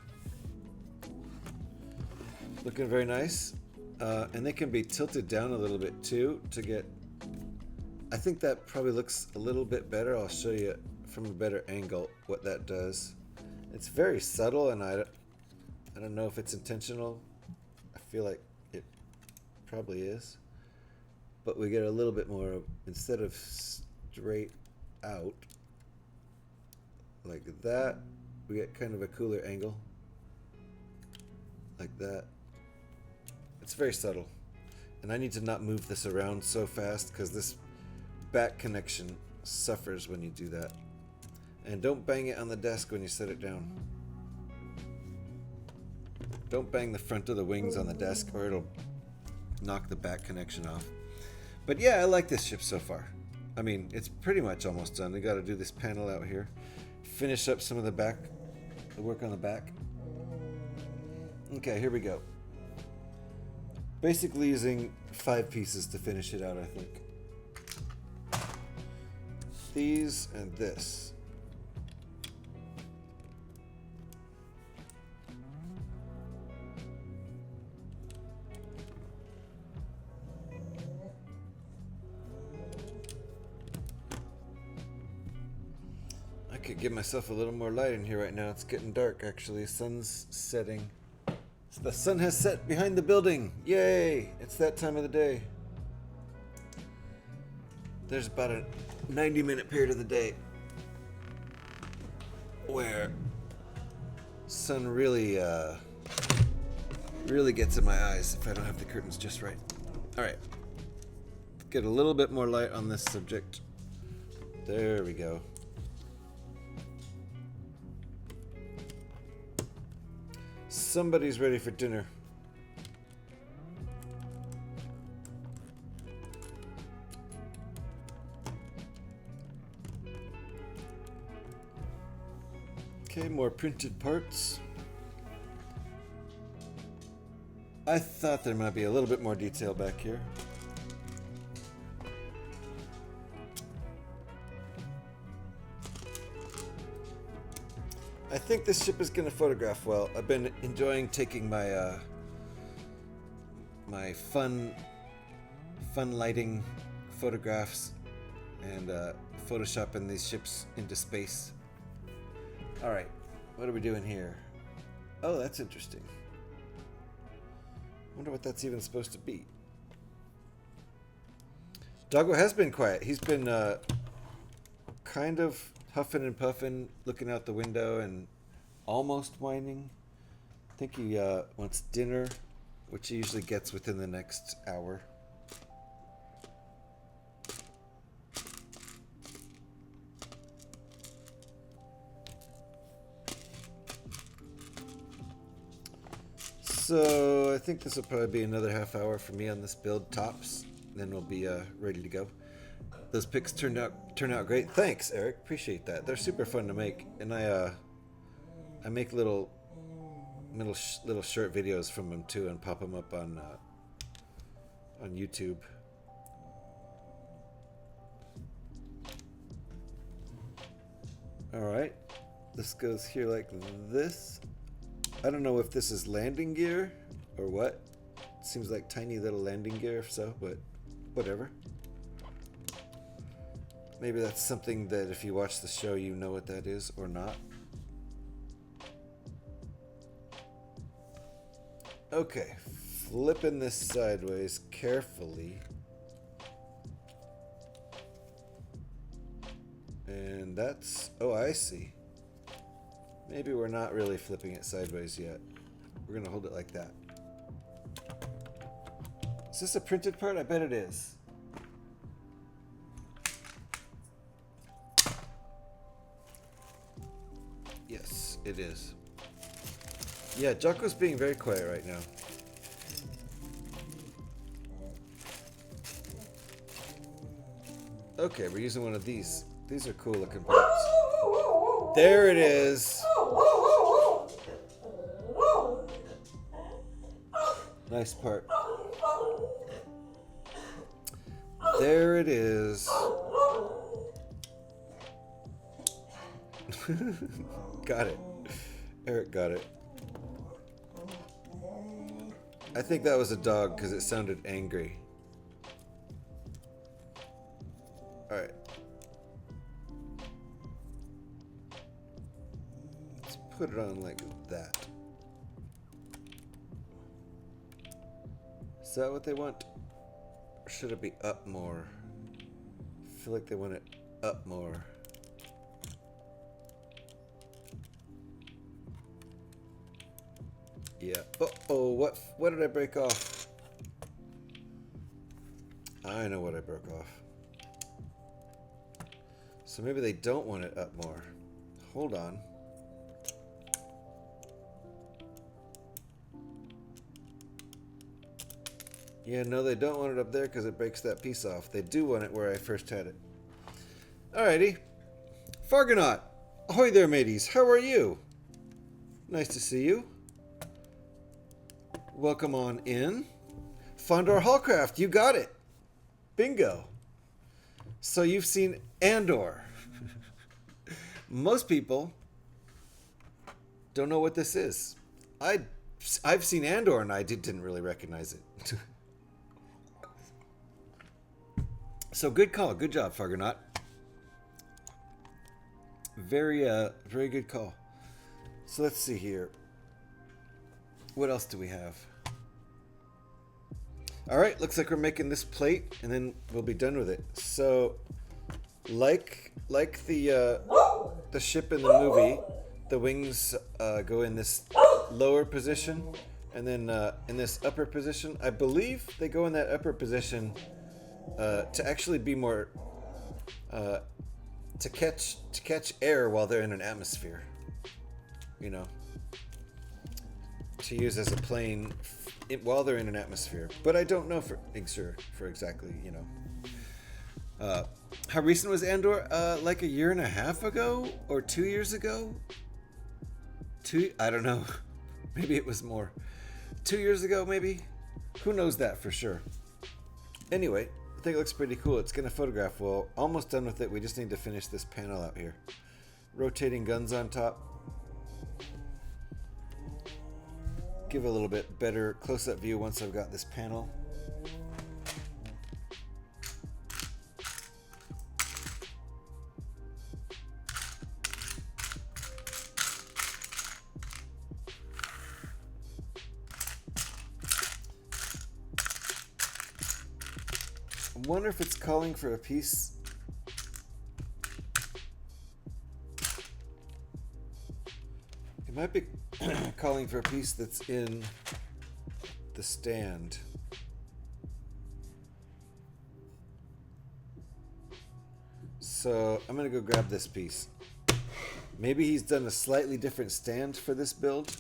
Looking very nice. And they can be tilted down a little bit too to get... I think that probably looks a little bit better. I'll show you from a better angle what that does. It's very subtle, and I don't know if it's intentional. I feel like it probably is. But we get a little bit more of, instead of straight out like that, we get kind of a cooler angle like that. It's very subtle, and I need to not move this around so fast because this back connection suffers when you do that. And don't bang it on the desk when you set it down. Don't bang the front of the wings on the desk or it'll knock the back connection off. But yeah, I like this ship so far. I mean, it's pretty much almost done. We got to do this panel out here. Finish up some of the back, the work on the back. Okay, here we go. Basically using 5 pieces to finish it out, I think. These and this. I could give myself a little more light in here right now. It's getting dark, actually. Sun's setting. So the sun has set behind the building. Yay! It's that time of the day. There's about a 90-minute period of the day where sun really Really gets in my eyes if I don't have the curtains just right. Alright. Get a little bit more light on this subject. There we go. Somebody's ready for dinner. Okay, more printed parts. I thought there might be a little bit more detail back here. I think this ship is going to photograph well. I've been enjoying taking my my fun lighting photographs and photoshopping these ships into space. All right, what are we doing here? Oh, that's interesting. Wonder what that's even supposed to be. Doggo has been quiet. He's been kind of huffing and puffing, looking out the window and almost whining. I think he wants dinner, which he usually gets within the next hour. So I think this will probably be another half hour for me on this build, tops. Then we'll be ready to go. Those pics turned out great. Thanks, Eric. Appreciate that. They're super fun to make, and I make little short videos from them too, and pop them up on YouTube. All right, this goes here like this. I don't know if this is landing gear or what. It seems like tiny little landing gear, if so, but whatever. Maybe that's something that if you watch the show, you know what that is or not. Okay, flipping this sideways carefully. And that's, oh, I see. Maybe we're not really flipping it sideways yet. We're gonna hold it like that. Is this a printed part? I bet it is. Yes, it is. Yeah, Jocko's being very quiet right now. Okay, we're using one of these. These are cool looking parts. There it is. Nice part. There it is. Got it. Eric got it. I think that was a dog because it sounded angry. Alright. Let's put it on like that. Is that what they want? Or should it be up more? I feel like they want it up more. Yeah. Uh-oh, what did I break off? I know what I broke off. So maybe they don't want it up more. Hold on. Yeah, no, they don't want it up there because it breaks that piece off. They do want it where I first had it. Alrighty. Fargonaut. Ahoy there, mateys. How are you? Nice to see you. Welcome on in. Fondor Haulcraft, you got it. Bingo. So you've seen Andor. Most people don't know what this is. I've seen Andor and I didn't really recognize it. So good call. Good job, Fargonaut. Very good call. So let's see here. What else do we have? All right, looks like we're making this plate, and then we'll be done with it. So, like the ship in the movie, the wings go in this lower position, And then in this upper position, I believe they go in that upper position to actually be more to catch air while they're in an atmosphere. You know, to use as a plane while they're in an atmosphere. But I don't know for exactly, you know. How recent was Andor? Like a year and a half ago or 2 years ago? I don't know. Maybe it was more. 2 years ago, maybe? Who knows that for sure? Anyway, I think it looks pretty cool. It's going to photograph well. Almost done with it. We just need to finish this panel out here. Rotating guns on top. Give a little bit better close-up view once I've got this panel. I wonder if it's calling for a piece. It might be calling for a piece that's in the stand. So I'm gonna go grab this piece. Maybe he's done a slightly different stand for this build.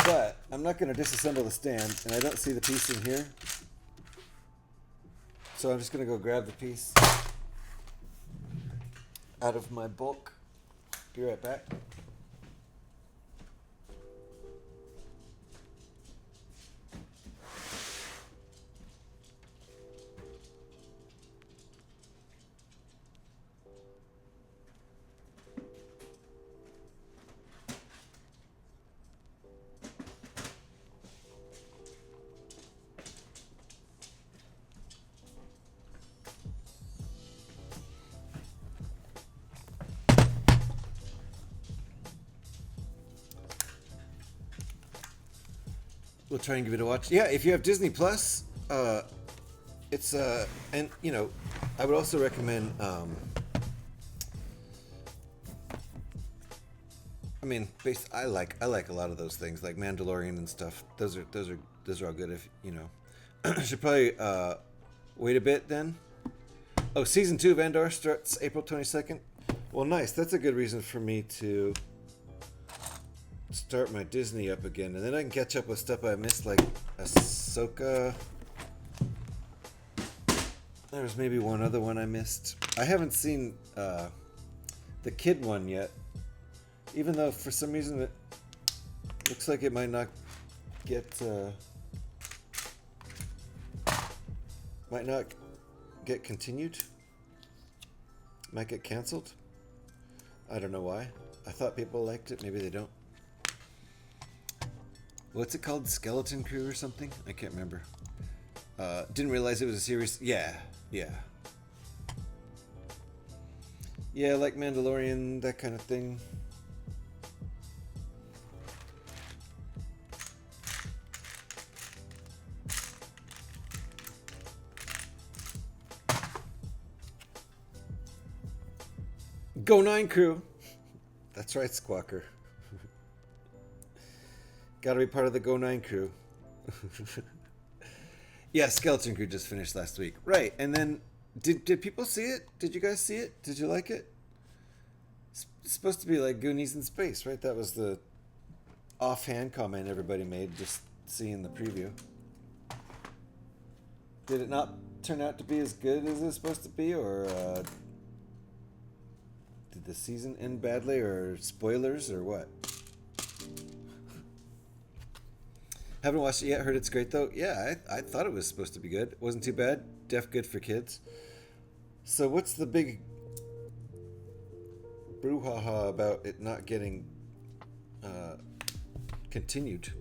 But I'm not gonna disassemble the stand, and I don't see the piece in here. So I'm just gonna go grab the piece out of my bulk. Be right back. We'll try and give it a watch. Yeah, if you have Disney Plus, it's and you know, I would also recommend. I mean, I like a lot of those things, like Mandalorian and stuff. Those are all good. If you know, I should probably wait a bit then. Oh, season 2 of Andor starts April 22nd. Well, nice. That's a good reason for me to start my Disney up again, and then I can catch up with stuff I missed, like Ahsoka. There was maybe one other one I missed. I haven't seen the kid one yet, even though for some reason it looks like it might not get continued. Might get canceled. I don't know why. I thought people liked it. Maybe they don't. What's it called? Skeleton Crew or something? I can't remember. Didn't realize it was a series. Yeah. Yeah, like Mandalorian, that kind of thing. Go 9 Crew. That's right, Squawker. Gotta be part of the Go 9 crew. Yeah, Skeleton Crew just finished last week. Right, and then did people see it? Did you guys see it? Did you like it? It's supposed to be like Goonies in space, right? That was the offhand comment everybody made just seeing the preview. Did it not turn out to be as good as it's supposed to be, or did the season end badly, or spoilers, or what? Haven't watched it yet. Heard it's great though. Yeah, I thought it was supposed to be good. It wasn't too bad. Def good for kids. So what's the big brouhaha about it not getting continued?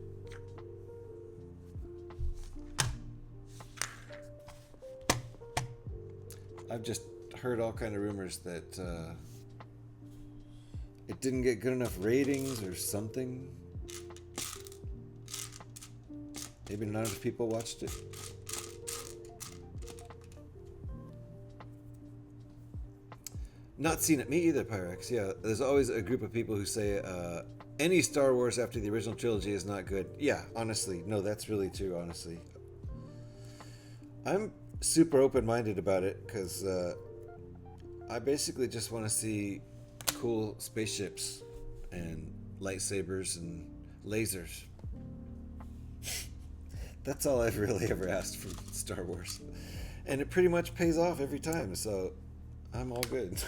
I've just heard all kind of rumors that it didn't get good enough ratings or something. Maybe not enough people watched it. Not seen it. Me either, Pyrex. Yeah, there's always a group of people who say any Star Wars after the original trilogy is not good. Yeah, honestly. No, that's really true, honestly. I'm super open-minded about it because I basically just want to see cool spaceships and lightsabers and lasers. That's all I've really ever asked from Star Wars. And it pretty much pays off every time, so I'm all good.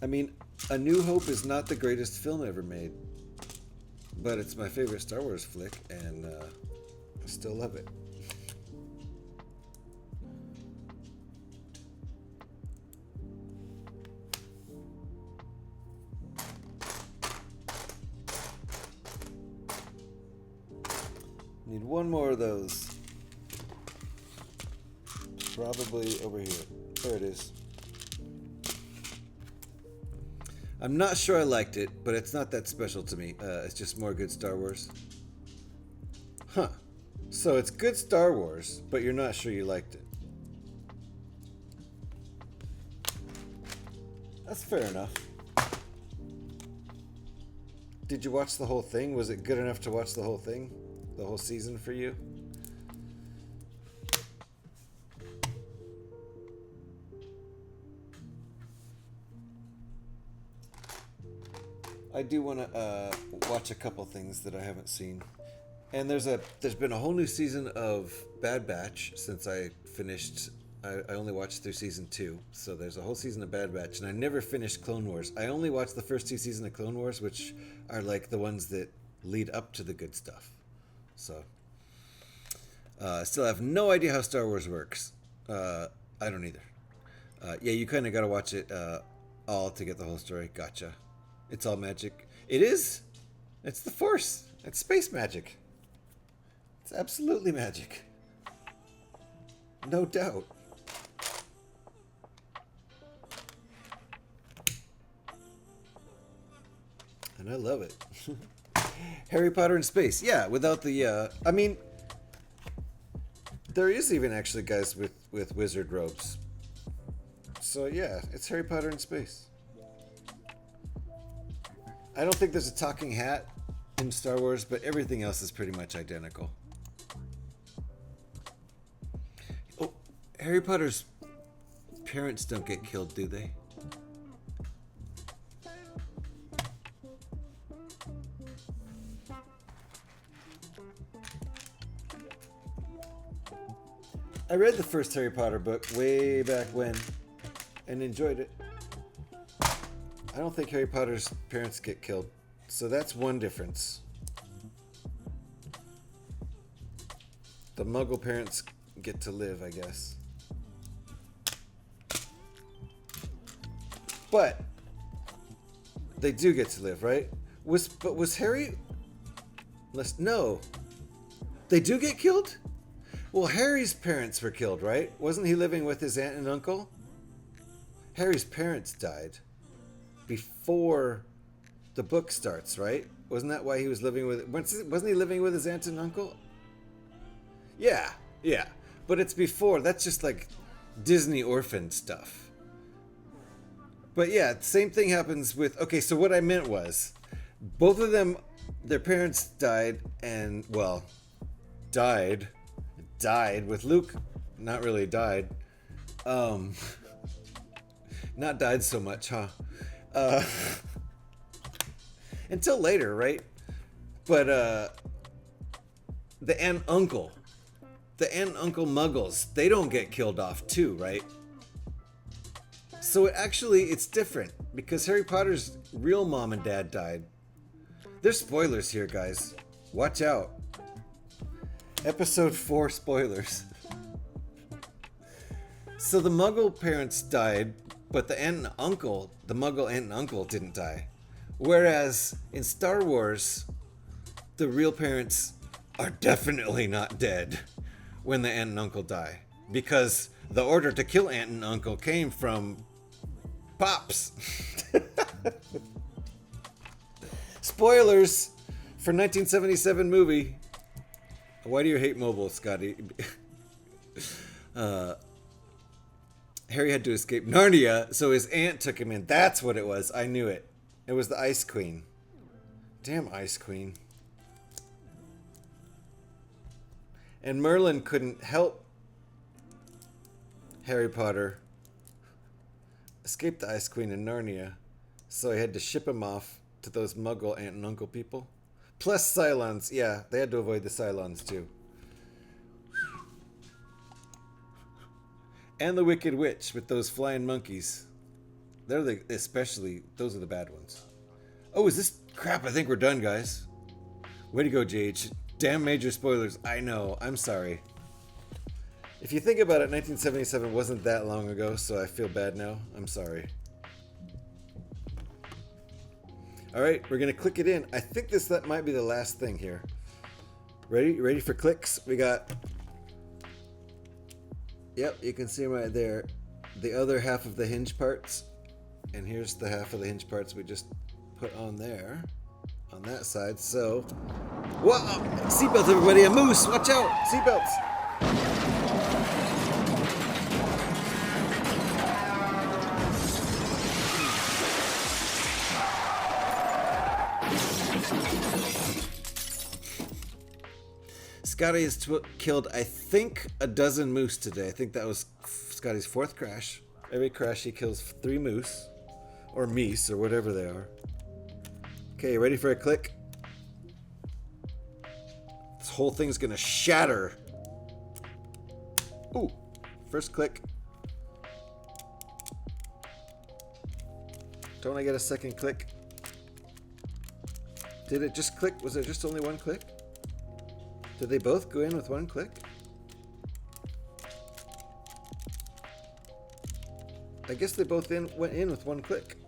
I mean, A New Hope is not the greatest film ever made, but it's my favorite Star Wars flick, and I still love it. Need one more of those. Probably over here. There it is. I'm not sure I liked it, but it's not that special to me. It's just more good Star Wars. Huh. So it's good Star Wars, but you're not sure you liked it. That's fair enough. Did you watch the whole thing? Was it good enough to watch the whole thing? The whole season for you? I do want to watch a couple things that I haven't seen, and there's been a whole new season of Bad Batch since I finished. I only watched through season 2, so there's a whole season of Bad Batch, and I never finished Clone Wars. I only watched the first 2 seasons of Clone Wars, which are like the ones that lead up to the good stuff. So I still have no idea how Star Wars works. I don't either. Yeah, you kind of got to watch it all to get the whole story. Gotcha. It's all magic. It is. It's the Force. It's space magic. It's absolutely magic. No doubt. And I love it. Harry Potter in space. Yeah, without the... I mean, there is even actually guys with wizard robes. So yeah, it's Harry Potter in space. I don't think there's a talking hat in Star Wars, but everything else is pretty much identical. Oh, Harry Potter's parents don't get killed, do they? I read the first Harry Potter book way back when and enjoyed it. I don't think Harry Potter's parents get killed, so that's one difference. The Muggle parents get to live, I guess. But they do get to live, right? Was Harry? No. They do get killed? Well, Harry's parents were killed, right? Wasn't he living with his aunt and uncle? Harry's parents died before the book starts, right? Wasn't that why he was living with... Wasn't he living with his aunt and uncle? Yeah. But it's before. That's just like Disney orphan stuff. But yeah, same thing happens with... Okay, so what I meant was, both of them, their parents died and, well, died with Luke. Not really died. Not died so much, huh? Until later, right? But the aunt and uncle muggles, they don't get killed off too, right? So it's different because Harry Potter's real mom and dad died. There's spoilers here, guys. Watch out. Episode 4 spoilers. So the Muggle parents died, but the Muggle aunt and uncle didn't die. Whereas in Star Wars, the real parents are definitely not dead when the aunt and uncle die. Because the order to kill aunt and uncle came from Pops. Spoilers for 1977 movie. Why do you hate mobile, Scotty? Harry had to escape Narnia, so his aunt took him in. That's what it was. I knew it. It was the Ice Queen. Damn Ice Queen. And Merlin couldn't help Harry Potter escape the Ice Queen in Narnia, so he had to ship him off to those Muggle aunt and uncle people. Plus Cylons. Yeah, they had to avoid the Cylons too. And the Wicked Witch with those flying monkeys. They're especially, those are the bad ones. Oh, is this crap? I think we're done, guys. Way to go, JH. Damn major spoilers. I know. I'm sorry. If you think about it, 1977 wasn't that long ago, so I feel bad now. I'm sorry. Alright, we're going to click it in. I think that might be the last thing here. Ready for clicks? We got... Yep, you can see them right there. The other half of the hinge parts. And here's the half of the hinge parts we just put on there. On that side, so... Whoa! Seatbelts, everybody! A moose! Watch out! Seatbelts! Scotty has killed, I think, a dozen moose today. I think that was Scotty's 4th crash. Every crash he kills 3 moose. Or meese, or whatever they are. Okay, you ready for a click? This whole thing's gonna shatter. Ooh, first click. Don't I get a second click? Did it just click? Was it just only one click? Did they both go in with one click? I guess they both went in with one click.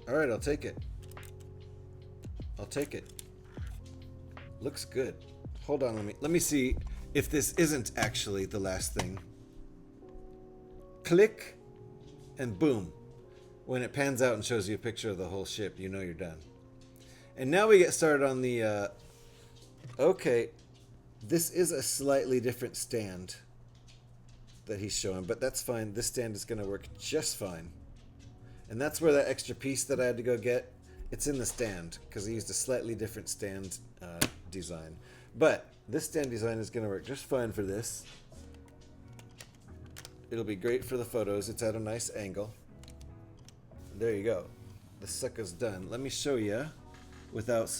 Alright, I'll take it. I'll take it. Looks good. Hold on, let me see if this isn't actually the last thing. Click, and boom. When it pans out and shows you a picture of the whole ship, you know you're done. And now we get started on the... okay, this is a slightly different stand that he's showing, but that's fine. This stand is going to work just fine. And that's where that extra piece that I had to go get, it's in the stand, because I used a slightly different stand design. But this stand design is going to work just fine for this. It'll be great for the photos. It's at a nice angle. There you go. The sucker's done. Let me show you without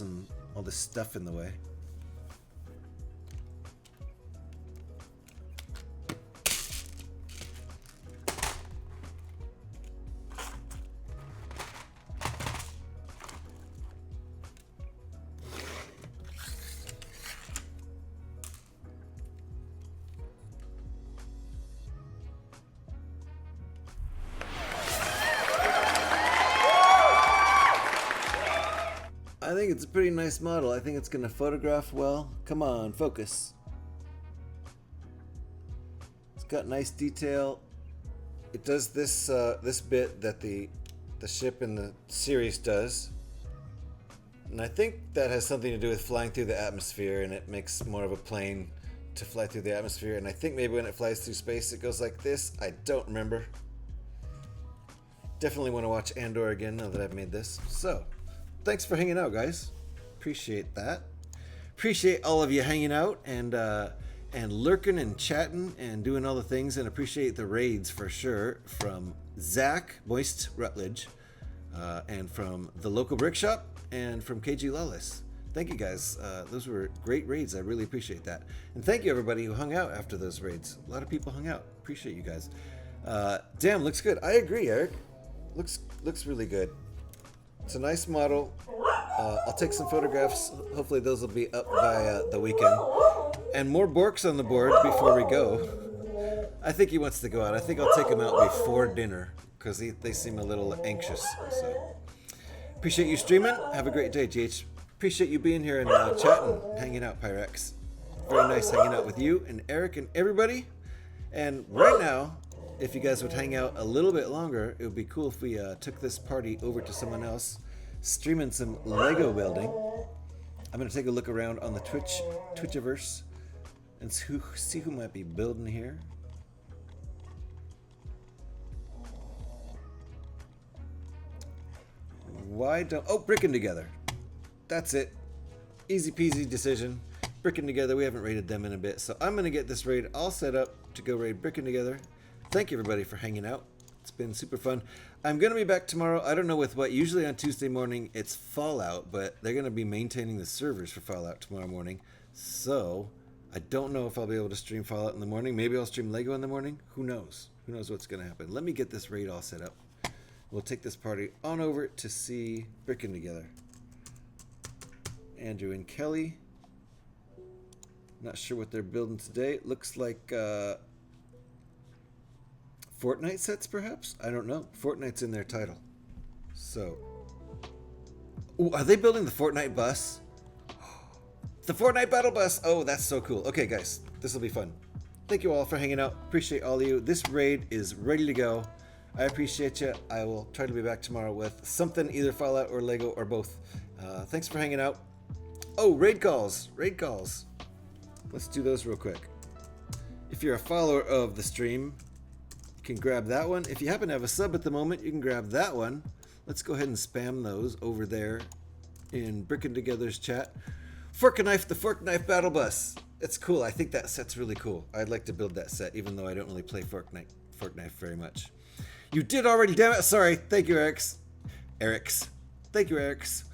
all this stuff in the way. I think it's a pretty nice model. I think it's going to photograph well. Come on, focus. It's got nice detail. It does this this bit that the ship in the series does. And I think that has something to do with flying through the atmosphere, and it makes more of a plane to fly through the atmosphere. And I think maybe when it flies through space it goes like this. I don't remember. Definitely want to watch Andor again now that I've made this. So, thanks for hanging out, guys. Appreciate that. Appreciate all of you hanging out and lurking and chatting and doing all the things, and appreciate the raids for sure from Zach Moist Rutledge and from the local brick shop and from KG Lawless. Thank you guys. Those were great raids. I really appreciate that. And thank you everybody who hung out after those raids. A lot of people hung out. Appreciate you guys. Damn, looks good. I agree, Eric. Looks really good. It's a nice model. I'll take some photographs. Hopefully those will be up by the weekend. And more Borks on the board before we go. I think he wants to go out. I think I'll take him out before dinner because they seem a little anxious. So appreciate you streaming. Have a great day, GH. Appreciate you being here and chatting, hanging out, Pyrex. Very nice hanging out with you and Eric and everybody. And right now, if you guys would hang out a little bit longer, it would be cool if we took this party over to someone else, streaming some Lego building. I'm gonna take a look around on the Twitchiverse and see who might be building here. Why don't... Oh, Bricking Together. That's it. Easy peasy decision. Bricking Together. We haven't raided them in a bit, so I'm going to get this raid all set up to go raid Bricking Together. Thank you, everybody, for hanging out. It's been super fun. I'm going to be back tomorrow. I don't know with what. Usually on Tuesday morning, it's Fallout, but they're going to be maintaining the servers for Fallout tomorrow morning. So I don't know if I'll be able to stream Fallout in the morning. Maybe I'll stream Lego in the morning. Who knows? Who knows what's going to happen? Let me get this raid all set up. We'll take this party on over to see Bricking Together. Andrew and Kelly. Not sure what they're building today. It looks like Fortnite sets, perhaps? I don't know. Fortnite's in their title. So. Ooh, are they building the Fortnite bus? The Fortnite battle bus! Oh, that's so cool. Okay, guys. This will be fun. Thank you all for hanging out. Appreciate all of you. This raid is ready to go. I appreciate you. I will try to be back tomorrow with something, either Fallout or Lego or both. Thanks for hanging out. Oh, raid calls. Raid calls. Let's do those real quick. If you're a follower of the stream, you can grab that one. If you happen to have a sub at the moment, you can grab that one. Let's go ahead and spam those over there in Bricking Together's chat. Fork and Knife, the Fork Knife Battle Bus. It's cool. I think that set's really cool. I'd like to build that set, even though I don't really play Fork Knife very much. You did already, damn it. Sorry. Thank you, Eric's. Thank you, Eric's.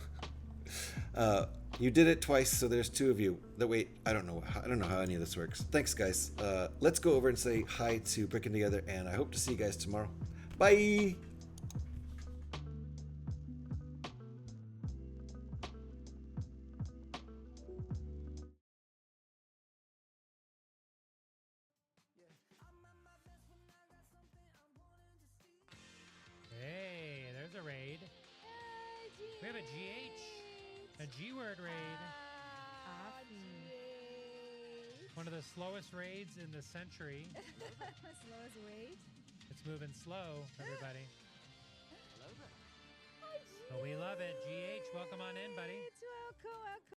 You did it twice, so there's two of you. Wait, I don't know how any of this works. Thanks, guys. Let's go over and say hi to Bricking Together, and I hope to see you guys tomorrow. Bye. Hey, there's a raid. We have a GH. A G-word raid. One of the slowest raids in the century. Slowest raid? It's moving slow, everybody. Hello there. But we love it. GH, welcome on in, buddy. Welcome.